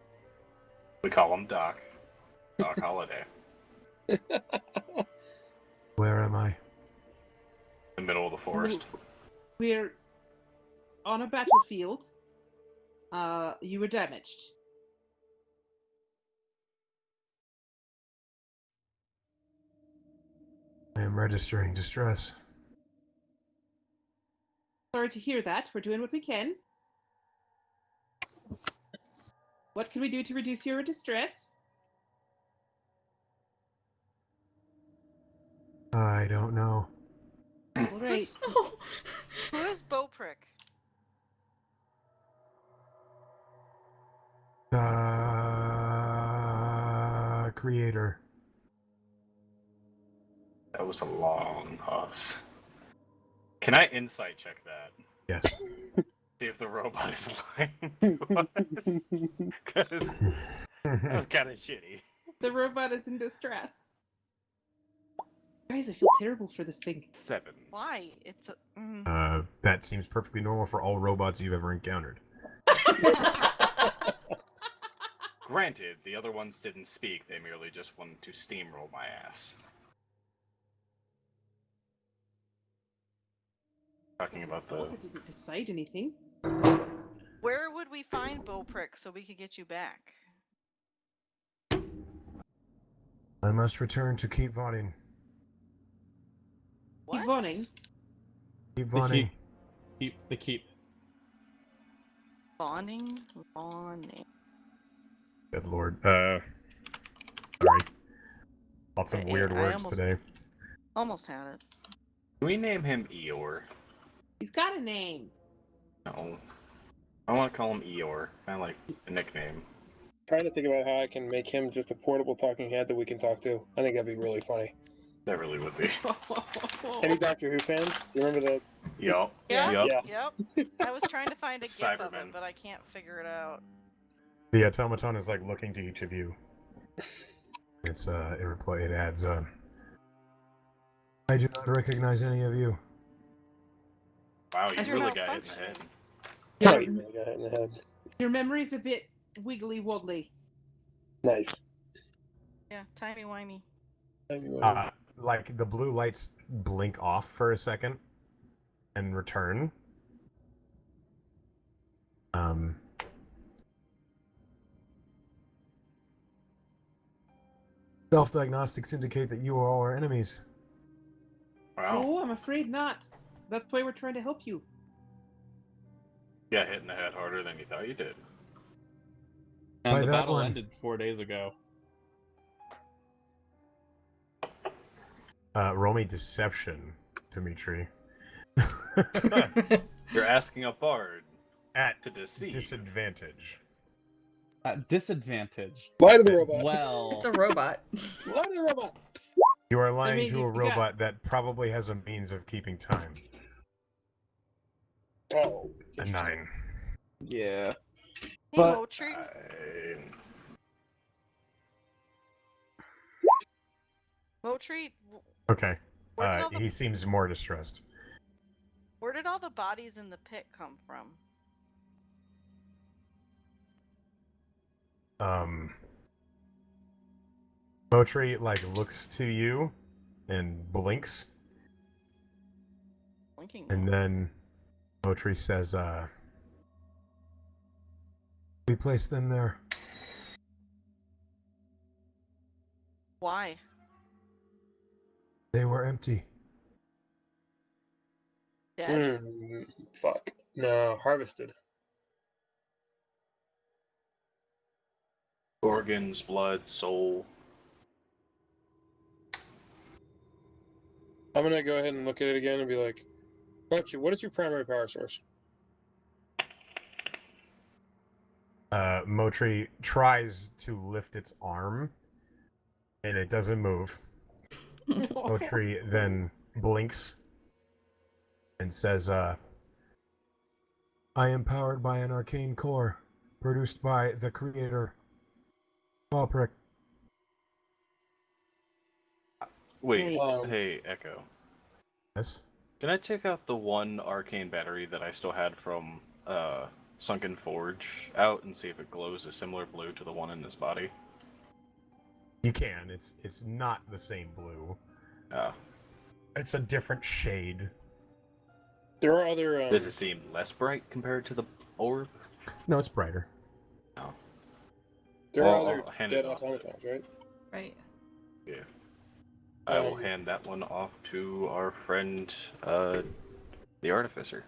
[SPEAKER 4] We call him Doc. Doc Holiday.
[SPEAKER 1] Where am I?
[SPEAKER 4] In the middle of the forest.
[SPEAKER 3] We're on a battlefield. You were damaged.
[SPEAKER 1] I am registering distress.
[SPEAKER 3] Sorry to hear that. We're doing what we can. What can we do to reduce your distress?
[SPEAKER 1] I don't know.
[SPEAKER 3] All right.
[SPEAKER 2] Who is Bowprick?
[SPEAKER 1] Creator.
[SPEAKER 4] That was a long pause. Can I insight check that?
[SPEAKER 1] Yes.
[SPEAKER 4] See if the robot is lying to us? Because that was kind of shitty.
[SPEAKER 3] The robot is in distress. Guys, I feel terrible for this thing.
[SPEAKER 4] 7.
[SPEAKER 2] Why? It's a.
[SPEAKER 1] That seems perfectly normal for all robots you've ever encountered.
[SPEAKER 4] Granted, the other ones didn't speak, they merely just wanted to steamroll my ass. Talking about the...
[SPEAKER 3] I didn't decide anything.
[SPEAKER 2] Where would we find Bowprick so we could get you back?
[SPEAKER 1] I must return to Keep Vonning.
[SPEAKER 2] What?
[SPEAKER 3] Keep running.
[SPEAKER 1] Keep
[SPEAKER 6] The
[SPEAKER 1] Vonning.
[SPEAKER 6] keep. The keep.
[SPEAKER 2] Bonding? Bonding.
[SPEAKER 1] Good lord. Sorry. Lots of weird
[SPEAKER 2] I
[SPEAKER 1] words today.
[SPEAKER 2] almost had it.
[SPEAKER 4] Can we name him Eeyore?
[SPEAKER 3] He's got a name.
[SPEAKER 4] No. I want to call him Eeyore. Kind of like a nickname.
[SPEAKER 9] Trying to think about how I can make him just a portable talking head that we can talk to. I think that'd be really funny.
[SPEAKER 4] That really would be.
[SPEAKER 9] Any Doctor Who fans? Do you remember that?
[SPEAKER 4] Yup.
[SPEAKER 2] Yeah.
[SPEAKER 4] Yup.
[SPEAKER 2] Yep. I was trying to find a gif of
[SPEAKER 4] Cybermen.
[SPEAKER 2] it, but I can't figure it out.
[SPEAKER 1] The automaton is like looking to each of you. It adds I do not recognize any of you.
[SPEAKER 4] Wow,
[SPEAKER 2] Because
[SPEAKER 4] you
[SPEAKER 2] you're
[SPEAKER 4] really got hit in the head.
[SPEAKER 2] malfunctioning.
[SPEAKER 9] Oh, you really got hit in the head.
[SPEAKER 3] Your memory's a bit wiggly woggly.
[SPEAKER 9] Nice.
[SPEAKER 2] Yeah, timey-wimey.
[SPEAKER 1] Like the blue lights blink off for a second and return. Self-diagnostics indicate that you are all our enemies.
[SPEAKER 4] Wow.
[SPEAKER 3] Oh, I'm afraid not. That's why we're trying to help you.
[SPEAKER 4] You got hit in the head harder than you thought you did.
[SPEAKER 6] And
[SPEAKER 1] By
[SPEAKER 6] the
[SPEAKER 1] that
[SPEAKER 6] battle
[SPEAKER 1] one.
[SPEAKER 6] ended 4 days ago.
[SPEAKER 1] Roll me deception, Dimitri.
[SPEAKER 4] You're asking a bard
[SPEAKER 1] At
[SPEAKER 4] to deceive.
[SPEAKER 1] disadvantage.
[SPEAKER 6] At disadvantage.
[SPEAKER 9] Lie to the robot.
[SPEAKER 6] Well,
[SPEAKER 5] It's a robot.
[SPEAKER 9] Lie to the robot.
[SPEAKER 1] You are lying
[SPEAKER 3] mean,
[SPEAKER 1] to
[SPEAKER 3] you
[SPEAKER 1] a
[SPEAKER 3] got-
[SPEAKER 1] robot that probably has a means of keeping time.
[SPEAKER 9] Oh.
[SPEAKER 1] A 9.
[SPEAKER 6] yeah.
[SPEAKER 2] Hey,
[SPEAKER 6] But-
[SPEAKER 2] Motri. Motri,
[SPEAKER 1] Okay.
[SPEAKER 2] where did, all the,
[SPEAKER 1] He seems more distressed.
[SPEAKER 2] where did all the bodies in the pit come from?
[SPEAKER 1] Motri looks to you and blinks,
[SPEAKER 2] Blinking.
[SPEAKER 1] and then Motri says, "We placed them there.
[SPEAKER 2] Why?
[SPEAKER 1] They were empty."
[SPEAKER 2] Dead?
[SPEAKER 9] Fuck. No, harvested.
[SPEAKER 4] Organs, blood, soul.
[SPEAKER 9] I'm gonna go ahead and look at it again and be like, Mochi, what is your primary power source?
[SPEAKER 1] Motri tries to lift its arm, and it doesn't move. Motri then blinks and says, I am powered by an arcane core, produced by the creator, Ballprick.
[SPEAKER 4] Wait,
[SPEAKER 9] Right.
[SPEAKER 4] hey, Echo.
[SPEAKER 1] Yes?
[SPEAKER 4] Can I check out the one arcane battery that I still had from Sunken Forge out and see if it glows a similar blue to the one in this body?
[SPEAKER 1] You can. It's not the same blue.
[SPEAKER 4] Oh.
[SPEAKER 1] It's a different shade.
[SPEAKER 9] There are other.
[SPEAKER 4] Does it seem less bright compared to the orb?
[SPEAKER 1] No, it's brighter.
[SPEAKER 9] There
[SPEAKER 4] Well,
[SPEAKER 9] are other
[SPEAKER 4] I'll hand
[SPEAKER 9] dead
[SPEAKER 4] it off.
[SPEAKER 9] automatons, right?
[SPEAKER 5] Right.
[SPEAKER 4] Yeah. I will hand that one off to our friend, the Artificer.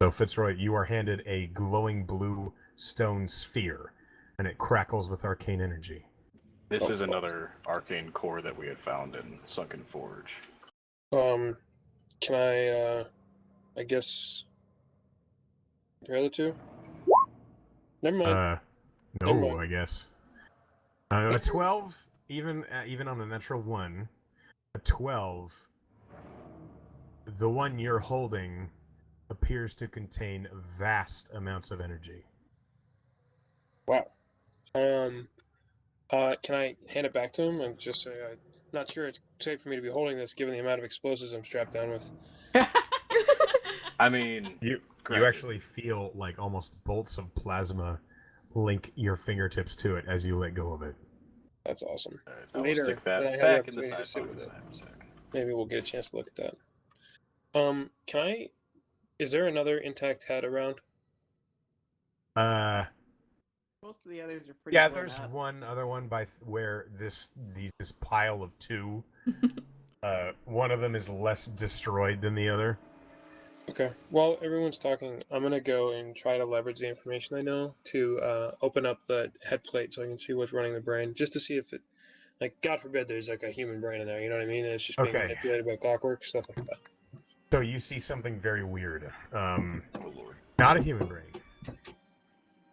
[SPEAKER 1] So, Fitzroy, you are handed a glowing blue stone sphere, and it crackles with arcane energy.
[SPEAKER 4] This is another arcane core that we had found in Sunken Forge.
[SPEAKER 9] Can I guess, compare the two? Never mind. Never
[SPEAKER 1] No,
[SPEAKER 9] mind.
[SPEAKER 1] I guess. A 12, even on a natural 1, a 12, the one you're holding appears to contain vast amounts of energy.
[SPEAKER 9] Wow. Can I hand it back to him and just say, I'm not sure it's safe for me to be holding this given the amount of explosives I'm strapped down with?
[SPEAKER 4] I mean,
[SPEAKER 1] You
[SPEAKER 4] granted.
[SPEAKER 1] actually feel like almost bolts of plasma link your fingertips to it as you let go of it.
[SPEAKER 9] That's awesome.
[SPEAKER 4] Alright, I will
[SPEAKER 9] Later,
[SPEAKER 4] stick
[SPEAKER 9] when I
[SPEAKER 4] that
[SPEAKER 9] have
[SPEAKER 4] back
[SPEAKER 9] the
[SPEAKER 4] in the
[SPEAKER 9] opportunity to
[SPEAKER 4] side
[SPEAKER 9] sit
[SPEAKER 4] pocket
[SPEAKER 9] with
[SPEAKER 4] of
[SPEAKER 9] it.
[SPEAKER 4] the haversack.
[SPEAKER 9] Maybe we'll get a chance to look at that. Can I? Is there another intact hat around?
[SPEAKER 3] Most of the others are pretty.
[SPEAKER 1] Yeah,
[SPEAKER 3] blown
[SPEAKER 1] there's
[SPEAKER 3] up.
[SPEAKER 1] one other one by where this pile of two. One of them is less destroyed than the other.
[SPEAKER 9] Okay. While everyone's talking, I'm gonna go and try to leverage the information I know to open up the head plate so I can see what's running the brain, just to see if it, like, God forbid, there's like a human brain in there. You know what I mean? And it's just being
[SPEAKER 1] Okay.
[SPEAKER 9] manipulated by clockwork, stuff like that.
[SPEAKER 1] So you see something very weird.
[SPEAKER 4] Oh lord.
[SPEAKER 1] Not a human brain,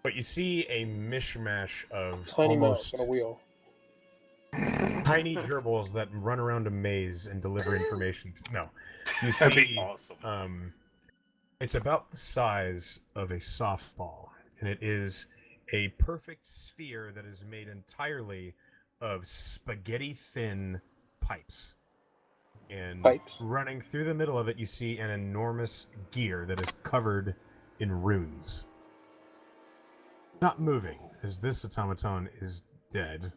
[SPEAKER 1] but you see a mishmash of
[SPEAKER 9] Tiny mouse
[SPEAKER 1] almost
[SPEAKER 9] on a wheel.
[SPEAKER 1] tiny gerbils that run around a maze and deliver information. No, you
[SPEAKER 4] That'd be
[SPEAKER 1] see,
[SPEAKER 4] awesome.
[SPEAKER 1] it's about the size of a softball, and it is a perfect sphere that is made entirely of spaghetti-thin pipes. And
[SPEAKER 9] Pipes?
[SPEAKER 1] running through the middle of it, you see an enormous gear that is covered in runes. Not moving, as this automaton is dead.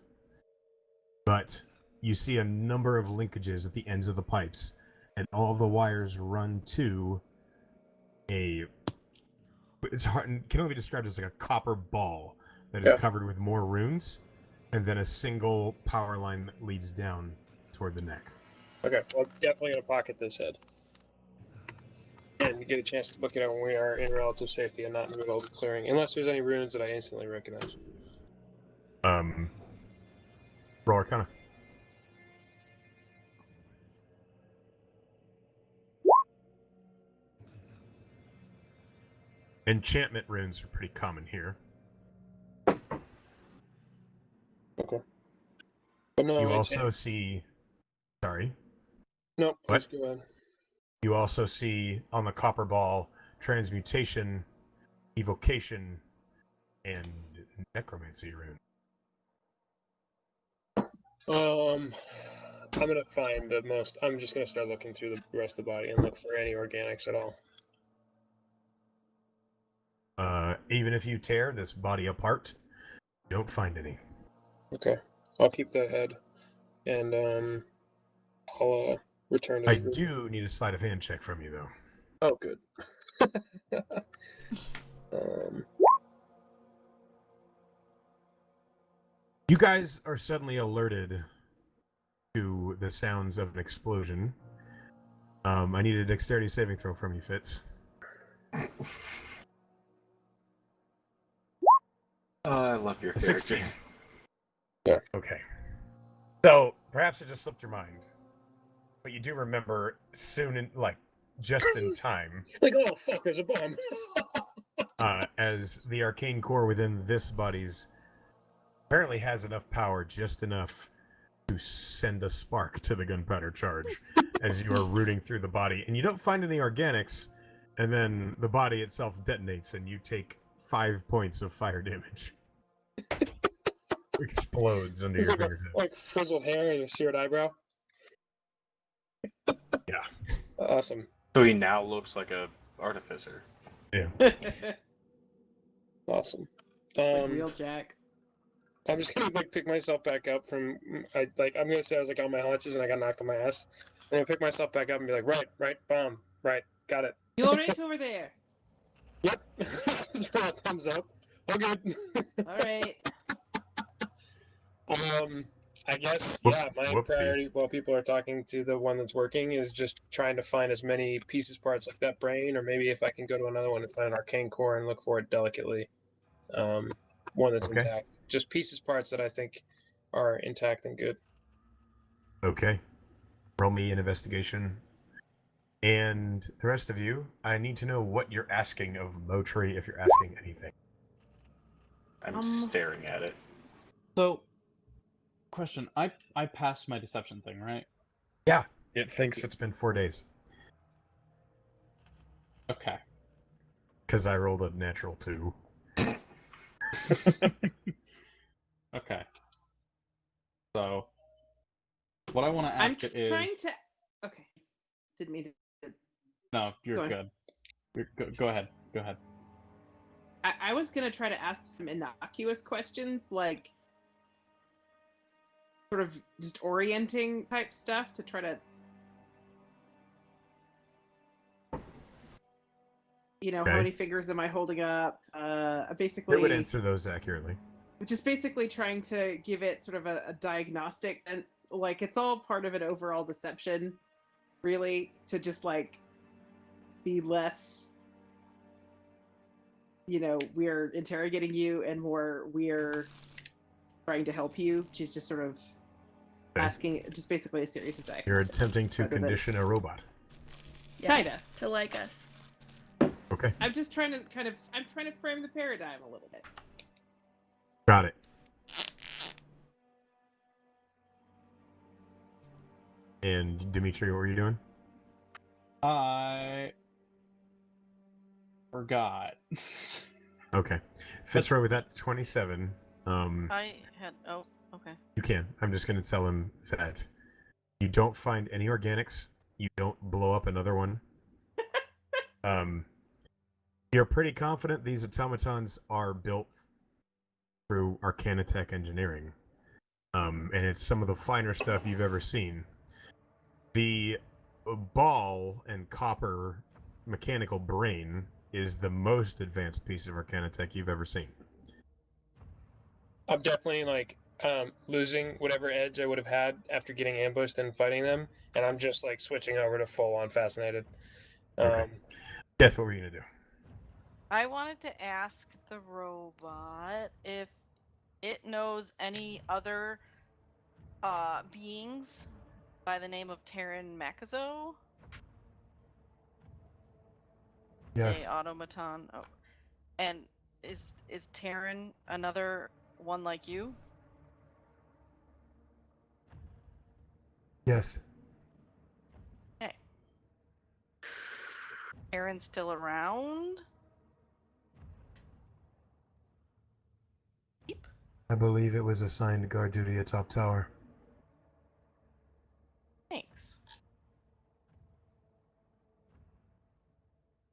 [SPEAKER 1] But you see a number of linkages at the ends of the pipes, and all the wires run to a... It's hard, can only be described as like a copper ball that is covered with more runes, and then a single power line that leads down toward the neck.
[SPEAKER 9] Okay, well, definitely gonna pocket this head. And get a chance to look at it when we are in relative safety and not in the middle of the clearing, unless there's any runes that I instantly recognize.
[SPEAKER 1] Roll Arcana. Enchantment runes are pretty common here.
[SPEAKER 9] Okay. But no,
[SPEAKER 1] You also see... Sorry.
[SPEAKER 9] No,
[SPEAKER 1] What?
[SPEAKER 9] please go ahead.
[SPEAKER 1] You also see on the copper ball transmutation, evocation, and necromancy rune.
[SPEAKER 9] I'm gonna find the most. I'm just gonna start looking through the rest of the body and look for any organics at all.
[SPEAKER 1] Even if you tear this body apart, you don't find any.
[SPEAKER 9] Okay, I'll keep the head, and I'll return to
[SPEAKER 1] I
[SPEAKER 9] the group.
[SPEAKER 1] do need a sleight of hand check from you, though.
[SPEAKER 9] Oh, good.
[SPEAKER 1] You guys are suddenly alerted to the sounds of an explosion. I need a dexterity saving throw from you, Fitz.
[SPEAKER 4] I love your
[SPEAKER 1] 16.
[SPEAKER 4] character.
[SPEAKER 9] Yeah.
[SPEAKER 1] Okay. So, perhaps it just slipped your mind. But you do remember soon, just in time,
[SPEAKER 9] like, oh, fuck, there's a bomb.
[SPEAKER 1] as the arcane core within this body's apparently has enough power, just enough to send a spark to the gunpowder charge as you are rooting through the body. And you don't find any organics, and then the body itself detonates, and you take 5 points of fire damage. Explodes under your fingertips.
[SPEAKER 9] Like frizzled hair and a seared eyebrow.
[SPEAKER 1] Yeah.
[SPEAKER 9] Awesome.
[SPEAKER 4] So he now looks like a artificer.
[SPEAKER 1] Yeah.
[SPEAKER 9] Awesome.
[SPEAKER 3] Real Jack.
[SPEAKER 9] I'm just gonna pick myself back up from I'm gonna say I was on my haunches and I got knocked on my ass. I'm gonna pick myself back up and be like, right, bomb, right, got it.
[SPEAKER 3] You're right over there.
[SPEAKER 9] Yep. Throw a thumbs up. All good.
[SPEAKER 3] All right.
[SPEAKER 9] I guess
[SPEAKER 1] Whoop-
[SPEAKER 9] my
[SPEAKER 1] whoopsie.
[SPEAKER 9] priority while people are talking to the one that's working is just trying to find as many pieces, parts like that brain, or maybe if I can go to another one and find an arcane core and look for it delicately. One that's
[SPEAKER 1] Okay.
[SPEAKER 9] intact. Just pieces, parts that I think are intact and good.
[SPEAKER 1] Okay. Roll me an investigation. And the rest of you, I need to know what you're asking of Motri if you're asking anything.
[SPEAKER 4] I'm staring at it.
[SPEAKER 6] So, question: I passed my deception thing, right?
[SPEAKER 1] Yeah. It thinks it's been 4 days.
[SPEAKER 6] Okay.
[SPEAKER 1] Because I rolled a natural 2.
[SPEAKER 6] Okay. So, what I want to
[SPEAKER 3] I'm
[SPEAKER 6] ask it is.
[SPEAKER 3] trying to. Okay. Didn't mean to.
[SPEAKER 6] No, you're
[SPEAKER 3] Go on.
[SPEAKER 6] good. Go ahead. Go ahead.
[SPEAKER 3] I was gonna try to ask some innocuous questions, like sort of just orienting type stuff to try to, how
[SPEAKER 1] Okay.
[SPEAKER 3] many fingers am I holding up?
[SPEAKER 1] It
[SPEAKER 3] Basically,
[SPEAKER 1] would answer those accurately.
[SPEAKER 3] just basically trying to give it sort of a diagnostic sense. Like it's all part of an overall deception, really, to just be less, we're interrogating you and more we're trying to help you. She's just sort of asking, just basically a series of diagnostics.
[SPEAKER 1] You're attempting to
[SPEAKER 3] rather than-
[SPEAKER 1] condition a robot.
[SPEAKER 5] Yes,
[SPEAKER 3] Kinda.
[SPEAKER 5] to like us.
[SPEAKER 1] Okay.
[SPEAKER 3] I'm just trying to I'm trying to frame the paradigm a little bit.
[SPEAKER 1] Got it. And Dimitri, what were you doing?
[SPEAKER 6] I forgot.
[SPEAKER 1] Okay. Fitzroy with that 27.
[SPEAKER 2] I had. Oh, okay.
[SPEAKER 1] You can. I'm just going to tell him that you don't find any organics. You don't blow up another one. You're pretty confident these automatons are built through Arcanitech engineering. And it's some of the finer stuff you've ever seen. The ball and copper mechanical brain is the most advanced piece of Arcanitech you've ever seen.
[SPEAKER 9] I'm definitely losing whatever edge I would have had after getting ambushed and fighting them, and I'm just switching over to full on fascinated.
[SPEAKER 1] Okay. Death, what were you gonna do?
[SPEAKER 2] I wanted to ask the robot if it knows any other beings by the name of Terran Makazo,
[SPEAKER 1] Yes.
[SPEAKER 2] a automaton. Oh, and is Terran another one like you?
[SPEAKER 1] Yes.
[SPEAKER 2] Okay. Terran's still around?
[SPEAKER 1] I believe it was assigned to guard duty atop tower.
[SPEAKER 2] Thanks.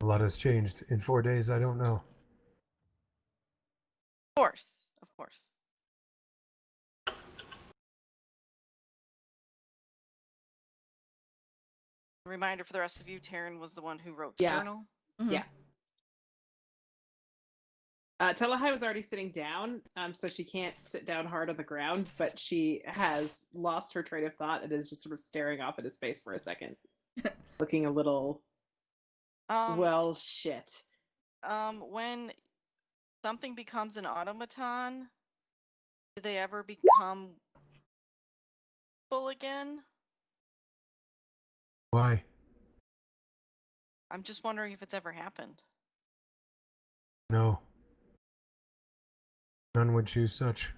[SPEAKER 1] A lot has changed. In 4 days, I don't know.
[SPEAKER 2] Of course. Of course. Reminder for the rest of you, Taryn was the one who wrote the
[SPEAKER 3] Yeah.
[SPEAKER 2] journal.
[SPEAKER 5] Mhm.
[SPEAKER 3] Yeah. Telahai was already sitting down, so she can't sit down hard on the ground, but she has lost her train of thought and is just sort of staring off at his face for a second. Looking a little, well, shit.
[SPEAKER 2] When something becomes an automaton, do they ever become full again?
[SPEAKER 1] Why?
[SPEAKER 2] I'm just wondering if it's ever happened.
[SPEAKER 1] No. None would choose such.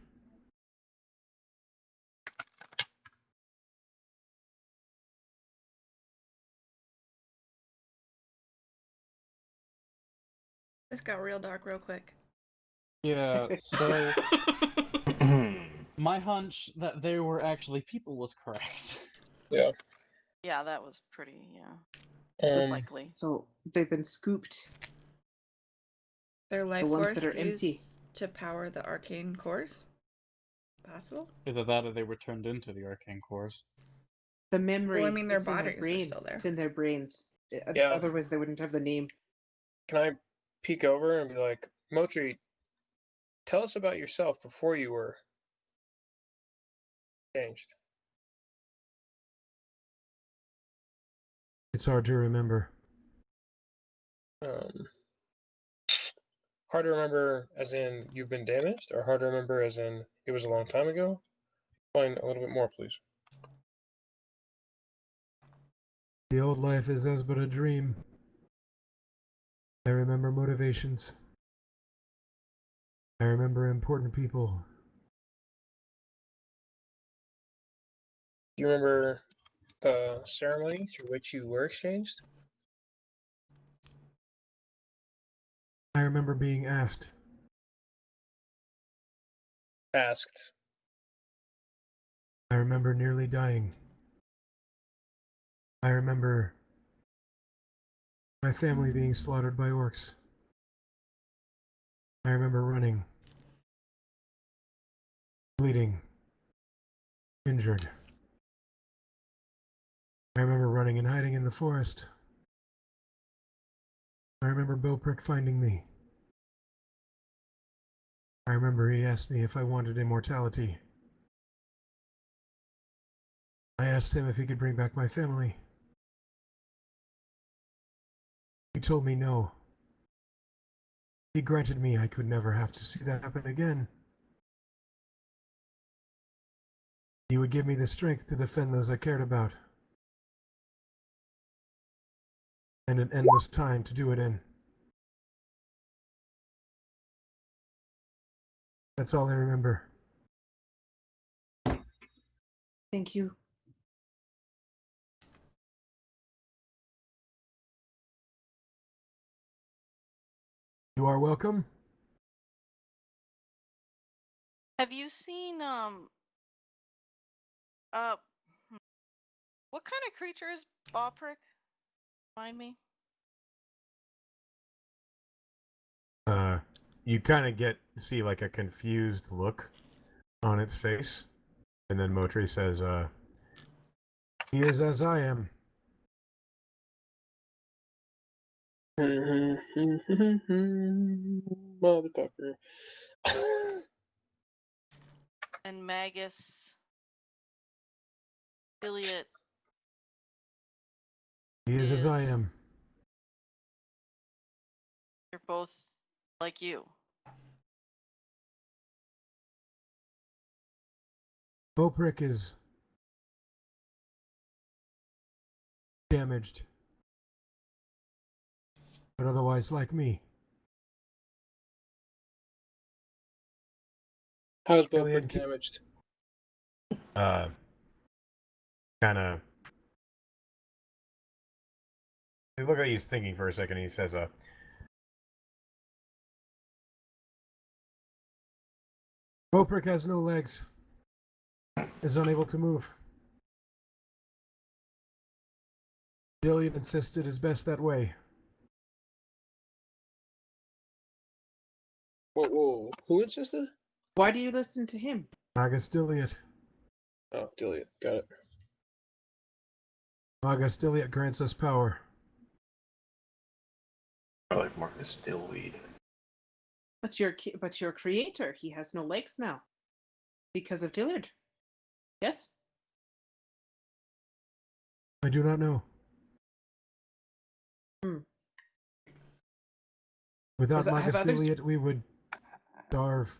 [SPEAKER 5] This got real dark real quick.
[SPEAKER 6] Yeah, so my hunch that they were actually people was correct.
[SPEAKER 9] Yeah.
[SPEAKER 2] Yeah, that was pretty, yeah.
[SPEAKER 9] Um,
[SPEAKER 2] Likely.
[SPEAKER 3] So they've been scooped.
[SPEAKER 5] Their life
[SPEAKER 3] ones
[SPEAKER 5] force
[SPEAKER 3] that are empty.
[SPEAKER 5] used to power the arcane cores? Possible?
[SPEAKER 6] Either that or they were turned into the arcane cores.
[SPEAKER 3] The memory.
[SPEAKER 5] Well, I mean, their
[SPEAKER 3] it's in
[SPEAKER 5] bodies are
[SPEAKER 3] brains.
[SPEAKER 5] still there.
[SPEAKER 3] It's in their brains.
[SPEAKER 9] Yeah.
[SPEAKER 3] Otherwise, they wouldn't have the name.
[SPEAKER 9] Can I peek over and be like, Motri, tell us about yourself before you were changed?
[SPEAKER 1] It's hard to remember.
[SPEAKER 9] Hard to remember as in you've been damaged, or hard to remember as in it was a long time ago? Explain a little bit more, please.
[SPEAKER 1] The old life is as but a dream. I remember motivations. I remember important people.
[SPEAKER 9] Do you remember the ceremony through which you were exchanged?
[SPEAKER 1] I remember being asked.
[SPEAKER 9] Asked.
[SPEAKER 1] I remember nearly dying. I remember my family being slaughtered by orcs. I remember running, bleeding, injured. I remember running and hiding in the forest. I remember Bowprick finding me. I remember he asked me if I wanted immortality. I asked him if he could bring back my family. He told me no. He granted me I could never have to see that happen again. He would give me the strength to defend those I cared about. And an endless time to do it in. That's all I remember.
[SPEAKER 3] Thank you.
[SPEAKER 1] You are welcome.
[SPEAKER 2] Have you seen what kind of creature is Bawprick? Remind me.
[SPEAKER 1] You kind of see like a confused look on its face. And then Motri says, he is as I am.
[SPEAKER 9] Motherfucker.
[SPEAKER 2] And Magus, Iliad.
[SPEAKER 1] He is as I
[SPEAKER 2] Is-
[SPEAKER 1] am.
[SPEAKER 2] They're both like you.
[SPEAKER 1] Boprick is damaged, but otherwise like me.
[SPEAKER 9] How's
[SPEAKER 1] Iliad
[SPEAKER 9] Bobrick damaged?
[SPEAKER 1] Kind of. It looked like he's thinking for a second. And he says, Boprick has no legs. Is unable to move. Dillian insisted is best that way.
[SPEAKER 9] Whoa. Who insisted?
[SPEAKER 3] Why do you listen to him?
[SPEAKER 1] Magus Dilliot.
[SPEAKER 9] Oh, Dilliot. Got it.
[SPEAKER 1] Magus Dilliot grants us power.
[SPEAKER 4] I like Marcus Stillweed.
[SPEAKER 3] But your creator, he has no legs now. Because of Dillard. Yes?
[SPEAKER 1] I do not know. Without
[SPEAKER 3] Have
[SPEAKER 1] Magus
[SPEAKER 3] others-
[SPEAKER 1] Dilliot, we would starve.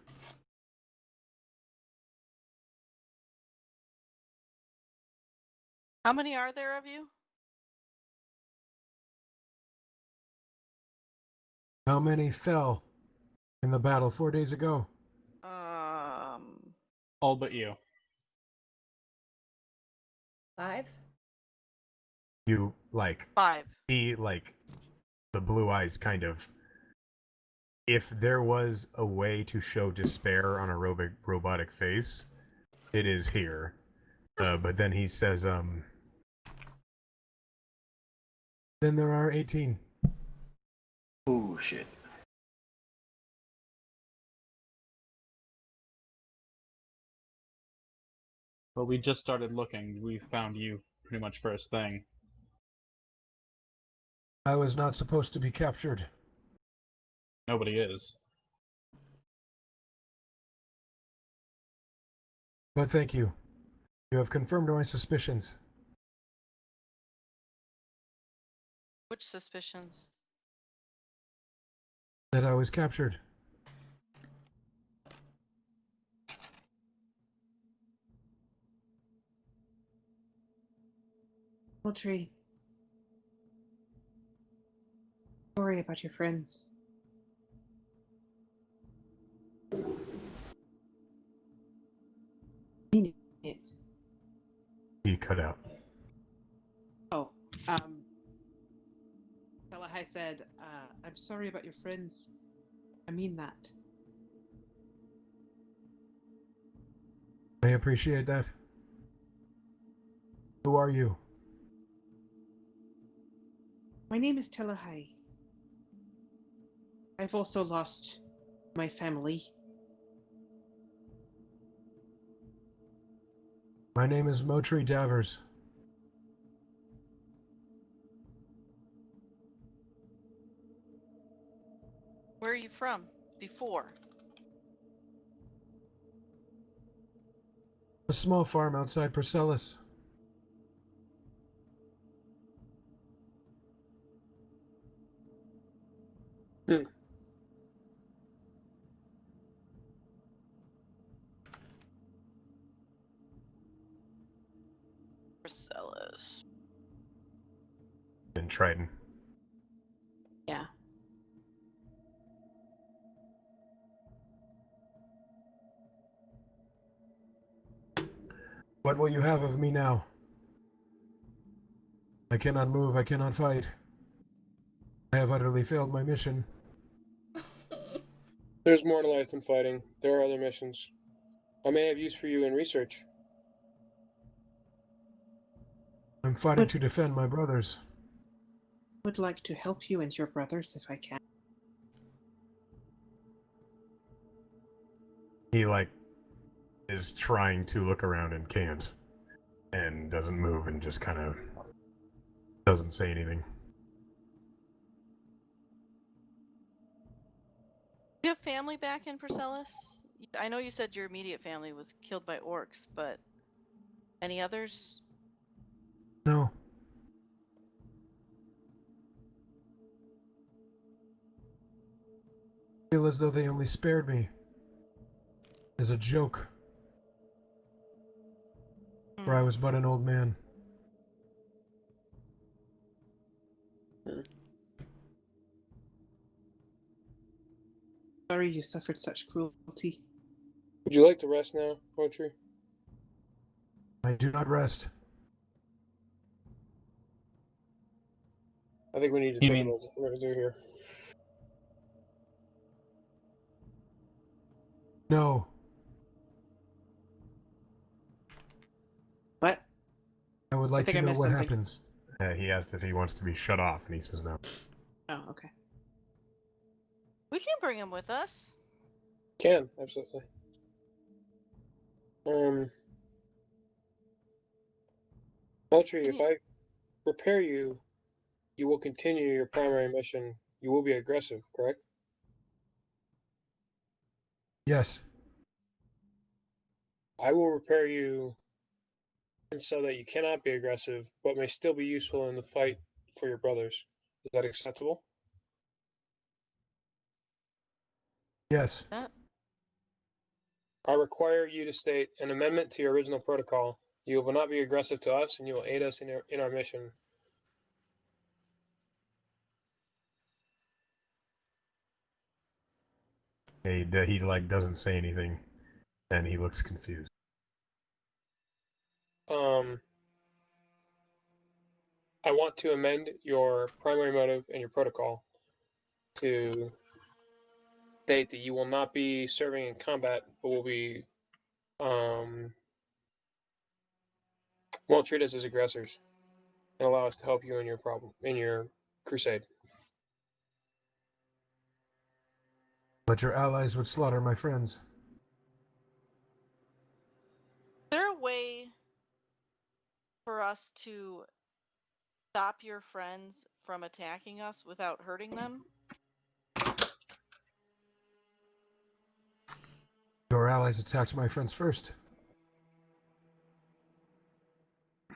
[SPEAKER 2] How many are there of you?
[SPEAKER 1] How many fell in the battle 4 days ago?
[SPEAKER 6] All but you.
[SPEAKER 5] 5?
[SPEAKER 1] You, like,
[SPEAKER 2] 5.
[SPEAKER 1] see, like, the blue eyes kind of. If there was a way to show despair on a robotic face, it is here. But then he says, then there are 18.
[SPEAKER 4] Oh shit.
[SPEAKER 6] But we just started looking. We found you pretty much first thing.
[SPEAKER 1] I was not supposed to be captured.
[SPEAKER 6] Nobody is.
[SPEAKER 1] But thank you. You have confirmed my suspicions.
[SPEAKER 2] Which suspicions?
[SPEAKER 1] That I was captured.
[SPEAKER 3] Moultrie. Sorry about your friends. Mean it.
[SPEAKER 1] He cut out.
[SPEAKER 3] Oh, Salahai said, I'm sorry about your friends. I mean that.
[SPEAKER 1] I appreciate that. Who are you?
[SPEAKER 3] My name is Telahai. I've also lost my family.
[SPEAKER 1] My name is Motri Davers.
[SPEAKER 2] Where are you from? Before?
[SPEAKER 1] A small farm outside Perselis.
[SPEAKER 9] Hmm.
[SPEAKER 2] Marcellus.
[SPEAKER 1] And Triton.
[SPEAKER 3] Yeah.
[SPEAKER 1] What will you have of me now? I cannot move, I cannot fight. I have utterly failed my mission.
[SPEAKER 9] There's more to life than fighting. There are other missions. I may have use for you in research.
[SPEAKER 1] I'm fighting to defend my brothers.
[SPEAKER 3] Would like to help you and your brothers if I can.
[SPEAKER 1] He, like, is trying to look around and can't. And doesn't move and just kind of doesn't say anything.
[SPEAKER 2] Do you have family back in Marcellus? I know you said your immediate family was killed by orcs, but any others?
[SPEAKER 1] No. I feel as though they only spared me as a joke, for I was but an old man.
[SPEAKER 3] Sorry you suffered such cruelty.
[SPEAKER 9] Would you like to rest now, Poetry?
[SPEAKER 1] I do not rest.
[SPEAKER 9] I think we need to
[SPEAKER 6] He
[SPEAKER 9] think about
[SPEAKER 6] means-
[SPEAKER 9] what we're going to do here.
[SPEAKER 1] No.
[SPEAKER 3] What?
[SPEAKER 1] I would like
[SPEAKER 3] think
[SPEAKER 1] to
[SPEAKER 3] I
[SPEAKER 1] know
[SPEAKER 3] missed
[SPEAKER 1] what
[SPEAKER 3] something.
[SPEAKER 1] happens. He asked if he wants to be shut off, and he says no.
[SPEAKER 3] Oh, okay.
[SPEAKER 2] We can bring him with us.
[SPEAKER 9] Can, absolutely. Poetry, if I prepare you, you will continue your primary mission. You will be aggressive, correct?
[SPEAKER 1] Yes.
[SPEAKER 9] I will repair you and so that you cannot be aggressive, but may still be useful in the fight for your brothers. Is that acceptable?
[SPEAKER 1] Yes.
[SPEAKER 9] I require you to state an amendment to your original protocol. You will not be aggressive to us, and you will aid us in our mission.
[SPEAKER 1] He like doesn't say anything, and he looks confused.
[SPEAKER 9] I want to amend your primary motive and your protocol to state that you will not be serving in combat, but will be won't treat us as aggressors and allow us to help you in your crusade.
[SPEAKER 1] But your allies would slaughter my friends.
[SPEAKER 2] Is there a way for us to stop your friends from attacking us without hurting them?
[SPEAKER 1] Your allies attacked my friends first.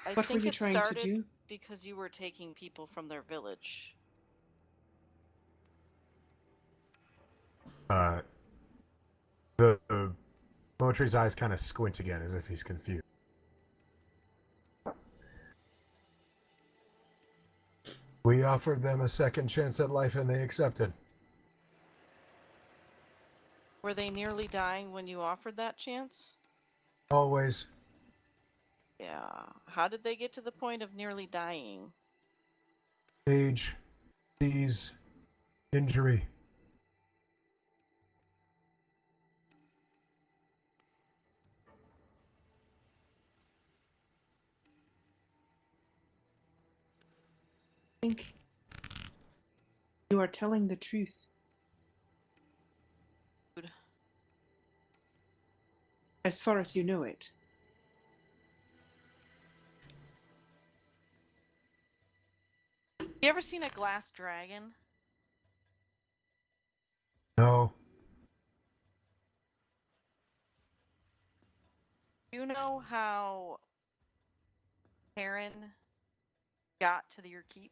[SPEAKER 2] I
[SPEAKER 3] What were
[SPEAKER 2] think
[SPEAKER 3] you
[SPEAKER 2] it
[SPEAKER 3] trying to
[SPEAKER 2] started
[SPEAKER 3] do?
[SPEAKER 2] because you were taking people from their village.
[SPEAKER 1] The Poetry's eyes kind of squint again as if he's confused. We offered them a second chance at life and they accepted.
[SPEAKER 2] Were they nearly dying when you offered that chance?
[SPEAKER 1] Always.
[SPEAKER 2] Yeah. How did they get to the point of nearly dying?
[SPEAKER 1] Age, disease, injury.
[SPEAKER 3] I think you are telling the truth.
[SPEAKER 2] Good.
[SPEAKER 3] As far as you know it.
[SPEAKER 2] You ever seen a glass dragon?
[SPEAKER 1] No.
[SPEAKER 2] Do you know how Karen got to your keep?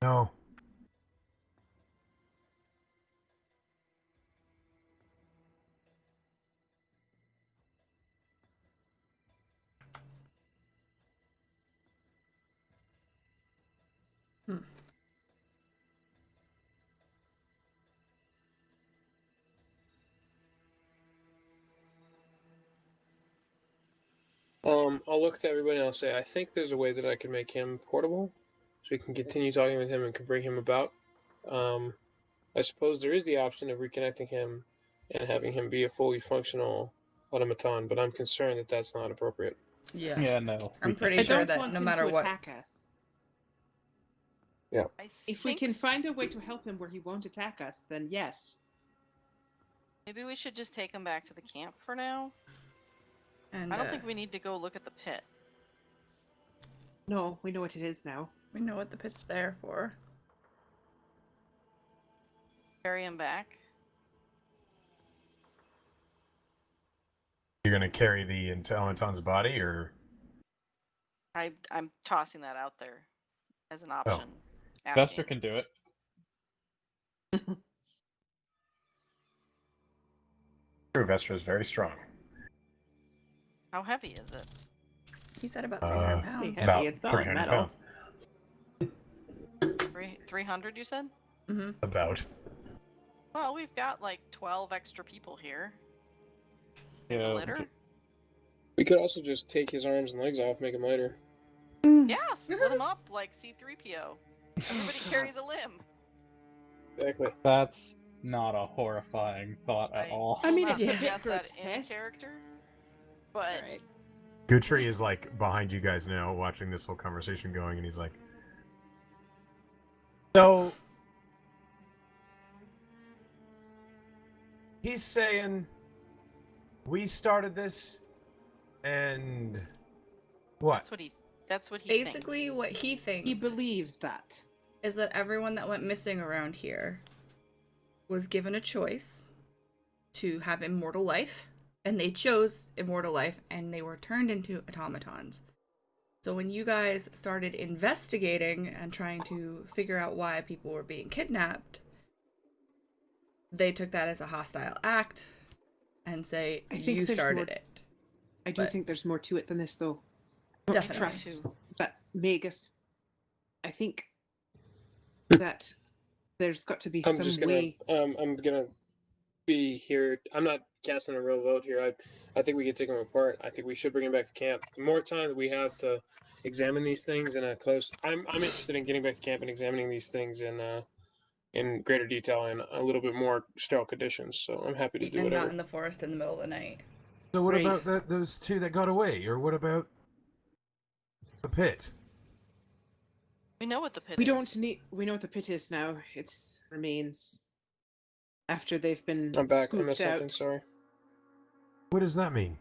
[SPEAKER 1] No.
[SPEAKER 9] I'll look to everybody and I'll say, I think there's a way that I can make him portable, so we can continue talking with him and can bring him about. I suppose there is the option of reconnecting him and having him be a fully functional automaton, but I'm concerned that that's not appropriate.
[SPEAKER 5] Yeah.
[SPEAKER 6] Yeah, no.
[SPEAKER 5] I'm
[SPEAKER 6] we
[SPEAKER 5] pretty
[SPEAKER 6] can't.
[SPEAKER 3] I
[SPEAKER 5] sure
[SPEAKER 3] don't
[SPEAKER 5] that
[SPEAKER 3] want
[SPEAKER 5] no
[SPEAKER 3] him
[SPEAKER 5] matter
[SPEAKER 3] to
[SPEAKER 5] what.
[SPEAKER 3] attack us.
[SPEAKER 2] I
[SPEAKER 3] If we
[SPEAKER 2] think
[SPEAKER 3] can find a way to help him where he won't attack us, then yes.
[SPEAKER 2] maybe we should just take him back to the camp for now.
[SPEAKER 5] And
[SPEAKER 2] I don't think we need to go look at the pit.
[SPEAKER 3] No, we know what it is now.
[SPEAKER 5] we know what the pit's there for.
[SPEAKER 2] Carry him back.
[SPEAKER 1] You're gonna carry the automaton's body, or
[SPEAKER 2] I'm tossing that out there as an
[SPEAKER 1] Oh.
[SPEAKER 2] option.
[SPEAKER 6] Vestra
[SPEAKER 2] Asking.
[SPEAKER 6] can do it.
[SPEAKER 1] True, Vestra is very strong.
[SPEAKER 2] How heavy is it?
[SPEAKER 5] He said about 300
[SPEAKER 3] Pretty
[SPEAKER 5] pounds.
[SPEAKER 3] heavy.
[SPEAKER 1] About
[SPEAKER 3] It's solid
[SPEAKER 1] 300
[SPEAKER 3] metal.
[SPEAKER 1] pounds.
[SPEAKER 2] 300, you said?
[SPEAKER 5] Mm-hmm.
[SPEAKER 1] About.
[SPEAKER 2] Well, we've got like 12 extra people here.
[SPEAKER 6] Yeah.
[SPEAKER 2] The litter?
[SPEAKER 9] We could also just take his arms and legs off, make him lighter.
[SPEAKER 2] Yeah, split them up like C-3PO. Everybody carries a limb.
[SPEAKER 9] Exactly.
[SPEAKER 6] That's not a horrifying thought at
[SPEAKER 2] I-
[SPEAKER 6] all.
[SPEAKER 3] I mean,
[SPEAKER 2] will
[SPEAKER 3] it's
[SPEAKER 2] not
[SPEAKER 3] a bit
[SPEAKER 2] suggest that in
[SPEAKER 3] grotesque.
[SPEAKER 2] character, but
[SPEAKER 3] Right.
[SPEAKER 1] Guthrie is like behind you guys now, watching this whole conversation going, and he's like, "So he's saying we started this, and what?
[SPEAKER 2] that's what he
[SPEAKER 5] Basically,
[SPEAKER 2] thinks.
[SPEAKER 5] what he thinks
[SPEAKER 3] He believes that.
[SPEAKER 5] is that everyone that went missing around here was given a choice to have immortal life, and they chose immortal life, and they were turned into automatons. So when you guys started investigating and trying to figure out why people were being kidnapped, they took that as a hostile act and say,
[SPEAKER 3] I think
[SPEAKER 5] you
[SPEAKER 3] there's
[SPEAKER 5] started
[SPEAKER 3] more-
[SPEAKER 5] it.
[SPEAKER 3] I do
[SPEAKER 5] But-
[SPEAKER 3] think there's more to it than this, though. Don't
[SPEAKER 5] Definitely.
[SPEAKER 3] trust that Magus. I think that there's got to be
[SPEAKER 9] I'm
[SPEAKER 3] some
[SPEAKER 9] just gonna
[SPEAKER 3] way.
[SPEAKER 9] I'm gonna be here. I'm not casting a real vote here. I think we can take him apart. I think we should bring him back to camp. The more time that we have to examine these things in a close, I'm interested in getting back to camp and examining these things in greater detail and a little bit more sterile conditions. So I'm happy to do
[SPEAKER 5] And
[SPEAKER 9] whatever.
[SPEAKER 5] not in the forest in the middle of the night.
[SPEAKER 1] So what
[SPEAKER 3] Right.
[SPEAKER 1] about those two that got away, or what about the pit?
[SPEAKER 2] We know what the pit
[SPEAKER 3] We
[SPEAKER 2] is.
[SPEAKER 3] don't need. We know what the pit is now. It remains after they've been
[SPEAKER 9] I'm back. I
[SPEAKER 3] scooped
[SPEAKER 9] missed
[SPEAKER 3] out.
[SPEAKER 9] something. Sorry.
[SPEAKER 1] What does that mean?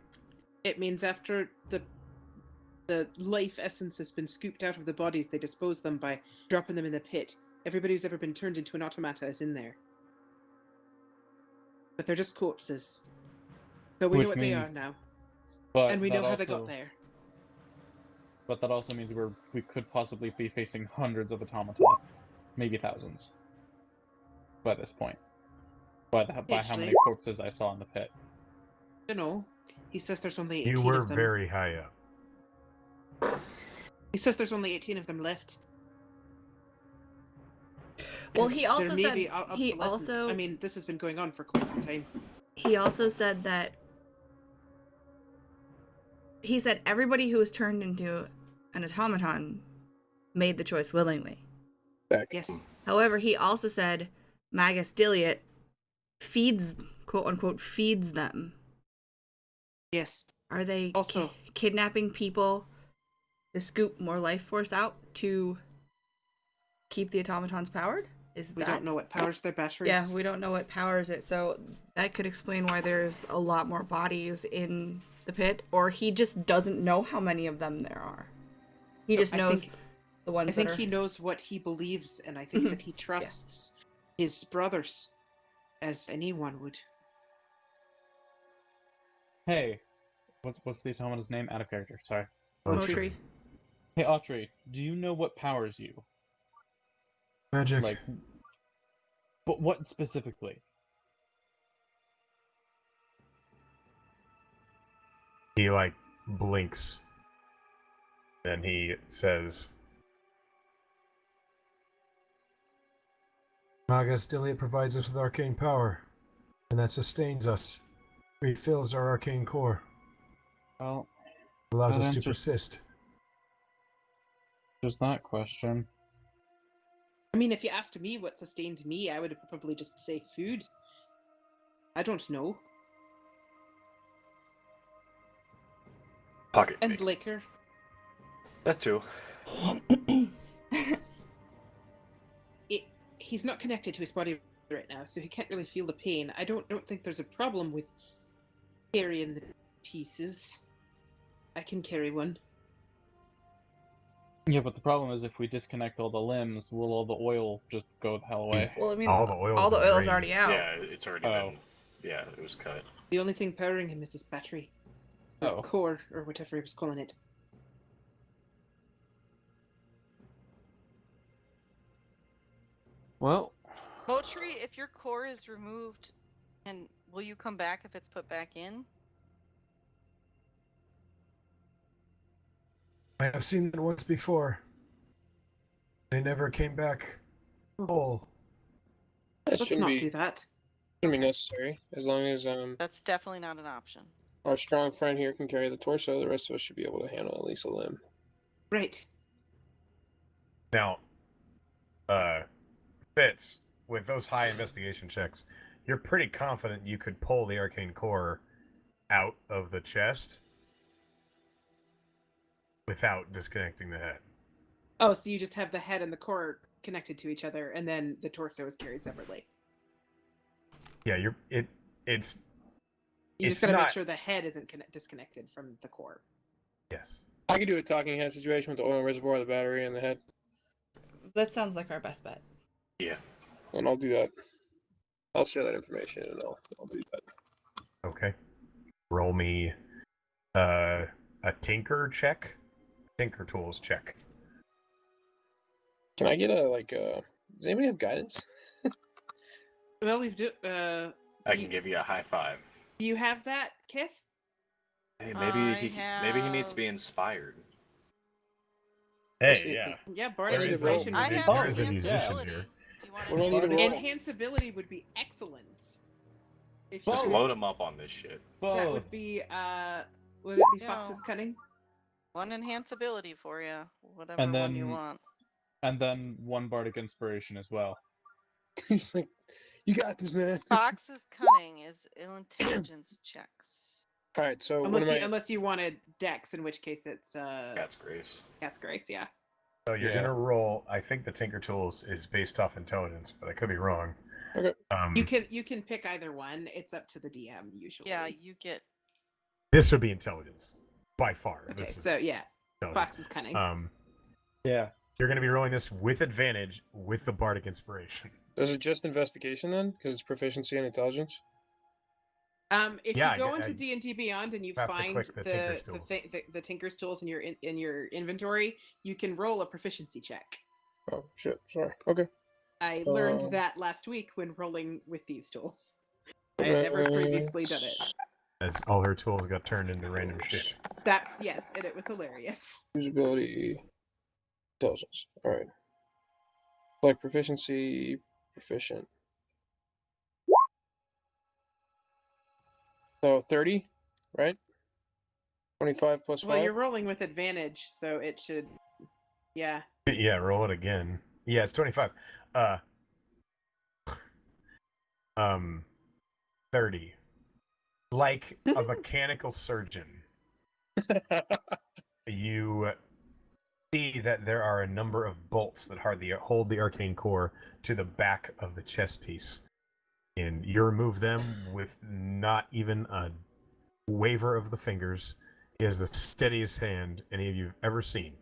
[SPEAKER 3] It means after the life essence has been scooped out of the bodies, they dispose them by dropping them in the pit. Everybody who's ever been turned into an automata is in there, but they're just corpses. So we
[SPEAKER 6] Which
[SPEAKER 3] know what they are
[SPEAKER 6] means-
[SPEAKER 3] now,
[SPEAKER 6] But
[SPEAKER 3] and we know
[SPEAKER 6] that
[SPEAKER 3] how they got
[SPEAKER 6] also-
[SPEAKER 3] there.
[SPEAKER 6] But that also means we could possibly be facing hundreds of automata, maybe thousands, by this point. By how many
[SPEAKER 3] Potentially.
[SPEAKER 6] corpses I saw in the pit.
[SPEAKER 3] I don't know. He says there's only 18
[SPEAKER 1] You were
[SPEAKER 3] of them.
[SPEAKER 1] very high up.
[SPEAKER 3] He says there's only 18 of them left.
[SPEAKER 5] Well,
[SPEAKER 3] And
[SPEAKER 5] he also
[SPEAKER 3] there may
[SPEAKER 5] said
[SPEAKER 3] be
[SPEAKER 5] he
[SPEAKER 3] obsolescence.
[SPEAKER 5] also
[SPEAKER 3] I mean, this has been going on for quite some time.
[SPEAKER 5] he also said that he said everybody who was turned into an automaton made the choice willingly.
[SPEAKER 9] Back.
[SPEAKER 3] Yes.
[SPEAKER 5] However, he also said Magus Diliot feeds, quote unquote, feeds them.
[SPEAKER 3] Yes.
[SPEAKER 5] Are they
[SPEAKER 3] Also-
[SPEAKER 5] kidnapping people to scoop more life force out to keep the automatons powered? Is
[SPEAKER 3] We
[SPEAKER 5] that?
[SPEAKER 3] don't know what powers their batteries.
[SPEAKER 5] Yeah, we don't know what powers it, so that could explain why there's a lot more bodies in the pit, or he just doesn't know how many of them there are. He just
[SPEAKER 3] I
[SPEAKER 5] knows
[SPEAKER 3] think-
[SPEAKER 5] the ones
[SPEAKER 3] I think
[SPEAKER 5] that are.
[SPEAKER 3] he knows what he believes, and I think
[SPEAKER 5] Mhm.
[SPEAKER 3] that he trusts his brothers as anyone would.
[SPEAKER 6] Hey, what's the automata's name? Out of character. Sorry.
[SPEAKER 5] Motri.
[SPEAKER 6] Hey, Autry, do you know what powers you?
[SPEAKER 1] Magic.
[SPEAKER 6] Like, but what specifically?
[SPEAKER 1] He like blinks. Then he says, Maga Stilia provides us with arcane power, and that sustains us, refills our arcane core,
[SPEAKER 6] Well,
[SPEAKER 1] allows
[SPEAKER 6] that
[SPEAKER 1] us to
[SPEAKER 6] answers
[SPEAKER 1] persist.
[SPEAKER 6] just that question.
[SPEAKER 3] I mean, if you asked me what sustained me, I would probably just say food. I don't know.
[SPEAKER 4] Pocket
[SPEAKER 3] And
[SPEAKER 4] meat.
[SPEAKER 3] liquor.
[SPEAKER 4] That too.
[SPEAKER 3] He's not connected to his body right now, so he can't really feel the pain. I don't think there's a problem with carrying the pieces. I can carry one.
[SPEAKER 6] Yeah, but the problem is if we disconnect all the limbs, will all the oil just go the hell away?
[SPEAKER 5] Well, I mean,
[SPEAKER 1] All the oil
[SPEAKER 5] all the
[SPEAKER 1] been
[SPEAKER 5] oil's
[SPEAKER 1] drained.
[SPEAKER 5] already out.
[SPEAKER 4] Yeah, it's already
[SPEAKER 6] Oh.
[SPEAKER 4] been. Yeah, it was cut.
[SPEAKER 3] The only thing powering him is his battery.
[SPEAKER 6] Oh.
[SPEAKER 3] Core, or whatever he was calling it.
[SPEAKER 6] Well,
[SPEAKER 2] Moultrie, if your core is removed, and will you come back if it's put back in?
[SPEAKER 1] I have seen that once before. They never came back whole.
[SPEAKER 9] That
[SPEAKER 3] Let's
[SPEAKER 9] shouldn't
[SPEAKER 3] not
[SPEAKER 9] be
[SPEAKER 3] do that.
[SPEAKER 9] necessary as long as
[SPEAKER 2] That's definitely not an option.
[SPEAKER 9] our strong friend here can carry the torso. The rest of us should be able to handle at least a limb.
[SPEAKER 3] Right.
[SPEAKER 1] Now, Fitz, with those high investigation checks, you're pretty confident you could pull the arcane core out of the chest without disconnecting the head.
[SPEAKER 3] Oh, so you just have the head and the core connected to each other, and then the torso is carried separately.
[SPEAKER 1] Yeah,
[SPEAKER 3] You
[SPEAKER 1] it's
[SPEAKER 3] just gotta make
[SPEAKER 1] not-
[SPEAKER 3] sure the head isn't disconnected from the core.
[SPEAKER 1] yes.
[SPEAKER 9] I could do a talking head situation with the oil reservoir, the battery, and the head,
[SPEAKER 5] That sounds like our best bet.
[SPEAKER 4] Yeah.
[SPEAKER 9] and I'll do that. I'll share that information, and I'll do that.
[SPEAKER 1] Okay. Roll me a tinker check. Tinker tools check.
[SPEAKER 9] Can I get a does anybody have guidance?
[SPEAKER 3] Well, we've
[SPEAKER 4] I
[SPEAKER 3] you-
[SPEAKER 4] can give you a high five.
[SPEAKER 3] do you have that, Kith?
[SPEAKER 4] Hey,
[SPEAKER 2] I
[SPEAKER 4] maybe he needs to
[SPEAKER 2] have-
[SPEAKER 4] be inspired.
[SPEAKER 1] Hey,
[SPEAKER 9] see.
[SPEAKER 1] yeah.
[SPEAKER 3] Yeah,
[SPEAKER 1] There
[SPEAKER 3] bardic
[SPEAKER 1] is
[SPEAKER 3] inspiration.
[SPEAKER 2] I
[SPEAKER 3] would be
[SPEAKER 2] have
[SPEAKER 1] there is a musician
[SPEAKER 2] enhanceability.
[SPEAKER 1] here.
[SPEAKER 2] Do you want
[SPEAKER 9] What do I need to roll?
[SPEAKER 3] Enhanceability would be excellent. If
[SPEAKER 4] Just
[SPEAKER 3] you-
[SPEAKER 4] load him up on this shit.
[SPEAKER 3] that
[SPEAKER 6] both.
[SPEAKER 3] would be would it be
[SPEAKER 2] No.
[SPEAKER 3] Fox's cunning?
[SPEAKER 2] one enhanceability for you? Whatever
[SPEAKER 6] And
[SPEAKER 2] one you
[SPEAKER 6] then-
[SPEAKER 2] want.
[SPEAKER 6] And then one bardic inspiration as well.
[SPEAKER 9] He's like, you got this, man.
[SPEAKER 2] Fox's cunning is intelligence checks.
[SPEAKER 9] All right, so
[SPEAKER 3] Unless you wanted Dex, in which case it's
[SPEAKER 4] Cat's grace.
[SPEAKER 3] Cat's Grace, yeah.
[SPEAKER 1] So you're
[SPEAKER 6] Yeah.
[SPEAKER 1] gonna roll. I think the Tinker Tools is based off intelligence, but I could be wrong.
[SPEAKER 9] Okay.
[SPEAKER 3] You can pick either one. It's up to the DM usually.
[SPEAKER 2] Yeah, you get.
[SPEAKER 1] This would be intelligence, by far.
[SPEAKER 3] Okay,
[SPEAKER 1] This is
[SPEAKER 3] so yeah,
[SPEAKER 1] intelligence.
[SPEAKER 3] Fox's cunning.
[SPEAKER 6] Yeah.
[SPEAKER 1] You're gonna be rolling this with advantage with the bardic inspiration.
[SPEAKER 9] is it just investigation then? Because it's proficiency and intelligence.
[SPEAKER 3] If
[SPEAKER 1] yeah,
[SPEAKER 3] you go
[SPEAKER 1] I
[SPEAKER 3] into D&D Beyond and you
[SPEAKER 1] have to
[SPEAKER 3] find
[SPEAKER 1] click the Tinker's tools.
[SPEAKER 3] the Tinker's tools in your inventory, you can roll a proficiency check.
[SPEAKER 9] Oh shit! Sorry. Okay.
[SPEAKER 3] I learned
[SPEAKER 9] Um,
[SPEAKER 3] that last week when rolling with these tools. I had never previously done it.
[SPEAKER 1] As all her tools got turned into random shit.
[SPEAKER 3] Yes, and it was hilarious.
[SPEAKER 9] Usability, intelligence. All right. Like proficiency, proficient. So 30, right? 25 plus 5.
[SPEAKER 3] Well, you're rolling with advantage, so it should. Yeah.
[SPEAKER 1] Yeah, roll it again. Yeah, it's 25. 30. Like a mechanical surgeon, you see that there are a number of bolts that hold the arcane core to the back of the chest piece. And you remove them with not even a waver of the fingers. He has the steadiest hand any of you have ever seen.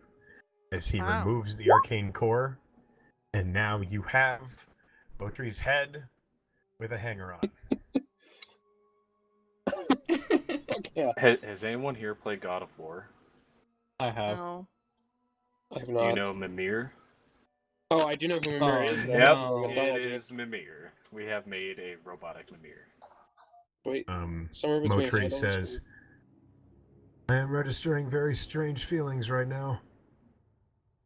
[SPEAKER 1] As he
[SPEAKER 2] Wow.
[SPEAKER 1] removes the arcane core, and now you have Botri's head with a hanger on.
[SPEAKER 9] Yeah.
[SPEAKER 4] Has anyone here played God of War?
[SPEAKER 6] I have.
[SPEAKER 2] No.
[SPEAKER 9] I have
[SPEAKER 4] Do
[SPEAKER 9] not.
[SPEAKER 4] you know Mimir?
[SPEAKER 9] Oh, I do know who Mimir is. Though,
[SPEAKER 4] Yep,
[SPEAKER 9] from
[SPEAKER 4] it
[SPEAKER 9] mythology.
[SPEAKER 4] is Mimir. We have made a robotic Mimir.
[SPEAKER 9] Wait, somewhere between
[SPEAKER 1] Motri
[SPEAKER 9] handles.
[SPEAKER 1] says, I am registering very strange feelings right now.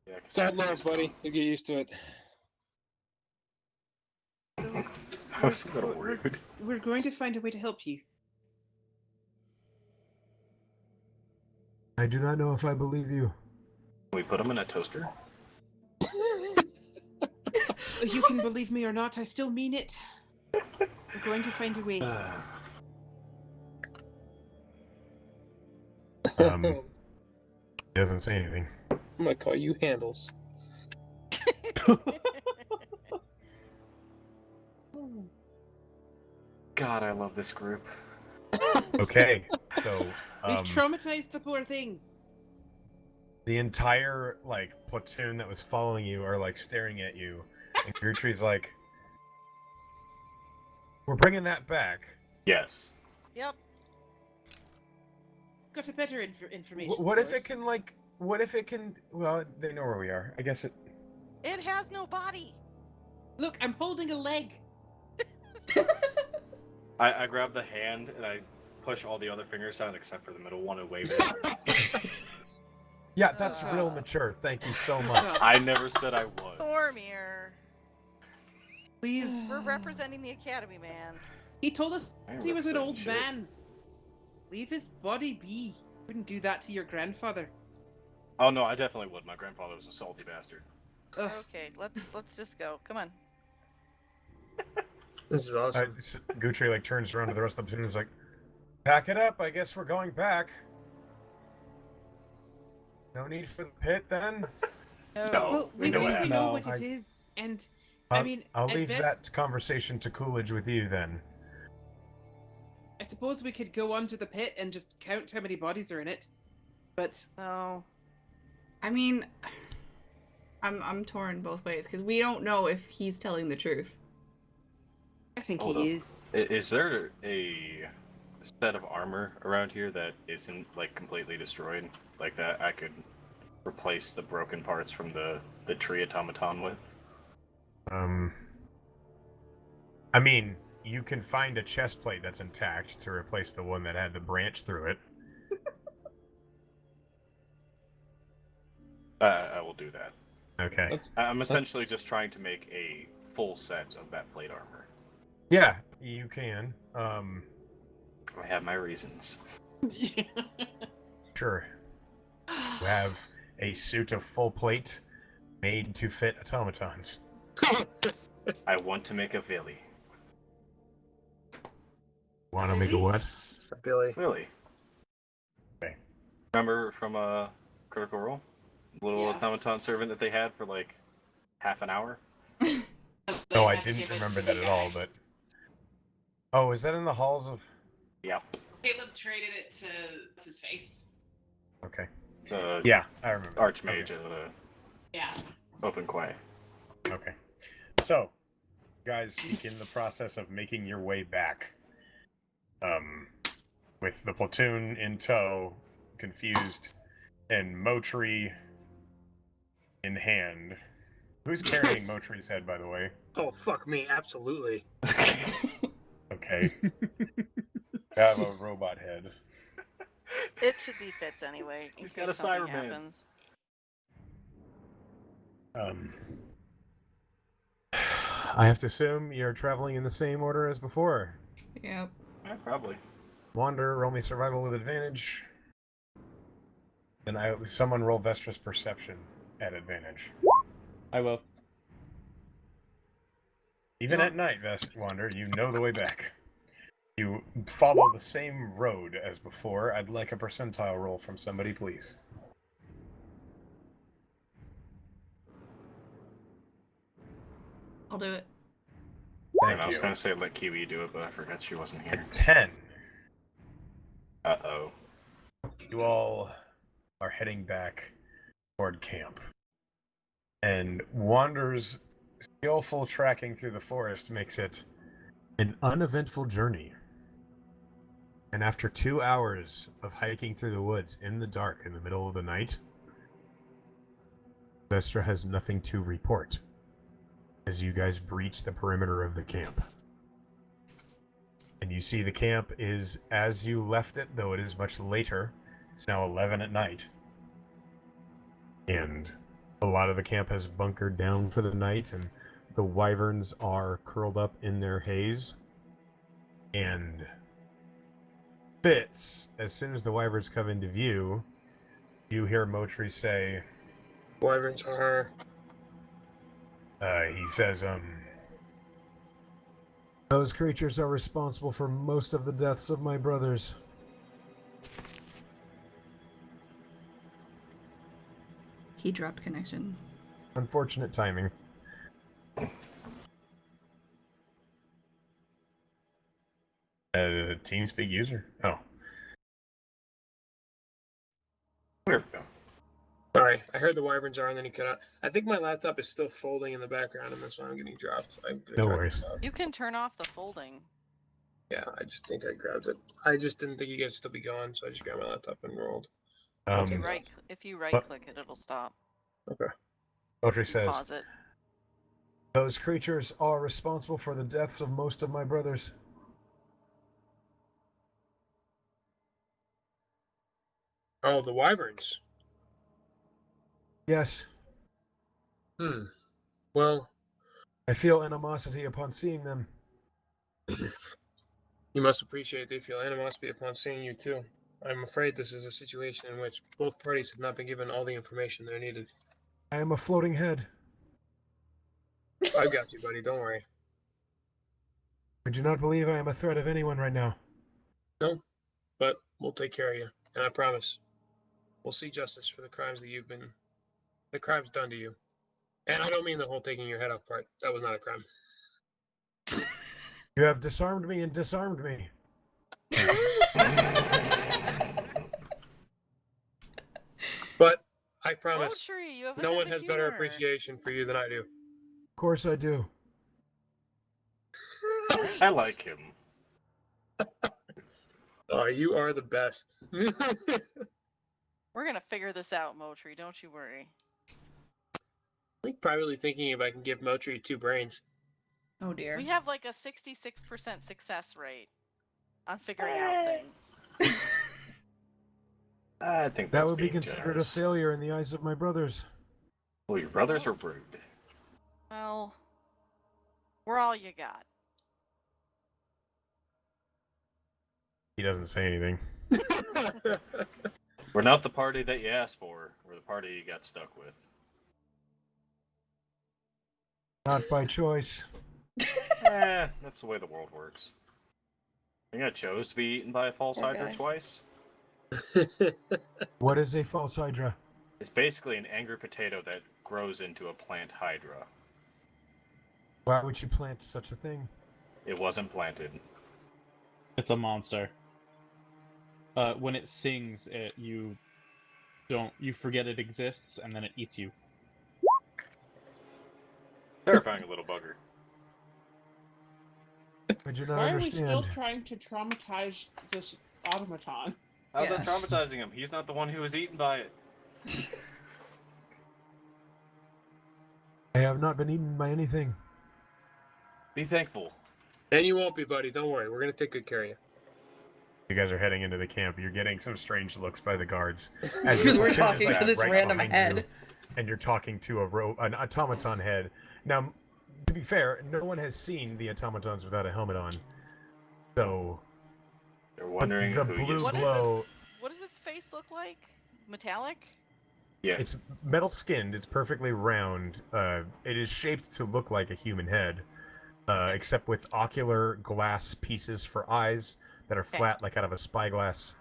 [SPEAKER 4] Yeah, 'cause
[SPEAKER 9] God
[SPEAKER 4] Mimir
[SPEAKER 9] love,
[SPEAKER 4] is
[SPEAKER 9] buddy.
[SPEAKER 4] gone.
[SPEAKER 9] You get used to it.
[SPEAKER 4] That was a little rude.
[SPEAKER 3] We're going to find a way to help you.
[SPEAKER 1] I do not know if I believe you.
[SPEAKER 4] Can we put him in a toaster?
[SPEAKER 3] You can believe me or not, I still mean it. We're going to find a way.
[SPEAKER 1] He doesn't say anything.
[SPEAKER 9] I'm gonna call you Handles.
[SPEAKER 4] God, I love this group.
[SPEAKER 1] Okay, so
[SPEAKER 3] We've traumatized the poor thing.
[SPEAKER 1] the entire like platoon that was following you are like staring at you, and Gertrude's like, "We're bringing that back."
[SPEAKER 4] Yes.
[SPEAKER 2] Yep.
[SPEAKER 3] Got a better information.
[SPEAKER 1] What if it
[SPEAKER 3] source.
[SPEAKER 1] can like? What if it can? Well, they know where we are. I guess it.
[SPEAKER 2] It has no body.
[SPEAKER 3] Look, I'm holding a leg.
[SPEAKER 4] I grab the hand and I push all the other fingers out except for the middle one and wave it.
[SPEAKER 1] Yeah, that's real mature. Thank you so much.
[SPEAKER 4] I never said I was.
[SPEAKER 2] Thormir.
[SPEAKER 3] Please.
[SPEAKER 2] We're representing the Academy, man.
[SPEAKER 3] He told us
[SPEAKER 4] I
[SPEAKER 3] he was an
[SPEAKER 4] represent
[SPEAKER 3] old
[SPEAKER 4] shit.
[SPEAKER 3] man. Leave his body be. Wouldn't do that to your grandfather.
[SPEAKER 4] Oh no, I definitely would. My grandfather was a salty bastard.
[SPEAKER 3] Ugh.
[SPEAKER 2] Okay, let's just go. Come on.
[SPEAKER 9] This is awesome.
[SPEAKER 1] Guthrie like turns around to the rest of the platoon and is like, "Pack it up. I guess we're going back. No need for the pit then."
[SPEAKER 4] No.
[SPEAKER 3] Well, we
[SPEAKER 4] know
[SPEAKER 3] think
[SPEAKER 4] that.
[SPEAKER 3] we know
[SPEAKER 6] No,
[SPEAKER 3] what it
[SPEAKER 1] I-
[SPEAKER 3] is, and I mean,
[SPEAKER 1] I'll
[SPEAKER 3] at
[SPEAKER 1] leave
[SPEAKER 3] best,
[SPEAKER 1] that conversation to Coolidge with you then.
[SPEAKER 3] I suppose we could go onto the pit and just count how many bodies are in it. But
[SPEAKER 2] No.
[SPEAKER 5] I mean, I'm torn both ways because we don't know if he's telling the truth.
[SPEAKER 3] I think
[SPEAKER 4] Hold
[SPEAKER 3] he
[SPEAKER 4] up.
[SPEAKER 3] is.
[SPEAKER 4] Is there a set of armor around here that isn't like completely destroyed? Like that I could replace the broken parts from the tree automaton with?
[SPEAKER 1] I mean, you can find a chest plate that's intact to replace the one that had the branch through it.
[SPEAKER 4] I will do that.
[SPEAKER 1] Okay.
[SPEAKER 4] I'm essentially just trying to make a full set of that plate armor.
[SPEAKER 1] Yeah, you can.
[SPEAKER 4] I have my reasons.
[SPEAKER 1] Sure. You have a suit of full plate made to fit automatons.
[SPEAKER 4] I want to make a Villy.
[SPEAKER 1] Want to make a what?
[SPEAKER 9] Billy.
[SPEAKER 4] Really?
[SPEAKER 1] Okay.
[SPEAKER 4] Remember from Critical Role? Little
[SPEAKER 3] Yeah.
[SPEAKER 4] automaton servant that they had for like half an hour?
[SPEAKER 1] No, I didn't remember that at all, but... Oh, is that in the halls of...
[SPEAKER 4] Yeah.
[SPEAKER 3] Caleb traded it to what's his face.
[SPEAKER 1] Okay.
[SPEAKER 4] The
[SPEAKER 1] Yeah, I remember.
[SPEAKER 4] Archmage
[SPEAKER 1] Okay.
[SPEAKER 4] of the
[SPEAKER 3] Yeah.
[SPEAKER 4] Open Quay.
[SPEAKER 1] Okay. So, you guys begin the process of making your way back. With the platoon in tow, confused, and Motri in hand. Who's carrying Motri's head, by the way?
[SPEAKER 9] Oh, fuck me, absolutely.
[SPEAKER 1] Okay. I have a robot head.
[SPEAKER 2] It should be Fitz anyway, in
[SPEAKER 4] He's
[SPEAKER 2] case
[SPEAKER 4] got a
[SPEAKER 2] something
[SPEAKER 4] Cyberman.
[SPEAKER 2] happens.
[SPEAKER 1] I have to assume you're traveling in the same order as before.
[SPEAKER 5] Yep.
[SPEAKER 4] Yeah, probably.
[SPEAKER 1] Wander, roll me survival with advantage. And someone roll Vestra's perception at advantage.
[SPEAKER 6] I will.
[SPEAKER 1] Even at night, Wander, you know the way back. You follow the same road as before. I'd like a percentile roll from somebody, please.
[SPEAKER 5] I'll do it.
[SPEAKER 1] Thank
[SPEAKER 4] I was
[SPEAKER 1] you.
[SPEAKER 4] going to say let Kiwi do it, but I forgot she wasn't here.
[SPEAKER 1] At 10,
[SPEAKER 4] Uh-oh.
[SPEAKER 1] you all are heading back toward camp. And Wander's skillful tracking through the forest makes it an uneventful journey. And after 2 hours of hiking through the woods in the dark in the middle of the night, Vestra has nothing to report. as you guys breach the perimeter of the camp. And you see the camp is as you left it, though it is much later. It's now 11 at night. And a lot of the camp has bunkered down for the night, and the wyverns are curled up in their haze. And Fitz, as soon as the wyverns come into view, you hear Motri say,
[SPEAKER 9] Wyverns are.
[SPEAKER 1] he says, those creatures are responsible for most of the deaths of my brothers.
[SPEAKER 5] He dropped connection.
[SPEAKER 1] Unfortunate timing. TeamSpeak user? Oh.
[SPEAKER 4] There we go.
[SPEAKER 9] Sorry, I heard the Wyverns are, and then he cut out. I think my laptop is still folding in the background, and that's why I'm getting dropped.
[SPEAKER 1] No worries.
[SPEAKER 2] You can turn off the folding.
[SPEAKER 9] Yeah, I just think I grabbed it. I just didn't think you guys would still be gone, so I just grabbed my laptop and rolled.
[SPEAKER 2] If you right click it, it'll stop.
[SPEAKER 9] Okay.
[SPEAKER 1] Motri says,
[SPEAKER 2] Pause it.
[SPEAKER 1] those creatures are responsible for the deaths of most of my brothers.
[SPEAKER 9] Oh, the Wyverns.
[SPEAKER 1] Yes,
[SPEAKER 9] Well,
[SPEAKER 1] I feel animosity upon seeing them.
[SPEAKER 9] you must appreciate they feel animosity upon seeing you too. I'm afraid this is a situation in which both parties have not been given all the information they're needed.
[SPEAKER 1] I am a floating head.
[SPEAKER 9] I got you, buddy. Don't worry.
[SPEAKER 1] I do not believe I am a threat of anyone right now.
[SPEAKER 9] No, but we'll take care of you, and I promise we'll see justice for the crimes that the crimes done to you. And I don't mean the whole taking your head off part. That was not a crime.
[SPEAKER 1] You have disarmed me and disarmed me.
[SPEAKER 9] But I promise,
[SPEAKER 2] Motri, you have a
[SPEAKER 9] no one
[SPEAKER 2] sense of
[SPEAKER 9] has better
[SPEAKER 2] humor.
[SPEAKER 9] appreciation for you than I do.
[SPEAKER 1] Of course I do.
[SPEAKER 4] I like him.
[SPEAKER 9] Oh, you are the best.
[SPEAKER 2] We're gonna figure this out, Motri. Don't you worry.
[SPEAKER 9] I'm privately thinking if I can give Motri 2 brains.
[SPEAKER 5] Oh dear.
[SPEAKER 2] We have like a 66% success rate on figuring out things.
[SPEAKER 4] I think
[SPEAKER 1] That
[SPEAKER 4] that's
[SPEAKER 1] would be
[SPEAKER 4] being
[SPEAKER 1] considered
[SPEAKER 4] generous.
[SPEAKER 1] a failure in the eyes of my brothers.
[SPEAKER 4] Well, your brothers are rude.
[SPEAKER 2] Well, we're all you got.
[SPEAKER 1] He doesn't say anything.
[SPEAKER 4] We're not the party that you asked for. We're the party you got stuck with.
[SPEAKER 1] Not by choice.
[SPEAKER 4] That's the way the world works. I think I chose to be eaten by a false
[SPEAKER 5] Poor
[SPEAKER 4] hydra
[SPEAKER 5] guy.
[SPEAKER 4] twice.
[SPEAKER 1] What is a false hydra?
[SPEAKER 4] It's basically an angry potato that grows into a plant hydra.
[SPEAKER 1] Why would you plant such a thing?
[SPEAKER 4] It wasn't planted.
[SPEAKER 6] It's a monster. When it sings, you forget it exists, and then it eats you.
[SPEAKER 4] Terrifying little bugger.
[SPEAKER 1] I do not
[SPEAKER 3] Why
[SPEAKER 1] understand.
[SPEAKER 3] are we still trying to traumatize this automaton?
[SPEAKER 4] How's
[SPEAKER 5] Yeah.
[SPEAKER 4] that traumatizing him? He's not the one who was eaten by it.
[SPEAKER 1] I have not been eaten by anything.
[SPEAKER 4] Be thankful.
[SPEAKER 9] And you won't be, buddy. Don't worry. We're going to take good care of you.
[SPEAKER 1] You guys are heading into the camp. You're getting some strange looks by the guards.
[SPEAKER 5] Because we're talking to this random
[SPEAKER 1] behind
[SPEAKER 5] head.
[SPEAKER 1] you, and you're talking to an automaton head. Now, to be fair, no one has seen the automatons without a helmet on. So,
[SPEAKER 4] They're wondering
[SPEAKER 1] the
[SPEAKER 4] who
[SPEAKER 1] blue
[SPEAKER 4] you
[SPEAKER 2] What is
[SPEAKER 1] glow,
[SPEAKER 2] What does its face look like? Metallic?
[SPEAKER 4] Yeah.
[SPEAKER 1] it's metal skinned, it's perfectly round. It is shaped to look like a human head, except with ocular glass pieces for eyes that are flat like out of a spyglass.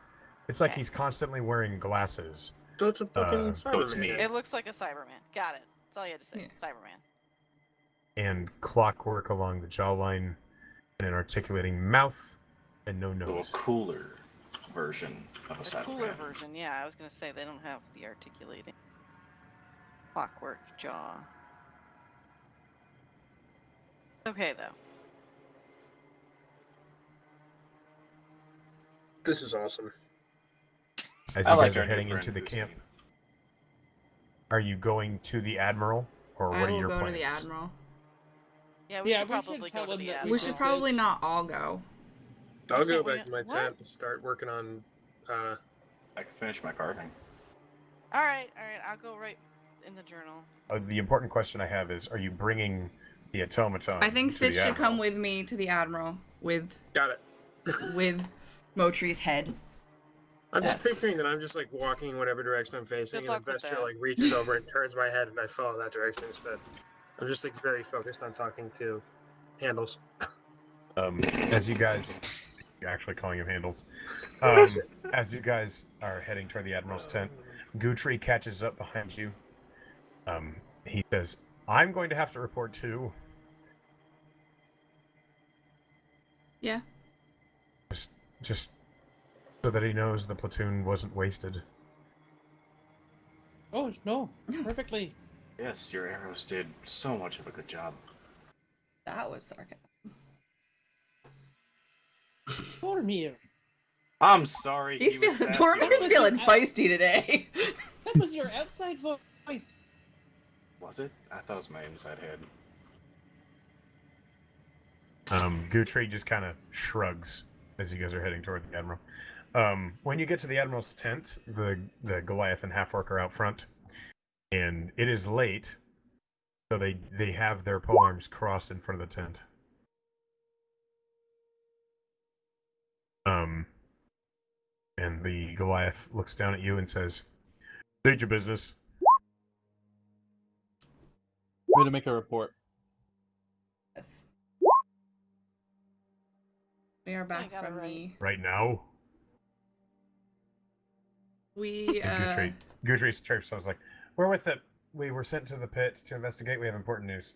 [SPEAKER 1] It's like he's constantly wearing glasses.
[SPEAKER 9] So it's a fucking
[SPEAKER 4] so it's
[SPEAKER 9] Cyberman.
[SPEAKER 4] me.
[SPEAKER 9] head.
[SPEAKER 2] It looks like a Cyberman. Got it. That's all you had to say.
[SPEAKER 5] Yeah.
[SPEAKER 2] Cyberman.
[SPEAKER 1] And clockwork along the jawline, and an articulating mouth, and no
[SPEAKER 4] So a
[SPEAKER 1] nose.
[SPEAKER 4] cooler version of a
[SPEAKER 2] The cooler
[SPEAKER 4] Cyberman.
[SPEAKER 2] version, yeah. I was gonna say they don't have the articulating clockwork jaw. Okay though.
[SPEAKER 9] This is awesome.
[SPEAKER 1] As
[SPEAKER 4] I
[SPEAKER 1] you
[SPEAKER 4] like
[SPEAKER 1] guys are
[SPEAKER 4] our new
[SPEAKER 1] heading
[SPEAKER 4] friend
[SPEAKER 1] into the
[SPEAKER 4] who's
[SPEAKER 1] camp,
[SPEAKER 4] seen.
[SPEAKER 1] are you going to the Admiral, or
[SPEAKER 5] I
[SPEAKER 1] what are
[SPEAKER 5] will
[SPEAKER 1] your
[SPEAKER 5] go
[SPEAKER 1] plans?
[SPEAKER 5] to the Admiral.
[SPEAKER 2] Yeah, we
[SPEAKER 8] Yeah,
[SPEAKER 2] should
[SPEAKER 8] we should
[SPEAKER 2] probably
[SPEAKER 8] tell
[SPEAKER 2] go to
[SPEAKER 8] them
[SPEAKER 2] the
[SPEAKER 8] that
[SPEAKER 2] admiral.
[SPEAKER 5] We should probably not all go.
[SPEAKER 9] I'll go
[SPEAKER 2] can't we-
[SPEAKER 9] back to my
[SPEAKER 2] what?
[SPEAKER 9] tent and start working on.
[SPEAKER 4] I can finish my carving.
[SPEAKER 2] All right. I'll go right in the journal.
[SPEAKER 1] The important question I have is: are you bringing the automaton?
[SPEAKER 5] I think
[SPEAKER 1] to
[SPEAKER 5] Fitz
[SPEAKER 1] the
[SPEAKER 5] should
[SPEAKER 1] Admiral?
[SPEAKER 5] come with me to the Admiral with
[SPEAKER 9] Got it.
[SPEAKER 5] Motri's head.
[SPEAKER 9] I'm just picturing that I'm just like walking in whatever direction I'm facing,
[SPEAKER 2] Good
[SPEAKER 9] and
[SPEAKER 2] luck with
[SPEAKER 9] Vestra
[SPEAKER 2] that.
[SPEAKER 9] like reaches over and turns my head, and I follow that direction instead. I'm just like very focused on talking to Handles.
[SPEAKER 1] As you guys, you're actually calling him Handles. As you guys are heading toward the Admiral's tent, Gutri catches up behind you. He says, "I'm going to have to report too."
[SPEAKER 5] Yeah.
[SPEAKER 1] Just so that he knows the platoon wasn't wasted.
[SPEAKER 8] Oh no, perfectly.
[SPEAKER 4] Yes, your arrows did so much of a good job.
[SPEAKER 5] That was sarcasm.
[SPEAKER 8] Boromir.
[SPEAKER 4] I'm sorry.
[SPEAKER 5] He's
[SPEAKER 4] he was
[SPEAKER 5] feeling
[SPEAKER 4] sassy.
[SPEAKER 5] Tormir's feeling feisty today.
[SPEAKER 8] That was your outside voice.
[SPEAKER 4] Was it? I thought it was my inside head.
[SPEAKER 1] Gutri just kind of shrugs as you guys are heading toward the Admiral. When you get to the Admiral's tent, the Goliath and half-orc are out front, and it is late, so they have their polearms crossed in front of the tent. And the Goliath looks down at you and says, "State your business."
[SPEAKER 6] Way to make a report.
[SPEAKER 5] Yes. We are back
[SPEAKER 2] got it
[SPEAKER 5] from
[SPEAKER 2] right.
[SPEAKER 1] Right now.
[SPEAKER 5] We
[SPEAKER 1] And Gutri chirps. I was like, we were sent to the pit to investigate. We have important news.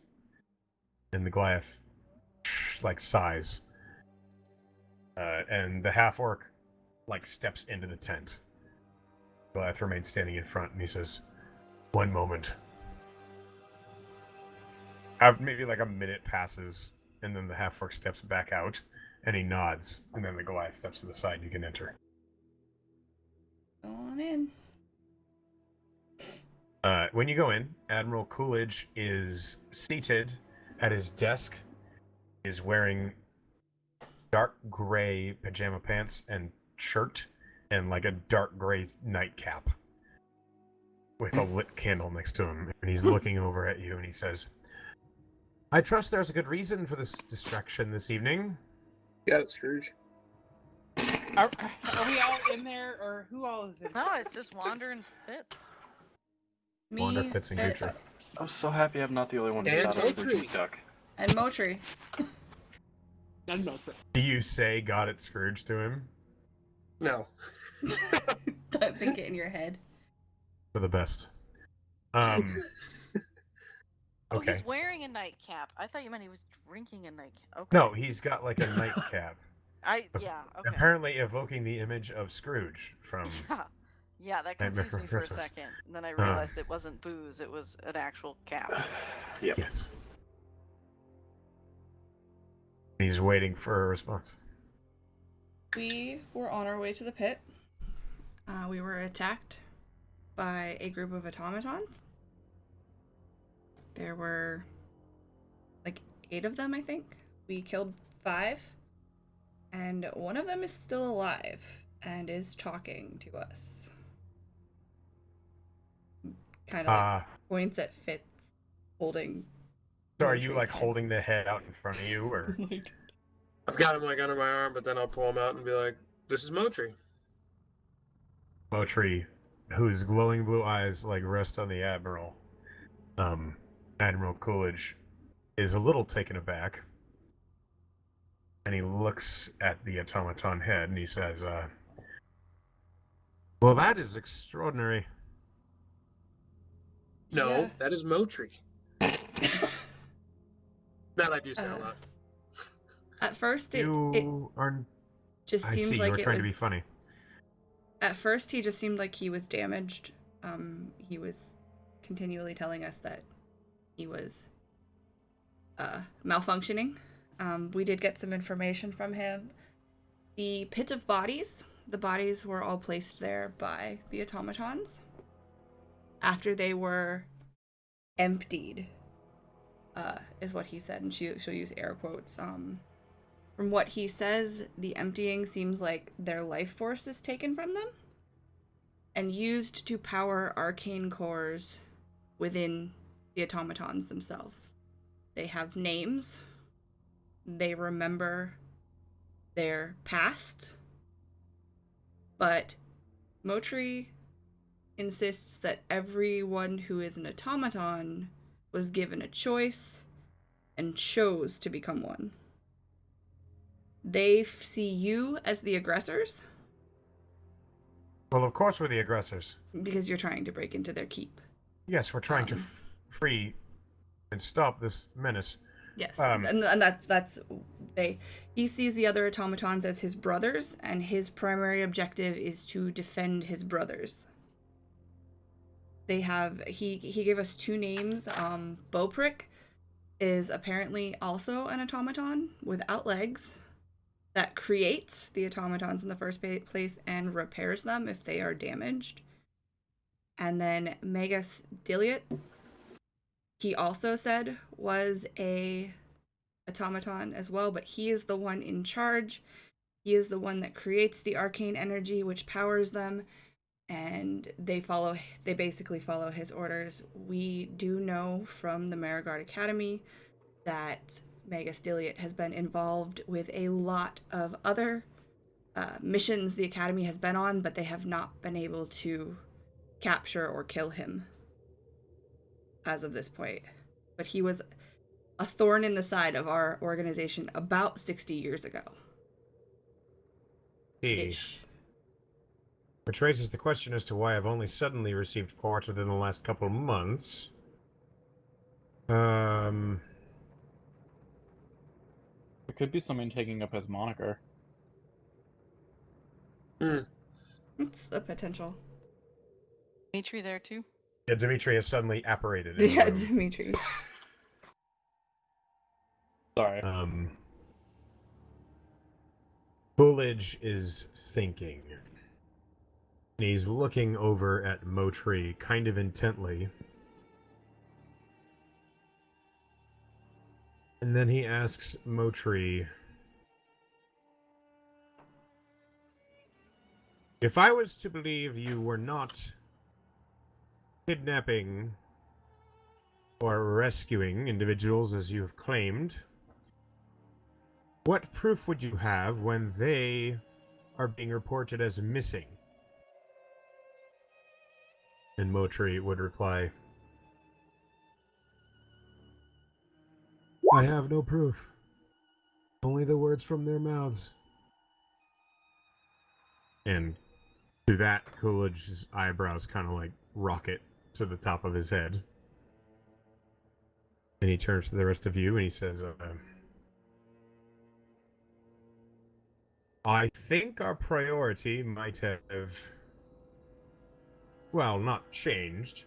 [SPEAKER 1] And the Goliath like sighs. And the half orc like steps into the tent. Goliath remains standing in front, and he says, "One moment." Maybe like a minute passes, and then the half orc steps back out, and he nods, and then the Goliath steps to the side, and you can enter.
[SPEAKER 5] go on in.
[SPEAKER 1] When you go in, Admiral Coolidge is seated at his desk. He is wearing dark gray pajama pants and shirt, and like a dark gray nightcap with a lit candle next to him. And he's looking over at you, and he says, "I trust there's a good reason for this distraction this evening."
[SPEAKER 9] Got it, Scrooge.
[SPEAKER 8] Are we all in there, or who all is in?
[SPEAKER 2] No, it's just wandering Fitz.
[SPEAKER 5] Me,
[SPEAKER 1] Wander, Fitz, and
[SPEAKER 5] Fitz,
[SPEAKER 1] Gutri.
[SPEAKER 4] I'm so happy I'm not the only one who
[SPEAKER 9] And
[SPEAKER 4] thought of the
[SPEAKER 9] Motri.
[SPEAKER 4] Jeep duck.
[SPEAKER 5] and Motri.
[SPEAKER 8] I'm not.
[SPEAKER 1] Do you say "got it, Scrooge" to him?
[SPEAKER 9] No.
[SPEAKER 5] Don't think it in your head.
[SPEAKER 1] For the best.
[SPEAKER 2] Oh,
[SPEAKER 1] Okay.
[SPEAKER 2] he's wearing a nightcap. I thought you meant he was drinking a nightcap. Okay.
[SPEAKER 1] No, he's got like a nightcap.
[SPEAKER 2] Yeah. Okay.
[SPEAKER 1] Apparently evoking the image of Scrooge from...
[SPEAKER 2] Yeah, that
[SPEAKER 1] Nightmare
[SPEAKER 2] confused me
[SPEAKER 1] Before
[SPEAKER 2] for a
[SPEAKER 1] Christmas.
[SPEAKER 2] second. And then I realized it wasn't booze, it was an actual cap.
[SPEAKER 4] Yep.
[SPEAKER 1] Yes. He's waiting for a response.
[SPEAKER 5] We were on our way to the pit. We were attacked by a group of automatons. There were like 8 of them, I think. We killed 5. And one of them is still alive and is talking to us. Kind of like points at Fitz holding.
[SPEAKER 1] So are you
[SPEAKER 5] Motri's
[SPEAKER 1] like
[SPEAKER 5] head.
[SPEAKER 1] holding the head out in front of you, or...
[SPEAKER 9] I've got him like under my arm, but then I'll pull him out and be like, "This is Motri."
[SPEAKER 1] Motri, whose glowing blue eyes like rest on the Admiral, Admiral Coolidge, is a little taken aback. And he looks at the automaton head and he says, "Well, that is extraordinary."
[SPEAKER 9] No,
[SPEAKER 5] Yeah.
[SPEAKER 9] that is Motri. That I do say a lot.
[SPEAKER 5] At first, it
[SPEAKER 1] You are...
[SPEAKER 5] just
[SPEAKER 1] I
[SPEAKER 5] seemed
[SPEAKER 1] see,
[SPEAKER 5] like
[SPEAKER 1] you were
[SPEAKER 5] it
[SPEAKER 1] trying
[SPEAKER 5] was.
[SPEAKER 1] to be funny.
[SPEAKER 5] At first, he just seemed like he was damaged. He was continually telling us that he was malfunctioning. We did get some information from him. The pit of bodies, the bodies were all placed there by the automatons after they were emptied is what he said, and she'll use air quotes. From what he says, the emptying seems like their life force is taken from them and used to power arcane cores within the automatons themselves. They have names. They remember their past. But Motri insists that everyone who is an automaton was given a choice and chose to become one. They see you as the aggressors
[SPEAKER 1] Well, of course we're the aggressors.
[SPEAKER 5] because you're trying to break into their keep.
[SPEAKER 1] Yes, we're trying to free and stop this menace.
[SPEAKER 5] Yes, and that's they. He sees the other automatons as his brothers, and his primary objective is to defend his brothers. They have he gave us two names. Beauprick is apparently also an automaton without legs that creates the automatons in the first place and repairs them if they are damaged. And then Magus Diliot, he also said was a automaton as well, but he is the one in charge. He is the one that creates the arcane energy which powers them, and they basically follow his orders. We do know from the Marigard Academy that Magus Diliot has been involved with a lot of other missions the Academy has been on, but they have not been able to capture or kill him as of this point. But he was a thorn in the side of our organization about 60 years ago. Ish.
[SPEAKER 1] Which raises the question as to why I've only suddenly received ports within the last couple months.
[SPEAKER 6] It could be someone taking up his moniker.
[SPEAKER 5] It's a potential.
[SPEAKER 2] Dimitri there too?
[SPEAKER 1] Yeah, Dimitri has suddenly apparated. In
[SPEAKER 5] Yeah,
[SPEAKER 1] the room.
[SPEAKER 5] Dimitri.
[SPEAKER 6] Sorry.
[SPEAKER 1] Coolidge is thinking. And he's looking over at Motri kind of intently. And then he asks Motri, if I was to believe you were not kidnapping or rescuing individuals as you have claimed, what proof would you have when they are being reported as missing? And Motri would reply, I have no proof. Only the words from their mouths. And to that, Coolidge's eyebrows kind of like rocket to the top of his head. And he turns to the rest of you and he says, I think our priority might have, well, not changed,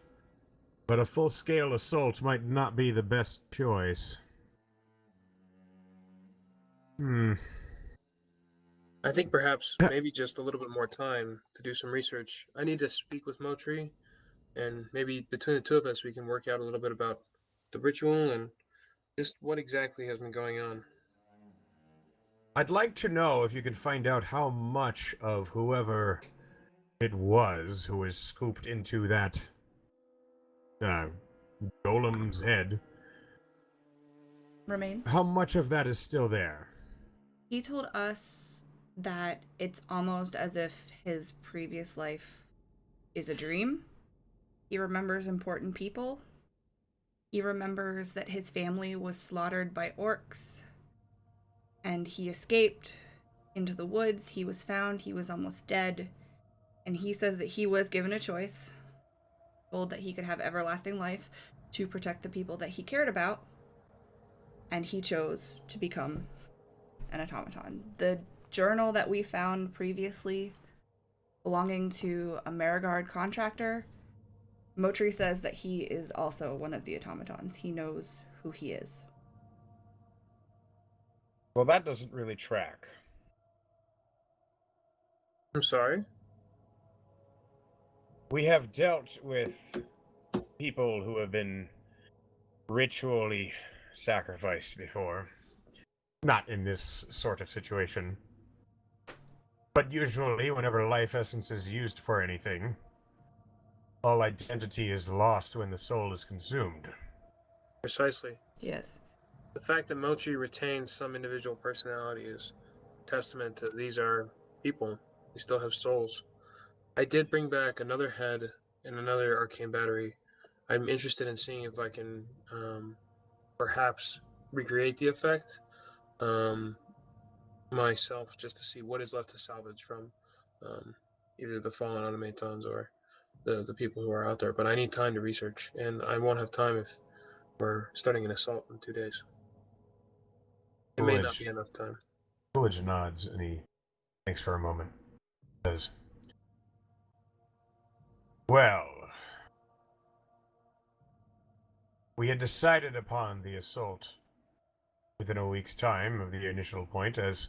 [SPEAKER 1] but a full-scale assault might not be the best choice.
[SPEAKER 9] I think perhaps maybe just a little bit more time to do some research. I need to speak with Motri, and maybe between the two of us we can work out a little bit about the ritual and just what exactly has been going on.
[SPEAKER 1] I'd like to know if you can find out how much of whoever it was who was scooped into that golem's head,
[SPEAKER 5] Remains.
[SPEAKER 1] how much of that is still there?
[SPEAKER 5] He told us that it's almost as if his previous life is a dream. He remembers important people. He remembers that his family was slaughtered by orcs, and he escaped into the woods. He was found. He was almost dead. And he says that he was given a choice, told that he could have everlasting life to protect the people that he cared about, and he chose to become an automaton. The journal that we found previously belonging to a Marigard contractor, Motri says that he is also one of the automatons. He knows who he is.
[SPEAKER 1] Well, that doesn't really track.
[SPEAKER 9] I'm sorry?
[SPEAKER 1] We have dealt with people who have been ritually sacrificed before. Not in this sort of situation. But usually, whenever life essence is used for anything, all identity is lost when the soul is consumed.
[SPEAKER 9] Precisely.
[SPEAKER 5] Yes.
[SPEAKER 9] The fact that Mochi retains some individual personality is testament to these are people. They still have souls. I did bring back another head and another arcane battery. I'm interested in seeing if I can perhaps recreate the effect myself, just to see what is left to salvage from either the fallen automatons or the people who are out there. But I need time to research, and I won't have time if we're starting an assault in 2 days. It may not be enough time.
[SPEAKER 1] Coolidge nods and he thinks for a moment. Says, well, we had decided upon the assault within a week's time of the initial point, as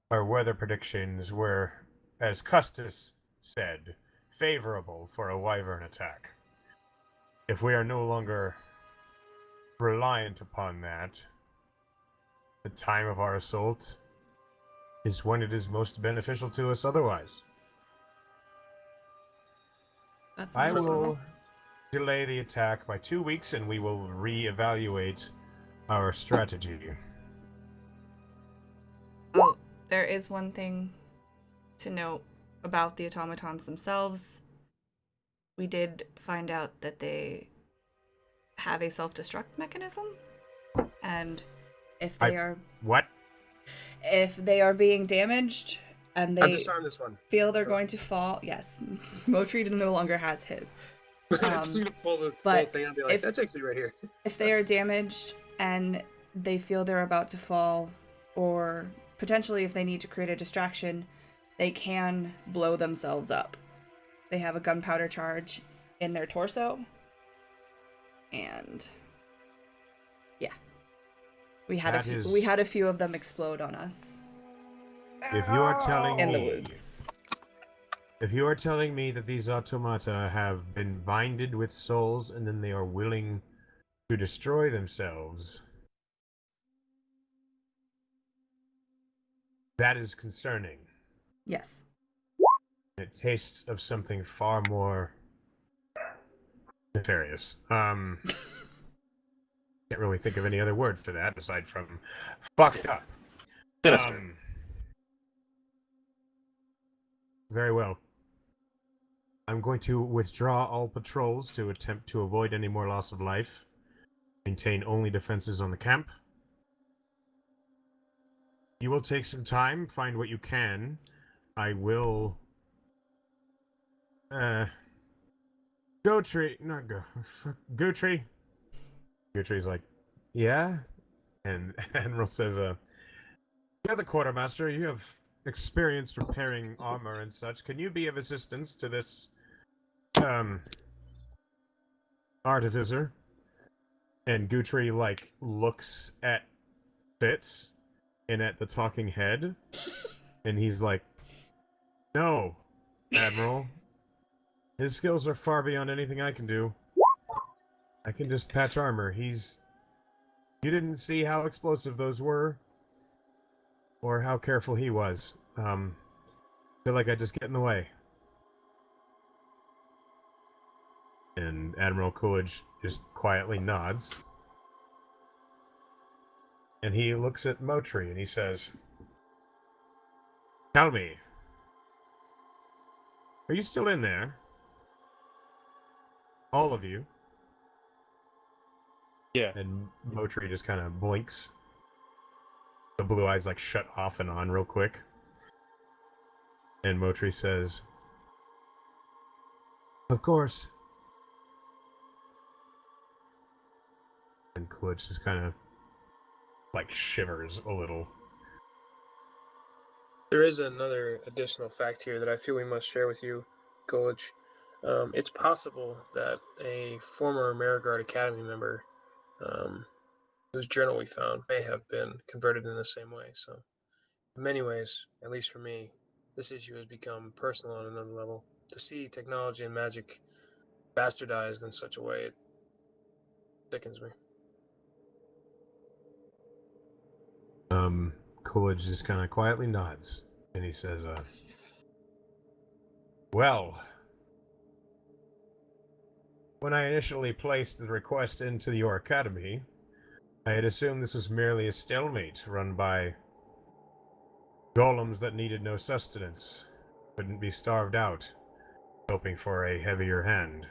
[SPEAKER 1] our weather predictions were, as Custis said, favorable for a Wyvern attack. If we are no longer reliant upon that, the time of our assault is when it is most beneficial to us otherwise.
[SPEAKER 5] That's
[SPEAKER 1] I
[SPEAKER 5] understandable.
[SPEAKER 1] will delay the attack by 2 weeks and we will re-evaluate our strategy.
[SPEAKER 5] Oh, there is one thing to note about the automatons themselves. We did find out that they have a self-destruct mechanism, and if they are
[SPEAKER 1] What?
[SPEAKER 5] if they are being damaged and
[SPEAKER 9] I'll
[SPEAKER 5] they
[SPEAKER 9] disarm this one.
[SPEAKER 5] feel they're going to fall, yes, Motri no longer has his.
[SPEAKER 9] I just need to pull the
[SPEAKER 5] but
[SPEAKER 9] thing out and be like,
[SPEAKER 5] if-
[SPEAKER 9] that's actually right here.
[SPEAKER 5] If they are damaged and they feel they're about to fall, or potentially if they need to create a distraction, they can blow themselves up. They have a gunpowder charge in their torso. And yeah. We had a few of them explode on us
[SPEAKER 1] If you are telling
[SPEAKER 5] in the
[SPEAKER 1] me,
[SPEAKER 5] woods.
[SPEAKER 1] if you are telling me that these automata have been binded with souls and then they are willing to destroy themselves, that is concerning.
[SPEAKER 5] Yes.
[SPEAKER 1] It tastes of something far more nefarious. Can't really think of any other word for that aside from fucked up.
[SPEAKER 4] Sinister.
[SPEAKER 1] Very well. I'm going to withdraw all patrols to attempt to avoid any more loss of life. Maintain only defenses on the camp. You will take some time, find what you can. I will... Go-Tree... Not go... Go-Tree? Go-Tree's like, yeah? And Admiral says, you're the quartermaster. You have experience repairing armor and such. Can you be of assistance to this, artificer? And Guthrie, like, looks at Fitz and at the talking head, and he's like, no, Admiral. His skills are far beyond anything I can do. I can just patch armor. You didn't see how explosive those were? Or how careful he was. Feel like I just get in the way. And Admiral Coolidge just quietly nods. And he looks at Motri and he says, tell me, are you still in there? All of you?
[SPEAKER 4] Yeah.
[SPEAKER 1] And Motri just kind of blinks. The blue eyes like shut off and on real quick. And Motri says, of course. And Coolidge just kind of like shivers a little.
[SPEAKER 9] There is another additional fact here that I feel we must share with you, Coolidge. It's possible that a former Marigard Academy member, whose journal we found, may have been converted in the same way. So, in many ways, at least for me, this issue has become personal on another level. To see technology and magic bastardized in such a way, it sickens me.
[SPEAKER 1] Coolidge just kind of quietly nods, and he says, well, when I initially placed the request into your academy, I had assumed this was merely a stalemate run by golems that needed no sustenance, couldn't be starved out, hoping for a heavier hand,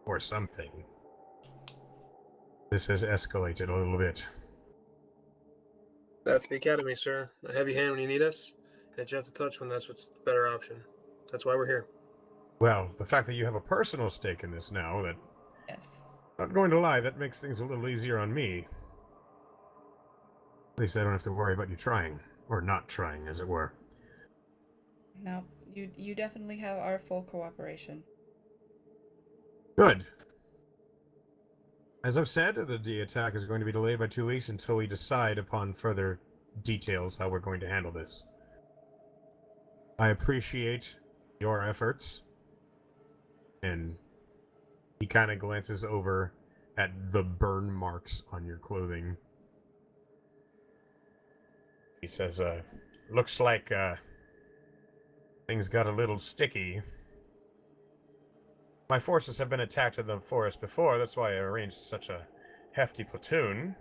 [SPEAKER 1] or something. This has escalated a little bit.
[SPEAKER 9] That's the academy, sir. A heavy hand when you need us, and a gentle touch when that's what's the better option. That's why we're here.
[SPEAKER 1] Well, the fact that you have a personal stake in this now, that,
[SPEAKER 5] Yes.
[SPEAKER 1] not going to lie, that makes things a little easier on me. At least I don't have to worry about you trying, or not trying, as it were.
[SPEAKER 5] No, you definitely have our full cooperation.
[SPEAKER 1] Good. As I've said, the attack is going to be delayed by 2 weeks until we decide upon further details how we're going to handle this. I appreciate your efforts. And he kind of glances over at the burn marks on your clothing. He says, looks like, things got a little sticky. My forces have been attacked in the forest before, that's why I arranged such a hefty platoon.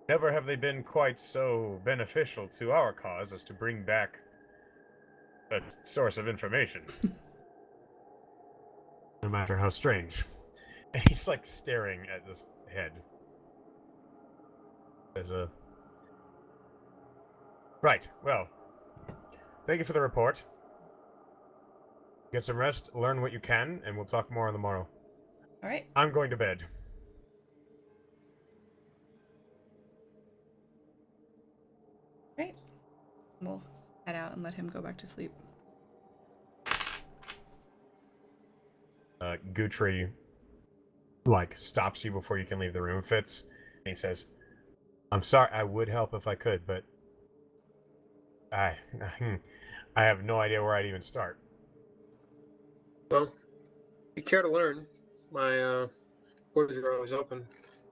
[SPEAKER 1] Never have they been quite so beneficial to our cause as to bring back a source of information. No matter how strange. And he's like staring at this head. As a... Right, well. Thank you for the report. Get some rest, learn what you can, and we'll talk more on the morrow.
[SPEAKER 5] Alright.
[SPEAKER 1] I'm going to bed.
[SPEAKER 5] Great. We'll head out and let him go back to sleep.
[SPEAKER 1] Guthrie, like, stops you before you can leave the room, Fitz. And he says, I'm sorry, I would help if I could, but I have no idea where I'd even start.
[SPEAKER 9] Well, if you care to learn, my orders are always open,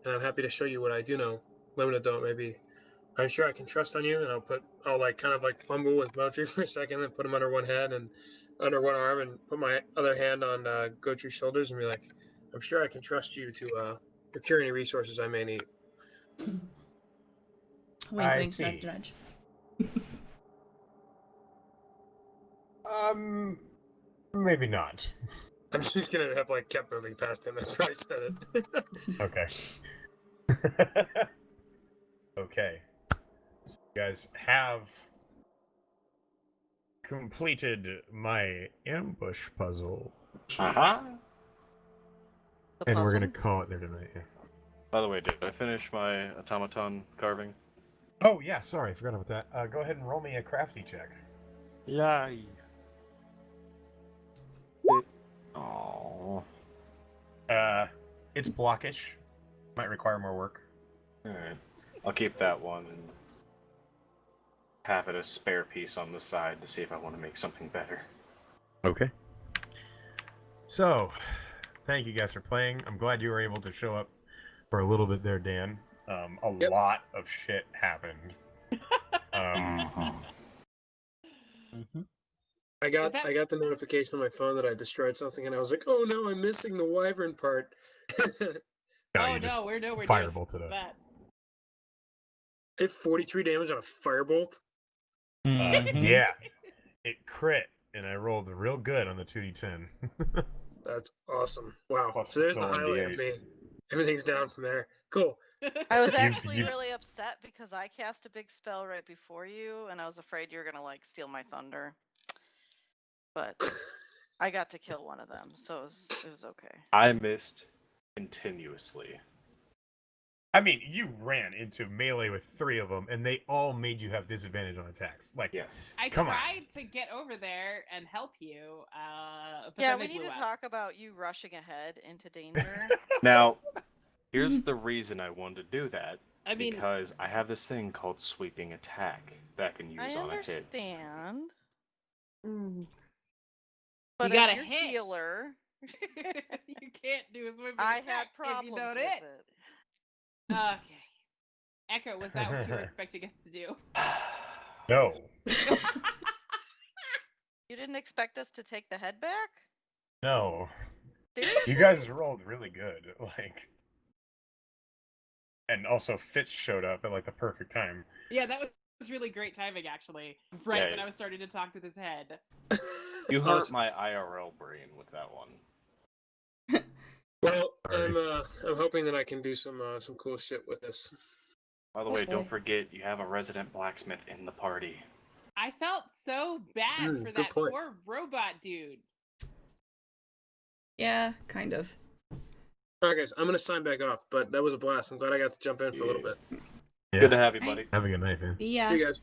[SPEAKER 9] and I'm happy to show you what I do know. Limited though it may be. I'm sure I can trust on you, and I'll like kind of like fumble with Moultrie for a second, and put him under one hand and under one arm, and put my other hand on Gotree's shoulders, and be like, I'm sure I can trust you to procure any resources I may need.
[SPEAKER 5] Wink,
[SPEAKER 1] I
[SPEAKER 5] wink,
[SPEAKER 1] see.
[SPEAKER 5] nudge, nudge.
[SPEAKER 1] Maybe not.
[SPEAKER 9] I'm just gonna have like kept moving past him after I said it.
[SPEAKER 1] Okay. Okay. So you guys have completed my ambush puzzle.
[SPEAKER 4] Uh-huh.
[SPEAKER 2] The
[SPEAKER 1] And we're
[SPEAKER 2] puzzle?
[SPEAKER 1] gonna call it there tonight. Yeah.
[SPEAKER 4] By the way, did I finish my automaton carving?
[SPEAKER 1] Oh yeah, sorry, I forgot about that. Go ahead and roll me a crafty check.
[SPEAKER 4] Yay. Oh.
[SPEAKER 1] It's blockish. Might require more work.
[SPEAKER 4] Alright. I'll keep that one and have it a spare piece on the side to see if I want to make something better.
[SPEAKER 1] Okay. So, thank you guys for playing. I'm glad you were able to show up for a little bit there, Dan.
[SPEAKER 9] Yep.
[SPEAKER 1] Lot of shit happened.
[SPEAKER 9] I got the notification on my phone that I destroyed something, and I was like, oh no, I'm missing the wyvern part.
[SPEAKER 8] Oh
[SPEAKER 1] you just
[SPEAKER 8] no, we're
[SPEAKER 1] firebolted it.
[SPEAKER 8] that.
[SPEAKER 9] I did 43 damage on a firebolt.
[SPEAKER 1] Yeah, it crit, and I rolled real good on the 2d10.
[SPEAKER 9] That's awesome. Wow.
[SPEAKER 1] Plus
[SPEAKER 9] So there's the
[SPEAKER 1] 1d8.
[SPEAKER 9] highlight of me. Everything's down from there. Cool.
[SPEAKER 2] I was
[SPEAKER 1] You-
[SPEAKER 2] actually
[SPEAKER 1] you-
[SPEAKER 2] really upset because I cast a big spell right before you, and I was afraid you were gonna like steal my thunder. But I got to kill one of them, so it was okay.
[SPEAKER 4] I missed continuously.
[SPEAKER 1] I mean, you ran into melee with 3 of them, and they all made you have disadvantage on attacks. Like,
[SPEAKER 4] Yes.
[SPEAKER 8] I
[SPEAKER 1] Come on.
[SPEAKER 8] tried to get over there and help you. But
[SPEAKER 2] Yeah,
[SPEAKER 8] then
[SPEAKER 2] we
[SPEAKER 8] they
[SPEAKER 2] need to
[SPEAKER 8] blew up.
[SPEAKER 2] talk about you rushing ahead into danger.
[SPEAKER 4] Now, here's the reason I wanted to do that.
[SPEAKER 8] I mean,
[SPEAKER 4] Because I have this thing called sweeping attack that I can use
[SPEAKER 2] I
[SPEAKER 4] on a hit.
[SPEAKER 2] understand,
[SPEAKER 8] mm,
[SPEAKER 2] but
[SPEAKER 8] You
[SPEAKER 2] as
[SPEAKER 8] gotta
[SPEAKER 2] your
[SPEAKER 8] hit.
[SPEAKER 2] healer,
[SPEAKER 8] you can't do a swimming
[SPEAKER 2] I
[SPEAKER 8] attack
[SPEAKER 2] had
[SPEAKER 8] if you
[SPEAKER 2] problems
[SPEAKER 8] don't
[SPEAKER 2] with
[SPEAKER 8] hit.
[SPEAKER 2] it.
[SPEAKER 8] Okay. Echo, was that what you were expecting us to do?
[SPEAKER 1] No.
[SPEAKER 2] You didn't expect us to take the head back?
[SPEAKER 1] No.
[SPEAKER 2] Seriously?
[SPEAKER 1] You guys rolled really good. Like, and also Fitz showed up at like the perfect time.
[SPEAKER 8] Yeah, that was really great timing, actually. Right
[SPEAKER 4] Yeah.
[SPEAKER 8] when I was starting to talk to this head.
[SPEAKER 4] You hurt
[SPEAKER 9] Awesome.
[SPEAKER 4] my IRL brain with that one.
[SPEAKER 9] Well,
[SPEAKER 1] Sorry.
[SPEAKER 9] I'm hoping that I can do some cool shit with this.
[SPEAKER 4] By the way,
[SPEAKER 5] Hopefully.
[SPEAKER 4] don't forget you have a resident blacksmith in the party.
[SPEAKER 8] I felt so bad for
[SPEAKER 9] Good
[SPEAKER 8] that
[SPEAKER 9] point.
[SPEAKER 8] poor robot dude.
[SPEAKER 5] Yeah, kind of.
[SPEAKER 9] Alright, guys, I'm gonna sign back off, but that was a blast. I'm glad I got to jump in for a little bit.
[SPEAKER 1] Yeah.
[SPEAKER 4] Good to have you, buddy.
[SPEAKER 5] Right.
[SPEAKER 1] Have a good night, man.
[SPEAKER 5] Yeah.
[SPEAKER 9] See you guys.